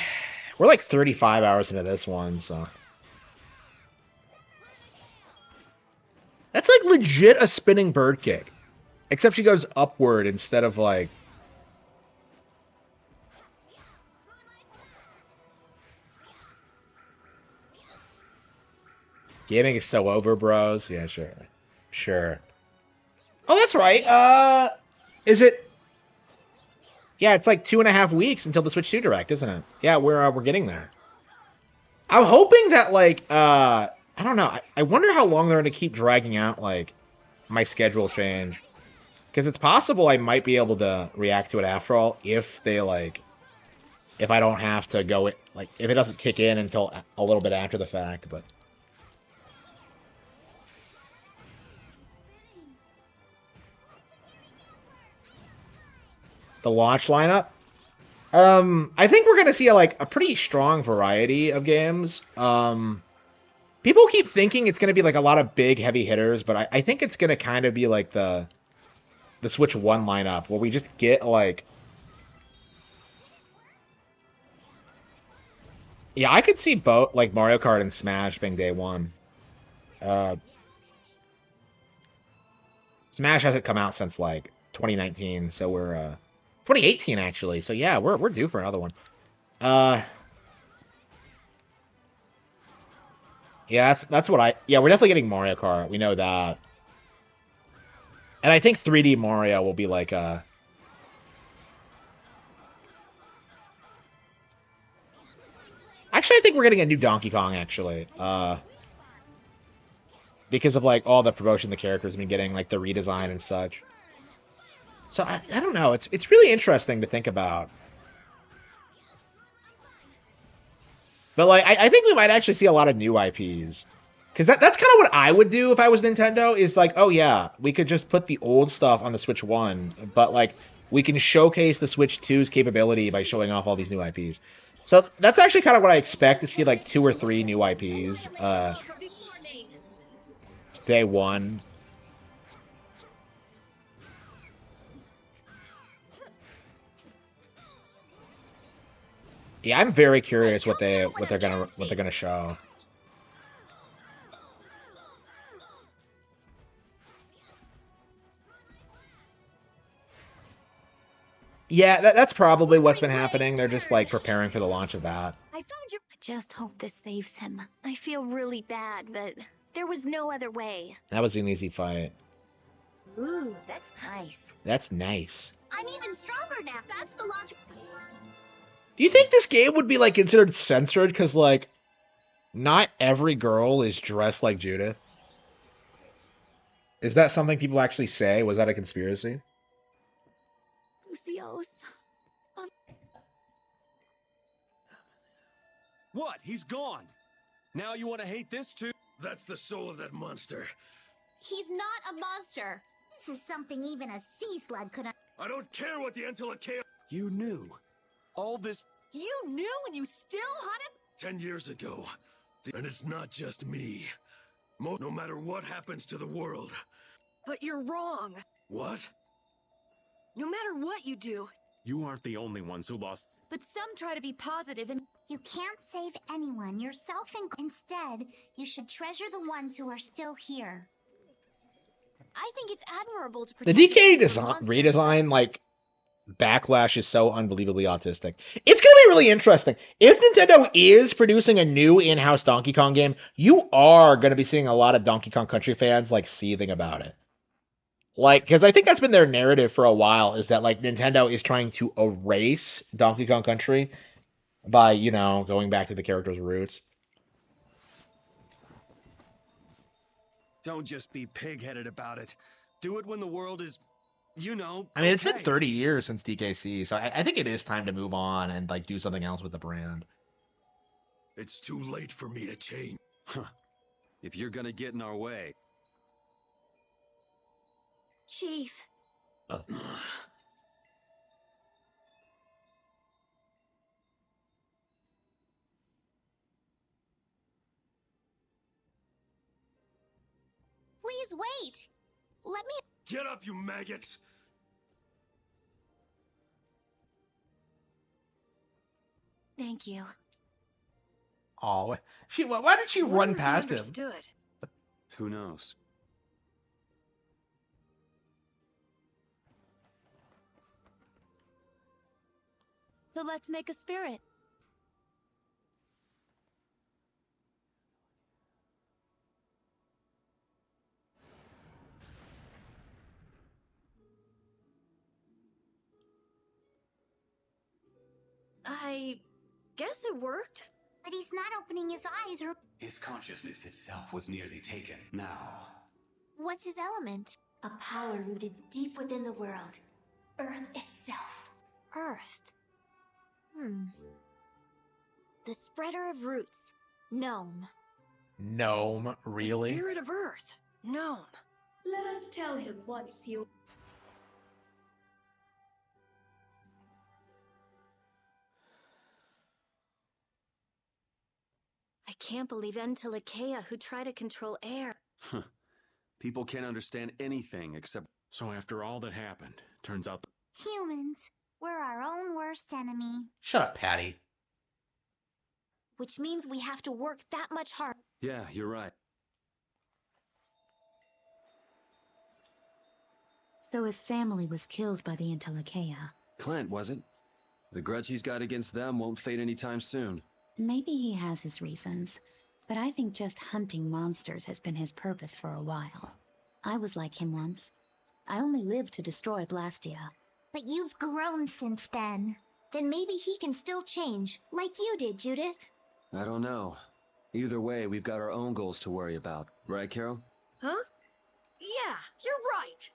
Speaker 1: We're like 35 hours into this one, so. That's like legit a spinning bird kick. Except she goes upward instead of like... Gaming is so over, bros. Yeah, sure. Sure. Oh, that's right. Is it... Yeah, it's like 2.5 weeks until the Switch 2 Direct, isn't it? Yeah, we're getting there. I'm hoping that, like, I don't know. I wonder how long they're going to keep dragging out, like, my schedule change. Because it's possible I might be able to react to it after all if they, like, if I don't have to go, like, if it doesn't kick in until a little bit after the fact, but... The launch lineup? I think we're going to see, like, a pretty strong variety of games. People keep thinking it's going to be, like, a lot of big, heavy hitters, but I think it's going to kind of be, like, the Switch 1 lineup, where we just get, like... Yeah, I could see both, like, Mario Kart and Smash being day one. Smash hasn't come out since, like, 2019, so we're, 2018, actually, so yeah, we're due for another one. Yeah, that's what yeah, we're definitely getting Mario Kart, we know that. And I think 3D Mario will be, like, Actually, I think we're getting a new Donkey Kong, actually. Because of, like, all the promotion the characters have been getting, like, the redesign and such. So, I don't know. It's really interesting to think about. But, like, I think we might actually see a lot of new IPs. Because that's kind of what I would do if I was Nintendo, is like, oh, yeah, we could just put the old stuff on the Switch 1, but, like, we can showcase the Switch 2's capability by showing off all these new IPs. So that's actually kind of what I expect to see, like, 2 or 3 new IPs day one. Yeah, I'm very curious what they're gonna show. Yeah, that's probably what's been happening. They're just, like, preparing for the launch of that.
Speaker 12: I found your... I just hope this saves him. I feel really bad, but there was no other way.
Speaker 1: That was an easy fight.
Speaker 12: Ooh, that's nice.
Speaker 1: That's nice.
Speaker 2: I'm even stronger now. That's the logic.
Speaker 1: Do you think this game would be, like, considered censored? Because, like, not every girl is dressed like Judith. Is that something people actually say? Was that a conspiracy?
Speaker 12: Lucios.
Speaker 18: What? He's gone. Now you want to hate this too?
Speaker 11: That's the soul of that monster.
Speaker 2: He's not a monster.
Speaker 15: This is something even a sea slug could...
Speaker 11: I don't care what the Antilochaea...
Speaker 18: You knew. All this...
Speaker 8: You knew and you still hunted?
Speaker 11: 10 years ago. And it's not just me. No matter what happens to the world.
Speaker 8: But you're wrong.
Speaker 11: What?
Speaker 8: No matter what you do.
Speaker 18: You aren't the only ones who lost.
Speaker 21: But some try to be positive and...
Speaker 15: You can't save anyone, yourself instead, you should treasure the ones who are still here.
Speaker 2: I think it's admirable to
Speaker 1: The
Speaker 2: protect
Speaker 1: DK redesign, like, backlash is so unbelievably autistic. It's gonna be really interesting. If Nintendo is producing a new in-house Donkey Kong game, you are gonna be seeing a lot of Donkey Kong Country fans, like, seething about it. Like, because I think that's been their narrative for a while, is that, like, Nintendo is trying to erase Donkey Kong Country by, you know, going back to the character's roots.
Speaker 18: Don't just be pig-headed about it. Do it when the world is, you know,
Speaker 1: I mean, it's been 30 years since DKC, so I think it is time to move on and, like, do something else with the brand.
Speaker 11: It's too late for me to change.
Speaker 18: Huh. If you're gonna get in our way.
Speaker 8: Chief.
Speaker 2: Please wait. Let me...
Speaker 11: Get up, you maggots!
Speaker 12: Thank you.
Speaker 1: Oh, why did she run past him?
Speaker 8: Understood.
Speaker 9: Who knows?
Speaker 12: So let's make a spirit.
Speaker 8: I guess it worked.
Speaker 15: But he's not opening his eyes or...
Speaker 5: His consciousness itself was nearly taken. Now,
Speaker 2: What's his element?
Speaker 14: A power rooted deep within the world. Earth itself.
Speaker 2: Earth. The spreader of roots. Gnome.
Speaker 1: Gnome, really?
Speaker 8: Spirit of Earth. Gnome.
Speaker 20: Let us tell him once you...
Speaker 16: I can't believe Entelekea who try to control air.
Speaker 9: People can't understand anything except...
Speaker 18: So after all that happened, turns out...
Speaker 15: Humans. We're our own worst enemy.
Speaker 1: Shut up, Patty.
Speaker 2: Which means we have to work that much harder.
Speaker 9: Yeah, you're right.
Speaker 14: So his family was killed by the Entelekea.
Speaker 17: Clint, was it? The grudge he's got against them won't fade anytime soon.
Speaker 14: Maybe he has his reasons, but I think just hunting monsters has been his purpose for a while. I was like him once. I only lived to destroy Blastia.
Speaker 15: But you've grown since then.
Speaker 2: Then maybe he can still change, like you did, Judith.
Speaker 17: I don't know. Either way, we've got our own goals to worry about. Right, Carol?
Speaker 8: Huh? Yeah, you're right.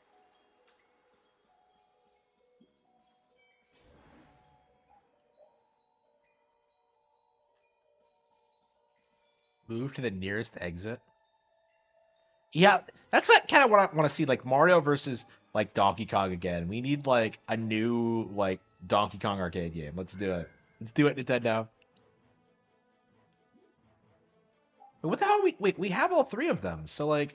Speaker 1: Move to the nearest exit. Yeah, that's what kind of what I want to see, like Mario versus like Donkey Kong again. We need like a new like Donkey Kong arcade game. Let's do it. Let's do it, Nintendo. But what the hell? We have all three of them. So like,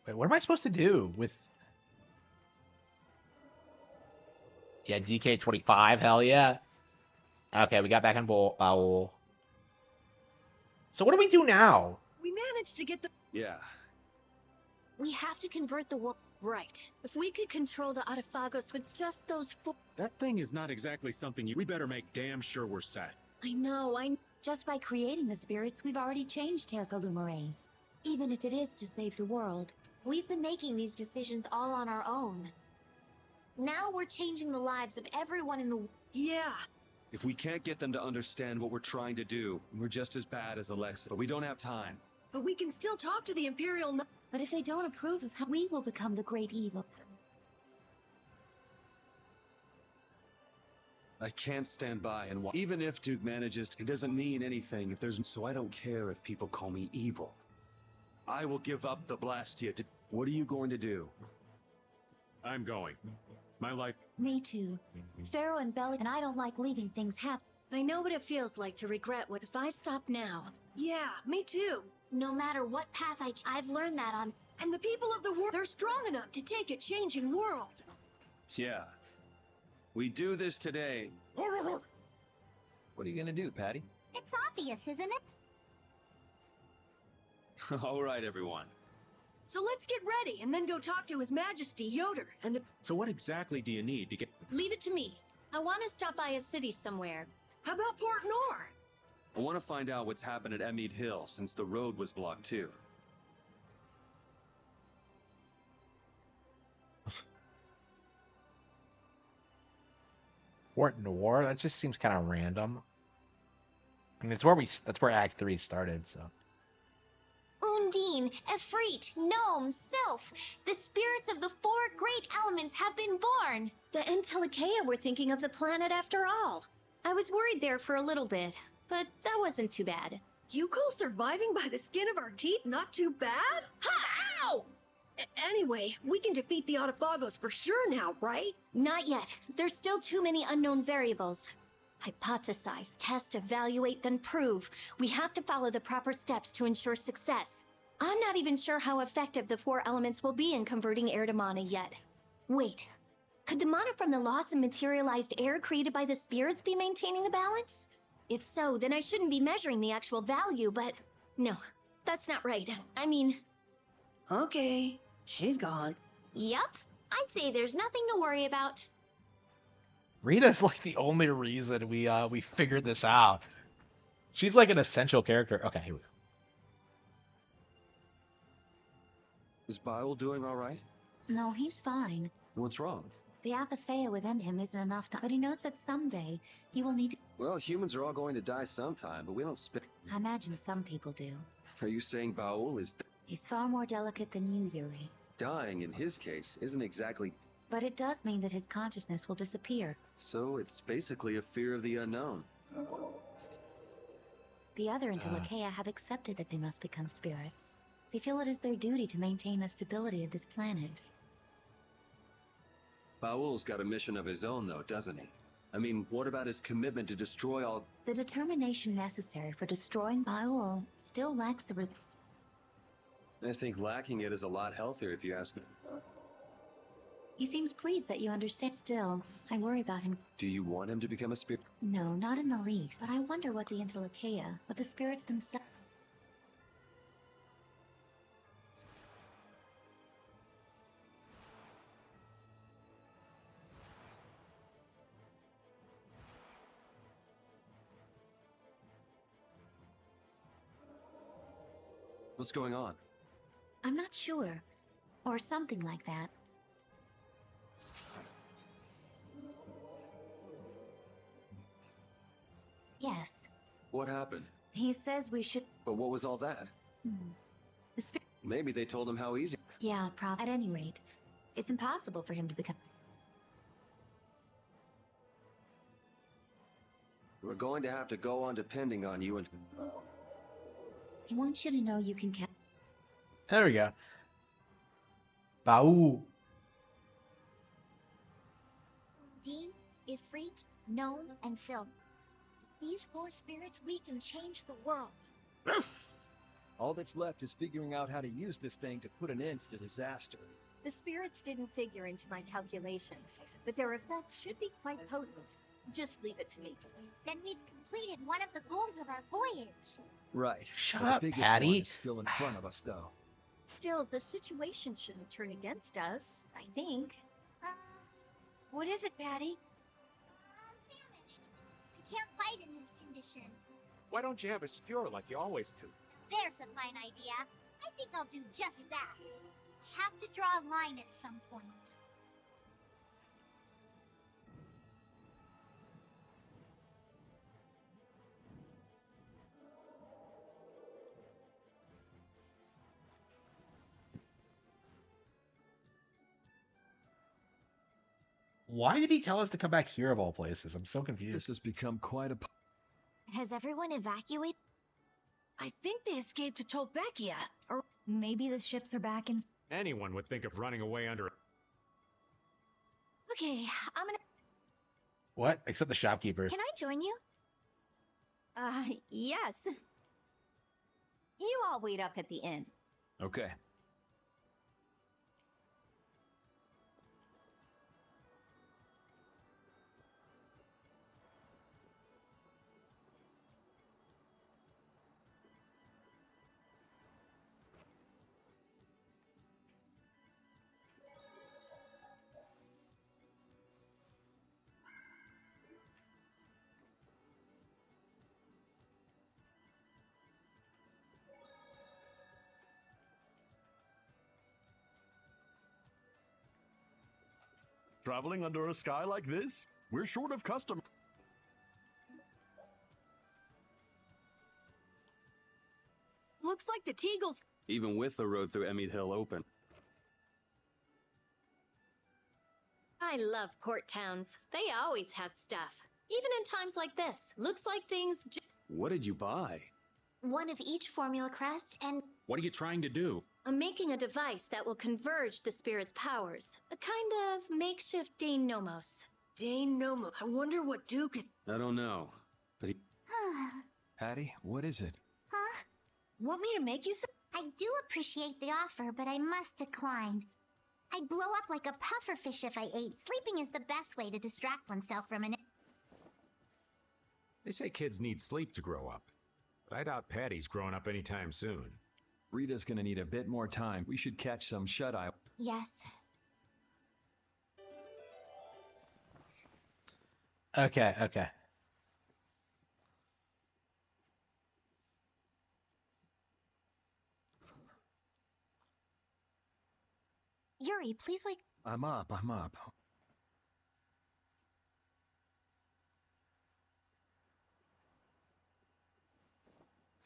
Speaker 1: wait, what am I supposed to do with? Yeah, DK25. Hell yeah. Okay, we got back on bowl. So what do we do now?
Speaker 8: We managed to get the...
Speaker 9: Yeah.
Speaker 2: We have to convert the world.
Speaker 16: Right. If we could control the Autophagos with just those four...
Speaker 18: That thing is not exactly something you... We better make damn sure we're set.
Speaker 16: I know.
Speaker 14: Just by creating the spirits, we've already changed Terralumares. Even if it is to save the world.
Speaker 2: We've been making these decisions all on our own. Now we're changing the lives of everyone in the...
Speaker 8: Yeah.
Speaker 9: If we can't get them to understand what we're trying to do, we're just as bad as Alexa. But we don't have time.
Speaker 8: But we can still talk to the Imperial...
Speaker 14: But if they don't approve of how we will become the great evil.
Speaker 9: I can't stand by and watch. Even if Duke manages, it doesn't mean anything if there's... So I don't care if people call me evil. I will give up the Blastia to... What are you going to do?
Speaker 18: I'm going. My life...
Speaker 14: Me too. Pharaoh and Belly and I don't like leaving things half...
Speaker 16: I know what it feels like to regret what if I stop now.
Speaker 8: Yeah, me too.
Speaker 2: No matter what path I've learned that on...
Speaker 8: And the people of the world, they're strong enough to take a changing world.
Speaker 9: Yeah. We do this today.
Speaker 17: What are you gonna do, Patty?
Speaker 15: It's obvious, isn't it?
Speaker 9: All right, everyone.
Speaker 8: So let's get ready and then go talk to His Majesty Yoder and the...
Speaker 18: So what exactly do you need to get...
Speaker 16: Leave it to me. I want to stop by a city somewhere.
Speaker 8: How about Port Nor?
Speaker 9: I want to find out what's happened at Emmead Hill since the road was blocked too.
Speaker 1: Port Noir? That just seems kind of random. I mean, that's where Act 3 started, so.
Speaker 2: Undine, Efreet, Gnome, Sylph. The spirits of the four great elements have been born.
Speaker 16: The Entelekea were thinking of the planet after all. I was worried there for a little bit, but that wasn't too bad.
Speaker 8: You call surviving by the skin of our teeth not too bad? Ha! Ow! Anyway, we can defeat the Autophagos for sure now, right?
Speaker 12: Not yet. There's still too many unknown variables. Hypothesize, test, evaluate, then prove. We have to follow the proper steps to ensure success. I'm not even sure how effective the 4 elements will be in converting air to mana yet. Wait, could the mana from the loss of materialized air created by the spirits be maintaining the balance? If so, then I shouldn't be measuring the actual value, but no, that's not right. I mean...
Speaker 8: Okay, she's gone.
Speaker 2: Yup, I'd say there's nothing to worry about.
Speaker 1: Rita's like the only reason we figured this out. She's like an essential character. Okay, here we go.
Speaker 17: Is Baul doing all right?
Speaker 14: No, he's fine.
Speaker 17: What's wrong?
Speaker 14: The apatheia within him isn't enough to... But he knows that someday he will need to...
Speaker 17: Well, humans are all going to die sometime, but we don't
Speaker 14: I imagine some people do.
Speaker 17: Are you saying Baul is
Speaker 14: He's far more delicate than you, Yuri.
Speaker 17: dying in his case isn't exactly...
Speaker 14: But it does mean that his consciousness will disappear.
Speaker 17: So it's basically a fear of the unknown.
Speaker 14: The other Intellicaea have accepted that they must become spirits. They feel it is their duty to maintain the stability of this planet.
Speaker 17: Baul's got a mission of his own, though, doesn't he? I mean, what about his commitment to destroy all...
Speaker 14: The determination necessary for destroying Baul still lacks the
Speaker 17: I think lacking it is a lot healthier, if you ask me.
Speaker 14: He seems pleased that you understand. Still, I worry about him.
Speaker 17: Do you want him to become a spirit?
Speaker 14: No, not in the least. But I wonder what the Intellicaea, what the spirits themselves...
Speaker 17: What's going on?
Speaker 14: I'm not sure. Or something like that. Yes.
Speaker 17: What happened?
Speaker 14: He says we should...
Speaker 17: But what was all that?
Speaker 14: The spirit...
Speaker 17: Maybe they told him how easy...
Speaker 14: Yeah, at any rate, it's impossible for him to become...
Speaker 17: We're going to have to go on depending on you and...
Speaker 14: He wants you to know you can count...
Speaker 1: There we go. Baul.
Speaker 15: Dean, Ifrit, Gnome, and Silk. These 4 spirits, we can change the world.
Speaker 19: All that's left is figuring out how to use this thing to put an end to the disaster.
Speaker 21: The spirits didn't figure into my calculations, but their effects should be quite potent. Just leave it to me.
Speaker 15: Then we've completed one of the goals of our voyage.
Speaker 19: Right.
Speaker 1: Shut
Speaker 19: But
Speaker 1: up,
Speaker 19: the biggest
Speaker 1: Patty.
Speaker 19: one is still in front of us, though.
Speaker 21: Still, the situation shouldn't turn against us, I think.
Speaker 8: What is it, Patty?
Speaker 15: I'm famished. I can't fight in this condition.
Speaker 18: Why don't you have a skewer like you always do?
Speaker 15: There's a fine idea. I think I'll do just that. I have to draw a line at some point.
Speaker 1: Why did he tell us to come back here of all places? I'm so confused.
Speaker 19: This has become quite a...
Speaker 2: Has everyone evacuated?
Speaker 8: I think they escaped to Tolbecchia.
Speaker 14: Or maybe the ships are back in...
Speaker 18: Anyone would think of running away under...
Speaker 2: Okay, I'm gonna...
Speaker 1: What? Except the shopkeeper.
Speaker 2: Can I join you?
Speaker 12: Yes. You all wait up at the inn.
Speaker 19: Okay.
Speaker 4: Traveling under a sky like this? We're short of custom.
Speaker 8: Looks like the Teagles...
Speaker 17: Even with the road through Emmett Hill open.
Speaker 12: I love port towns. They always have stuff. Even in times like this. Looks like things...
Speaker 17: What did you buy?
Speaker 2: One of each formula crest and...
Speaker 18: What are you trying to do?
Speaker 16: I'm making a device that will converge the spirit's powers. A kind of makeshift Dane Nomos.
Speaker 8: Dane Nomo. I wonder what Duke is.
Speaker 9: I don't know, but he...
Speaker 19: Patty, what is it?
Speaker 15: Huh?
Speaker 8: Want me to make you some?
Speaker 15: I do appreciate the offer, but I must decline. I'd blow up like a pufferfish if I ate. Sleeping is the best way to distract oneself from an...
Speaker 18: They say kids need sleep to grow up, but I doubt Patty's growing up anytime soon.
Speaker 19: Rita's gonna need a bit more time. We should catch some shut-eye.
Speaker 15: Yes.
Speaker 1: Okay, okay.
Speaker 15: Yuri, please wake...
Speaker 19: I'm up.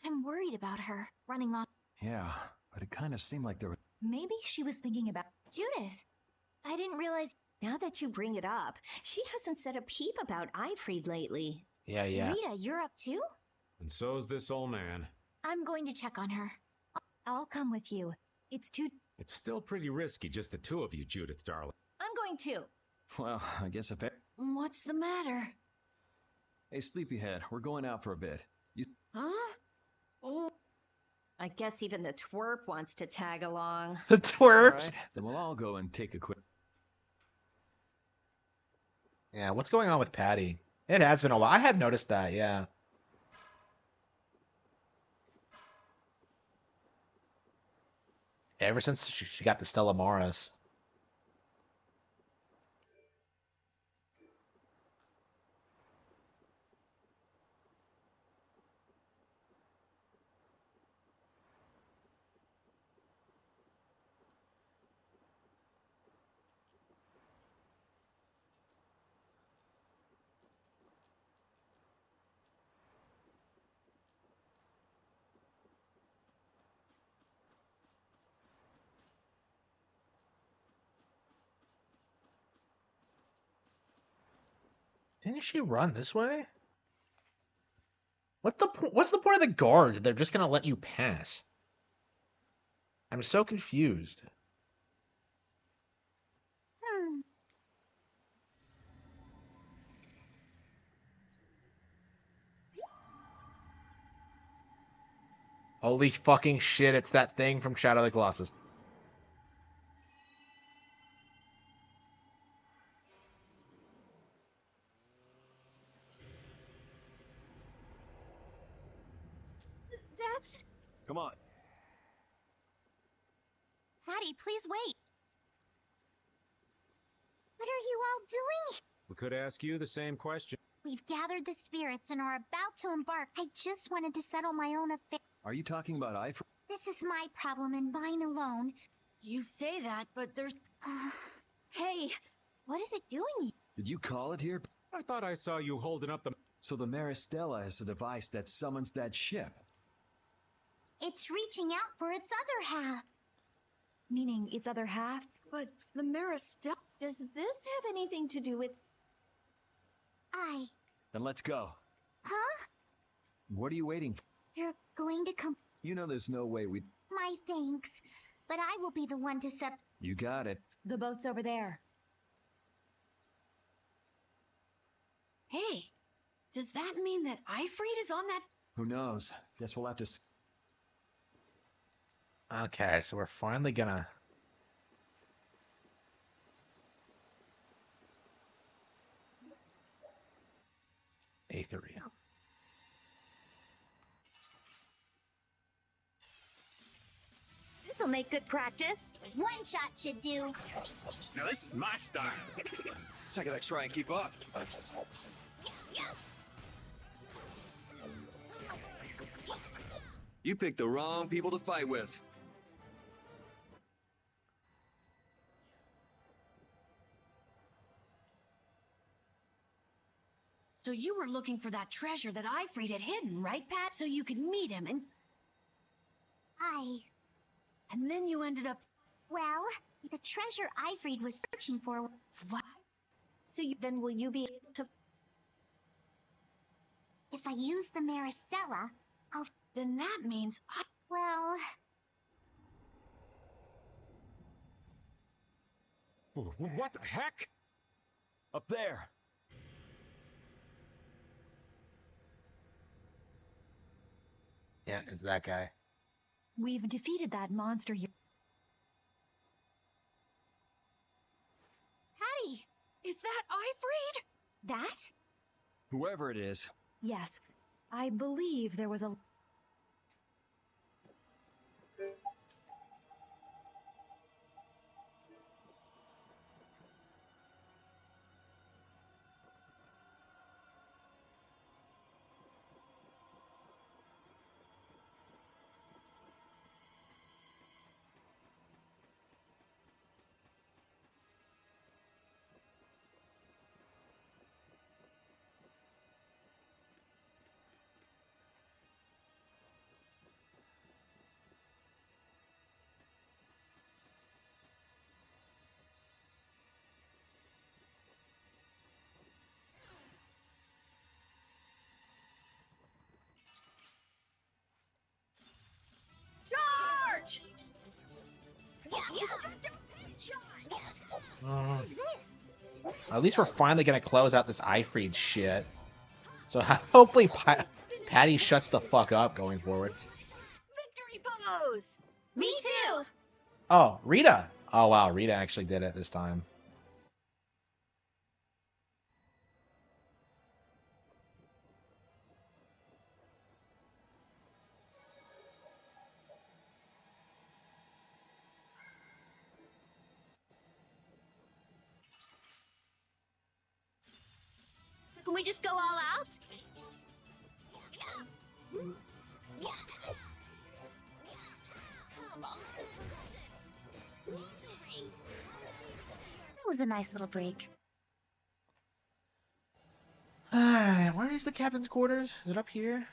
Speaker 14: I'm worried about her, running off.
Speaker 19: Yeah, but it kind of seemed like there was...
Speaker 14: Maybe she was thinking about
Speaker 16: Judith, I didn't realize, now that you bring it up, she hasn't said a peep about Eifried lately.
Speaker 1: Yeah.
Speaker 14: Rita, you're up too?
Speaker 18: And so's this old man.
Speaker 14: I'm going to check on her. I'll come with you. It's too...
Speaker 18: It's still pretty risky, just the two of you, Judith, darling.
Speaker 16: I'm going too.
Speaker 19: Well, I guess if...
Speaker 8: What's the matter?
Speaker 19: Hey, Sleepyhead, we're going out for a bit. You...
Speaker 8: Huh? Oh.
Speaker 16: I guess even the twerp wants to tag along.
Speaker 1: The twerp.
Speaker 19: Right, then we'll all go and take a quick...
Speaker 1: Yeah, what's going on with Patty? It has been a while. I had noticed that, yeah. Ever since she got the Stella Maris. Didn't she run this way? What's the point of the guards? They're just gonna let you pass. I'm so confused. Holy fucking shit, it's that thing from Shadow of the Colossus.
Speaker 16: That's...
Speaker 19: Come on.
Speaker 15: Patty, please wait. What are you all doing?
Speaker 18: We could ask you the same question.
Speaker 15: We've gathered the spirits and are about to embark. I just wanted to settle my own affairs.
Speaker 19: Are you talking about Eifried?
Speaker 15: This is my problem and mine alone.
Speaker 8: You say that, but there's...
Speaker 15: Hey, what is it doing?
Speaker 19: Did you call it here?
Speaker 18: I thought I saw you holding up the...
Speaker 19: So the Maristella is a device that summons that ship.
Speaker 15: It's reaching out for its other half.
Speaker 14: Meaning its other half?
Speaker 8: But the Maristella...
Speaker 16: Does this have anything to do with...
Speaker 19: Then let's go.
Speaker 15: Huh?
Speaker 19: What are you waiting for?
Speaker 15: You're going to come...
Speaker 19: You know there's no way we'd...
Speaker 15: My thanks. But I will be the one to set...
Speaker 19: You got it.
Speaker 14: The boat's over there.
Speaker 8: Hey, does that mean that Eifried is on that...
Speaker 19: Who knows? Guess we'll have to...
Speaker 1: Okay, so we're finally gonna... A3.
Speaker 16: This'll make good practice.
Speaker 15: One shot should do.
Speaker 18: Now this is my style.
Speaker 17: I gotta try and keep up. You picked the wrong people to fight with.
Speaker 8: So you were looking for that treasure that Eifried had hidden, right, Pat? So you could meet him and... And then you ended up...
Speaker 15: Well, the treasure Eifried was searching for...
Speaker 16: What? So then will you be able to...
Speaker 15: If I use the Maristella, I'll...
Speaker 8: Then that means
Speaker 15: Well...
Speaker 18: What the heck?
Speaker 19: Up there.
Speaker 1: Yeah, it's that guy.
Speaker 14: We've defeated that monster here.
Speaker 8: Patty! Is that Ifrid?
Speaker 14: That?
Speaker 19: Whoever it is.
Speaker 14: Yes. I believe there was a...
Speaker 8: Charge!
Speaker 1: At least we're finally gonna close out this Ifreed shit. So hopefully Patty shuts the fuck up going forward.
Speaker 8: Victory pose!
Speaker 12: Me too!
Speaker 1: Oh, Rita. Oh wow, Rita actually did it this time.
Speaker 12: So can we just go all out?
Speaker 14: That was a nice little break.
Speaker 1: Alright, where is the captain's quarters? Is it up here?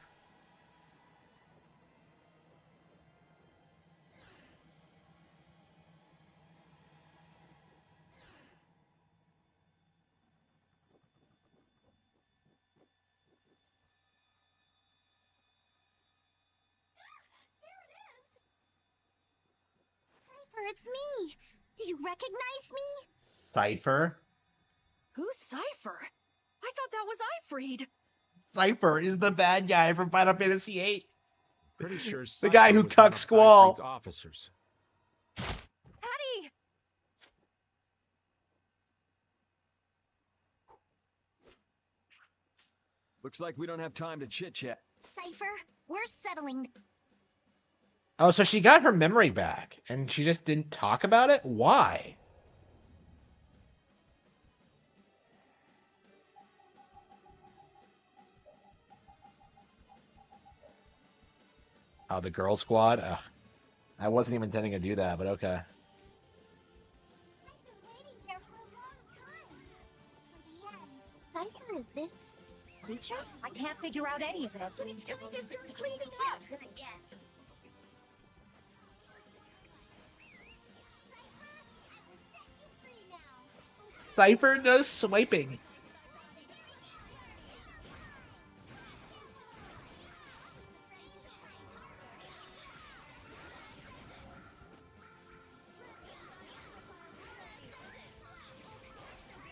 Speaker 15: Cypher, it's me. Do you recognize me?
Speaker 1: Cypher?
Speaker 8: Who's Cypher? I thought that was Ifrid.
Speaker 1: Cypher is the bad guy from Final Fantasy VIII.
Speaker 18: Pretty sure
Speaker 1: The guy who cucked Squall.
Speaker 18: Officers.
Speaker 8: Patty!
Speaker 19: Looks like we don't have time to chit-chat.
Speaker 15: Cypher, we're settling.
Speaker 1: Oh, so she got her memory back, and she just didn't talk about it? Why? Oh, the girl squad? Ugh. I wasn't even intending to do that, but okay.
Speaker 15: Cypher, is this creature?
Speaker 21: I can't figure out any of it.
Speaker 8: It's time to start cleaning up.
Speaker 15: Done yet.
Speaker 1: Cypher does swiping.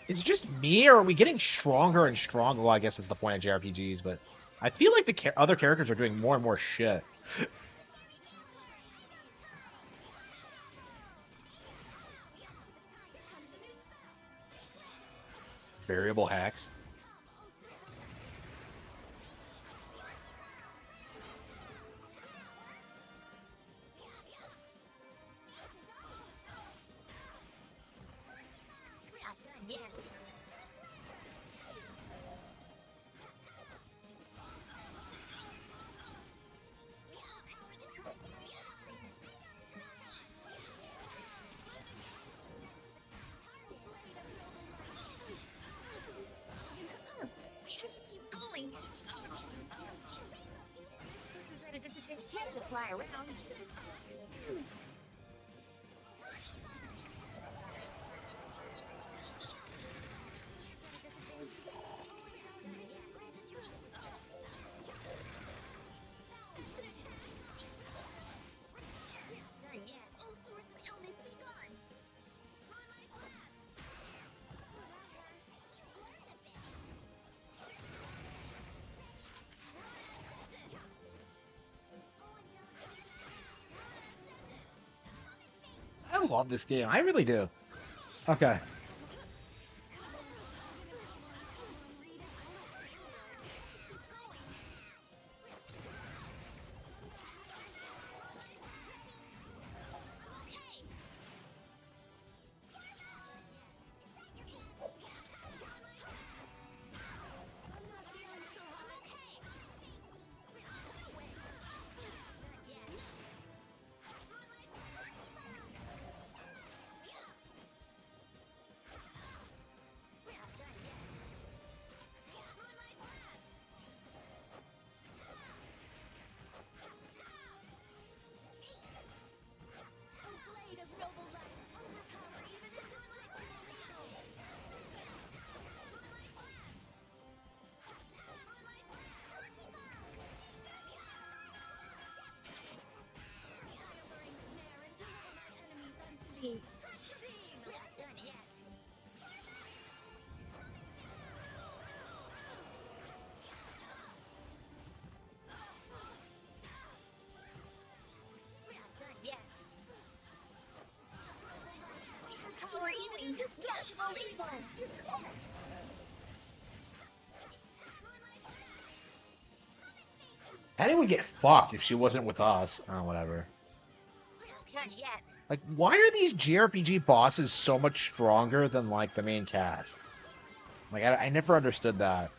Speaker 1: Is it just me, or are we getting stronger and stronger? Well, I guess that's the point of JRPGs, but I feel like the other characters are doing more and more shit. Variable hacks.
Speaker 15: We're not done yet. We have to keep going. Can't just fly around. Done yet. Oh, source of illness be gone.
Speaker 1: love this game. I really do. Okay. Annie would get fucked if she wasn't with us. Oh, whatever.
Speaker 15: Not yet.
Speaker 1: Like, why are these JRPG bosses so much stronger than, like, the main cast? Like, I never understood that.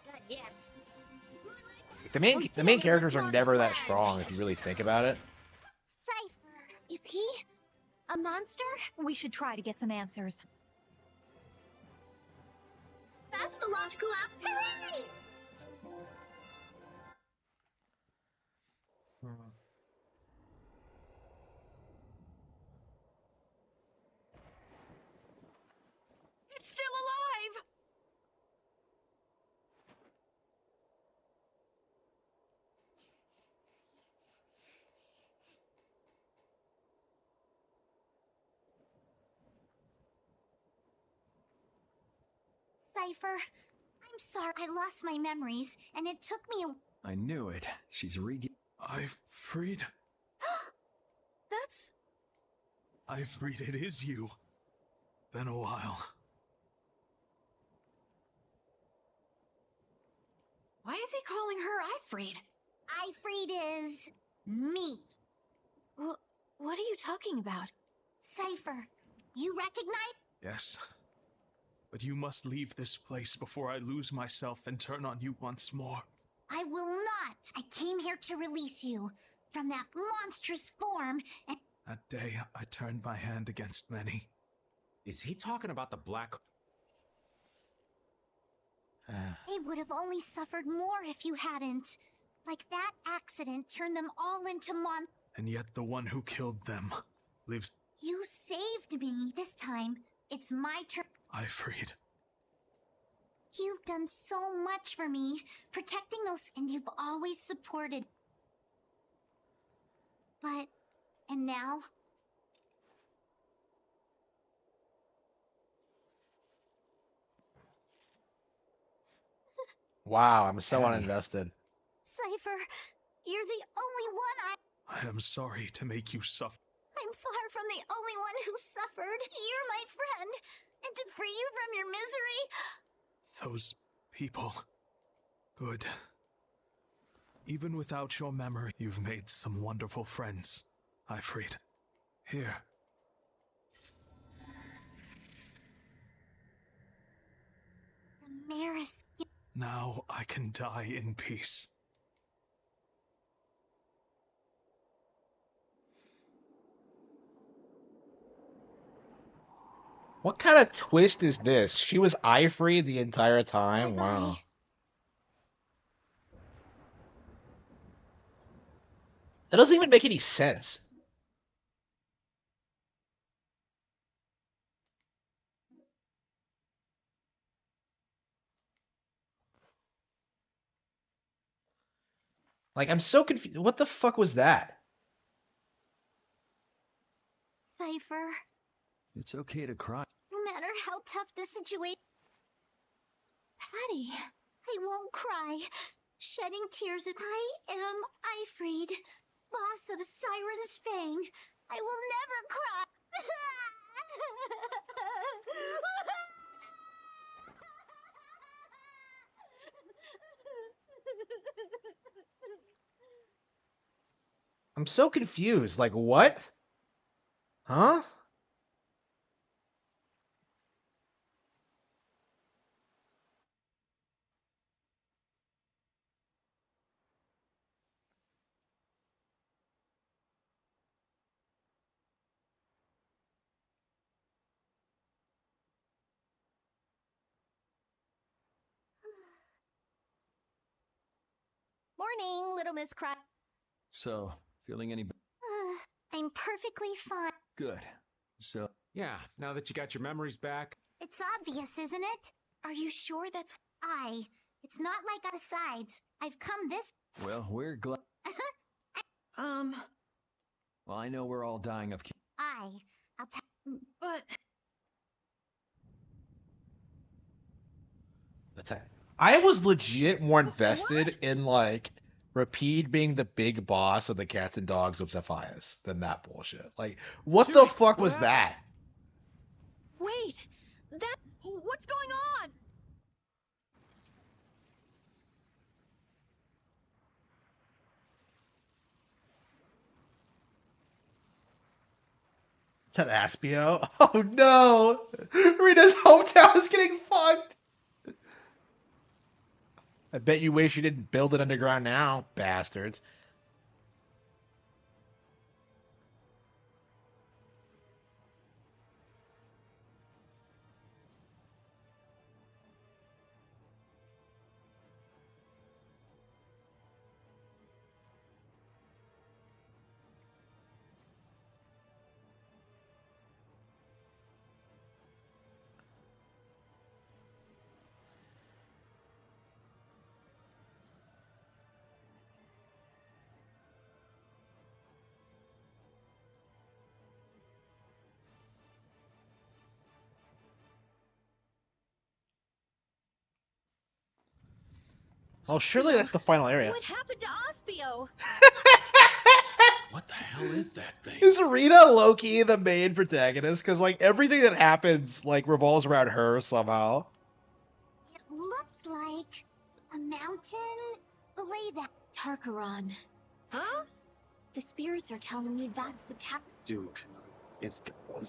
Speaker 15: Not yet.
Speaker 1: Like, the main characters are never that strong if you really think about it.
Speaker 15: Cypher.
Speaker 14: Is he a monster? We should try to get some answers.
Speaker 2: That's the logical
Speaker 15: Hooray!
Speaker 8: It's still alive!
Speaker 15: Cypher, I'm sorry. I lost my memories, and it took me a...
Speaker 17: I knew it. She's
Speaker 18: I've freed.
Speaker 8: That's...
Speaker 18: I've freed. It is you. Been a while.
Speaker 8: Why is he calling her Ifreed?
Speaker 15: Ifreed is... me.
Speaker 8: What are you talking about?
Speaker 15: Cypher, you recognize...
Speaker 18: Yes. But you must leave this place before I lose myself and turn on you once more.
Speaker 15: I will not. I came here to release you from that monstrous form, and...
Speaker 18: That day, I turned my hand against many.
Speaker 13: Is he talking about the black...
Speaker 15: They would have only suffered more if you hadn't. Like that accident turned them all into
Speaker 18: And yet the one who killed them lives...
Speaker 15: You saved me this time. It's my turn.
Speaker 18: Ifreed.
Speaker 15: You've done so much for me, protecting those, and you've always supported. But, and now?
Speaker 1: Wow, I'm so uninvested.
Speaker 15: Cypher, you're the only one
Speaker 18: I am sorry to make you suffer.
Speaker 15: I'm far from the only one who suffered. You're my friend, and to free you from your misery...
Speaker 18: Those people. Good. Even without your memory, you've made some wonderful friends, Ifreed. Here.
Speaker 15: The Maris...
Speaker 18: Now I can die in peace.
Speaker 1: What kind of twist is this? She was Ifreed the entire time? Wow. That doesn't even make any sense. Like, I'm so confused. What the fuck was that?
Speaker 15: Cypher,
Speaker 17: It's okay to cry.
Speaker 15: no matter how tough the situation... Patty, I won't cry. Shedding tears... I am Ifreed. boss of Siren's Fang. I will never cry.
Speaker 1: I'm so confused. Like, what? Huh?
Speaker 12: Morning, little Miss Cry.
Speaker 19: So, feeling any
Speaker 15: I'm perfectly fine.
Speaker 19: good? So, yeah, now that you got your memories back.
Speaker 15: It's obvious, isn't it?
Speaker 12: Are you sure that's...
Speaker 15: It's not like besides. I've come this...
Speaker 19: Well, we're glad. Well, I know we're all dying of.
Speaker 15: I'll tell...
Speaker 8: But...
Speaker 1: I was legit more invested in, like, Rapide being the big boss of the cats and dogs of Zephyrs than that bullshit. Like, what the fuck was that?
Speaker 16: Wait! That...
Speaker 8: What's going on?
Speaker 1: Is that Aspio? Oh no! Rita's hometown is getting fucked! I bet you wish you didn't build it underground now, bastards. Oh, surely that's the final area.
Speaker 16: What happened to Aspio?
Speaker 11: What the hell is that thing?
Speaker 1: Is Rita Loki the main protagonist? Because, like, everything that happens, like, revolves around her somehow.
Speaker 15: It looks like a mountain. Belay that.
Speaker 12: Tarkaron.
Speaker 8: Huh?
Speaker 12: The spirits are telling me that's the tap.
Speaker 11: Duke, he's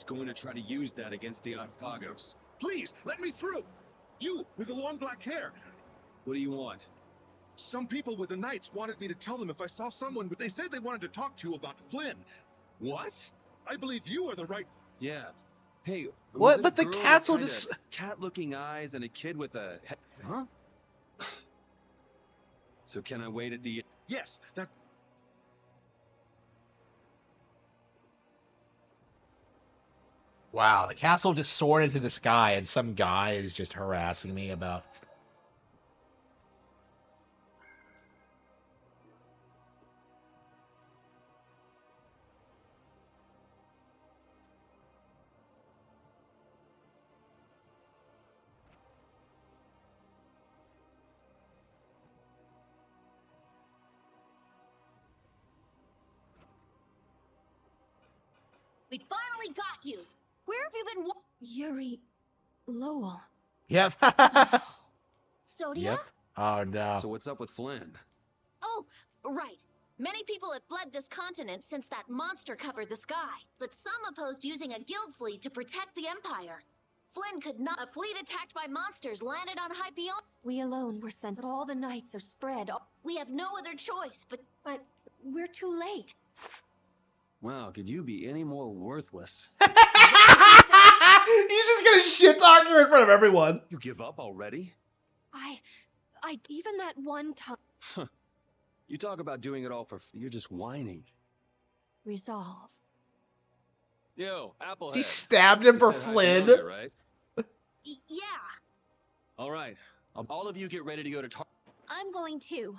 Speaker 11: going to try to use that against the Arfagos. Please, let me through! You, with the long black hair!
Speaker 9: What do you want?
Speaker 11: Some people with the Knights wanted me to tell them if I saw someone, but they said they wanted to talk to you about Flynn. What? I believe you are the right...
Speaker 9: Yeah. Hey,
Speaker 1: What?
Speaker 9: was it
Speaker 1: But
Speaker 9: a
Speaker 1: the
Speaker 9: girl
Speaker 1: cats will
Speaker 9: with
Speaker 1: just...
Speaker 9: cat-looking eyes and a kid with a... Huh? So can I wait at the...
Speaker 11: Yes, that...
Speaker 1: Wow, the castle just soared into the sky and some guy is just harassing me about...
Speaker 8: We finally got you. Where have you been?
Speaker 16: Yuri Lowell.
Speaker 1: Yep.
Speaker 8: Sodia?
Speaker 1: Yep. Oh, no.
Speaker 9: So what's up with Flynn?
Speaker 8: Oh, right. Many people have fled this continent since that monster covered the sky, but some opposed using a guild fleet to protect the Empire. Flynn could not. A fleet attacked by monsters landed on Hypeon.
Speaker 16: We alone were sent, but all the knights are spread.
Speaker 8: We have no other choice, but
Speaker 16: we're too late.
Speaker 9: Wow, could you be any more worthless?
Speaker 1: He's just gonna shit talk her in front of everyone.
Speaker 9: You give up already?
Speaker 16: Even that one time.
Speaker 9: You talk about doing it all for... You're just whining.
Speaker 16: Resolve.
Speaker 9: Yo, Applehead.
Speaker 1: She stabbed him
Speaker 9: You
Speaker 1: for
Speaker 9: said hi
Speaker 1: Flynn.
Speaker 9: earlier, right?
Speaker 8: Yeah.
Speaker 9: All right. All of you get ready to go to
Speaker 12: I'm going too.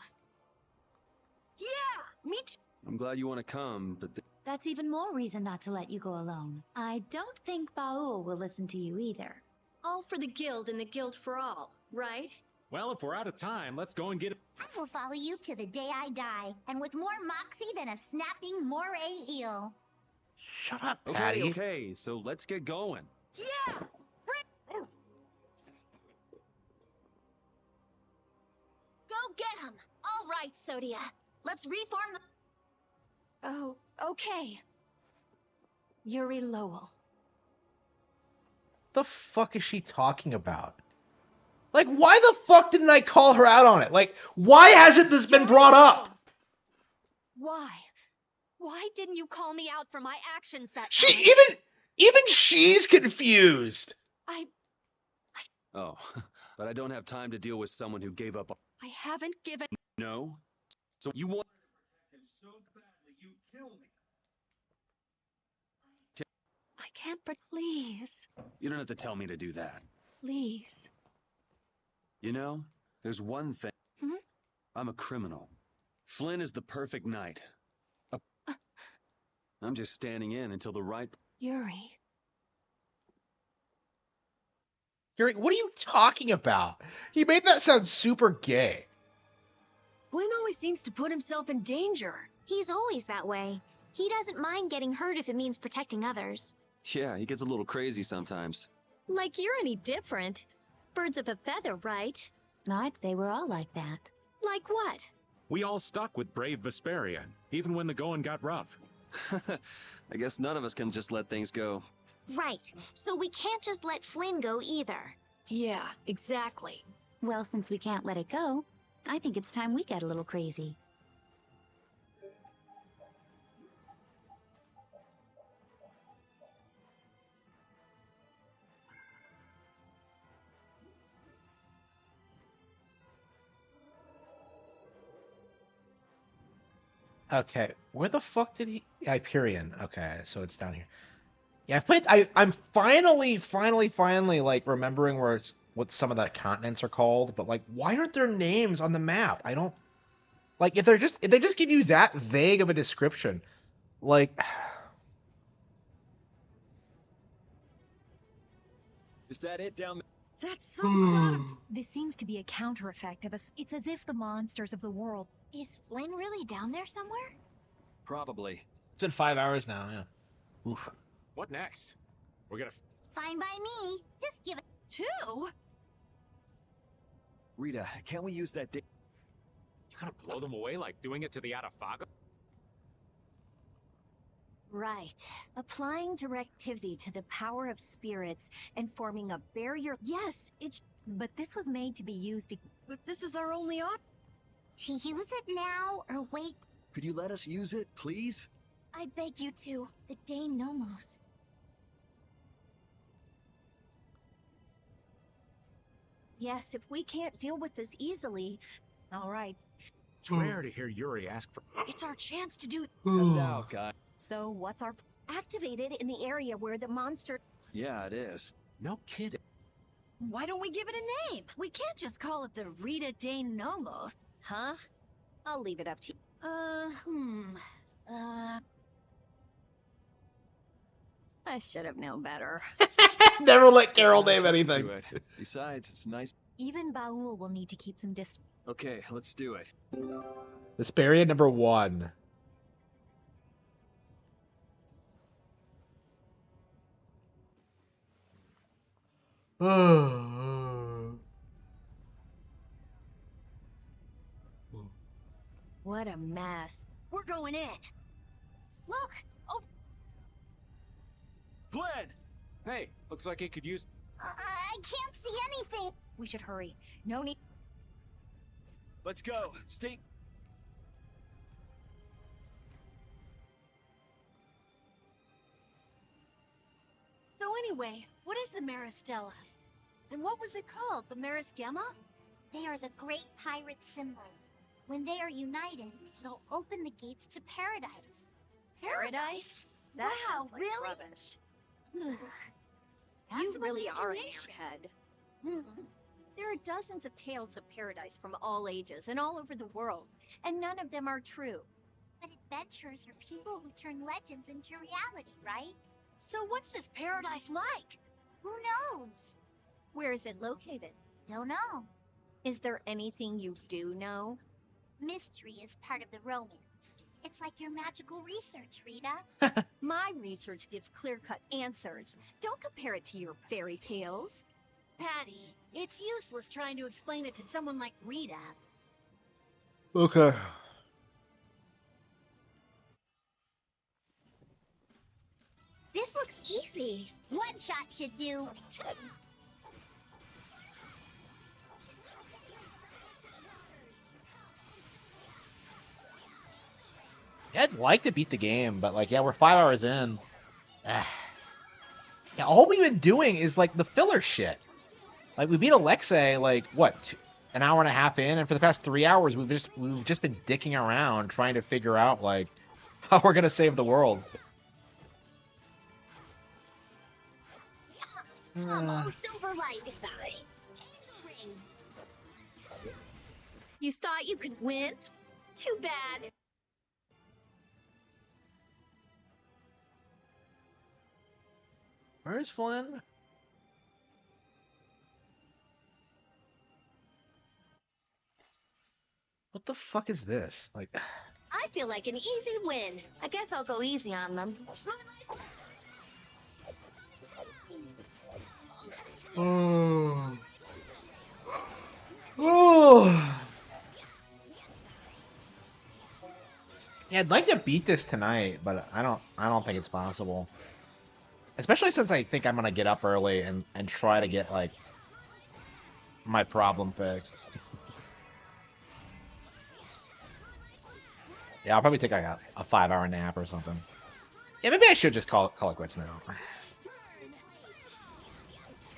Speaker 8: Yeah, me too.
Speaker 9: I'm glad you want to come, but...
Speaker 14: That's even more reason not to let you go alone. I don't think Baul will listen to you either.
Speaker 16: All for the guild and the guild for all, right?
Speaker 13: Well, if we're out of time, let's go and get it.
Speaker 15: I will follow you to the day I die, and with more moxie than a snapping moray eel.
Speaker 1: Shut up,
Speaker 17: Okay,
Speaker 1: Patty.
Speaker 17: okay, so let's get going.
Speaker 8: Yeah! Go get him! All right, Sodia. Let's reform the...
Speaker 16: Oh, okay. Yuri Lowell.
Speaker 1: The fuck is she talking about? Like, why the fuck didn't I call her out on it? Like, why hasn't this been brought up?
Speaker 21: Why? Why didn't you call me out for my actions that
Speaker 1: She
Speaker 21: time?
Speaker 1: even she's confused.
Speaker 17: Oh, but I don't have time to deal with someone who gave up.
Speaker 21: I haven't given...
Speaker 17: No? So you want...
Speaker 3: And so badly you kill me.
Speaker 21: I can't, but please.
Speaker 17: You don't have to tell me to do that.
Speaker 21: Please.
Speaker 17: You know, there's one thing.
Speaker 21: Hmm?
Speaker 17: I'm a criminal. Flynn is the perfect knight. I'm just standing in until the right...
Speaker 21: Yuri.
Speaker 1: Yuri, what are you talking about? He made that sound super gay.
Speaker 10: Flynn always seems to put himself in danger.
Speaker 2: He's always that way. He doesn't mind getting hurt if it means protecting others.
Speaker 17: Yeah, he gets a little crazy sometimes.
Speaker 16: Like you're any different. Birds of a feather, right?
Speaker 14: I'd say we're all like that.
Speaker 16: Like what?
Speaker 13: We all stuck with brave Vesperian, even when the going got rough.
Speaker 17: I guess none of us can just let things go.
Speaker 2: Right. So we can't just let Flynn go either.
Speaker 10: Yeah, exactly.
Speaker 14: Well, since we can't let it go, I think it's time we get a little crazy.
Speaker 1: Okay, where the fuck did he... Hyperion. Okay, so it's down here. Yeah, I'm finally, like, remembering where what some of the continents are called, but, like, why aren't there names on the map? I don't... Like, if they just give you that vague of a description, like...
Speaker 19: Is that it down there?
Speaker 10: That's so close.
Speaker 14: This seems to be a counter effect of us. It's as if the monsters of the world...
Speaker 2: Is Flynn really down there somewhere?
Speaker 17: Probably.
Speaker 1: It's been 5 hours now, yeah. Oof.
Speaker 13: What next? We're gonna...
Speaker 15: Fine by me. Just give it...
Speaker 10: 2?
Speaker 19: Rita, can't we use that
Speaker 13: You gonna blow them away like doing it to the Atafaga?
Speaker 16: Right. Applying directivity to the power of spirits and forming a barrier. Yes, it's...
Speaker 14: But this was made to be used to...
Speaker 10: But this is our only option.
Speaker 15: To use it now, or wait?
Speaker 19: Could you let us use it, please?
Speaker 2: I beg you to. The Dane Nomos.
Speaker 16: Yes, if we can't deal with this easily...
Speaker 14: All right.
Speaker 13: It's rare to hear Yuri ask for...
Speaker 10: It's our chance to do...
Speaker 19: Now, guy.
Speaker 14: So, what's our...
Speaker 16: Activated in the area where the monster...
Speaker 17: Yeah, it is.
Speaker 13: No kidding.
Speaker 10: Why don't we give it a name? We can't just call it the Rita Dane Nomos.
Speaker 16: Huh? I'll leave it up to you. I should have known better.
Speaker 1: Never let Carol name anything.
Speaker 17: Do it. Besides, it's nice.
Speaker 14: Even Baul will need to keep some distance.
Speaker 17: Okay, let's do it.
Speaker 1: Vesperia number 1.
Speaker 16: What a mess.
Speaker 10: We're going in.
Speaker 2: Look! Oh,
Speaker 13: Flynn! Hey, looks like it could use...
Speaker 15: I can't see anything.
Speaker 14: We should hurry. No need...
Speaker 19: Let's go. Stay...
Speaker 10: So anyway, what is the Maristella? And what was it called? The Maris Gemma?
Speaker 15: They are the great pirate symbols. When they are united, they'll open the gates to paradise.
Speaker 10: Paradise?
Speaker 16: That
Speaker 10: Wow,
Speaker 16: sounds like
Speaker 10: really?
Speaker 16: rubbish.
Speaker 10: Have
Speaker 16: You
Speaker 10: some
Speaker 16: really are in your
Speaker 10: imagination.
Speaker 16: head. There are dozens of tales of paradise from all ages and all over the world, and none of them are true.
Speaker 15: But adventurers are people who turn legends into reality, right?
Speaker 10: So what's this paradise like?
Speaker 15: Who knows?
Speaker 16: Where is it located?
Speaker 15: Don't know.
Speaker 8: Is there anything you do know?
Speaker 15: Mystery is part of the romance. It's like your magical research, Rita.
Speaker 8: My research gives clear-cut answers. Don't compare it to your fairy tales.
Speaker 10: Patty, it's useless trying to explain it to someone like Rita.
Speaker 1: Okay.
Speaker 8: This looks easy.
Speaker 15: One shot should do.
Speaker 1: Yeah, I'd like to beat the game, but like, yeah, we're 5 hours in. Yeah, all we've been doing is like the filler shit. Like we beat Alexei like what, an hour and a half in, and for the past 3 hours we've just been dicking around trying to figure out like how we're gonna save the world.
Speaker 8: Silverlight. Goodbye. Angel ring. You thought you could win? Too bad.
Speaker 1: Where's Flynn? What the fuck is this? Like,
Speaker 8: I feel like an easy win. I guess I'll go easy on them.
Speaker 1: oh. Oh. Yeah, I'd like to beat this tonight, but I don't think it's possible. Especially since I think I'm gonna get up early and try to get like my problem fixed. Yeah, I'll probably take like a 5 hour nap or something. Yeah, maybe I should just call it quits now.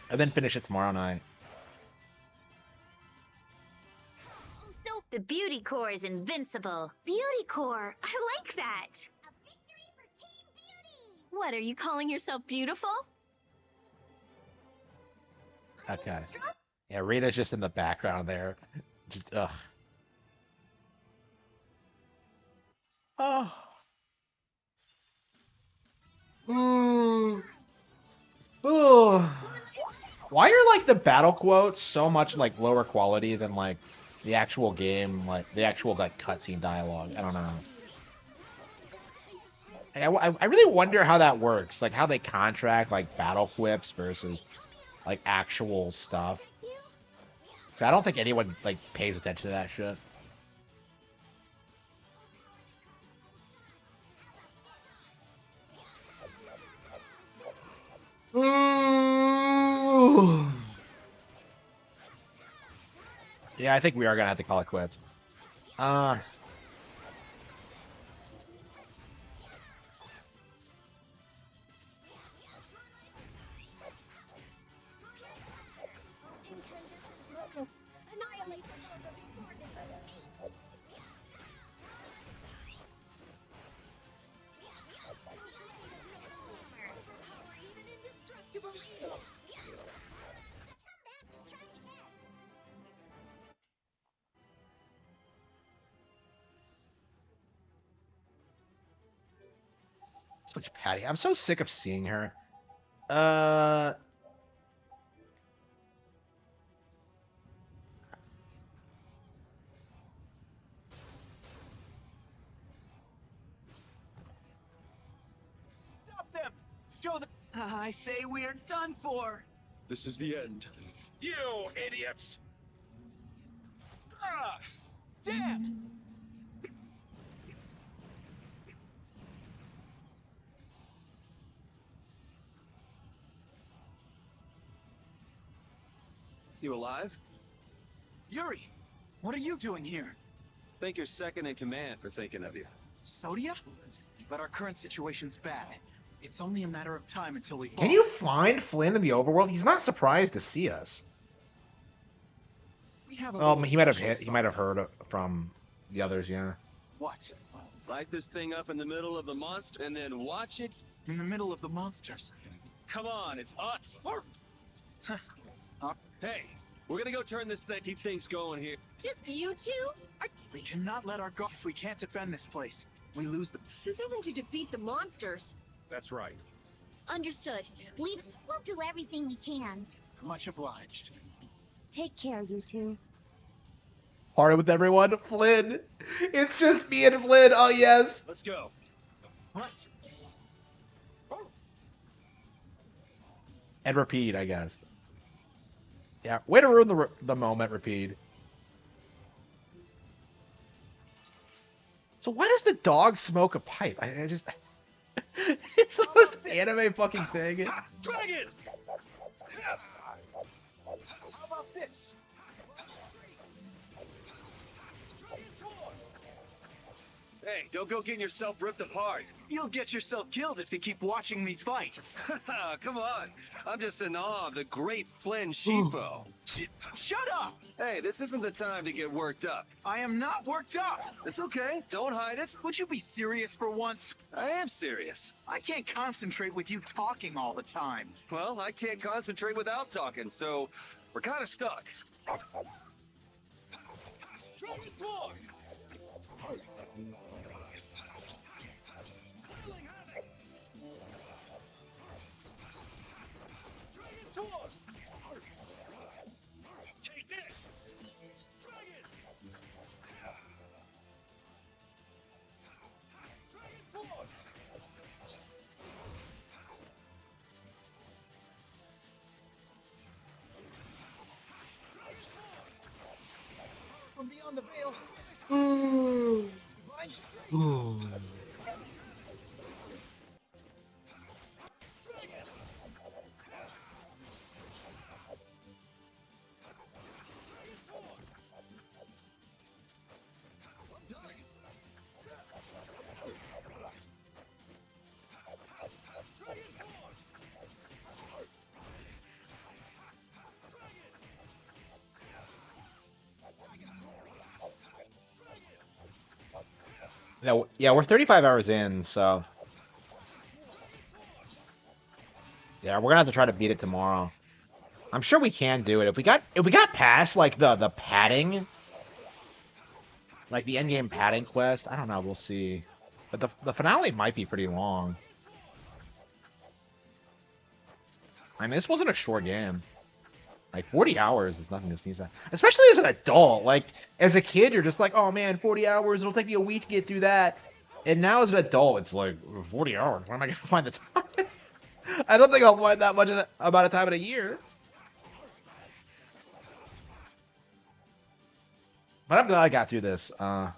Speaker 1: And then finish it tomorrow night.
Speaker 12: The beauty core is invincible. Beauty core, I like that.
Speaker 15: A victory for Team Beauty!
Speaker 12: What, are you calling yourself beautiful?
Speaker 1: Okay. Yeah, Rita's just in the background there. Just, ugh. Oh. Ooh. Ooh. Why are like the battle quotes so much like lower quality than like the actual game, like the actual like cutscene dialogue? I don't know. I really wonder how that works, like how they contract like battle quips versus like actual stuff. So I don't think anyone like pays attention to that shit. Ooh. Yeah, I think we are gonna have to call it quits.
Speaker 8: Annihilate the even indestructible evil.
Speaker 1: Which Patty? I'm so sick of seeing her.
Speaker 7: Stop them! Show them. I say we are done for.
Speaker 13: This is the end.
Speaker 11: You idiots!
Speaker 7: Ah, damn!
Speaker 17: You alive?
Speaker 7: Yuri, what are you doing here?
Speaker 17: Thank your second in command for thinking of you.
Speaker 7: Sodia? But our current situation's bad. It's only a matter of time until we fall.
Speaker 1: Can you find Flynn in the overworld? He's not surprised to see us.
Speaker 7: We have a
Speaker 1: He might have heard from the others, yeah.
Speaker 7: What?
Speaker 17: Light this thing up in the middle of the monster and then watch it.
Speaker 7: In the middle of the monsters.
Speaker 17: Come on, it's on. Hey, we're gonna go turn this thing, keep things going here.
Speaker 8: Just you two?
Speaker 7: We cannot let our guard. If we can't defend this place, we lose the.
Speaker 10: This isn't to defeat the monsters.
Speaker 11: That's right.
Speaker 8: Understood. Leave.
Speaker 15: We'll do everything we can.
Speaker 7: Much obliged.
Speaker 14: Take care, you two.
Speaker 1: party with everyone. Flynn. It's just me and Flynn. Oh, yes.
Speaker 19: Let's go. What?
Speaker 1: And repeat, I guess. Yeah, way to ruin the moment, repeat. So why does the dog smoke a pipe? I just... It's the most anime fucking thing.
Speaker 19: Dragon! How about this? Hey, don't go getting yourself ripped apart.
Speaker 7: You'll get yourself killed if you keep watching me fight.
Speaker 17: Come on. I'm just in awe of the great Flynn Shifo.
Speaker 7: Shut up!
Speaker 17: Hey, this isn't the time to get worked up.
Speaker 7: I am not worked up!
Speaker 17: It's okay. Don't hide it.
Speaker 7: Would you be serious for once?
Speaker 17: I am serious.
Speaker 7: I can't concentrate with you talking all the time.
Speaker 17: Well, I can't concentrate without talking, so we're kind of stuck.
Speaker 19: Dragon Sword! Take this! Dragon! Dragon Sword!
Speaker 7: From beyond the veil. Divine strength.
Speaker 1: Yeah, we're 35 hours in, so... Yeah, we're gonna have to try to beat it tomorrow. I'm sure we can do it. If we got past, like, the padding... Like, the endgame padding quest, I don't know, we'll see. But the finale might be pretty long. I mean, this wasn't a short game. Like, 40 hours is nothing to sneeze at. Especially as an adult. Like, as a kid, you're just like, oh man, 40 hours, it'll take me a week to get through that. And now as an adult, it's like, 40 hours, where am I going to find the time? I don't think I'll find that much about a time in a year. But I'm glad I got through this. Yeah,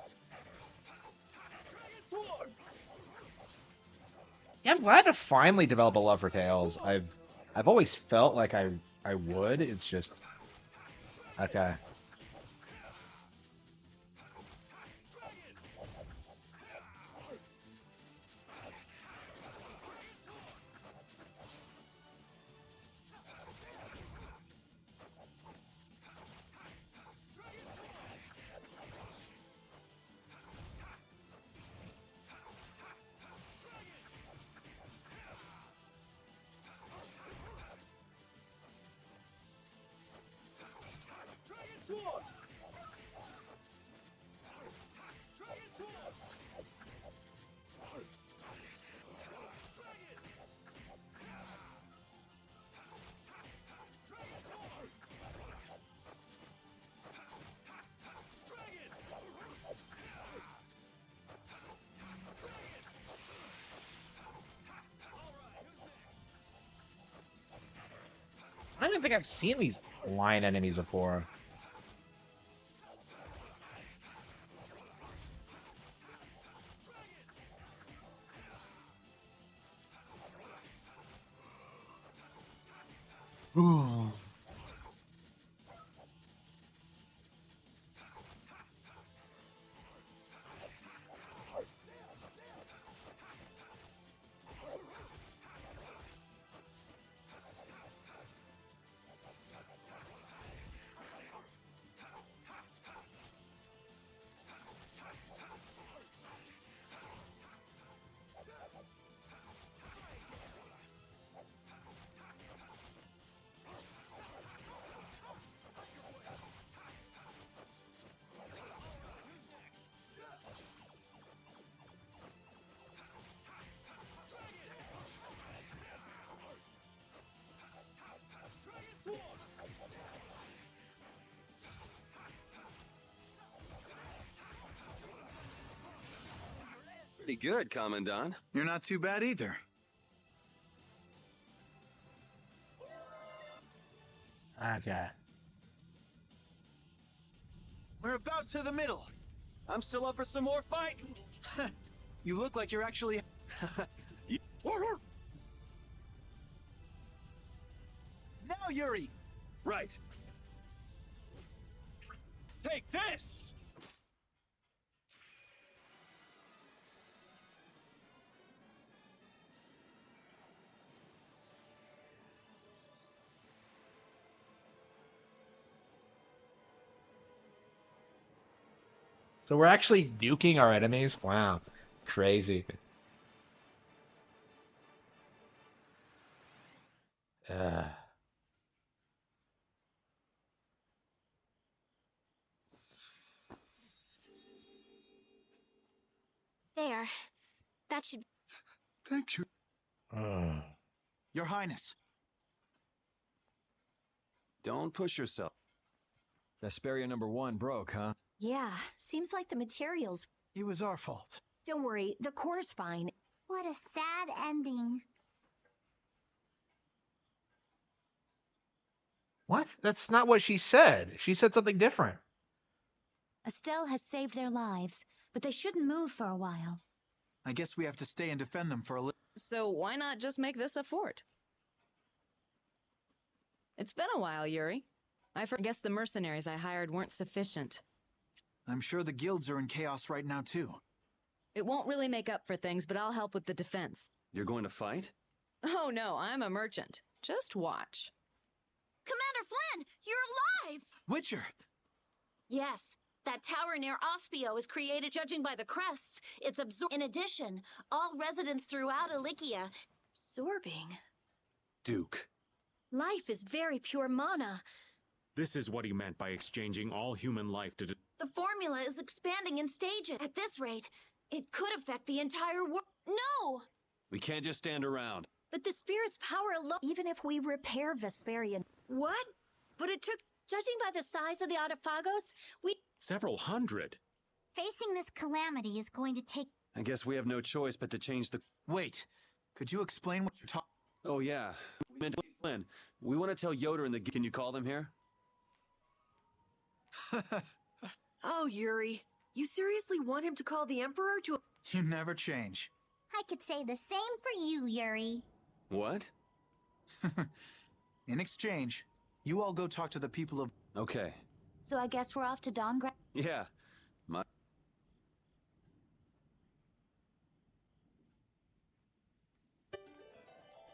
Speaker 1: I'm glad to finally develop a love for Tails. I've always felt like I would. It's just... Okay.
Speaker 19: Sword!
Speaker 1: I don't even think I've seen these lion enemies before. Ooh.
Speaker 17: Pretty good, Commandant.
Speaker 7: You're not too bad either.
Speaker 1: Okay.
Speaker 7: We're about to the middle.
Speaker 19: I'm still up for some more fighting.
Speaker 7: You look like you're actually... Now, Yuri!
Speaker 19: Right. Take this!
Speaker 1: So we're actually nuking our enemies? Wow. Crazy. Uh,
Speaker 12: There. That should...
Speaker 11: Thank you.
Speaker 7: Your Highness.
Speaker 17: Don't push yourself.
Speaker 19: Vesperia #1 broke, huh?
Speaker 12: Yeah, seems like the materials...
Speaker 7: It was our fault.
Speaker 12: Don't worry, the core's fine.
Speaker 15: What a sad ending.
Speaker 1: What? That's not what she said. She said something different.
Speaker 14: Estelle has saved their lives, but they shouldn't move for a while.
Speaker 7: I guess we have to stay and defend them for a little.
Speaker 6: So why not just make this a fort? It's been a while, Yuri. I guess the mercenaries I hired weren't sufficient.
Speaker 7: I'm sure the guilds are in chaos right now, too.
Speaker 6: It won't really make up for things, but I'll help with the defense.
Speaker 17: You're going to fight?
Speaker 6: Oh no, I'm a merchant. Just watch.
Speaker 8: Commander Flynn, you're alive!
Speaker 7: Witcher!
Speaker 8: Yes, that tower near Ospio is created judging by the crests. It's absorbed. In addition, all residents throughout Ilikia
Speaker 12: Absorbing.
Speaker 17: Duke.
Speaker 12: Life is very pure mana.
Speaker 13: This is what he meant by exchanging all human life to...
Speaker 8: The formula is expanding in stages. At this rate, it could affect the entire world. No!
Speaker 17: We can't just stand around.
Speaker 12: But the spirit's power alone... Even if we repair Vesperian...
Speaker 10: What? But it took...
Speaker 12: Judging by the size of the Autophagos, we...
Speaker 13: Several hundred.
Speaker 15: Facing this calamity is going to take...
Speaker 17: I guess we have no choice but to change the...
Speaker 7: Wait, could you explain what you're talking...
Speaker 17: Oh, yeah. We meant to Flynn. We want to tell Yoder and the... Can you call them here?
Speaker 10: Oh, Yuri. You seriously want him to call the Emperor to...
Speaker 7: You never change.
Speaker 15: I could say the same for you, Yuri.
Speaker 17: What?
Speaker 7: In exchange, you all go talk to the people of...
Speaker 17: Okay.
Speaker 14: So I guess we're off to Dawngrad?
Speaker 17: Yeah.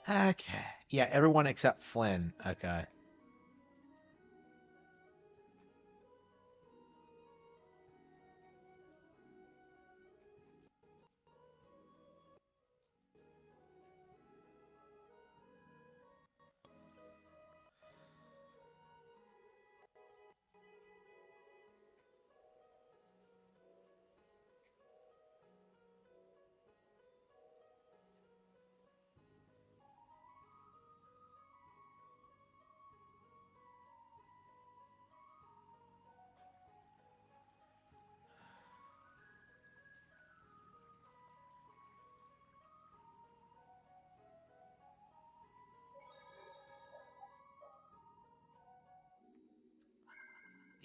Speaker 1: Okay. Yeah, everyone except Flynn. Okay.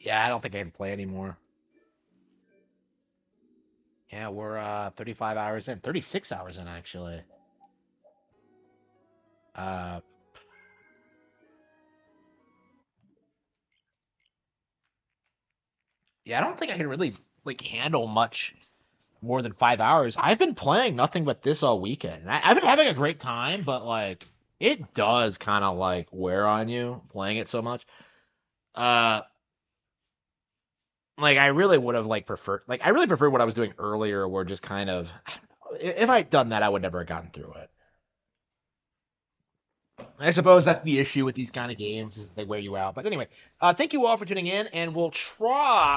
Speaker 1: Yeah, I don't think I can play anymore. Yeah, we're 35 hours in. 36 hours in, actually. Uh, yeah, I don't think I can really, like, handle much more than 5 hours. I've been playing nothing but this all weekend. I've been having a great time, but, like, it does kind of, like, wear on you playing it so much. Like, I really would have, like, preferred, like, I really preferred what I was doing earlier, where just kind of, I don't know, if I'd done that, I would never have gotten through it. I suppose that's the issue with these kind of games, is they wear you out. But anyway, thank you all for tuning in, and we'll try